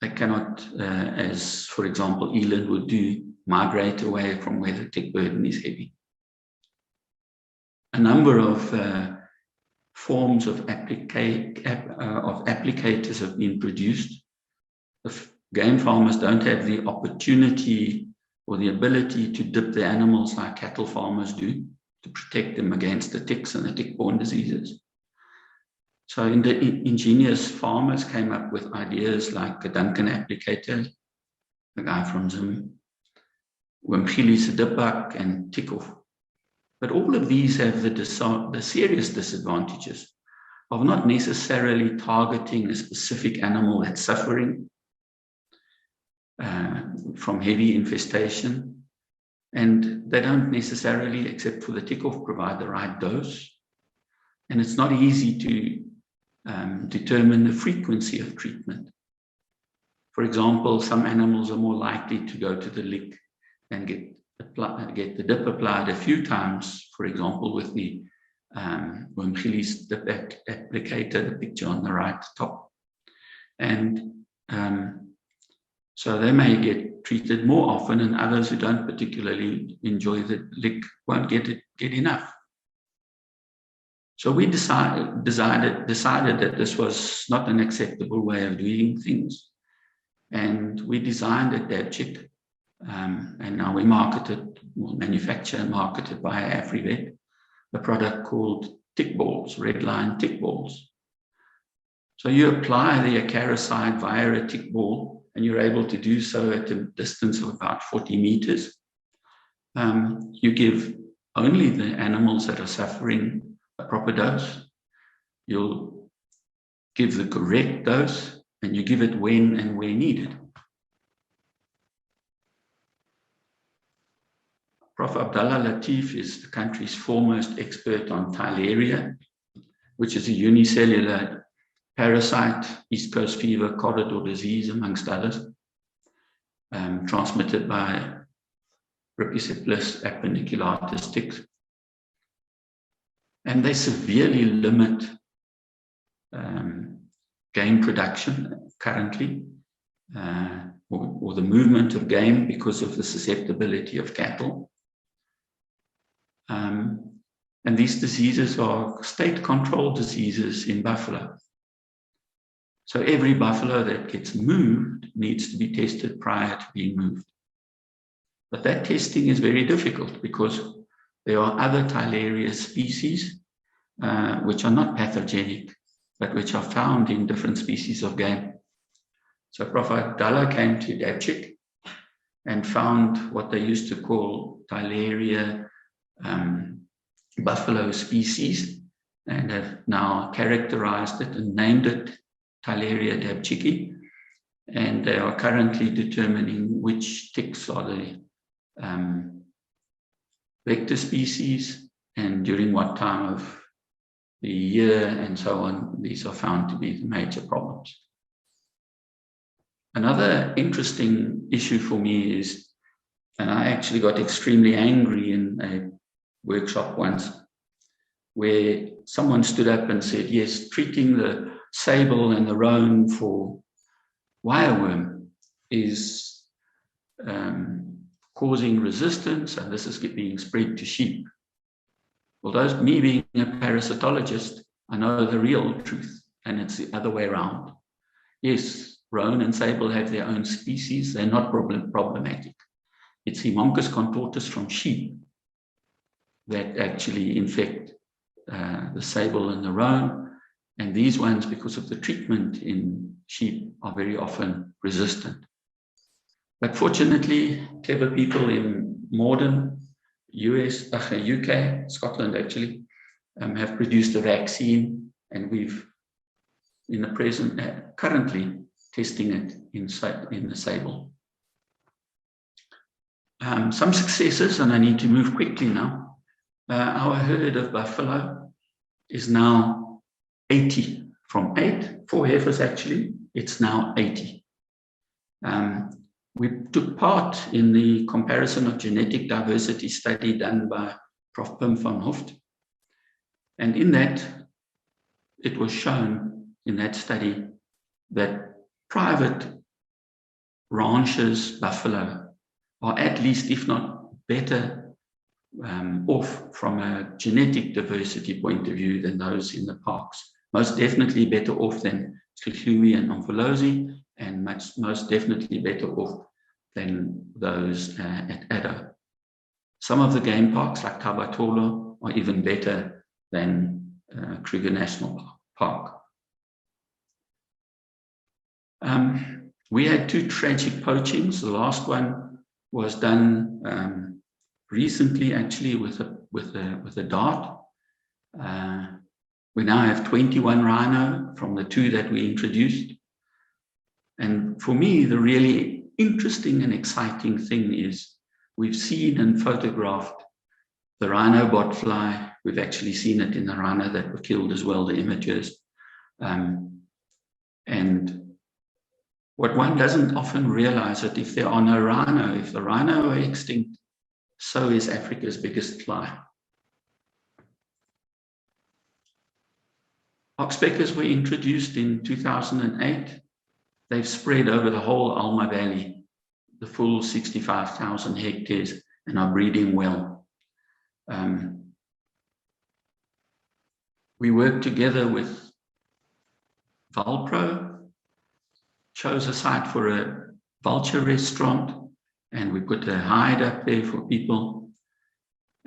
They cannot, as for example, eland would do, migrate away from where the tick burden is heavy. A number of forms of applicators have been produced. If game farmers don't have the opportunity or the ability to dip the animals like cattle farmers do to protect them against the ticks and the tick-borne diseases. So ingenious farmers came up with ideas like a Duncan applicator, the guy from Zim, Wimkhili Sedibak, and Tick-Off. But all of these have the serious disadvantages of not necessarily targeting a specific animal that's suffering from heavy infestation. And they don't necessarily, except for the tick-off, provide the right dose. And it's not easy to determine the frequency of treatment. For example, some animals are more likely to go to the lick and get the dip applied a few times, for example, with the Wimkhili's dip applicator, the picture on the right top. And so they may get treated more often, and others who don't particularly enjoy the lick won't get enough. So we decided that this was not an acceptable way of doing things. And we designed at DadChit, and now we manufacture and market it via AfriVet, a product called tick balls, red line tick balls. So you apply the acaricide via a tick ball, and you're able to do so at a distance of about 40 meters. You give only the animals that are suffering a proper dose. You'll give the correct dose, and you give it when and where needed. Prof. Abdallah Latif is the country's foremost expert on Theileria, which is a unicellular parasite, East Coast fever, corridor disease, amongst others, transmitted by Rhipicephalus appeniculatus ticks. And they severely limit game production currently, or the movement of game because of the susceptibility of cattle. And these diseases are state-controlled diseases in buffalo. So every buffalo that gets moved needs to be tested prior to being moved. But that testing is very difficult because there are other Theileria species which are not pathogenic, but which are found in different species of game. So Prof. Dalla came to Dabchik and found what they used to call Tilaria buffalo species, and have now characterized it and named it Tilaria dabchiki. And they are currently determining which ticks are the vector species and during what time of the year and so on. These are found to be the major problems. Another interesting issue for me is, and I actually got extremely angry in a workshop once, where someone stood up and said, yes, treating the sable and the roan for wireworm is causing resistance, and this is being spread to sheep. Although me being a parasitologist, I know the real truth, and it's the other way around. Yes, roan and sable have their own species. They're not problematic. It's Haemonchus contortus from sheep that actually infect the sable and the roan. And these ones, because of the treatment in sheep, are very often resistant. But fortunately, clever people in Morden, UK, Scotland actually, have produced a vaccine, and we've in the present currently testing it in the sable. Some successes, and I need to move quickly now. Our herd of buffalo is now 80, from 4 heifers actually, it's now 80. We took part in the comparison of genetic diversity study done by Prof. Pim van Hooft. And in that, it was shown in that study that private ranchers' buffalo are at least, if not better, off from a genetic diversity point of view than those in the parks. Most definitely better off than Slichui and Omphalose, and most definitely better off than those at Addo. Some of the game parks, like Tabatolo, are even better than Kruger National Park. We had 2 tragic poachings. The last one was done recently, actually, with a dart. We now have 21 rhino from the 2 that we introduced. And for me, the really interesting and exciting thing is we've seen and photographed the rhino botfly. We've actually seen it in the rhino that were killed as well, the images. And what one doesn't often realize that if there are no rhino, if the rhino are extinct, so is Africa's biggest fly. Oxpeckers were introduced in 2008. They've spread over the whole Alma Valley, the full 65,000 hectares, and are breeding well. We worked together with Valpro, chose a site for a vulture restaurant, and we put a hide up there for people.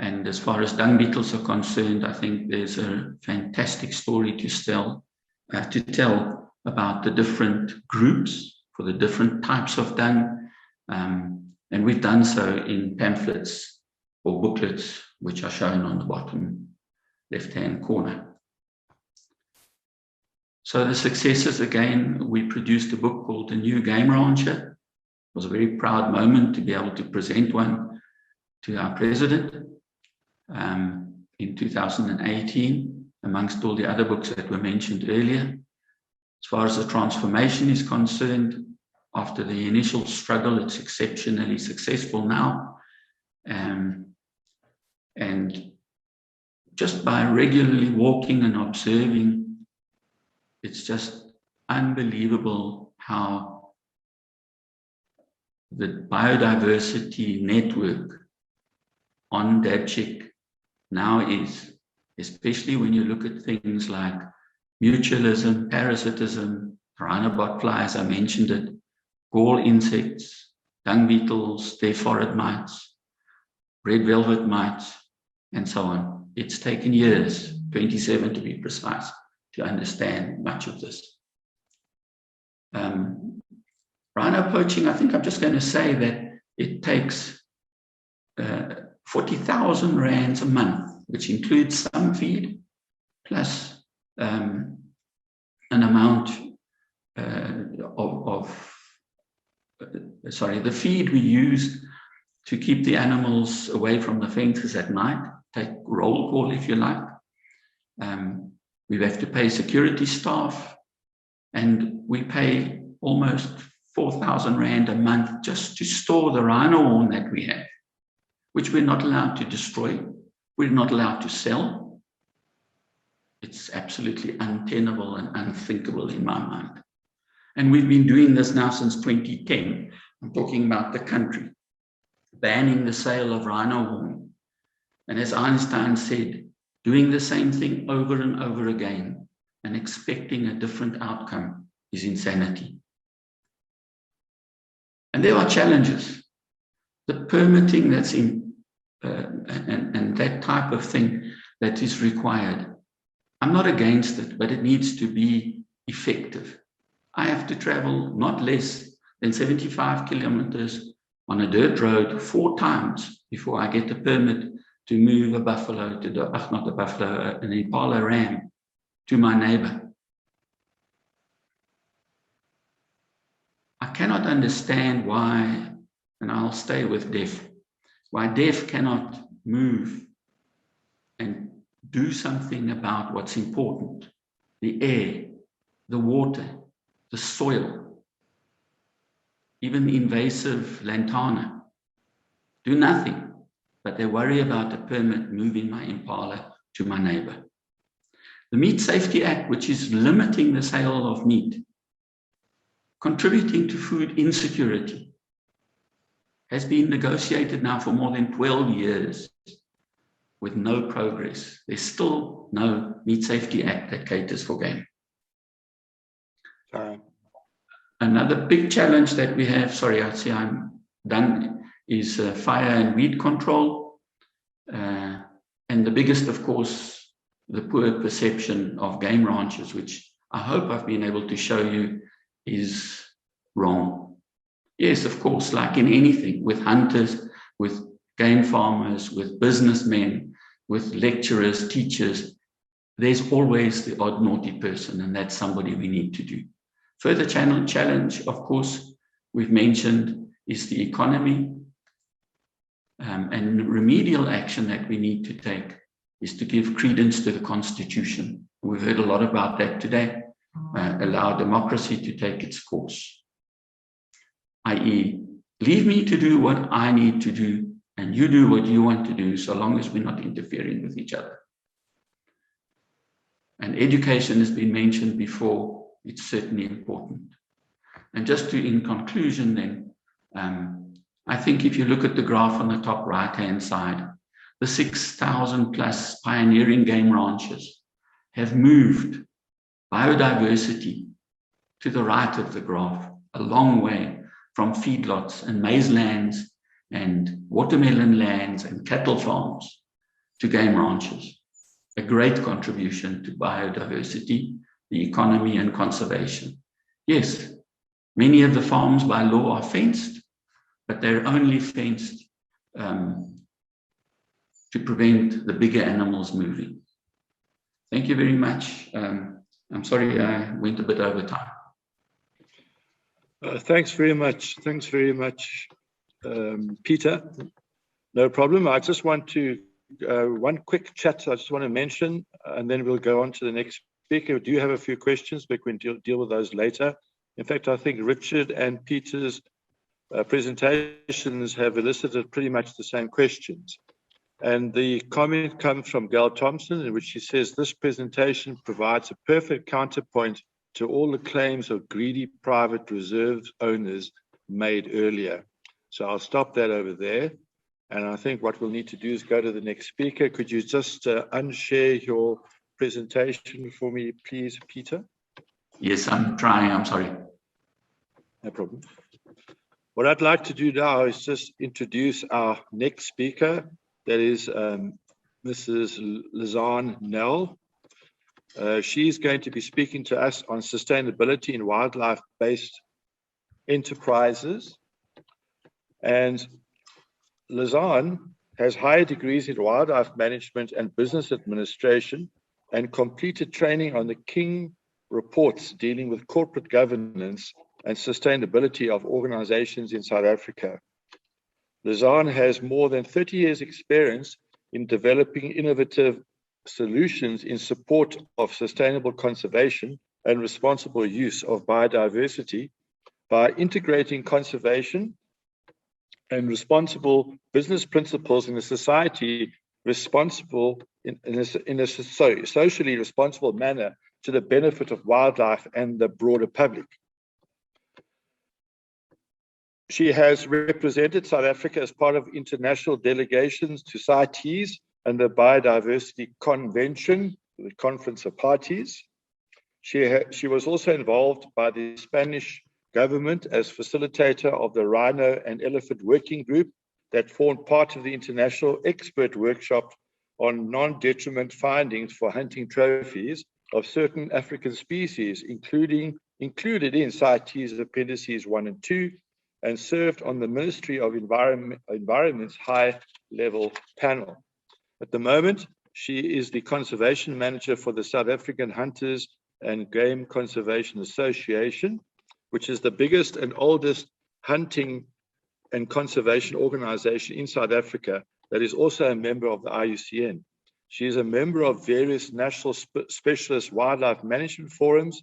And as far as dung beetles are concerned, I think there's a fantastic story to tell about the different groups for the different types of dung. And we've done so in pamphlets or booklets, which are shown on the bottom left-hand corner. So the successes, again, we produced a book called The New Game Rancher. It was a very proud moment to be able to present one to our president in 2018, amongst all the other books that were mentioned earlier. As far as the transformation is concerned, after the initial struggle, it's exceptionally successful now. And just by regularly walking and observing, it's just unbelievable how the biodiversity network on Dabchik now is, especially when you look at things like mutualism, parasitism, rhino botfly, as I mentioned it, gall insects, dung beetles, staphorid mites, red velvet mites, and so on. It's taken years 27 to be precise, to understand much of this. Rhino poaching, I think I'm just going to say that it takes 40,000 rands a month, which includes some feed, plus an amount the feed we use to keep the animals away from the fences at night, take roll call if you like. We have to pay security staff, and we pay almost 4,000 rand a month just to store the rhino horn that we have, which we're not allowed to destroy, we're not allowed to sell. It's absolutely untenable and unthinkable in my mind. And we've been doing this now since 2010. I'm talking about the country, banning the sale of rhino horn. And as Einstein said, doing the same thing over and over again and expecting a different outcome is insanity. And there are challenges. The permitting that's in, and that type of thing that is required. I'm not against it, but it needs to be effective. I have to travel not less than 75 kilometers on a dirt road 4 times before I get a permit to move a buffalo to the, not a buffalo, an impala ram to my neighbor. I cannot understand why, and I'll stay with deaf, why deaf cannot move and do something about what's important: the air, the water, the soil, even the invasive lantana. Do nothing, but they worry about a permit moving my impala to my neighbor. The Meat Safety Act, which is limiting the sale of meat, contributing to food insecurity, has been negotiated now for more than 12 years with no progress. There's still no Meat Safety Act that caters for game. Another big challenge that we have, sorry, I see I'm done, is fire and weed control. And the biggest, of course, the poor perception of game ranches, which I hope I've been able to show you is wrong. Yes, of course, like in anything, with hunters, with game farmers, with businessmen, with lecturers, teachers, there's always the odd naughty person, and that's somebody we need to do. Further challenge, of course, we've mentioned is the economy, and remedial action that we need to take is to give credence to the Constitution. We've heard a lot about that today. Allow democracy to take its course, i.e., leave me to do what I need to do, and you do what you want to do, so long as we're not interfering with each other. And education has been mentioned before. It's certainly important. And just to, in conclusion then, I think if you look at the graph on the top right-hand side, the 6,000 plus pioneering game ranches have moved biodiversity to the right of the graph, a long way from feedlots and maize lands and watermelon lands and cattle farms to game ranches. A great contribution to biodiversity, the economy and conservation. Yes, many of the farms by law are fenced, but they're only fenced to prevent the bigger animals moving. Thank you very much. I'm sorry I went a bit over time. Thanks very much. Thanks very much, Peter. No problem. I just want to, one quick chat I just want to mention, and then we'll go on to the next speaker. We do have a few questions, but we can deal with those later. In fact, I think Richard and Peter's presentations have elicited pretty much the same questions. And the comment comes from Gail Thompson, in which she says, this presentation provides a perfect counterpoint to all the claims of greedy private reserve owners made earlier. So I'll stop that over there. And I think what we'll need to do is go to the next speaker. Could you just unshare your presentation for me, please, Peter? Yes, I'm trying. I'm sorry. No problem. What I'd like to do now is just introduce our next speaker. That is Mr. Mrs. Lizanne Nell. She's going to be speaking to us on sustainability in wildlife-based enterprises. And Lizanne has higher degrees in wildlife management and business administration and completed training on the King reports dealing with corporate governance and sustainability of organizations in South Africa. Lizanne has more than 30 years experience in developing innovative solutions in support of sustainable conservation and responsible use of biodiversity by integrating conservation and responsible business principles in a society responsible in a socially responsible manner to the benefit of wildlife and the broader public. She has represented South Africa as part of international delegations to CITES and the Biodiversity Convention, the Conference of Parties. She was also involved by the Spanish government as facilitator of the Rhino and Elephant Working Group that formed part of the international expert workshop on non-detriment findings for hunting trophies of certain African species, included in CITES Appendices 1 and 2, and served on the Ministry of Environment's high-level panel. At the moment, she is the conservation manager for the South African Hunters and Game Conservation Association, which is the biggest and oldest hunting and conservation organization in South Africa that is also a member of the IUCN. She is a member of various national specialist wildlife management forums,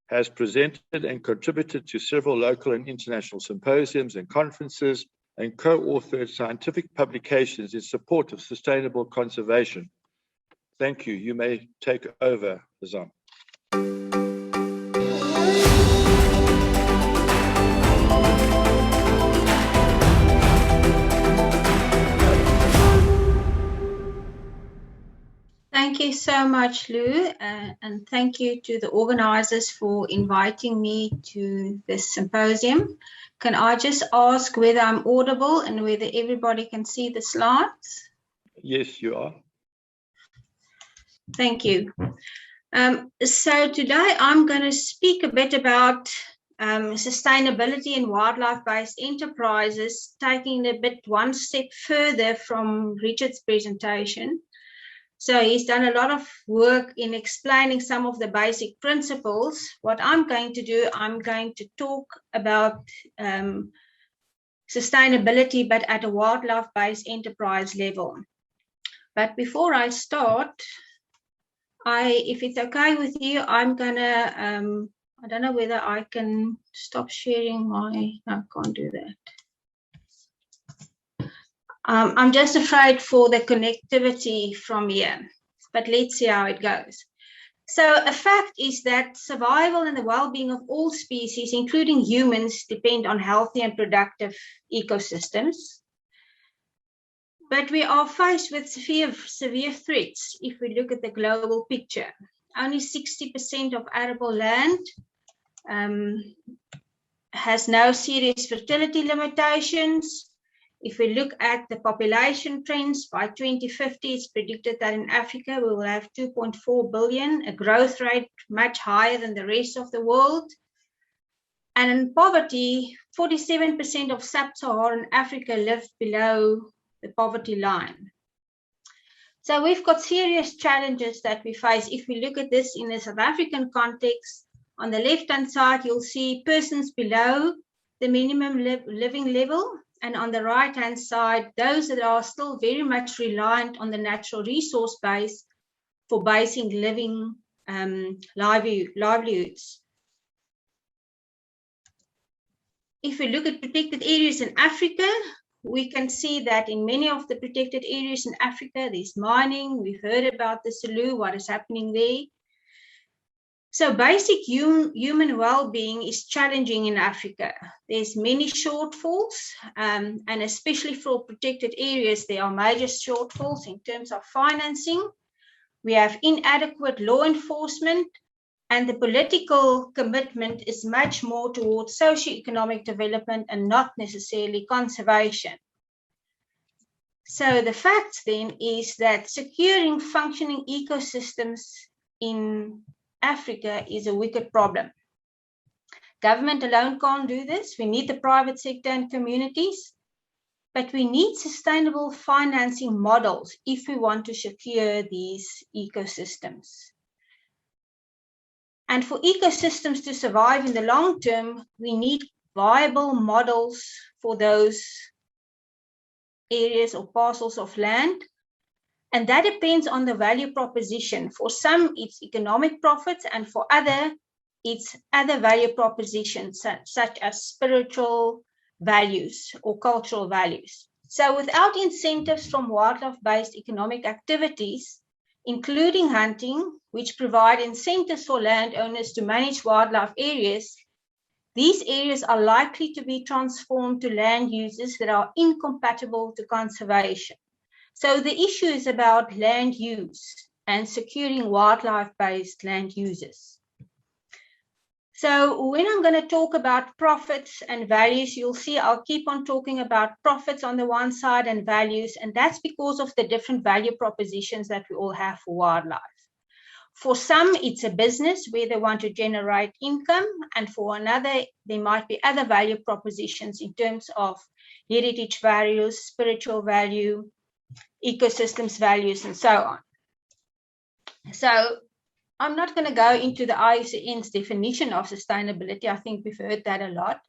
has presented and contributed to several local and international symposiums and conferences, and co-authored scientific publications in support of sustainable conservation. Thank you. You may take over, Lizanne. Thank you so much, Lou, and thank you to the organizers for inviting me to this symposium. Can I just ask whether I'm audible and whether everybody can see the slides? Yes, you are. Thank you. So today I'm going to speak a bit about sustainability in wildlife-based enterprises, taking it a bit one step further from Richard's presentation. So he's done a lot of work in explaining some of the basic principles. What I'm going to do, I'm going to talk about sustainability, but at a wildlife-based enterprise level. But before I start, if it's okay with you, I'm gonna, I don't know whether I can stop sharing my, no, I can't do that. I'm just afraid for the connectivity from here, but let's see how it goes. So a fact is that survival and the well-being of all species, including humans, depend on healthy and productive ecosystems. But we are faced with severe threats if we look at the global picture. Only 60% of arable land has no serious fertility limitations. If we look at the population trends, by 2050, it's predicted that in Africa, we will have 2.4 billion, a growth rate much higher than the rest of the world. And in poverty, 47% of sub-Saharan Africa live below the poverty line. So we've got serious challenges that we face. If we look at this in a South African context, on the left-hand side, you'll see persons below the minimum living level. And on the right-hand side, those that are still very much reliant on the natural resource base for basic living livelihoods. If we look at protected areas in Africa, we can see that in many of the protected areas in Africa, there's mining. We've heard about the Selous, what is happening there. So basic human well-being is challenging in Africa. There's many shortfalls, and especially for protected areas, there are major shortfalls in terms of financing. We have inadequate law enforcement, and the political commitment is much more towards socioeconomic development and not necessarily conservation. So the fact then is that securing functioning ecosystems in Africa is a wicked problem. Government alone can't do this. We need the private sector and communities, but we need sustainable financing models if we want to secure these ecosystems. And for ecosystems to survive in the long term, we need viable models for those areas or parcels of land. And that depends on the value proposition. For some, it's economic profits, and for other, it's other value propositions, such as spiritual values or cultural values. So without incentives from wildlife-based economic activities, including hunting, which provide incentives for landowners to manage wildlife areas, these areas are likely to be transformed to land uses that are incompatible to conservation. So the issue is about land use and securing wildlife-based land uses. So when I'm going to talk about profits and values, you'll see I'll keep on talking about profits on the one side and values, and that's because of the different value propositions that we all have for wildlife. For some, it's a business where they want to generate income, and for another, there might be other value propositions in terms of heritage values, spiritual value, ecosystems values, and so on. So I'm not going to go into the IUCN's definition of sustainability. I think we've heard that a lot.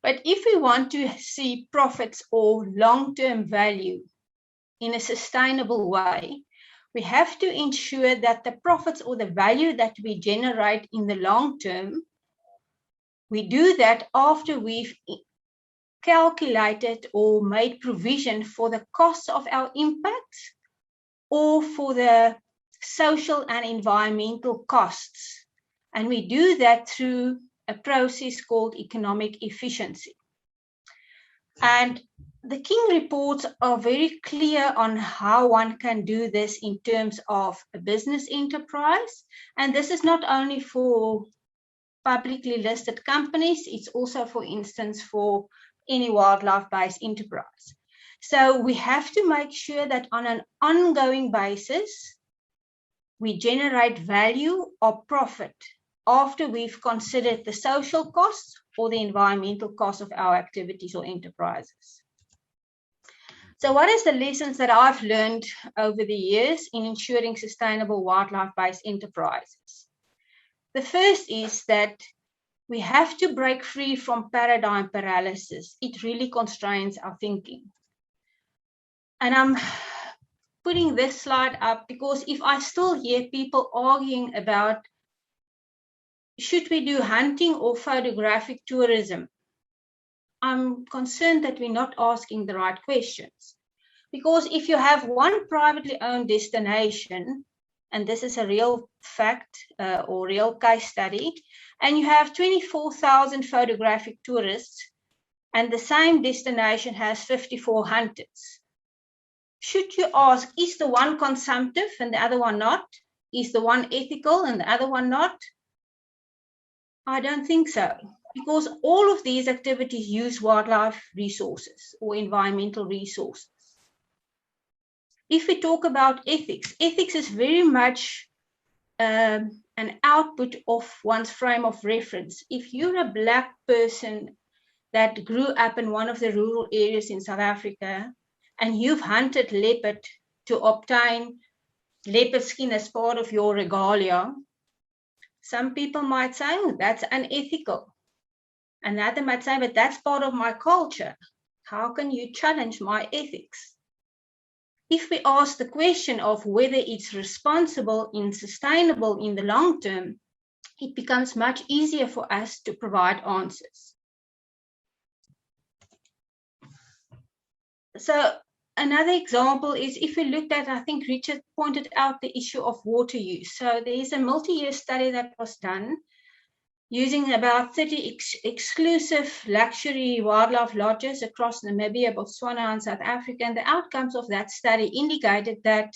But if we want to see profits or long-term value in a sustainable way, we have to ensure that the profits or the value that we generate in the long term, we do that after we've calculated or made provision for the costs of our impacts or for the social and environmental costs. And we do that through a process called economic efficiency. And the King reports are very clear on how one can do this in terms of a business enterprise. And this is not only for publicly listed companies, it's also, for instance, for any wildlife-based enterprise. So we have to make sure that on an ongoing basis, we generate value or profit after we've considered the social costs or the environmental costs of our activities or enterprises. So what is the lessons that I've learned over the years in ensuring sustainable wildlife-based enterprises? The first is that we have to break free from paradigm paralysis. It really constrains our thinking. And I'm putting this slide up because if I still hear people arguing about should we do hunting or photographic tourism, I'm concerned that we're not asking the right questions. Because if you have one privately owned destination, and this is a real fact or real case study, and you have 24,000 photographic tourists, and the same destination has 54 hunters, should you ask, is the one consumptive and the other one not? Is the one ethical and the other one not? I don't think so, because all of these activities use wildlife resources or environmental resources. If we talk about ethics, ethics is very much an output of one's frame of reference. If you're a Black person that grew up in one of the rural areas in South Africa, and you've hunted leopard to obtain leopard skin as part of your regalia, some people might say, oh, that's unethical. Another might say, but that's part of my culture. How can you challenge my ethics? If we ask the question of whether it's responsible and sustainable in the long term, it becomes much easier for us to provide answers. So another example is if we looked at, I think Richard pointed out the issue of water use. So there is a multi-year study that was done using about 30 exclusive luxury wildlife lodges across Namibia, Botswana, and South Africa. And the outcomes of that study indicated that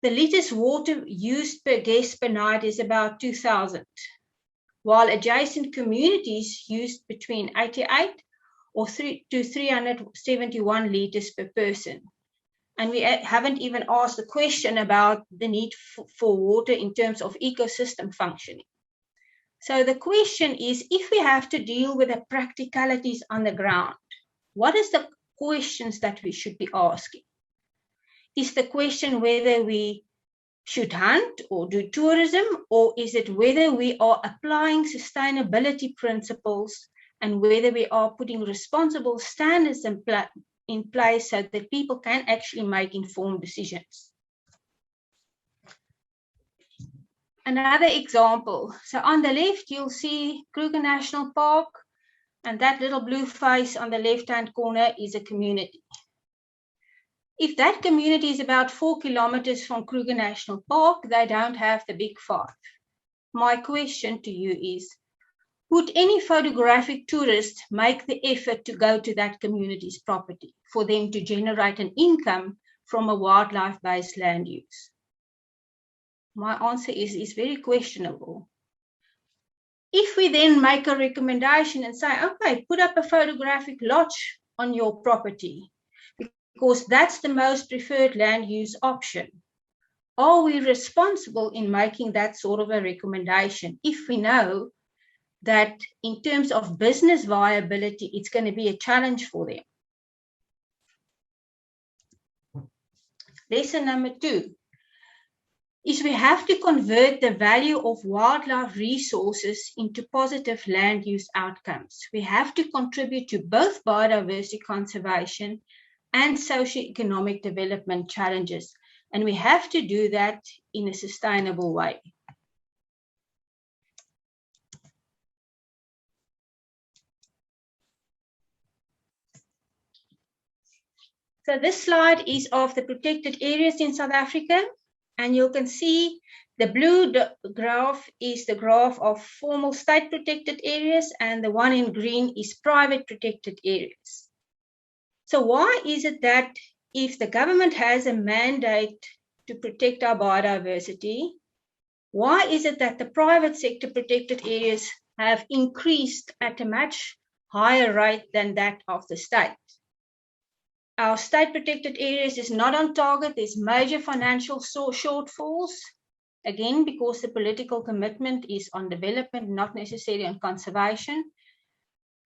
the liters water used per guest per night is about 2,000, while adjacent communities used between 88 or 371 liters per person. And we haven't even asked the question about the need for water in terms of ecosystem functioning. So the question is, if we have to deal with the practicalities on the ground, what is the questions that we should be asking? Is the question whether we should hunt or do tourism, or is it whether we are applying sustainability principles and whether we are putting responsible standards in place so that people can actually make informed decisions? Another example. So on the left, you'll see Kruger National Park, and that little blue face on the left-hand corner is a community. If that community is about 4 kilometers from Kruger National Park, they don't have the big five. My question to you is, would any photographic tourist make the effort to go to that community's property for them to generate an income from a wildlife-based land use? My answer is very questionable. If we then make a recommendation and say, okay, put up a photographic lodge on your property, because that's the most preferred land use option, are we responsible in making that sort of a recommendation if we know that in terms of business viability, it's going to be a challenge for them? Lesson number 2 is we have to convert the value of wildlife resources into positive land use outcomes. We have to contribute to both biodiversity conservation and socioeconomic development challenges, and we have to do that in a sustainable way. So this slide is of the protected areas in South Africa, and you can see the blue graph is the graph of formal state protected areas, and the one in green is private protected areas. So why is it that if the government has a mandate to protect our biodiversity, why is it that the private sector protected areas have increased at a much higher rate than that of the state? Our state protected areas is not on target. There's major financial shortfalls, again, because the political commitment is on development, not necessarily on conservation.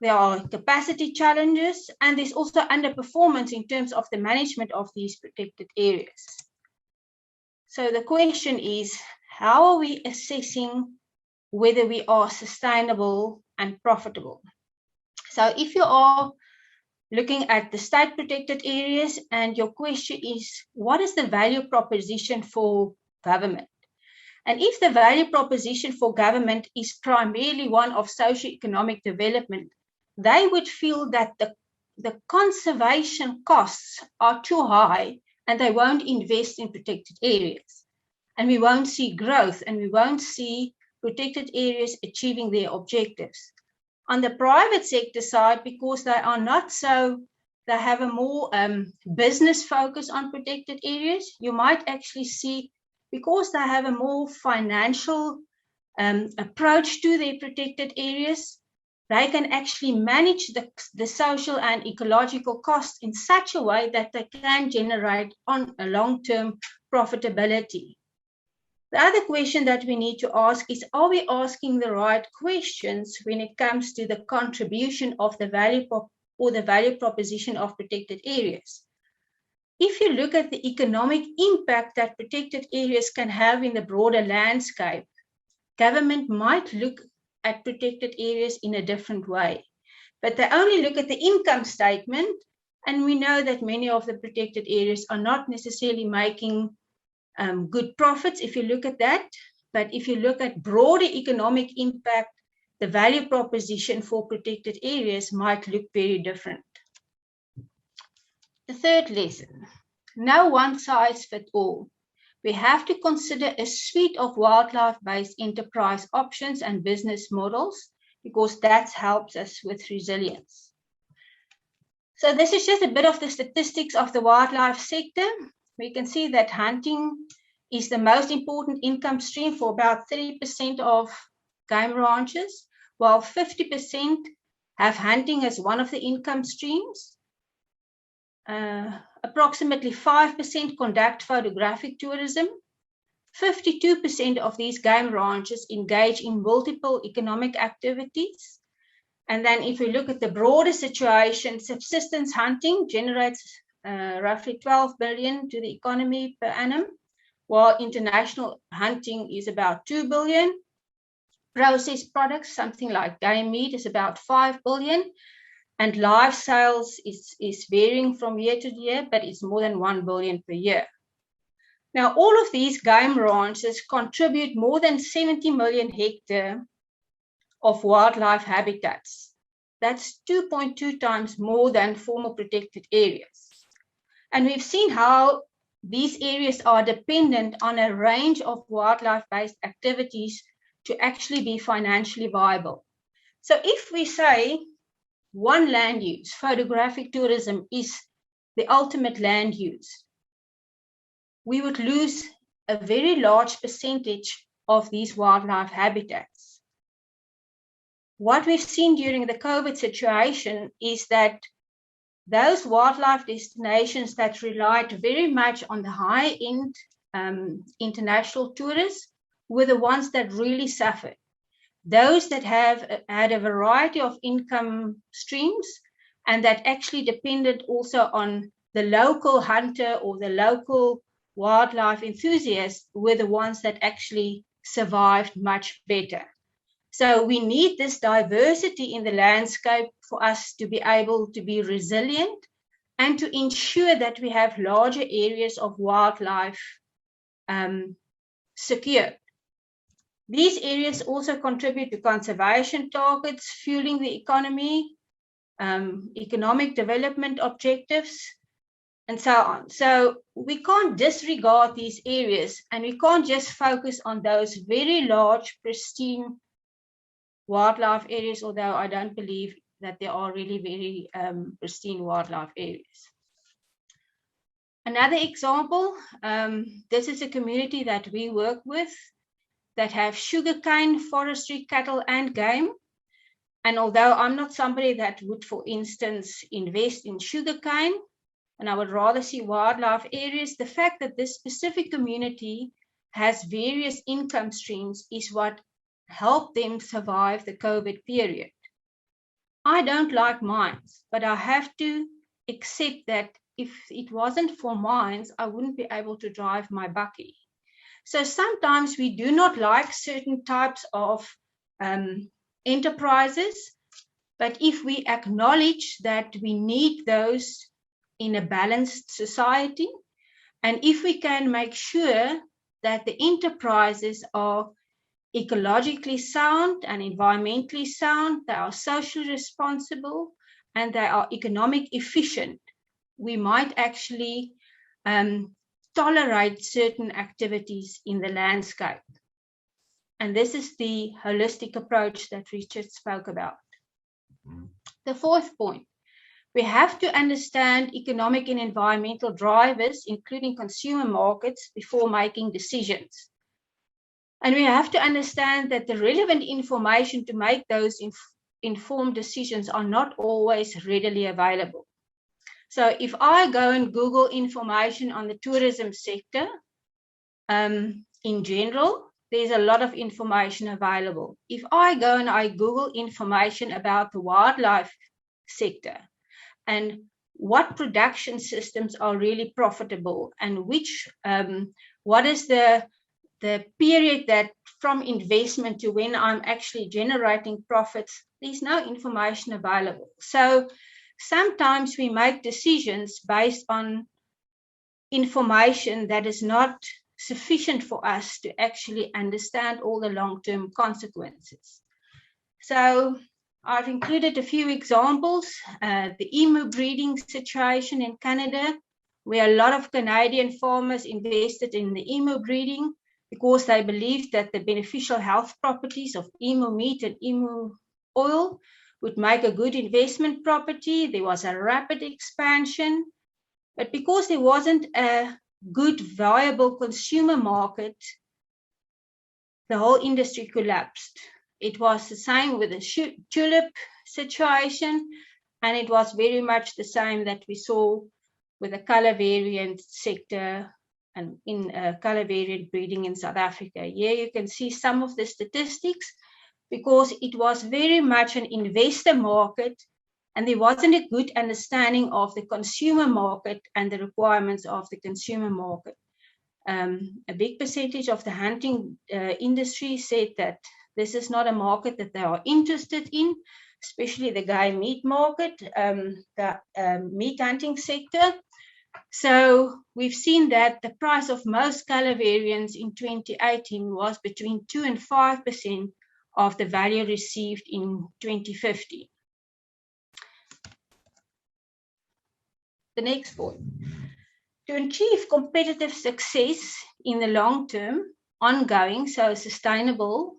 There are capacity challenges, and there's also underperformance in terms of the management of these protected areas. So the question is, how are we assessing whether we are sustainable and profitable? So if you are looking at the state protected areas and your question is, what is the value proposition for government? And if the value proposition for government is primarily one of socioeconomic development, they would feel that the conservation costs are too high and they won't invest in protected areas. And we won't see growth, and we won't see protected areas achieving their objectives. On the private sector side, because they are not so, they have a more business focus on protected areas, you might actually see, because they have a more financial approach to their protected areas, they can actually manage the social and ecological costs in such a way that they can generate on a long-term profitability. The other question that we need to ask is, are we asking the right questions when it comes to the contribution of the value or the value proposition of protected areas? If you look at the economic impact that protected areas can have in the broader landscape, government might look at protected areas in a different way. But they only look at the income statement, and we know that many of the protected areas are not necessarily making good profits if you look at that. But if you look at broader economic impact, the value proposition for protected areas might look very different. The third lesson, no one size fits all. We have to consider a suite of wildlife-based enterprise options and business models, because that helps us with resilience. So this is just a bit of the statistics of the wildlife sector. We can see that hunting is the most important income stream for about 30% of game ranches, while 50% have hunting as one of the income streams. Approximately 5% conduct photographic tourism. 52% of these game ranches engage in multiple economic activities. And then if we look at the broader situation, subsistence hunting generates roughly 12 billion to the economy per annum, while international hunting is about 2 billion. Processed products, something like game meat, is about 5 billion. And live sales is varying from year to year, but it's more than 1 billion per year. Now, all of these game ranches contribute more than 70 million hectares of wildlife habitats. That's 2.2 times more than formal protected areas. And we've seen how these areas are dependent on a range of wildlife-based activities to actually be financially viable. So if we say one land use, photographic tourism, is the ultimate land use, we would lose a very large percentage of these wildlife habitats. What we've seen during the COVID situation is that those wildlife destinations that relied very much on the high-end international tourists were the ones that really suffered. Those that have had a variety of income streams and that actually depended also on the local hunter or the local wildlife enthusiasts were the ones that actually survived much better. So we need this diversity in the landscape for us to be able to be resilient and to ensure that we have larger areas of wildlife secured. These areas also contribute to conservation targets, fueling the economy, economic development objectives, and so on. So we can't disregard these areas, and we can't just focus on those very large, pristine wildlife areas, although I don't believe that there are really very pristine wildlife areas. Another example, this is a community that we work with that have sugarcane, forestry, cattle, and game. And although I'm not somebody that would, for instance, invest in sugarcane, and I would rather see wildlife areas, the fact that this specific community has various income streams is what helped them survive the COVID period. I don't like mines, but I have to accept that if it wasn't for mines, I wouldn't be able to drive my bakkie. So sometimes we do not like certain types of enterprises, but if we acknowledge that we need those in a balanced society, and if we can make sure that the enterprises are ecologically sound and environmentally sound, they are socially responsible, and they are economic efficient, we might actually tolerate certain activities in the landscape. And this is the holistic approach that Richard spoke about. The fourth point, we have to understand economic and environmental drivers, including consumer markets, before making decisions. And we have to understand that the relevant information to make those informed decisions are not always readily available. So if I go and Google information on the tourism sector, in general, there's a lot of information available. If I go and I Google information about the wildlife sector and what production systems are really profitable and which, what is the period that from investment to when I'm actually generating profits, there's no information available. So sometimes we make decisions based on information that is not sufficient for us to actually understand all the long-term consequences. So I've included a few examples. The emu breeding situation in Canada, where a lot of Canadian farmers invested in the emu breeding because they believed that the beneficial health properties of emu meat and emu oil would make a good investment property. There was a rapid expansion, but because there wasn't a good, viable consumer market, the whole industry collapsed. It was the same with the tulip situation, and it was very much the same that we saw with the color variant sector and in color variant breeding in South Africa. Here you can see some of the statistics, because it was very much an investor market and there wasn't a good understanding of the consumer market and the requirements of the consumer market. A big percentage of the hunting industry said that this is not a market that they are interested in, especially the game meat market, the meat hunting sector. So we've seen that the price of most color variants in 2018 was between 2 and 5% of the value received in 2050. The next point. To achieve competitive success in the long term, ongoing, so sustainable,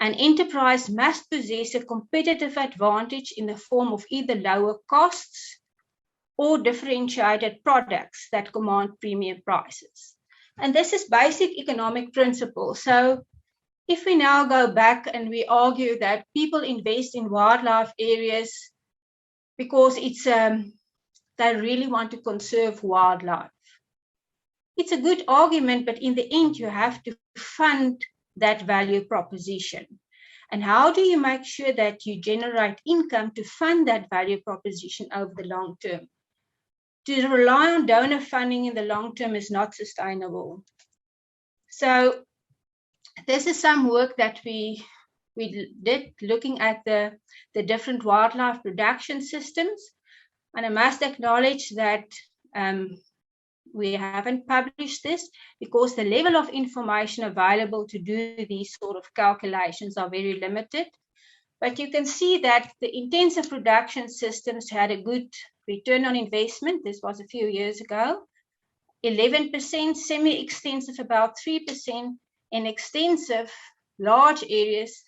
an enterprise must possess a competitive advantage in the form of either lower costs or differentiated products that command premium prices. And this is basic economic principle. So if we now go back and we argue that people invest in wildlife areas because it's they really want to conserve wildlife. It's a good argument, but in the end, you have to fund that value proposition. And how do you make sure that you generate income to fund that value proposition over the long term? To rely on donor funding in the long term is not sustainable. So this is some work that we did looking at the different wildlife production systems. And I must acknowledge that we haven't published this because the level of information available to do these sort of calculations are very limited. But you can see that the intensive production systems had a good return on investment. This was a few years ago. 11%, semi-extensive about 3%, and extensive large areas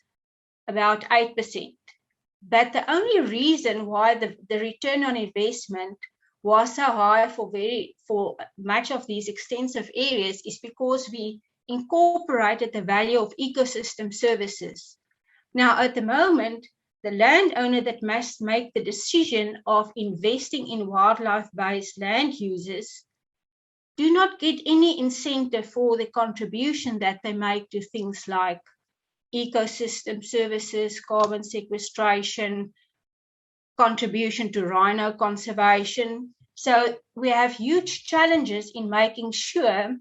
about 8%. But the only reason why the return on investment was so high for much of these extensive areas is because we incorporated the value of ecosystem services. Now, at the moment, the landowner that must make the decision of investing in wildlife-based land uses do not get any incentive for the contribution that they make to things like ecosystem services, carbon sequestration, contribution to rhino conservation. So we have huge challenges in making sure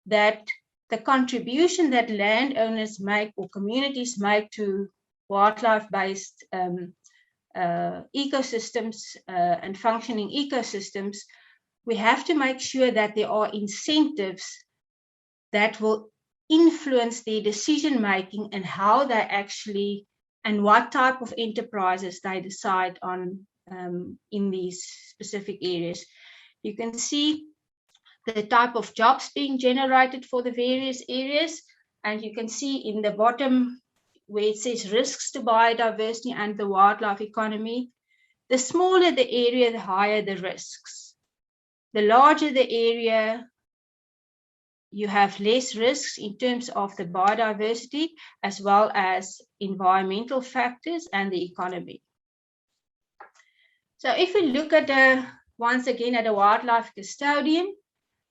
that the contribution that landowners make or communities make to wildlife-based ecosystems and functioning ecosystems, we have to make sure that there are incentives that will influence their decision making and how they actually and what type of enterprises they decide on in these specific areas. You can see the type of jobs being generated for the various areas, and you can see in the bottom where it says risks to biodiversity and the wildlife economy. The smaller the area, the higher the risks. The larger the area, you have less risks in terms of the biodiversity as well as environmental factors and the economy. So if we look at once again at a wildlife custodian,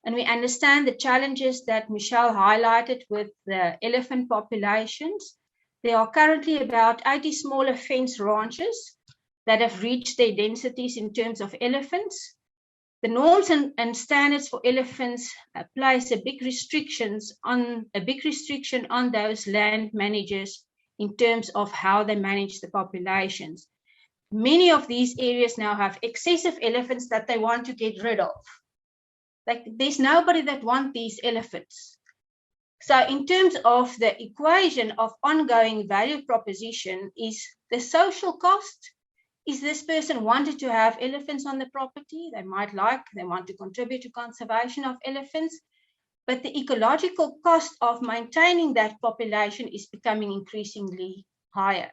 and we understand the challenges that Michelle highlighted with the elephant populations, there are currently about 80 smaller fence ranches that have reached their densities in terms of elephants. The norms and standards for elephants place a big restriction on those land managers in terms of how they manage the populations. Many of these areas now have excessive elephants that they want to get rid of. Like there's nobody that wants these elephants. So in terms of the equation of ongoing value proposition is the social cost. Is this person wanted to have elephants on the property? They want to contribute to conservation of elephants, but the ecological cost of maintaining that population is becoming increasingly higher.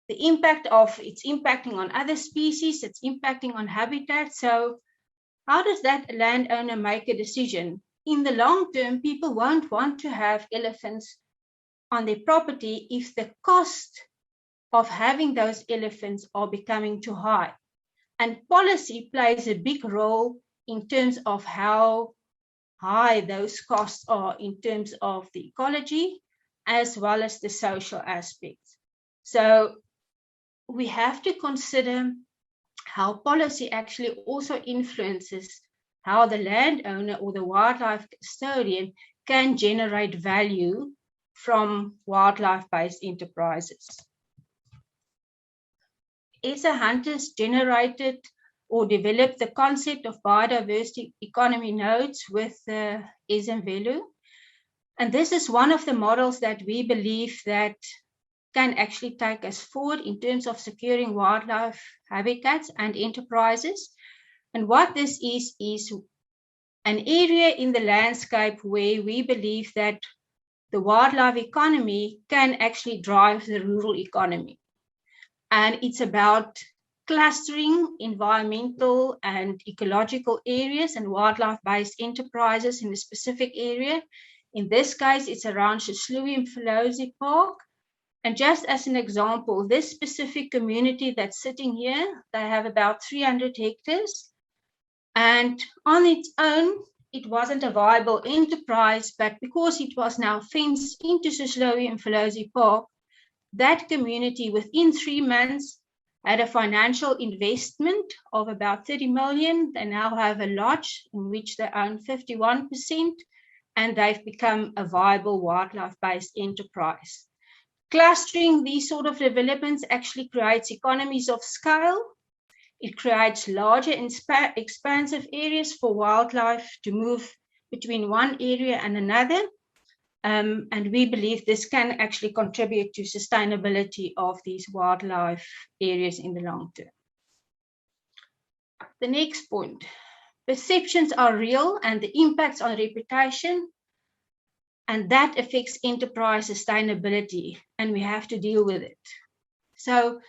The impact of it's impacting on other species, it's impacting on habitat. So how does that landowner make a decision? In the long term, people won't want to have elephants on their property if the cost of having those elephants are becoming too high. And policy plays a big role in terms of how high those costs are in terms of the ecology as well as the social aspects. So we have to consider how policy actually also influences how the landowner or the wildlife custodian can generate value from wildlife-based enterprises. WESSA hunters generated or developed the concept of biodiversity economy nodes with Ezemvelo. And this is one of the models that we believe that can actually take us forward in terms of securing wildlife habitats and enterprises. And what this is an area in the landscape where we believe that the wildlife economy can actually drive the rural economy. And it's about clustering environmental and ecological areas and wildlife-based enterprises in a specific area. In this case, it's around Mfolozi Park. And just as an example, this specific community that's sitting here, they have about 300 hectares. And on its own, it wasn't a viable enterprise, but because it was now fenced into Mfolozi Park, that community within 3 months had a financial investment of about 30 million. They now have a lodge in which they own 51%, and they've become a viable wildlife-based enterprise. Clustering these sort of developments actually creates economies of scale. It creates larger expansive areas for wildlife to move between one area and another. And we believe this can actually contribute to sustainability of these wildlife areas in the long term. The next point, perceptions are real and the impacts on reputation, and that affects enterprise sustainability, and we have to deal with it. So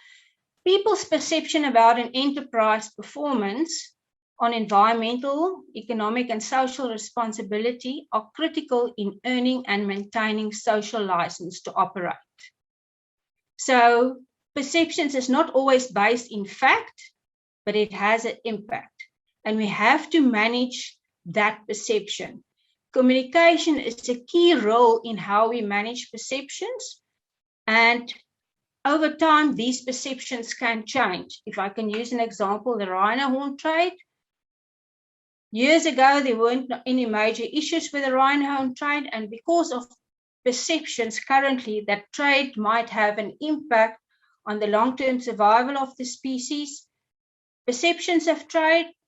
people's perception about an enterprise performance on environmental, economic, and social responsibility are critical in earning and maintaining social license to operate. So perceptions is not always based in fact, but it has an impact, and we have to manage that perception. Communication is a key role in how we manage perceptions, and over time, these perceptions can change. If I can use an example, the rhino horn trade. Years ago, there weren't any major issues with the rhino horn trade, and because of perceptions currently that trade might have an impact on the long-term survival of the species, perceptions have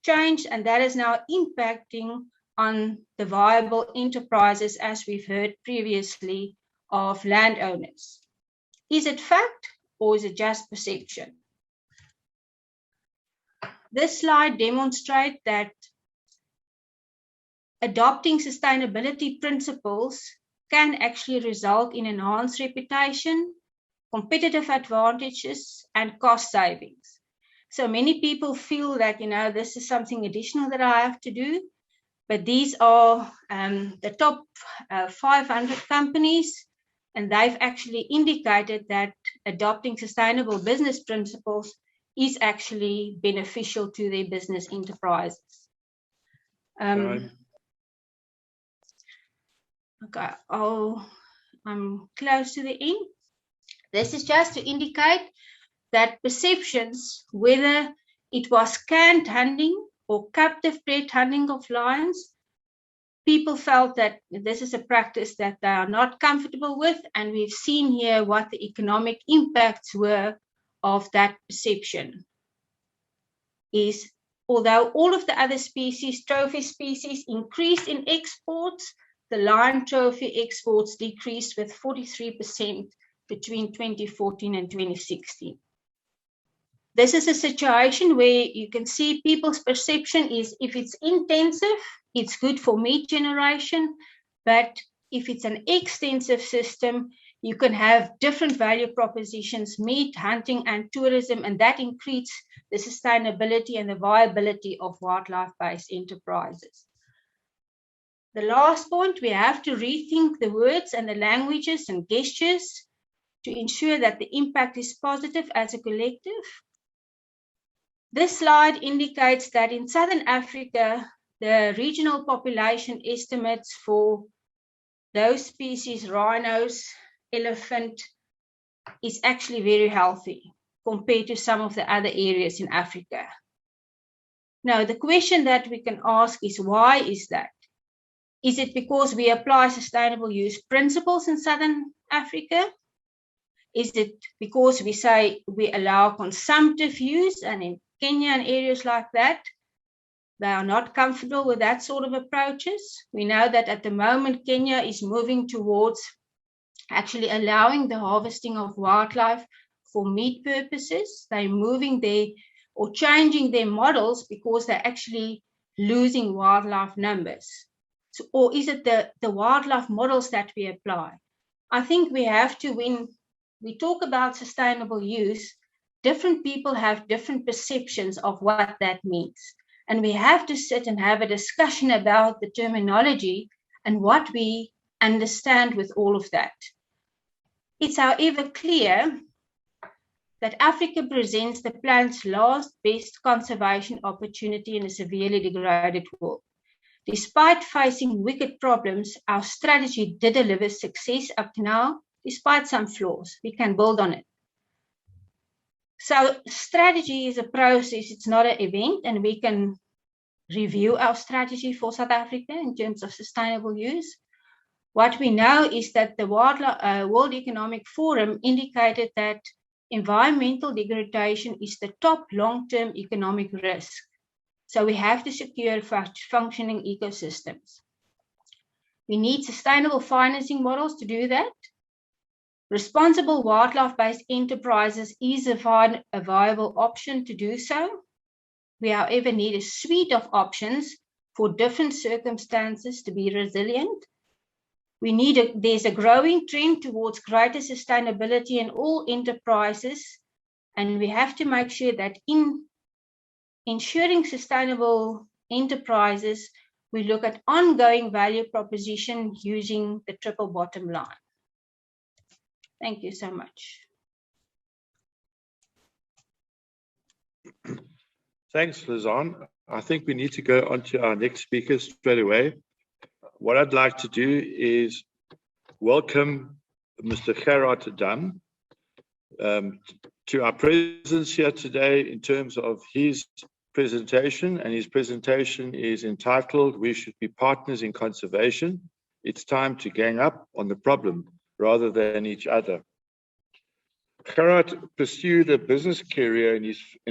changed, and that is now impacting on the viable enterprises, as we've heard previously, of landowners. Is it fact or is it just perception? This slide demonstrates that adopting sustainability principles can actually result in enhanced reputation, competitive advantages, and cost savings. So many people feel that, this is something additional that I have to do, but these are the top 500 companies, and they've actually indicated that adopting sustainable business principles is actually beneficial to their business enterprises. Okay, I'm close to the end. This is just to indicate that perceptions, whether it was canned hunting or captive bred hunting of lions, people felt that this is a practice that they are not comfortable with, and we've seen here what the economic impacts were of that perception. Although all of the other species, trophy species, increased in exports, the lion trophy exports decreased with 43% between 2014 and 2016. This is a situation where you can see people's perception is if it's intensive, it's good for meat generation, but if it's an extensive system, you can have different value propositions, meat, hunting, and tourism, and that increases the sustainability and the viability of wildlife-based enterprises. The last point, we have to rethink the words and the languages and gestures to ensure that the impact is positive as a collective. This slide indicates that in Southern Africa, the regional population estimates for those species, rhinos, elephant, is actually very healthy compared to some of the other areas in Africa. Now, the question that we can ask is, why is that? Is it because we apply sustainable use principles in Southern Africa? Is it because we say we allow consumptive use, and in Kenya and areas like that, they are not comfortable with that sort of approaches? We know that at the moment, Kenya is moving towards actually allowing the harvesting of wildlife for meat purposes. They're moving or changing their models because they're actually losing wildlife numbers. So, or is it the wildlife models that we apply? I think we have to, when we talk about sustainable use, different people have different perceptions of what that means. And we have to sit and have a discussion about the terminology and what we understand with all of that. It's however clear that Africa presents the planet's last best conservation opportunity in a severely degraded world. Despite facing wicked problems, our strategy did deliver success up to now, despite some flaws. We can build on it. So strategy is a process, it's not an event, and we can review our strategy for South Africa in terms of sustainable use. What we know is that the World Economic Forum indicated that environmental degradation is the top long-term economic risk. So we have to secure functioning ecosystems. We need sustainable financing models to do that. Responsible wildlife-based enterprises is a viable option to do so. We, however, need a suite of options for different circumstances to be resilient. There's a growing trend towards greater sustainability in all enterprises, and we have to make sure that in ensuring sustainable enterprises, we look at ongoing value proposition using the triple bottom line. Thank you so much. Thanks, Lizanne. I think we need to go on to our next speaker straight away. What I'd like to do is welcome Mr. Gerard Dunn to our presence here today in terms of his presentation, and his presentation is entitled, "We Should Be Partners in Conservation. It's Time to Gang Up on the Problem rather than each other." Gerard pursued a business career in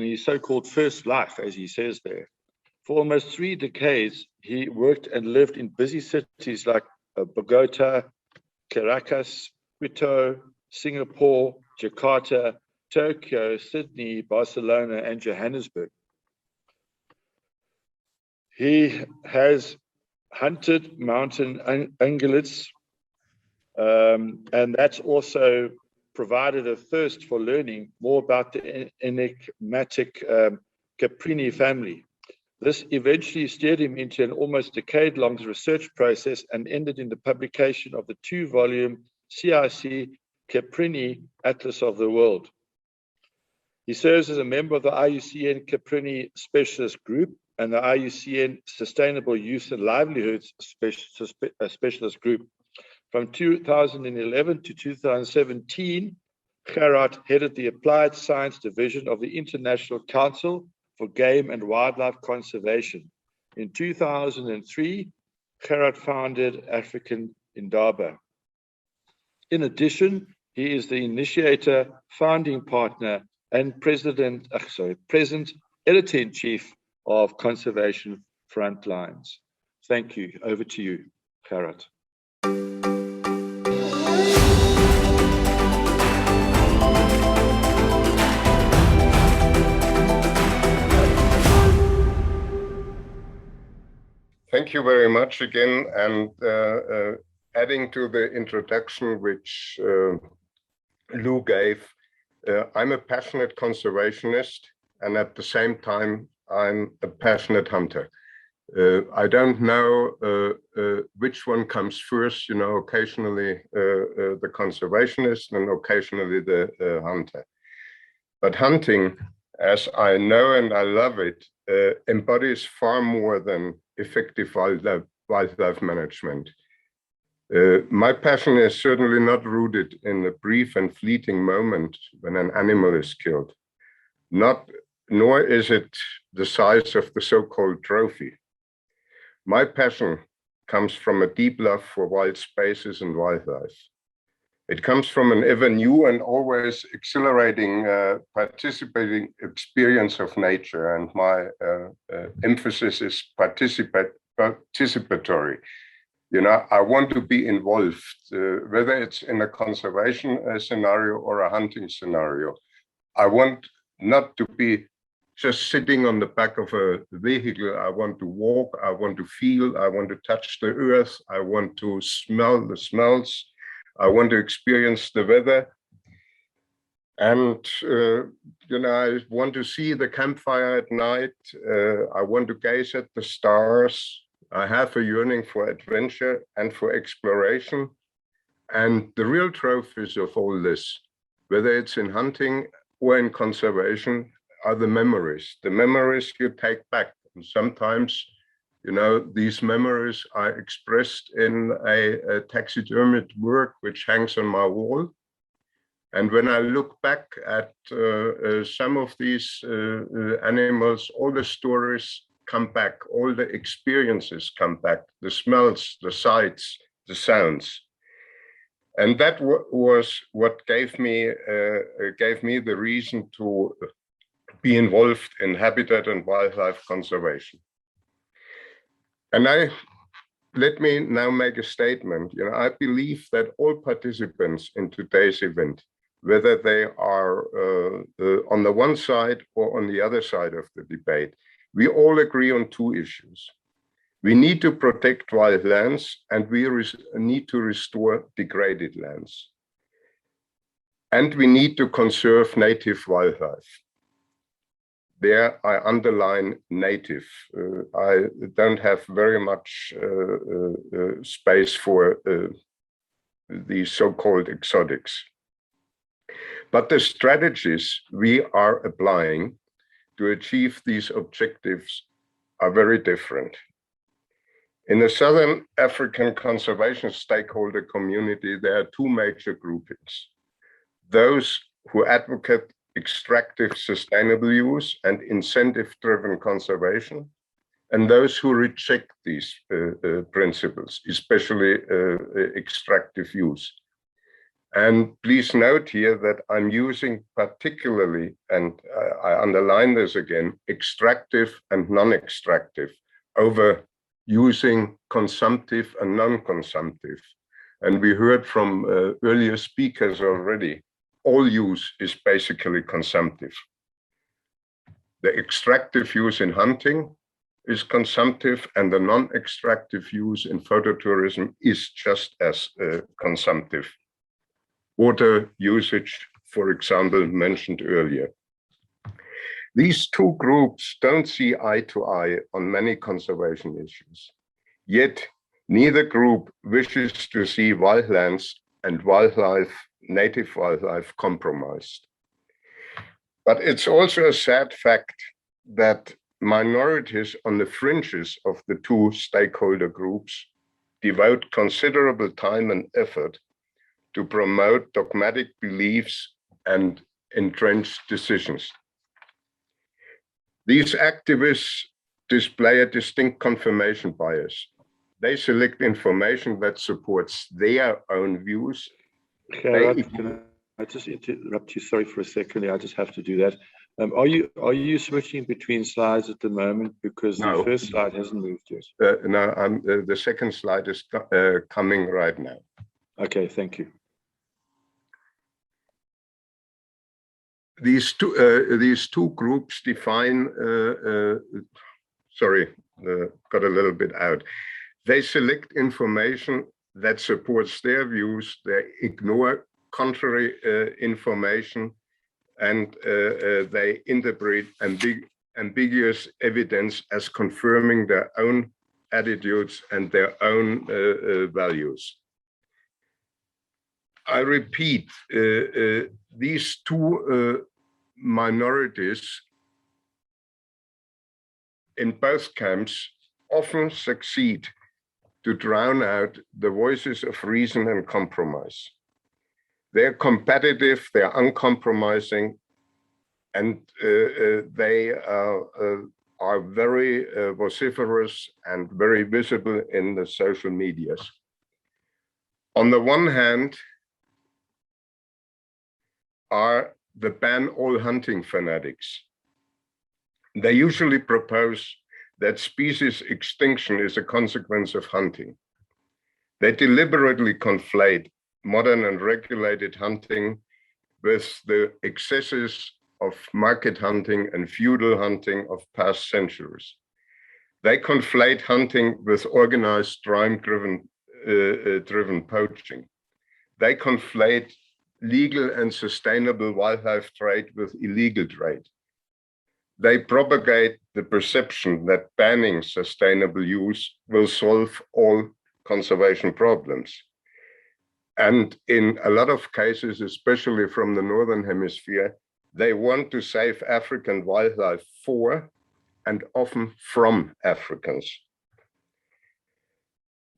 his so-called first life, as he says there. For almost 3 decades, he worked and lived in busy cities like Bogota, Caracas, Quito, Singapore, Jakarta, Tokyo, Sydney, Barcelona, and Johannesburg. He has hunted mountain ungulates, and that's also provided a thirst for learning more about the enigmatic Caprini family. This eventually steered him into an almost decade-long research process and ended in the publication of the 2-volume CIC Caprini Atlas of the World. He serves as a member of the IUCN Caprini Specialist Group and the IUCN Sustainable Use and Livelihoods Specialist Group. From 2011 to 2017, Gerard headed the Applied Science Division of the International Council for Game and Wildlife Conservation. In 2003, Gerard founded African Indaba. In addition, he is the initiator, founding partner, and present editor-in-chief of Conservation Frontlines. Thank you. Over to you, Gerard. Thank you very much again, and adding to the introduction which Lou gave, I'm a passionate conservationist, and at the same time, I'm a passionate hunter. I don't know which one comes first, you know, occasionally the conservationist and occasionally the hunter. But hunting, as I know and I love it, embodies far more than effective wildlife management. My passion is certainly not rooted in a brief and fleeting moment when an animal is killed, nor is it the size of the so-called trophy. My passion comes from a deep love for wild spaces and wildlife. It comes from an ever new and always exhilarating participating experience of nature, and my emphasis is participatory. You know, I want to be involved, whether it's in a conservation scenario or a hunting scenario. I want not to be just sitting on the back of a vehicle. I want to walk, I want to feel, I want to touch the earth, I want to smell the smells, I want to experience the weather. And, you know, I want to see the campfire at night. I want to gaze at the stars. I have a yearning for adventure and for exploration. And the real trophies of all this, whether it's in hunting or in conservation, are the memories you take back. And sometimes, you know, these memories are expressed in a taxidermied work which hangs on my wall. And when I look back at some of these animals, all the stories come back, all the experiences come back, the smells, the sights, the sounds. And that was what gave me the reason to be involved in habitat and wildlife conservation. And let me now make a statement. You know, I believe that all participants in today's event, whether they are on the one side or on the other side of the debate, we all agree on two issues. We need to protect wild lands, and we need to restore degraded lands. And we need to conserve native wildlife. There I underline native. I don't have very much space for these so-called exotics. But the strategies we are applying to achieve these objectives are very different. In the Southern African conservation stakeholder community, there are two major groupings. Those who advocate extractive sustainable use and incentive-driven conservation, and those who reject these principles, especially extractive use. And please note here that I'm using particularly, and I underline this again, extractive and non-extractive over using consumptive and non-consumptive. And we heard from earlier speakers already, all use is basically consumptive. The extractive use in hunting is consumptive, and the non-extractive use in phototourism is just as consumptive. Water usage, for example, mentioned earlier. These two groups don't see eye to eye on many conservation issues. Yet, neither group wishes to see wildlands and wildlife, native wildlife, compromised. But it's also a sad fact that minorities on the fringes of the two stakeholder groups devote considerable time and effort to promote dogmatic beliefs and entrenched decisions. These activists display a distinct confirmation bias. They select information that supports their own views. Okay, can I just interrupt you? Sorry for a second. I just have to do that. Are you switching between slides at the moment, because No. the first slide hasn't moved yet? No, the second slide is coming right now. Okay, thank you. These two groups define. Sorry, got a little bit out. They select information that supports their views. They ignore contrary information, and they interpret ambiguous evidence as confirming their own attitudes and their own values. I repeat, these two minorities in both camps often succeed to drown out the voices of reason and compromise. They're competitive, they're uncompromising, and they are very vociferous and very visible in the social medias. On the one hand, are the ban all hunting fanatics. They usually propose that species extinction is a consequence of hunting. They deliberately conflate modern and regulated hunting with the excesses of market hunting and feudal hunting of past centuries. They conflate hunting with organized crime-driven poaching. They conflate legal and sustainable wildlife trade with illegal trade. They propagate the perception that banning sustainable use will solve all conservation problems. And in a lot of cases, especially from the Northern Hemisphere, they want to save African wildlife for and often from Africans.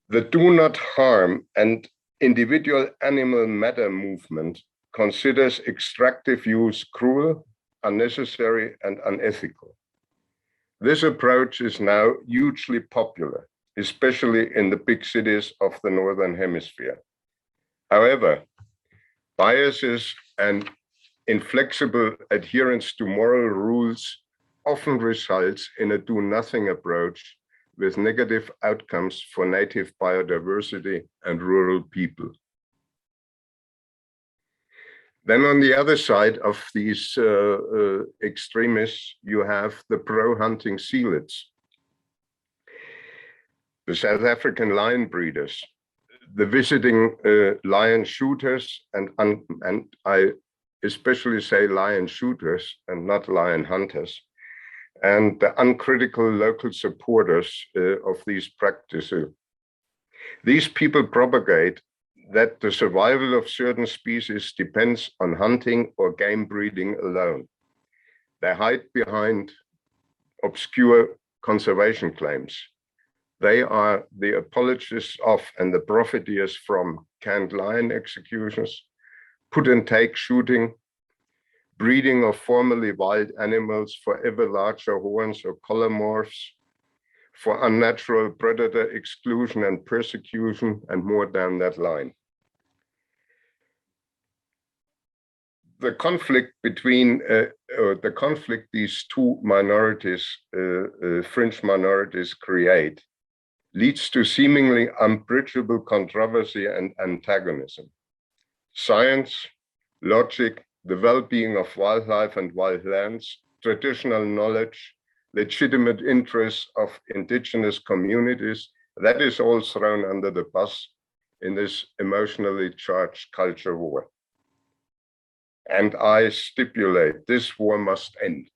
The Do Not Harm and Individual Animal Matter movement considers extractive use cruel, unnecessary, and unethical. This approach is now hugely popular, especially in the big cities of the Northern Hemisphere. However, biases and inflexible adherence to moral rules often results in a do-nothing approach with negative outcomes for native biodiversity and rural people. Then on the other side of these extremists, you have the pro-hunting zealots, the South African lion breeders, the visiting lion shooters, and I especially say lion shooters and not lion hunters, and the uncritical local supporters of these practices. These people propagate that the survival of certain species depends on hunting or game breeding alone. They hide behind obscure conservation claims. They are the apologists of and the profiteers from canned lion executions, put and take shooting, breeding of formerly wild animals for ever larger horns or color morphs, for unnatural predator exclusion and persecution, and more down that line. The conflict between these two minorities, fringe minorities, create leads to seemingly unbridgeable controversy and antagonism. Science, logic, the well-being of wildlife and wildlands, traditional knowledge, legitimate interests of indigenous communities, that is all thrown under the bus in this emotionally charged culture war. And I stipulate this war must end.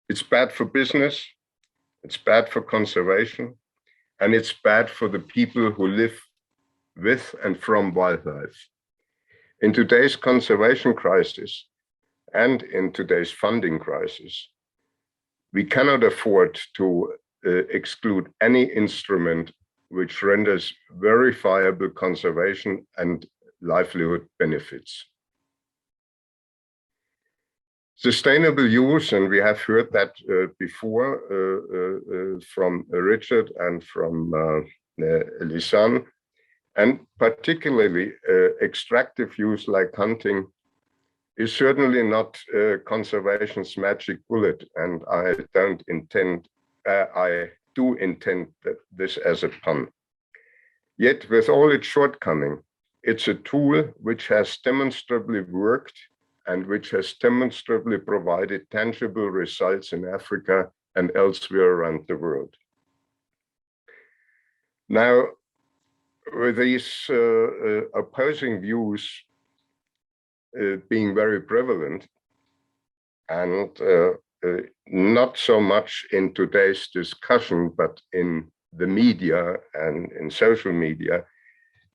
It's bad for business, it's bad for conservation, and it's bad for the people who live with and from wildlife. In today's conservation crisis and in today's funding crisis, we cannot afford to exclude any instrument which renders verifiable conservation and livelihood benefits. Sustainable use, and we have heard that before from Richard and from Lisanne, and particularly extractive use like hunting is certainly not conservation's magic bullet, and I do intend this as a pun. Yet with all its shortcomings, it's a tool which has demonstrably worked and which has demonstrably provided tangible results in Africa and elsewhere around the world. Now, with these opposing views being very prevalent, and not so much in today's discussion, but in the media and in social media,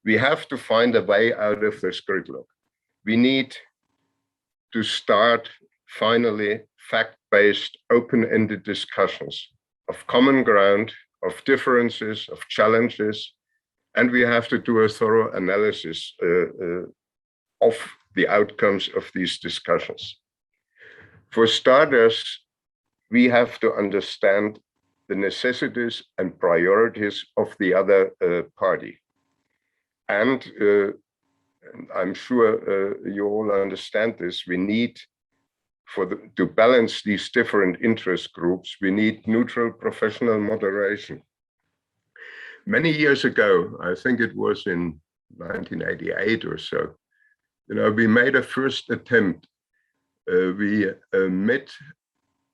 we have to find a way out of this gridlock. We need to start finally fact-based, open-ended discussions of common ground, of differences, of challenges, and we have to do a thorough analysis of the outcomes of these discussions. For starters, we have to understand the necessities and priorities of the other party. And I'm sure you all understand this, we need, to balance these different interest groups, we need neutral professional moderation. Many years ago, I think it was in 1988 or so, we made a first attempt. We met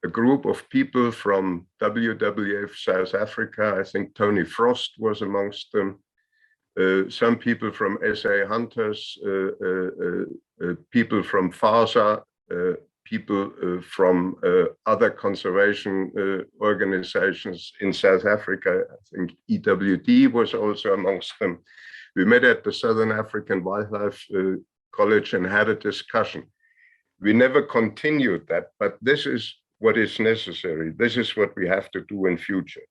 a group of people from WWF South Africa. I think Tony Frost was amongst them. Some people from SA Hunters, people from FASA, people from other conservation organizations in South Africa. I think EWD was also amongst them. We met at the Southern African Wildlife College and had a discussion. We never continued that, but this is what is necessary. This is what we have to do in future.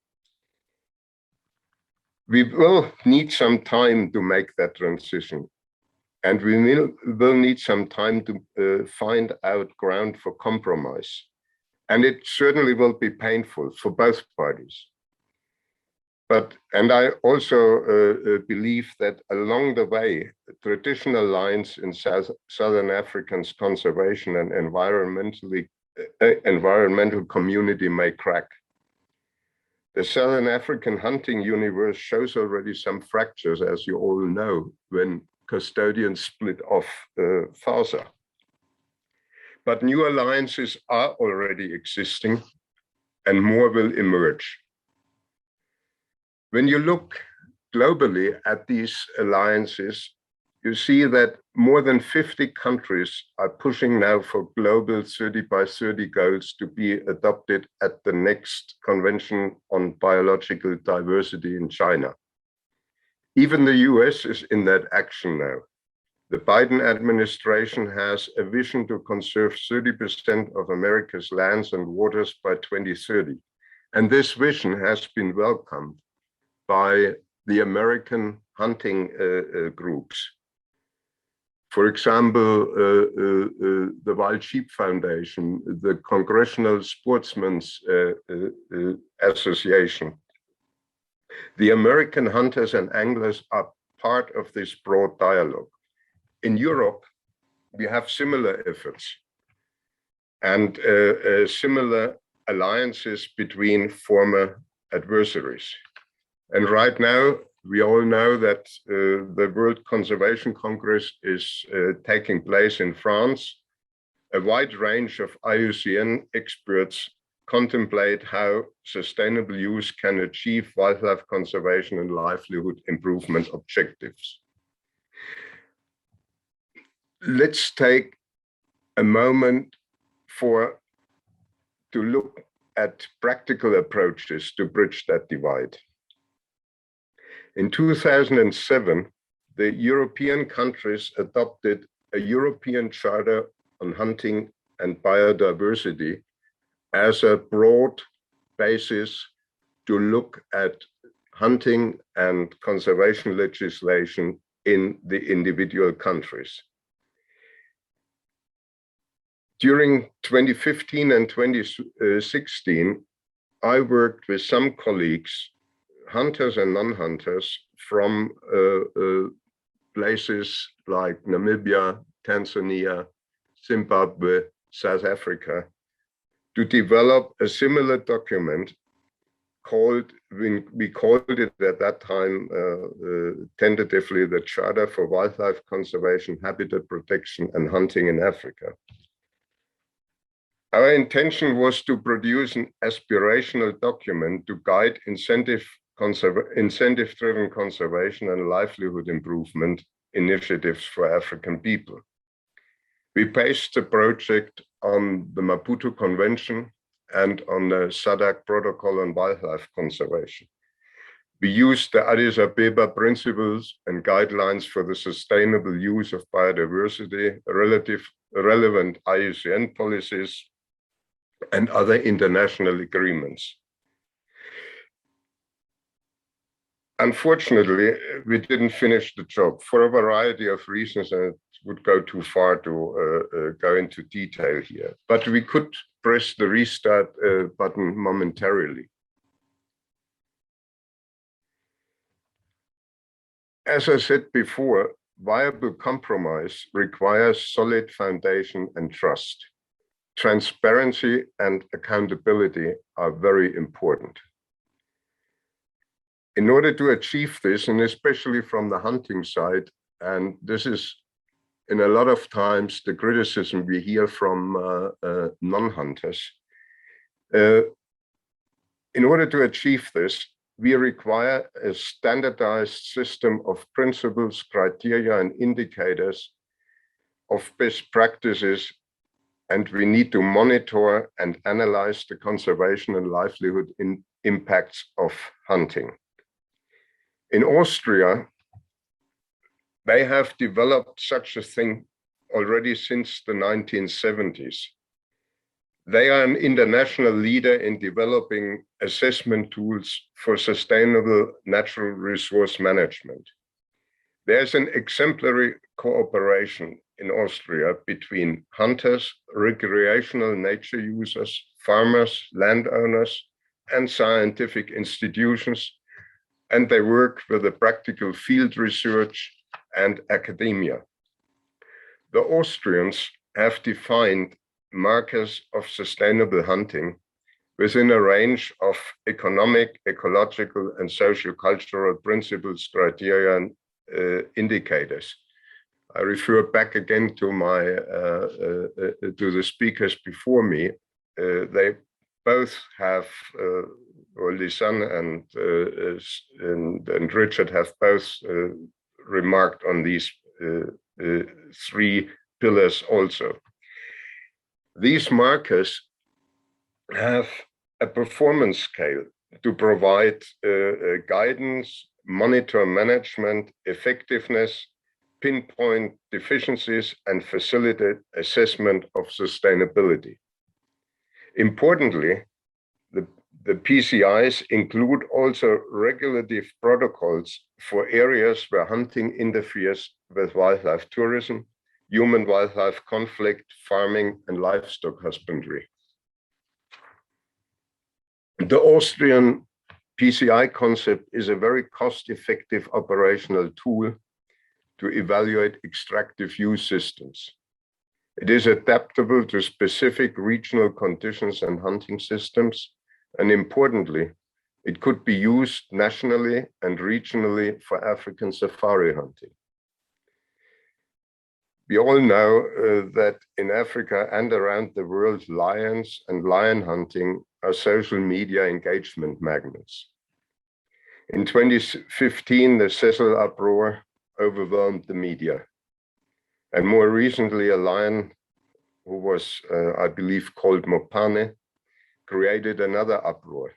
We will need some time to make that transition. And we will need some time to find out ground for compromise. And it certainly will be painful for both parties. And I also believe that along the way, traditional lines in Southern African's conservation and environmental community may crack. The Southern African hunting universe shows already some fractures, as you all know, when custodians split off FASA. But new alliances are already existing and more will emerge. When you look globally at these alliances, you see that more than 50 countries are pushing now for global 30 by 30 goals to be adopted at the next Convention on Biological Diversity in China. Even the US is in that action now. The Biden administration has a vision to conserve 30% of America's lands and waters by 2030. And this vision has been welcomed by the American hunting groups. For example, the Wild Sheep Foundation, the Congressional Sportsmen's Association. The American hunters and anglers are part of this broad dialogue. In Europe, we have similar efforts and similar alliances between former adversaries. And right now, we all know that the World Conservation Congress is taking place in France. A wide range of IUCN experts contemplate how sustainable use can achieve wildlife conservation and livelihood improvement objectives. Let's take a moment to look at practical approaches to bridge that divide. In 2007, the European countries adopted a European Charter on Hunting and Biodiversity as a broad basis to look at hunting and conservation legislation in the individual countries. During 2015 and 2016, I worked with some colleagues, hunters and non-hunters, from places like Namibia, Tanzania, Zimbabwe, South Africa, to develop a similar document called, we called it at that time tentatively the Charter for Wildlife Conservation, Habitat Protection and Hunting in Africa. Our intention was to produce an aspirational document to guide incentive-driven conservation and livelihood improvement initiatives for African people. We based the project on the Maputo Convention and on the SADC Protocol on Wildlife Conservation. We use the Addis Ababa principles and guidelines for the sustainable use of biodiversity, relevant IUCN policies, and other international agreements. Unfortunately, we didn't finish the job for a variety of reasons, and it would go too far to go into detail here. But we could press the restart button momentarily. As I said before, viable compromise requires solid foundation and trust. Transparency and accountability are very important. In order to achieve this, and especially from the hunting side, and this is in a lot of times the criticism we hear from non-hunters, in order to achieve this, we require a standardized system of principles, criteria, and indicators of best practices, and we need to monitor and analyze the conservation and livelihood impacts of hunting. In Austria, they have developed such a thing already since the 1970s. They are an international leader in developing assessment tools for sustainable natural resource management. There's an exemplary cooperation in Austria between hunters, recreational nature users, farmers, landowners, and scientific institutions, and they work with the practical field research and academia. The Austrians have defined markers of sustainable hunting within a range of economic, ecological, and socio-cultural principles, criteria, and indicators. I refer back again to the speakers before me. They both have, or Lisanne and Richard have both remarked on these three pillars also. These markers have a performance scale to provide guidance, monitor management, effectiveness, pinpoint deficiencies, and facilitate assessment of sustainability. Importantly, the PCIs include also regulative protocols for areas where hunting interferes with wildlife tourism, human-wildlife conflict, farming, and livestock husbandry. The Austrian PCI concept is a very cost-effective operational tool to evaluate extractive use systems. It is adaptable to specific regional conditions and hunting systems, and importantly, it could be used nationally and regionally for African safari hunting. We all know that in Africa and around the world, lions and lion hunting are social media engagement magnets. In 2015, the Cecil uproar overwhelmed the media. And more recently, a lion who was, I believe, called Mopane, created another uproar.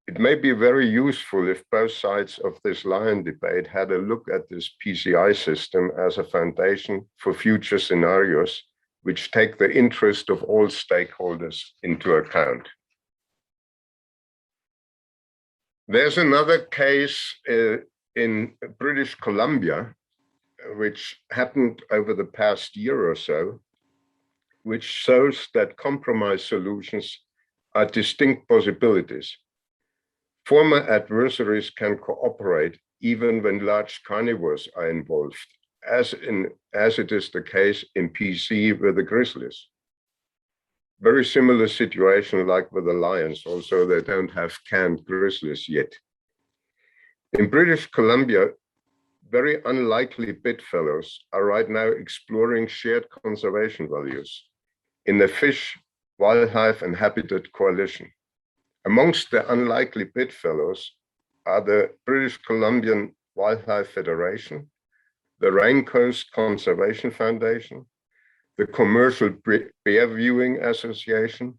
It may be very useful if both sides of this lion debate had a look at this PCI system as a foundation for future scenarios which take the interest of all stakeholders into account. There's another case in British Columbia, which happened over the past year or so, which shows that compromise solutions are distinct possibilities. Former adversaries can cooperate even when large carnivores are involved, as it is the case in PC with the grizzlies. Very similar situation like with the lions, also they don't have canned grizzlies yet. In British Columbia, very unlikely bedfellows are right now exploring shared conservation values in the Fish, Wildlife and Habitat Coalition. Amongst the unlikely bedfellows are the British Columbian Wildlife Federation, the Raincoast Conservation Foundation, the Commercial Bear Viewing Association,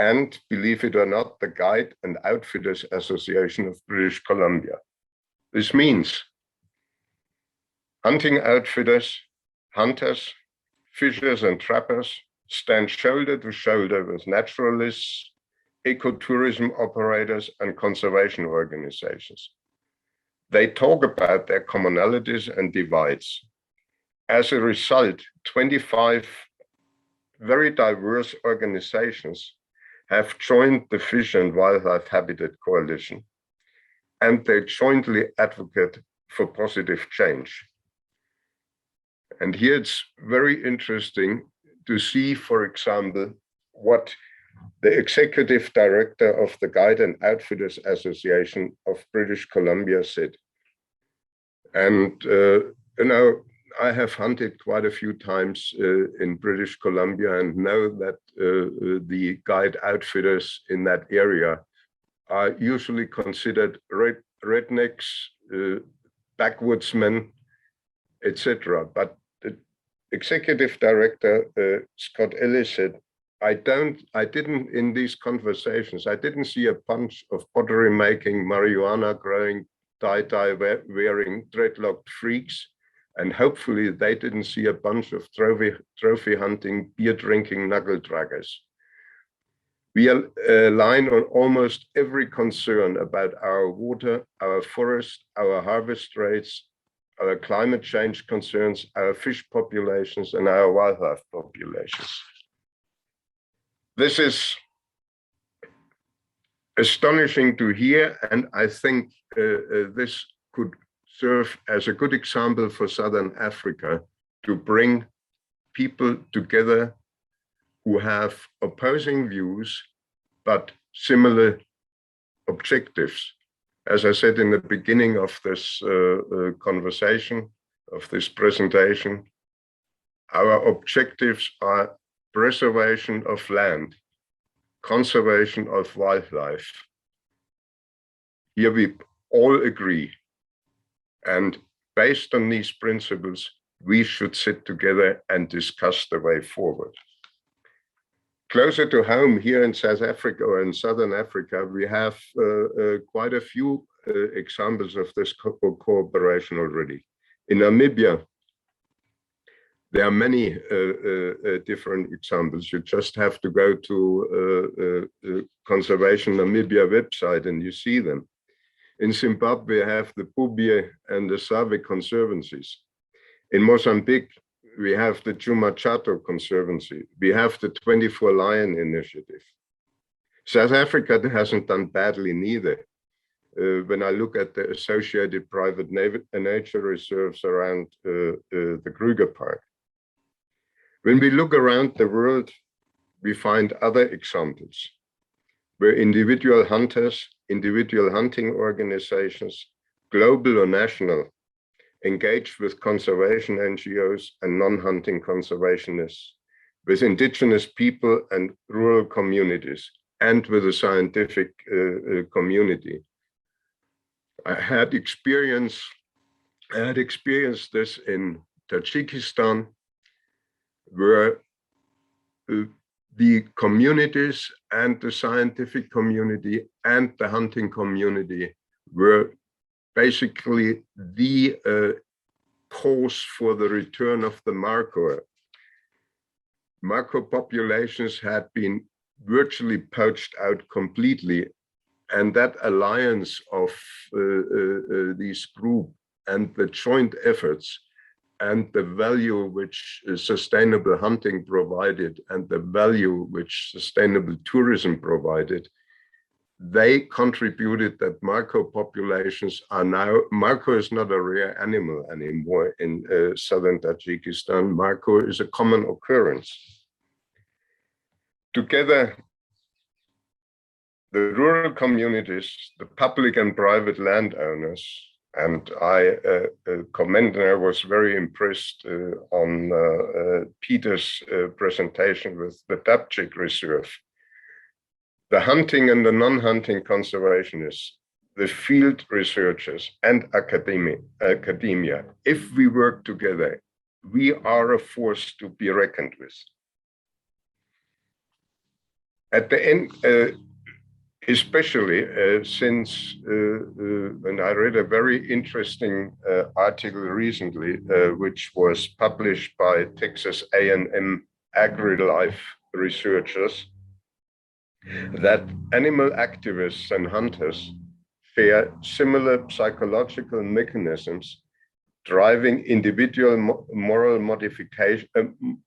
and, believe it or not, the Guide and Outfitters Association of British Columbia. This means hunting outfitters, hunters, fishers and trappers stand shoulder to shoulder with naturalists, ecotourism operators and conservation organizations. They talk about their commonalities and divides. As a result, 25 very diverse organizations have joined the Fish and Wildlife Habitat Coalition, and they jointly advocate for positive change. And here it's very interesting to see, for example, what the executive director of the Guide and Outfitters Association of British Columbia said. And, I have hunted quite a few times in British Columbia and know that the guide outfitters in that area are usually considered rednecks, backwoodsmen, etc. But the executive director, Scott Ellis, said, I didn't, in these conversations, I didn't see a bunch of pottery making, marijuana growing, tie-dye wearing, dreadlocked freaks. And hopefully they didn't see a bunch of trophy hunting, beer drinking knuckle draggers. We align on almost every concern about our water, our forest, our harvest rates, our climate change concerns, our fish populations, and our wildlife populations. This is astonishing to hear, and I think this could serve as a good example for Southern Africa to bring people together who have opposing views, but similar objectives. As I said in the beginning of this conversation, of this presentation, our objectives are preservation of land, conservation of wildlife. Here we all agree. And based on these principles, we should sit together and discuss the way forward. Closer to home, here in South Africa or in Southern Africa, we have quite a few examples of this cooperation already. In Namibia, there are many different examples. You just have to go to Conservation Namibia website and you see them. In Zimbabwe, we have the Pubie and the Save conservancies. In Mozambique, we have the Chuma Chato Conservancy. We have the 24 Lion Initiative. South Africa hasn't done badly neither. When I look at the associated private nature reserves around the Kruger Park. When we look around the world, we find other examples where individual hunters, individual hunting organizations, global or national, engage with conservation NGOs and non-hunting conservationists, with indigenous people and rural communities, and with the scientific community. I had experienced this in Tajikistan, where the communities and the scientific community and the hunting community were basically the cause for the return of the markhor. Markhor populations had been virtually poached out completely, and that alliance of these groups and the joint efforts and the value which sustainable hunting provided and the value which sustainable tourism provided, they contributed that markhor populations are now, markhor is not a rare animal anymore in southern Tajikistan. Markhor is a common occurrence. Together, the rural communities, the public and private landowners, and I commend, and I was very impressed on Peter's presentation with the Dabchik Reserve. The hunting and the non-hunting conservationists, the field researchers and academia, if we work together, we are a force to be reckoned with. At the end, especially since, and I read a very interesting article recently, which was published by Texas A&M AgriLife researchers, that animal activists and hunters share similar psychological mechanisms driving individual moral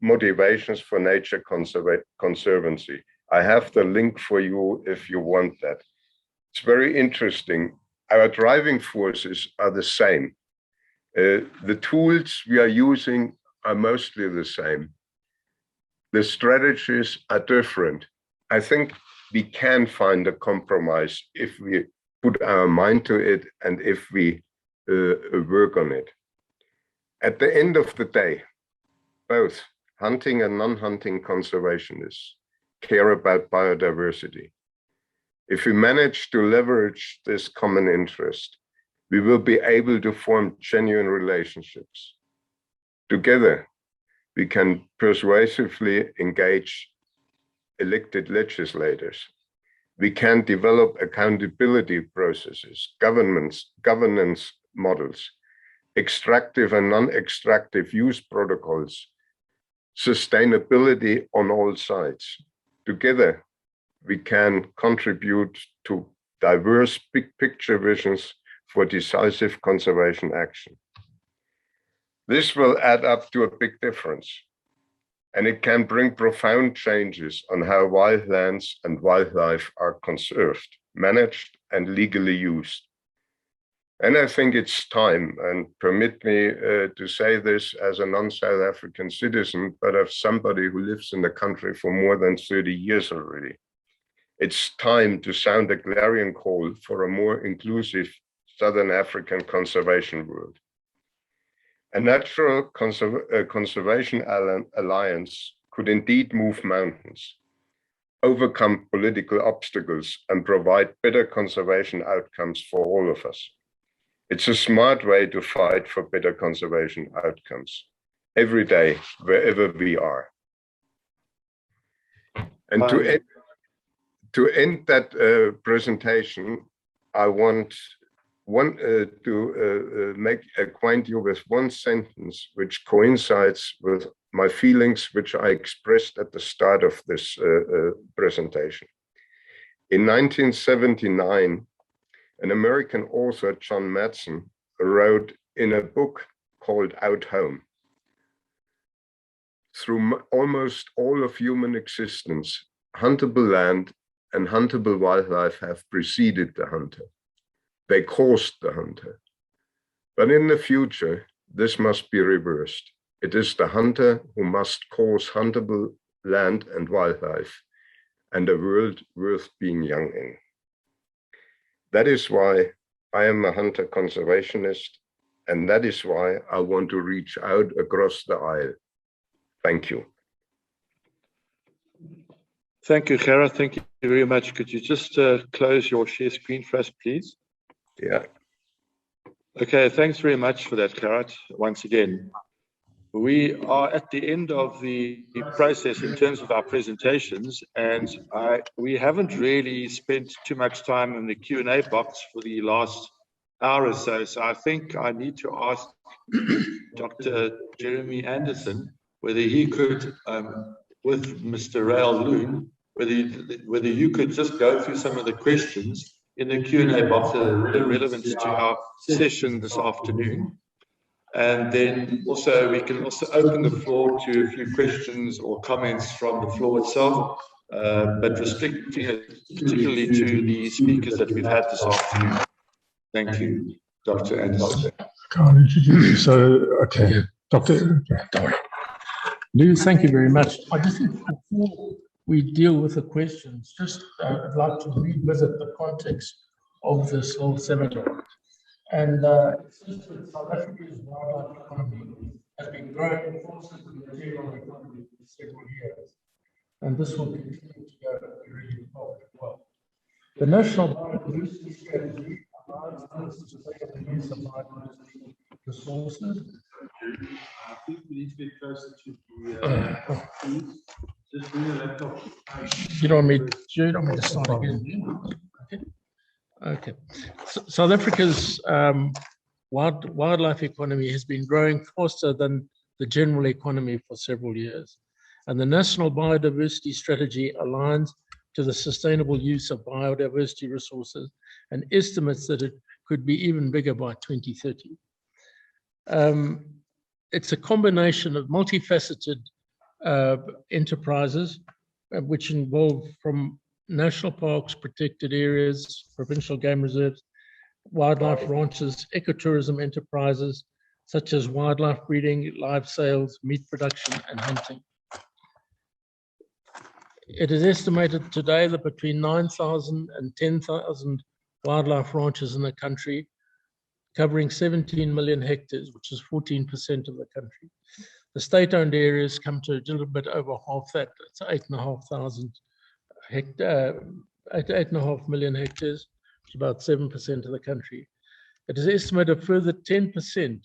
motivations for nature conservancy. I have the link for you if you want that. It's very interesting. Our driving forces are the same. The tools we are using are mostly the same. The strategies are different. I think we can find a compromise if we put our mind to it and if we work on it. At the end of the day, both hunting and non-hunting conservationists care about biodiversity. If we manage to leverage this common interest, we will be able to form genuine relationships. Together, we can persuasively engage elected legislators. We can develop accountability processes, governance models, extractive and non-extractive use protocols, sustainability on all sides. Together, we can contribute to diverse big picture visions for decisive conservation action. This will add up to a big difference, and it can bring profound changes on how wildlands and wildlife are conserved, managed, and legally used. And I think it's time, and permit me to say this as a non-South African citizen, but as somebody who lives in the country for more than 30 years already. It's time to sound a clarion call for a more inclusive Southern African conservation world. A natural conservation alliance could indeed move mountains, overcome political obstacles, and provide better conservation outcomes for all of us. It's a smart way to fight for better conservation outcomes every day, wherever we are. And to end that presentation, I want to acquaint you with one sentence which coincides with my feelings, which I expressed at the start of this presentation. In 1979, an American author, John Madsen, wrote in a book called Out Home, "Through almost all of human existence, huntable land and huntable wildlife have preceded the hunter. They caused the hunter. But in the future, this must be reversed. It is the hunter who must cause huntable land and wildlife and a world worth being young in." That is why I am a hunter conservationist, and that is why I want to reach out across the aisle. Thank you. Thank you, Gerard. Thank you very much. Could you just close your share screen for us, please? Yeah. Okay, thanks very much for that, Gerard. Once again, we are at the end of the process in terms of our presentations, and we haven't really spent too much time in the Q&A box for the last hour or so. So I think I need to ask Dr. Jeremy Anderson whether he could, with Mr. Rael Loon, whether you could just go through some of the questions in the Q&A box that are relevant to our session this afternoon. And then also we can also open the floor to a few questions or comments from the floor itself, but restricting it particularly to the speakers that we've had this afternoon. Thank you, Dr. Anderson. Can't introduce you. So, okay, Dr. Lou, thank you very much. I just think before we deal with the questions, I'd like to revisit the context of this whole seminar. And South Africa's wildlife economy has been growing faster than the general economy for several years. And this will continue to go really well. The National Biodiversity Strategy allows us to take the use of biodiversity resources. I think we need to get closer to the just bring the laptop. you don't want me to start again? Okay. Okay. South Africa's wildlife economy has been growing faster than the general economy for several years. And the National Biodiversity Strategy aligns to the sustainable use of biodiversity resources and estimates that it could be even bigger by 2030. It's a combination of multifaceted enterprises, which involve from national parks, protected areas, provincial game reserves, wildlife ranches, ecotourism enterprises, such as wildlife breeding, live sales, meat production, and hunting. It is estimated today that between 9,000 and 10,000 wildlife ranches in the country, covering 17 million hectares, which is 14% of the country. The state-owned areas come to a little bit over half that. It's 8.5 million hectares, which is about 7% of the country. It is estimated a further 10%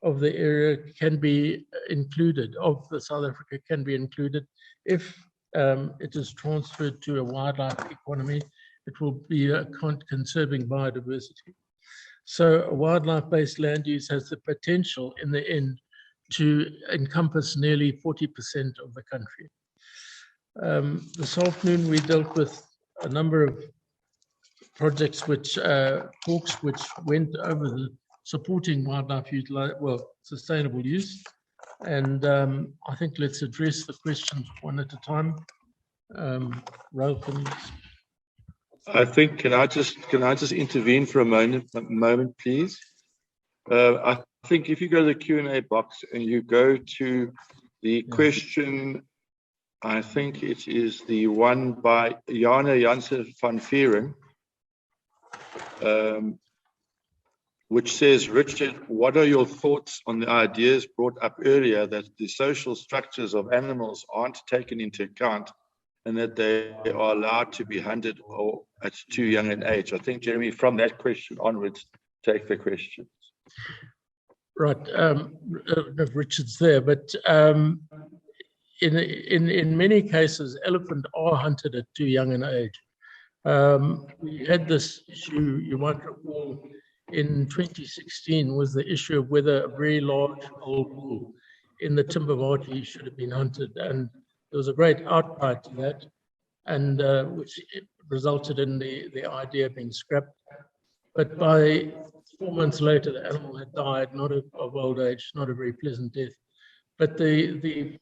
of the area can be included, of the South Africa can be included. If it is transferred to a wildlife economy, it will be conserving biodiversity. So a wildlife-based land use has the potential in the end to encompass nearly 40% of the country. This afternoon we dealt with a number of projects talks which went over the supporting wildlife sustainable use. And I think let's address the questions one at a time. Ralph, I think, can I just intervene for a moment, please? I think if you go to the Q&A box and you go to the question, I think it is the one by Jana Jansen van Vieren, which says, Richard, what are your thoughts on the ideas brought up earlier that the social structures of animals aren't taken into account and that they are allowed to be hunted or at too young an age? I think, Jeremy, from that question onwards, take the questions. Right, Richard's there, but in many cases, elephant are hunted at too young an age. We had this issue, you might recall, in 2016 was the issue of whether a very large old bull in the Timbavati should have been hunted, and there was a great outcry to that, and which resulted in the idea being scrapped. But by 4 months later, the animal had died, not of old age, not a very pleasant death. But the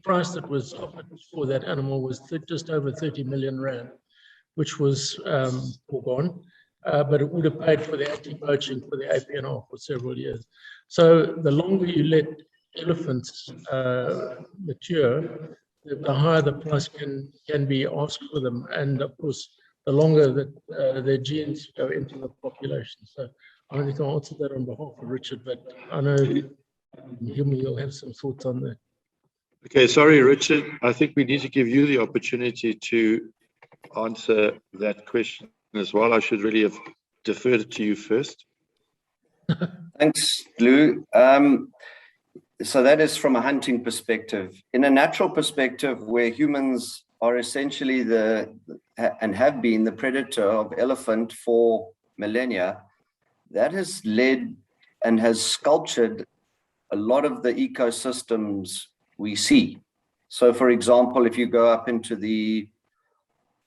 price that was offered for that animal was just over 30 million rand, which was foregone. But it would have paid for the anti-poaching for the APNR for several years. So the longer you let elephants mature, the higher the price can be asked for them, and of course, the longer that their genes go into the population. So I don't think I answered that on behalf of Richard, but I know you'll have some thoughts on that. Okay, sorry, Richard. I think we need to give you the opportunity to answer that question as well. I should really have deferred it to you first. Thanks, Lou. So that is from a hunting perspective. In a natural perspective, where humans are essentially and have been the predator of elephant for millennia, that has led and has sculptured a lot of the ecosystems we see. So for example, if you go up into the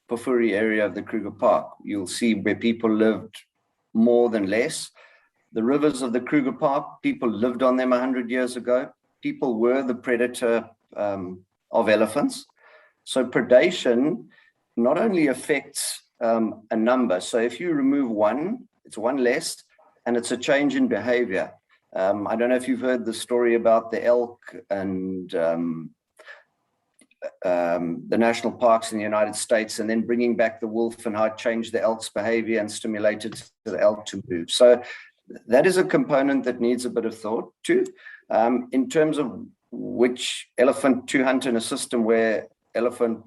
Pafuri area of the Kruger Park, you'll see where people lived more than less. The rivers of the Kruger Park, people lived on them 100 years ago. People were the predator of elephants. So predation not only affects a number. So if you remove one, it's one less, and it's a change in behavior. I don't know if you've heard the story about the elk and the national parks in the United States, and then bringing back the wolf and how it changed the elk's behavior and stimulated the elk to move. So that is a component that needs a bit of thought too. In terms of which elephant to hunt in a system where elephant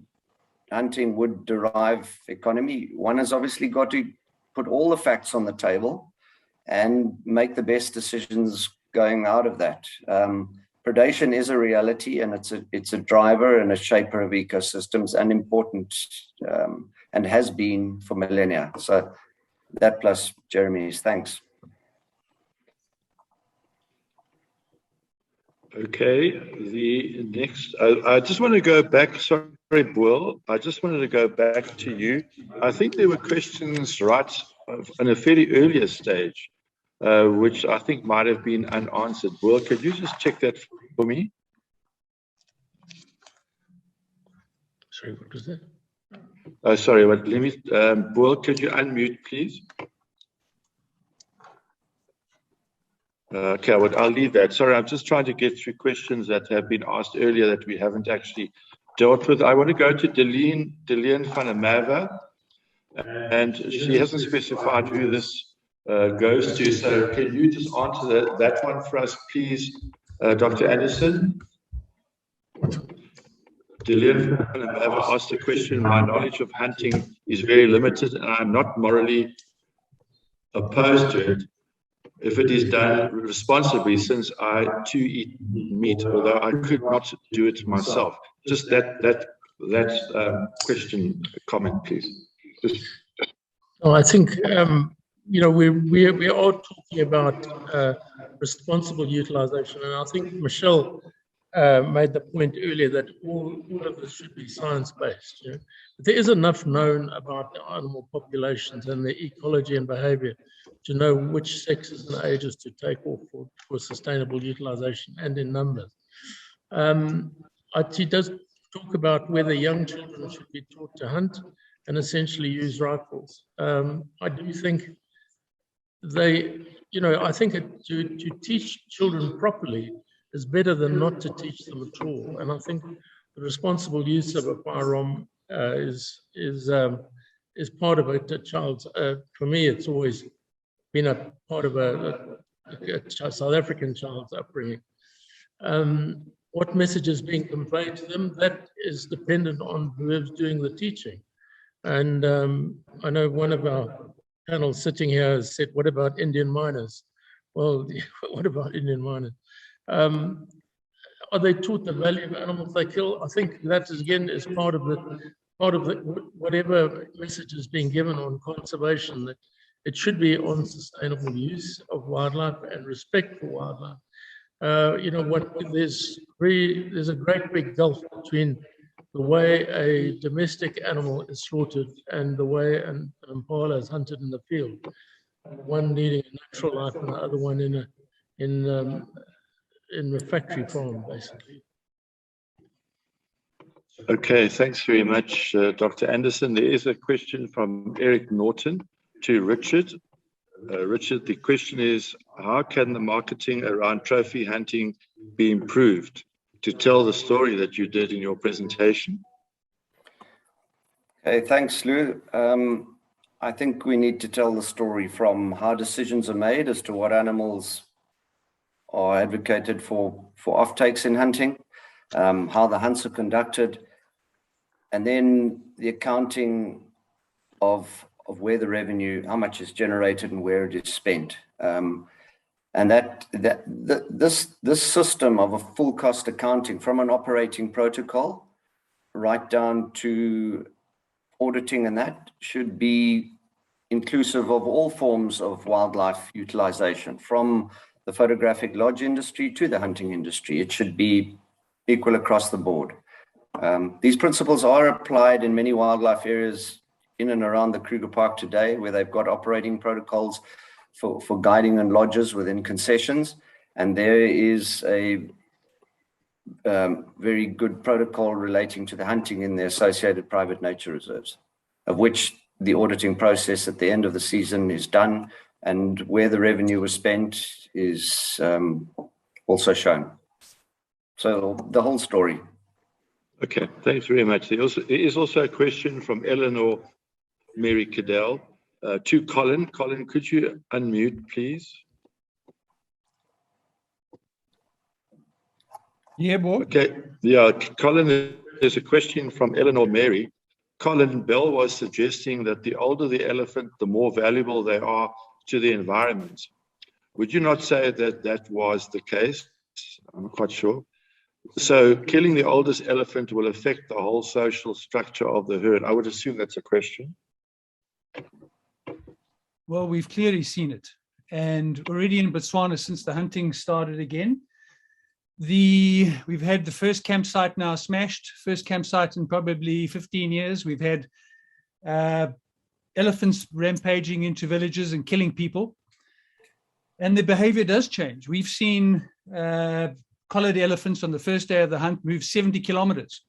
hunting would derive economy, one has obviously got to put all the facts on the table and make the best decisions going out of that. predation is a reality, and it's a driver and a shaper of ecosystems, and important, and has been for millennia. So that plus Jeremy's, thanks. Okay, the next, I just want to go back, sorry, Boel, I just wanted to go back to you. I think there were questions right in a fairly earlier stage, which I think might have been unanswered. Boel, could you just check that for me? Sorry, what was that? Oh, sorry, but let me, Boel, could you unmute, please? Okay, well, I'll leave that. Sorry, I'm just trying to get through questions that have been asked earlier that we haven't actually dealt with. I want to go to Deleen van der Merwe, and she hasn't specified who this goes to. So can you just answer that one for us, please, Dr. Anderson? Deleen van der Merwe asked a question. My knowledge of hunting is very limited, and I'm not morally opposed to it if it is done responsibly, since I too eat meat, although I could not do it myself. Just that question, comment, please. Oh, I think you know, we are talking about responsible utilization, and I think Michelle made the point earlier that all of this should be science-based. You know? There is enough known about the animal populations and their ecology and behavior to know which sexes and ages to take off for sustainable utilization and in numbers. She does talk about whether young children should be taught to hunt and essentially use rifles. I do think I think to teach children properly is better than not to teach them at all. And I think the responsible use of a firearm is part of a child's. For me, it's always been a part of a South African child's upbringing. What message is being conveyed to them, that is dependent on whoever's doing the teaching. And I know one of our panel sitting here has said, what about Indian miners? Well, what about Indian miners? Are they taught the value of animals they kill? I think that again is part of whatever message is being given on conservation, that it should be on sustainable use of wildlife and respect for wildlife. There's a great big gulf between the way a domestic animal is slaughtered and the way an impala is hunted in the field. One needing a natural life and the other one in a factory farm, basically. Okay, thanks very much, Dr. Anderson. There is a question from Eric Norton to Richard. Richard, the question is, how can the marketing around trophy hunting be improved to tell the story that you did in your presentation? Okay, thanks, Lou. I think we need to tell the story from how decisions are made as to what animals are advocated for offtakes in hunting, how the hunts are conducted, and then the accounting of where the revenue, how much is generated and where it is spent. And this system of a full cost accounting from an operating protocol right down to auditing, and that should be inclusive of all forms of wildlife utilization, from the photographic lodge industry to the hunting industry. It should be equal across the board. These principles are applied in many wildlife areas in and around the Kruger Park today, where they've got operating protocols for guiding and lodges within concessions. And there is a very good protocol relating to the hunting in the associated private nature reserves, of which the auditing process at the end of the season is done, and where the revenue was spent is also shown. So the whole story. Okay, thanks very much. There is also a question from Eleanor Mary Cadell to Colin. Colin, could you unmute, please? Yeah, boy. Okay, yeah, Colin, there's a question from Eleanor Mary. Colin Bell was suggesting that the older the elephant, the more valuable they are to the environment. Would you not say that that was the case? I'm not quite sure. So killing the oldest elephant will affect the whole social structure of the herd. I would assume that's a question. Well, we've clearly seen it. And already in Botswana, since the hunting started again, we've had the first campsite now smashed, first campsite in probably 15 years. We've had elephants rampaging into villages and killing people. And the behavior does change. We've seen collared elephants on the first day of the hunt move 70 kilometers.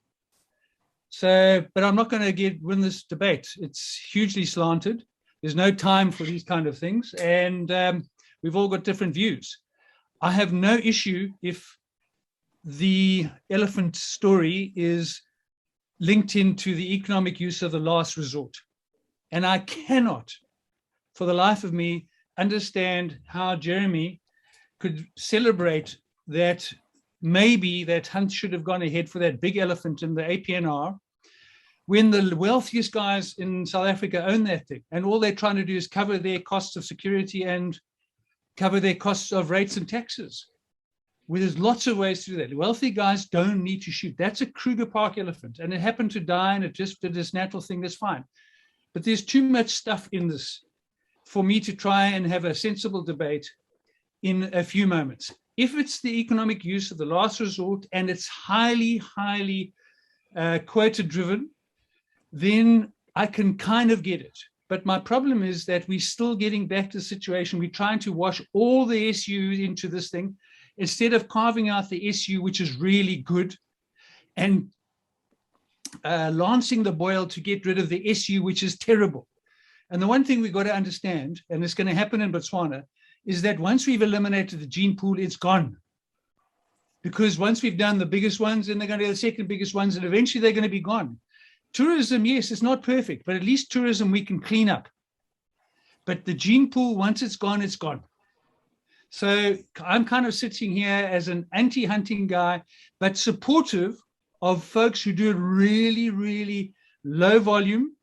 So, but I'm not going to win this debate. It's hugely slanted. There's no time for these kind of things. And we've all got different views. I have no issue if the elephant story is linked into the economic use of the last resort. And I cannot, for the life of me, understand how Jeremy could celebrate that maybe that hunt should have gone ahead for that big elephant in the APNR when the wealthiest guys in South Africa own that thing. And all they're trying to do is cover their costs of security and cover their costs of rates and taxes. Well, there's lots of ways to do that. Wealthy guys don't need to shoot. That's a Kruger Park elephant. And it happened to die and it just did this natural thing. That's fine. But there's too much stuff in this for me to try and have a sensible debate in a few moments. If it's the economic use of the last resort and it's highly, highly quota driven, then I can kind of get it. But my problem is that we're still getting back to the situation. We're trying to wash all the SU into this thing instead of carving out the SU, which is really good, and lancing the boil to get rid of the SU, which is terrible. And the one thing we've got to understand, and it's going to happen in Botswana, is that once we've eliminated the gene pool, it's gone. Because once we've done the biggest ones, then they're going to be the second biggest ones, and eventually they're going to be gone. Tourism, yes, it's not perfect, but at least tourism we can clean up. But the gene pool, once it's gone, it's gone. So I'm kind of sitting here as an anti-hunting guy, but supportive of folks who do it really, really low volume,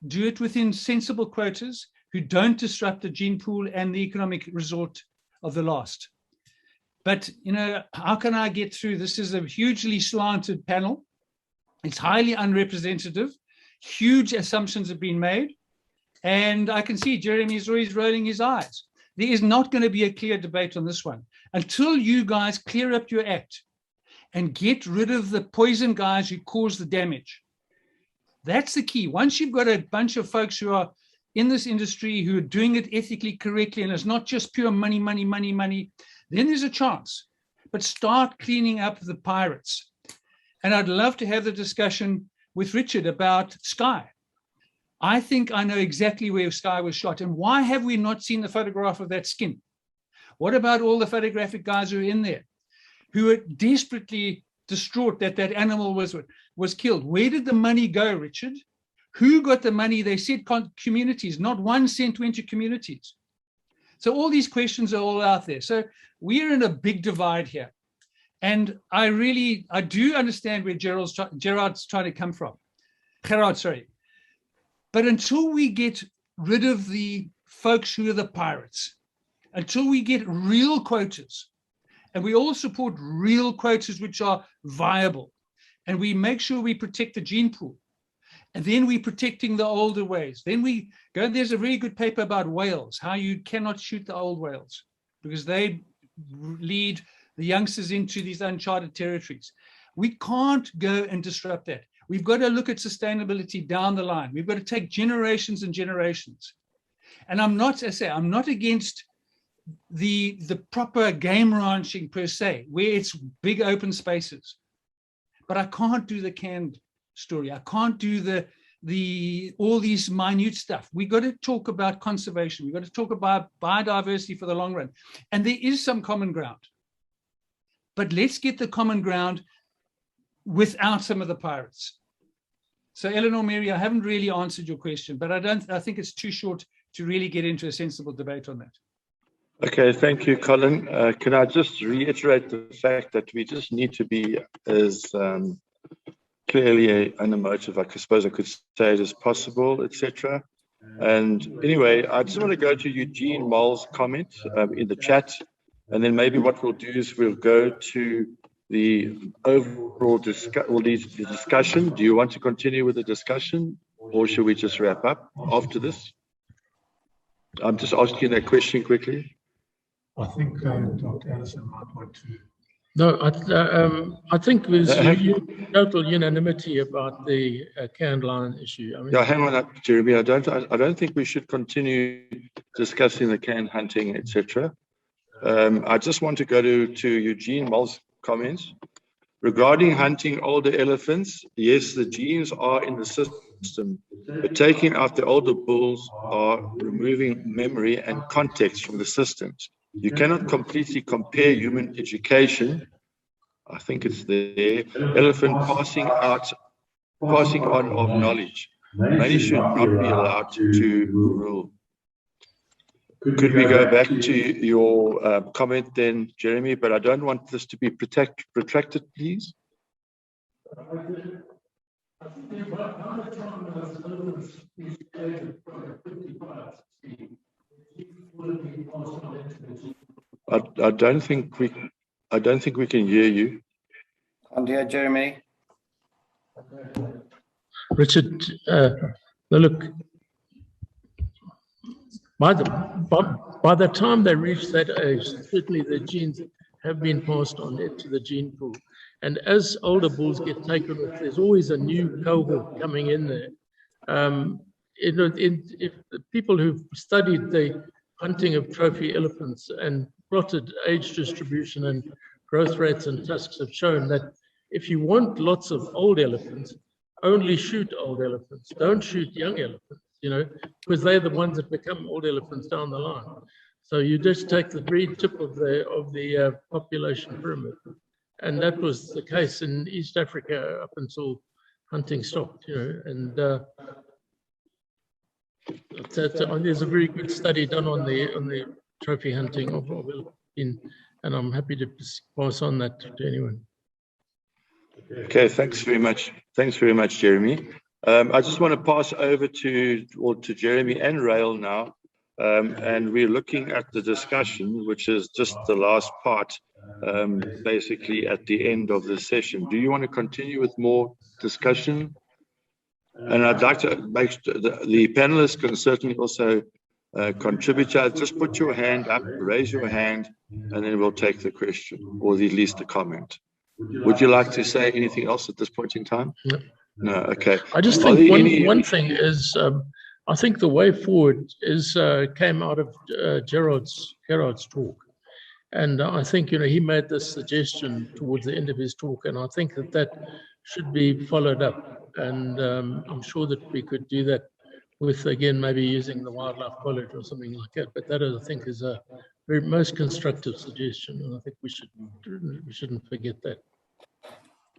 do it within sensible quotas, who don't disrupt the gene pool and the economic resort of the last. But, you know, how can I get through? This is a hugely slanted panel. It's highly unrepresentative. Huge assumptions have been made. And I can see Jeremy's always rolling his eyes. There is not going to be a clear debate on this one until you guys clear up your act and get rid of the poison guys who cause the damage. That's the key. Once you've got a bunch of folks who are in this industry who are doing it ethically correctly, and it's not just pure money, money, money, money, then there's a chance. But start cleaning up the pirates. And I'd love to have the discussion with Richard about Sky. I think I know exactly where Sky was shot. And why have we not seen the photograph of that skin? What about all the photographic guys who are in there, who are desperately distraught that that animal was killed? Where did the money go, Richard? Who got the money? They said communities, not 1 cent went to communities. So all these questions are all out there. So we're in a big divide here. And I do understand where Gerard's trying to come from. Gerard, sorry. But until we get rid of the folks who are the pirates, until we get real quotas, and we all support real quotas which are viable, and we make sure we protect the gene pool, and then we're protecting the older ways. Then we go, there's a very good paper about whales, how you cannot shoot the old whales because they lead the youngsters into these uncharted territories. We can't go and disrupt that. We've got to look at sustainability down the line. We've got to take generations and generations. And I'm not against the proper game ranching per se, where it's big open spaces. But I can't do the canned story. I can't do all these minute stuff. We got to talk about conservation. We've got to talk about biodiversity for the long run. And there is some common ground. But let's get the common ground without some of the pirates. So Eleanor, Mary, I haven't really answered your question, but I think it's too short to really get into a sensible debate on that. Okay, thank you, Colin. Can I just reiterate the fact that we just need to be as clearly unemotive, I suppose I could say it, as possible, etc. And anyway, I just want to go to Eugene Moll's comment in the chat. And then maybe what we'll do is we'll go to the overall discussion. Do you want to continue with the discussion, or should we just wrap up after this? I'm just asking that question quickly. I think Dr. Allison might want to. No, I think there's total unanimity about the canned lion issue. I mean, Yeah, hang on up, Jeremy. I don't think we should continue discussing the canned hunting, etc. I just want to go to Eugene Moll's comments. Regarding hunting older elephants, yes, the genes are in the system, but taking out the older bulls are removing memory and context from the systems. You cannot completely compare human education, I think it's there, elephant passing on of knowledge. Many should not be allowed to rule. Could we go back to your comment then, Jeremy? But I don't want this to be protracted, please. I don't think we can hear you. Can't hear Jeremy. Richard, look, by the time they reach that age, certainly the genes have been passed on into the gene pool. And as older bulls get taken off, there's always a new cohort coming in there. If the people who've studied the hunting of trophy elephants and plotted age distribution and growth rates and tusks have shown that if you want lots of old elephants, only shoot old elephants. Don't shoot young elephants, because they're the ones that become old elephants down the line. So you just take the very tip of the population pyramid. And that was the case in East Africa up until hunting stopped, and there's a very good study done on the trophy hunting of elephants, and I'm happy to pass on that to anyone. Okay, thanks very much. Thanks very much, Jeremy. I just want to pass over to Jeremy and Rael now, and we're looking at the discussion, which is just the last part, basically at the end of the session. Do you want to continue with more discussion? And I'd like to make the panelists can certainly also contribute. Just put your hand up, raise your hand, and then we'll take the question, or at least a comment. Would you like to say anything else at this point in time? No. No, okay. I just think one thing is, I think the way forward came out of Gerard's talk. And I think, he made this suggestion towards the end of his talk, and I think that should be followed up. And I'm sure that we could do that with, again, maybe using the Wildlife College or something like that. But that, I think, is a most constructive suggestion, and I think we shouldn't forget that.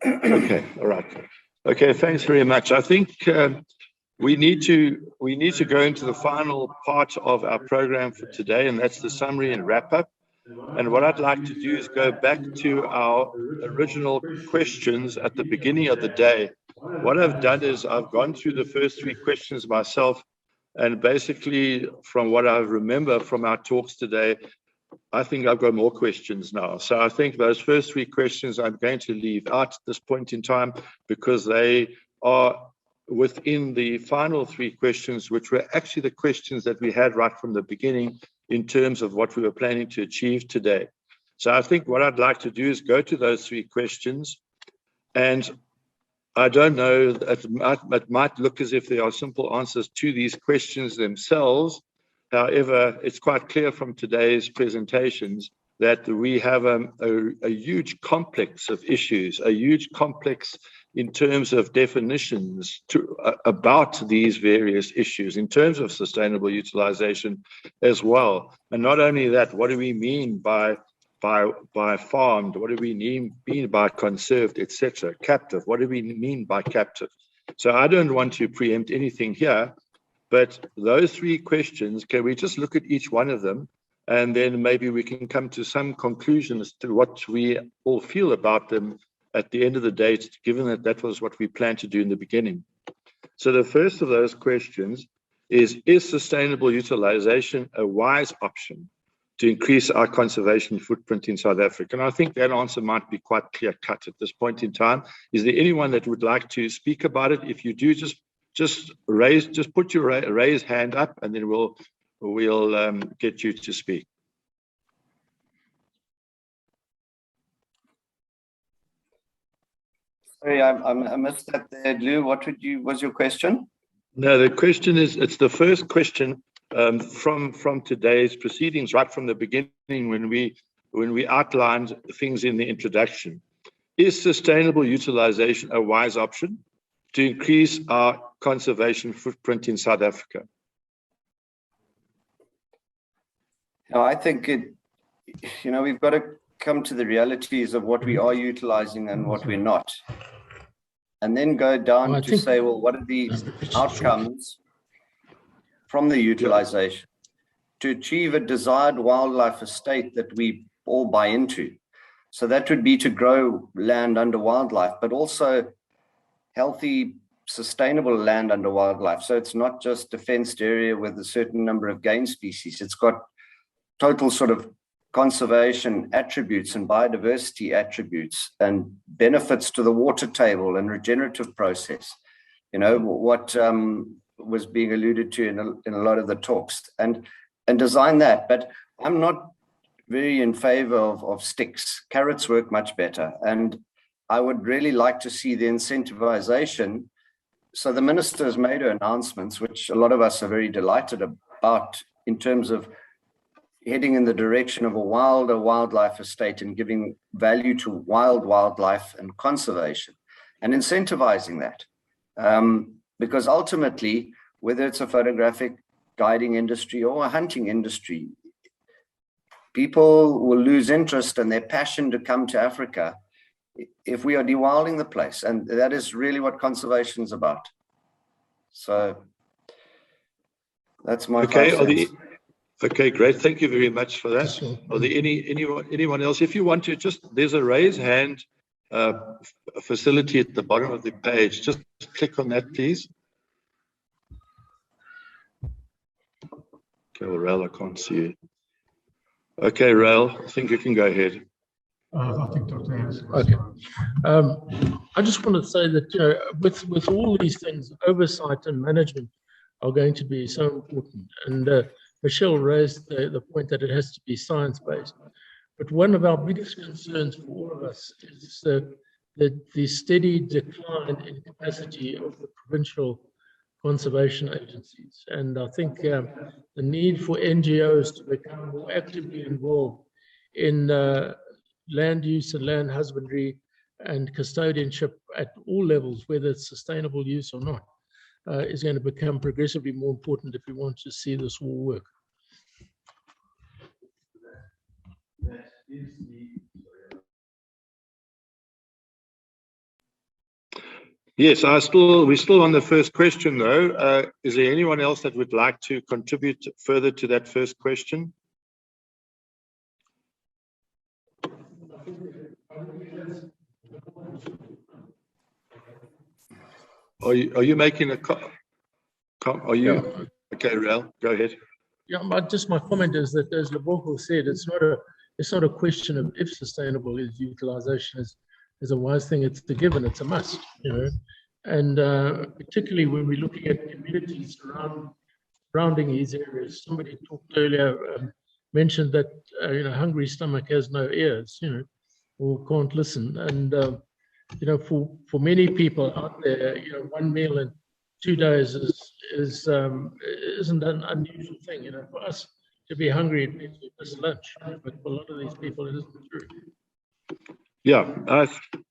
Okay, all right. Okay, thanks very much. I think we need to go into the final part of our program for today, and that's the summary and wrap up. And what I'd like to do is go back to our original questions at the beginning of the day. What I've done is I've gone through the first three questions myself, and basically from what I remember from our talks today, I think I've got more questions now. So I think those first three questions I'm going to leave out at this point in time, because they are within the final three questions, which were actually the questions that we had right from the beginning in terms of what we were planning to achieve today. So I think what I'd like to do is go to those three questions, and I don't know, it might look as if there are simple answers to these questions themselves. However, it's quite clear from today's presentations that we have a huge complex of issues, a huge complex in terms of definitions about these various issues, in terms of sustainable utilization as well. And not only that, what do we mean by farmed? What do we mean by conserved, etc.? Captive, what do we mean by captive? So I don't want to preempt anything here, but those three questions, can we just look at each one of them, and then maybe we can come to some conclusions to what we all feel about them at the end of the day, given that that was what we planned to do in the beginning. So the first of those questions is sustainable utilization a wise option? to increase our conservation footprint in South Africa? And I think that answer might be quite clear-cut at this point in time. Is there anyone that would like to speak about it? If you do, just put your raise hand up, and then we'll get you to speak. Sorry, I missed that there, Lou. What was your question? No, the question is, it's the first question from today's proceedings, right from the beginning when we outlined things in the introduction. Is sustainable utilization a wise option to increase our conservation footprint in South Africa? No, I think we've got to come to the realities of what we are utilizing and what we're not. And then go down to say, well, what are the outcomes from the utilization to achieve a desired wildlife estate that we all buy into? So that would be to grow land under wildlife, but also healthy, sustainable land under wildlife. So it's not just a fenced area with a certain number of game species. It's got total sort of conservation attributes and biodiversity attributes and benefits to the water table and regenerative process. What was being alluded to in a lot of the talks, and design that. But I'm not very in favor of sticks. Carrots work much better. And I would really like to see the incentivization. So the minister has made her announcements, which a lot of us are very delighted about, in terms of heading in the direction of a wilder wildlife estate and giving value to wild wildlife and conservation and incentivizing that. Because ultimately, whether it's a photographic guiding industry or a hunting industry, people will lose interest and their passion to come to Africa if we are dewilding the place. And that is really what conservation is about. So that's my 5 cents. Okay, great. Thank you very much for that. Are there anyone else? If you want to, there's a raise hand facility at the bottom of the page. Just click on that, please. Okay, well, Rael, I can't see you. Okay, Rael, I think you can go ahead. I think Dr. Anderson. Okay. I just want to say that with all these things, oversight and management are going to be so important. And Michelle raised the point that it has to be science-based. But one of our biggest concerns for all of us is the steady decline in capacity of the provincial conservation agencies. And I think the need for NGOs to become more actively involved in land use and land husbandry and custodianship at all levels, whether it's sustainable use or not, is going to become progressively more important if we want to see this all work. Yes, we're still on the first question though. Is there anyone else that would like to contribute further to that first question? Are you making a okay, Rael, go ahead. Yeah, my comment is that, as Lebogo said, it's not a question of if sustainable utilization is a wise thing. It's a given. It's a must. And particularly when we're looking at communities surrounding these areas. Somebody talked earlier, mentioned that hungry stomach has no ears, or can't listen. And for many people out there, one meal in 2 days isn't an unusual thing. For us to be hungry, it means we miss lunch. But for a lot of these people, it isn't true. Yeah,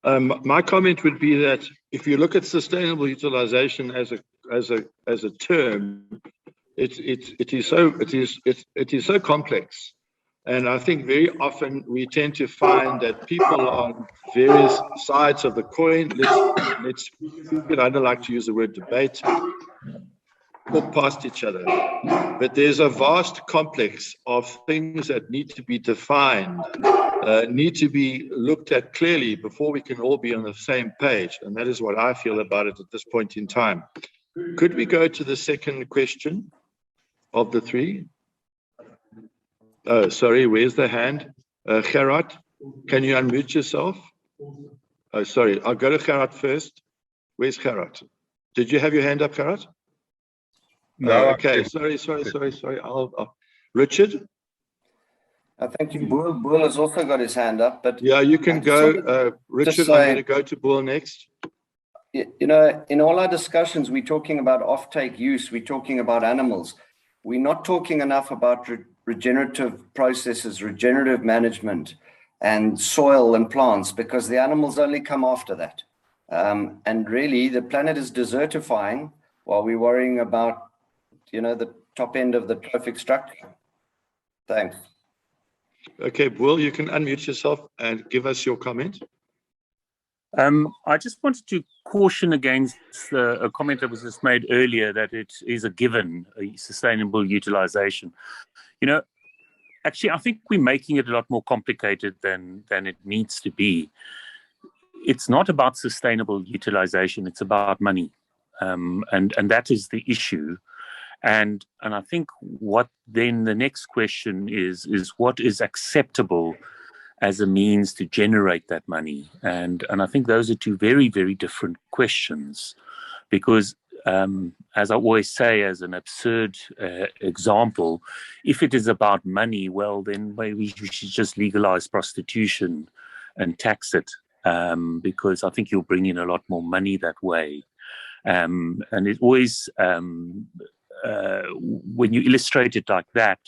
my comment would be that if you look at sustainable utilization as a term, it is so complex, and I think very often we tend to find that people on various sides of the coin, I don't like to use the word debate, walk past each other. But there's a vast complex of things that need to be defined, need to be looked at clearly before we can all be on the same page. And that is what I feel about it at this point in time. Could we go to the second question of the three? Oh, sorry, where's the hand? Gerard, can you unmute yourself? Oh, sorry, I'll go to Gerard first. Where's Gerard? Did you have your hand up, Gerard? No. Okay, sorry. Richard? Thank you. Boel has also got his hand up, but yeah, you can go. Richard, I'm going to go to Boel next. You know, in all our discussions, we're talking about off-take use, we're talking about animals. We're not talking enough about regenerative processes, regenerative management, and soil and plants, because the animals only come after that. And really, the planet is desertifying while we're worrying about, you know, the top end of the trophic structure. Thanks. Okay, Boel, you can unmute yourself and give us your comment. I just wanted to caution against a comment that was just made earlier that it is a given, a sustainable utilization. You know, actually, I think we're making it a lot more complicated than it needs to be. It's not about sustainable utilization, it's about money. And that is the issue. And I think what then the next question is what is acceptable as a means to generate that money? And I think those are two very, very different questions, because as I always say, as an absurd example, if it is about money, well, then maybe we should just legalize prostitution and tax it, because I think you'll bring in a lot more money that way. And it always, when you illustrate it like that,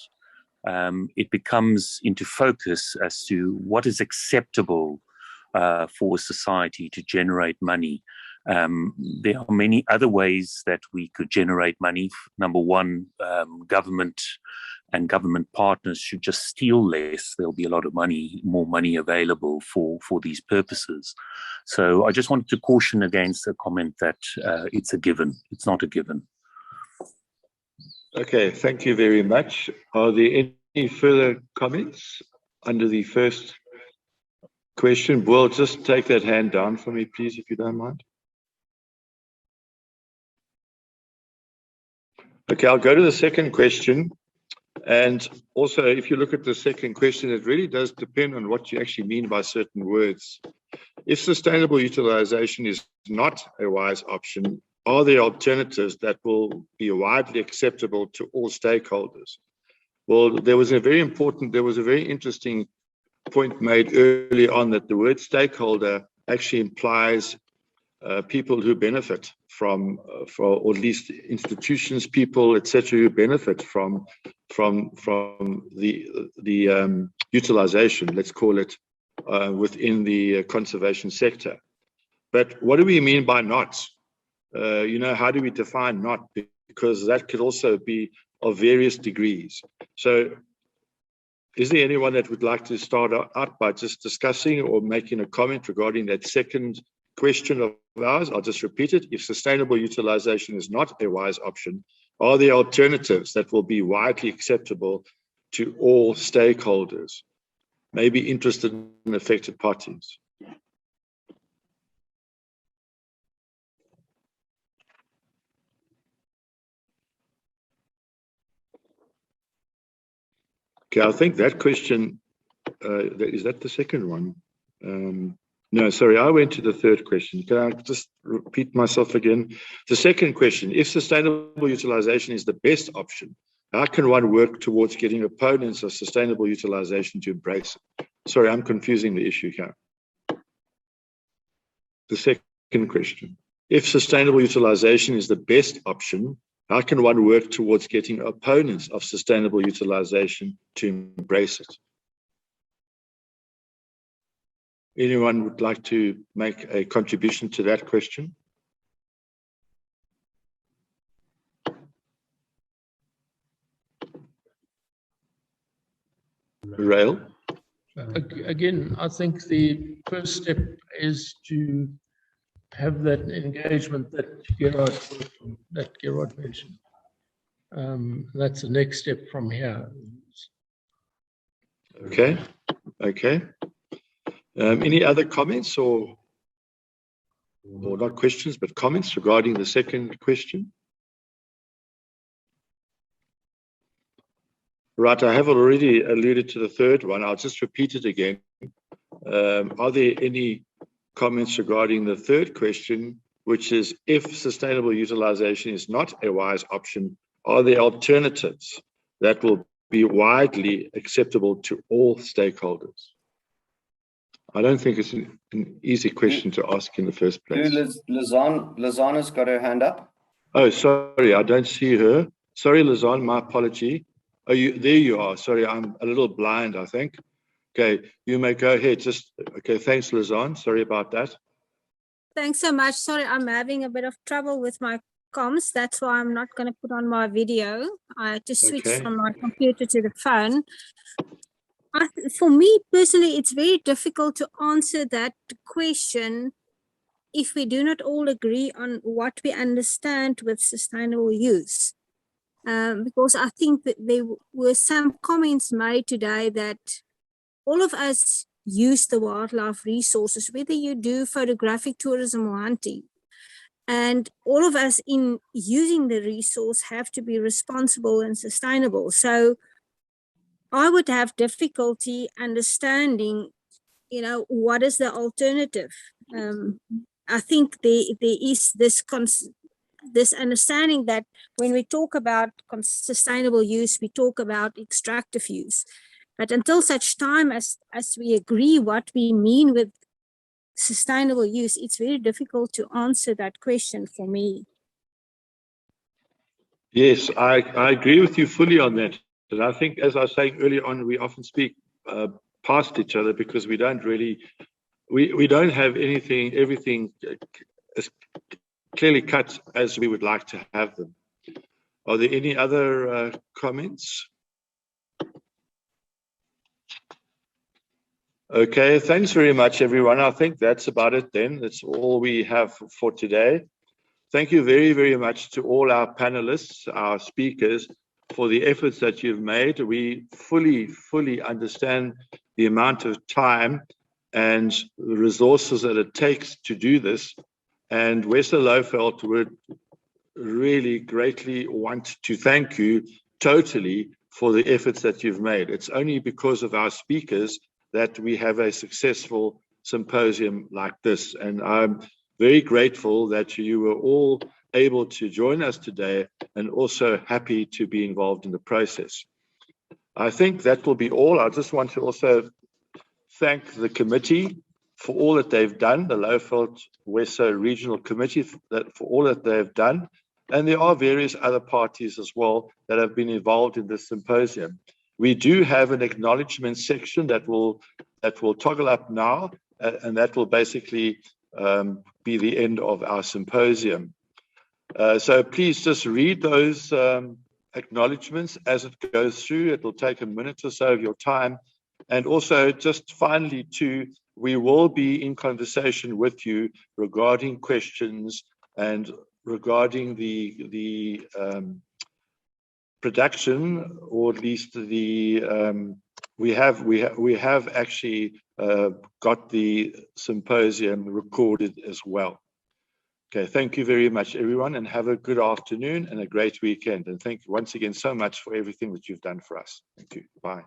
it becomes into focus as to what is acceptable for society to generate money. There are many other ways that we could generate money. Number one, government and government partners should just steal less. There'll be a lot of money, more money available for these purposes. So I just wanted to caution against a comment that it's a given. It's not a given. Okay, thank you very much. Are there any further comments under the first question? Boel, just take that hand down for me, please, if you don't mind. Okay, I'll go to the second question. And also, if you look at the second question, it really does depend on what you actually mean by certain words. If sustainable utilization is not a wise option, are there alternatives that will be widely acceptable to all stakeholders? Well, there was a very interesting point made early on that the word stakeholder actually implies people who benefit from, or at least institutions, people, etc., who benefit from the utilization, let's call it, within the conservation sector. But what do we mean by not? You know, how do we define not? Because that could also be of various degrees. So is there anyone that would like to start out by just discussing or making a comment regarding that second question of ours? I'll just repeat it. If sustainable utilization is not a wise option, are there alternatives that will be widely acceptable to all stakeholders, maybe interested and affected parties? Okay, I think that question, is that the second one? No, sorry, I went to the third question. Can I just repeat myself again? The second question, if sustainable utilization is the best option, how can one work towards getting opponents of sustainable utilization to embrace it? Sorry, I'm confusing the issue here. The second question, if sustainable utilization is the best option, how can one work towards getting opponents of sustainable utilization to embrace it? Anyone would like to make a contribution to that question? Rail? Again, I think the first step is to have that engagement that Gerard mentioned. That's the next step from here. Okay, okay. Any other comments or not questions, but comments regarding the second question? Right, I have already alluded to the third one. I'll just repeat it again. Are there any comments regarding the third question, which is if sustainable utilization is not a wise option, are there alternatives that will be widely acceptable to all stakeholders? I don't think it's an easy question to ask in the first place. Lizana's got her hand up. Oh, sorry, I don't see her. Sorry, Lizanne, my apology. Oh, there you are. Sorry, I'm a little blind, I think. Okay, you may go ahead. Okay, thanks, Lizanne. Sorry about that. Thanks so much. Sorry, I'm having a bit of trouble with my comms. That's why I'm not going to put on my video. I had to switch from my computer to the phone. For me personally, it's very difficult to answer that question if we do not all agree on what we understand with sustainable use. Because I think that there were some comments made today that all of us use the wildlife resources, whether you do photographic tourism or hunting. And all of us in using the resource have to be responsible and sustainable. So I would have difficulty understanding, what is the alternative? I think there is this understanding that when we talk about sustainable use, we talk about extractive use. But until such time as we agree what we mean with sustainable use, it's very difficult to answer that question for me. Yes, I agree with you fully on that. And I think, as I was saying earlier on, we often speak past each other because we don't really, we don't have everything as clearly cut as we would like to have them. Are there any other comments? Okay, thanks very much, everyone. I think that's about it then. That's all we have for today. Thank you very, very much to all our panelists, our speakers, for the efforts that you've made. We fully understand the amount of time and the resources that it takes to do this. And WESSA Lowveld would really greatly want to thank you totally for the efforts that you've made. It's only because of our speakers that we have a successful symposium like this. And I'm very grateful that you were all able to join us today and also happy to be involved in the process. I think that will be all. I just want to also thank the committee for all that they've done, the Lowveld WESSA Regional Committee for all that they've done. And there are various other parties as well that have been involved in this symposium. We do have an acknowledgement section that will toggle up now, and that will basically be the end of our symposium. So please just read those acknowledgements as it goes through. It will take a minute or so of your time. And also, just finally, too, we will be in conversation with you regarding questions and regarding the production, or at least the we have actually got the symposium recorded as well. Okay, thank you very much, everyone, and have a good afternoon and a great weekend. And thank you once again so much for everything that you've done for us. Thank you. Bye.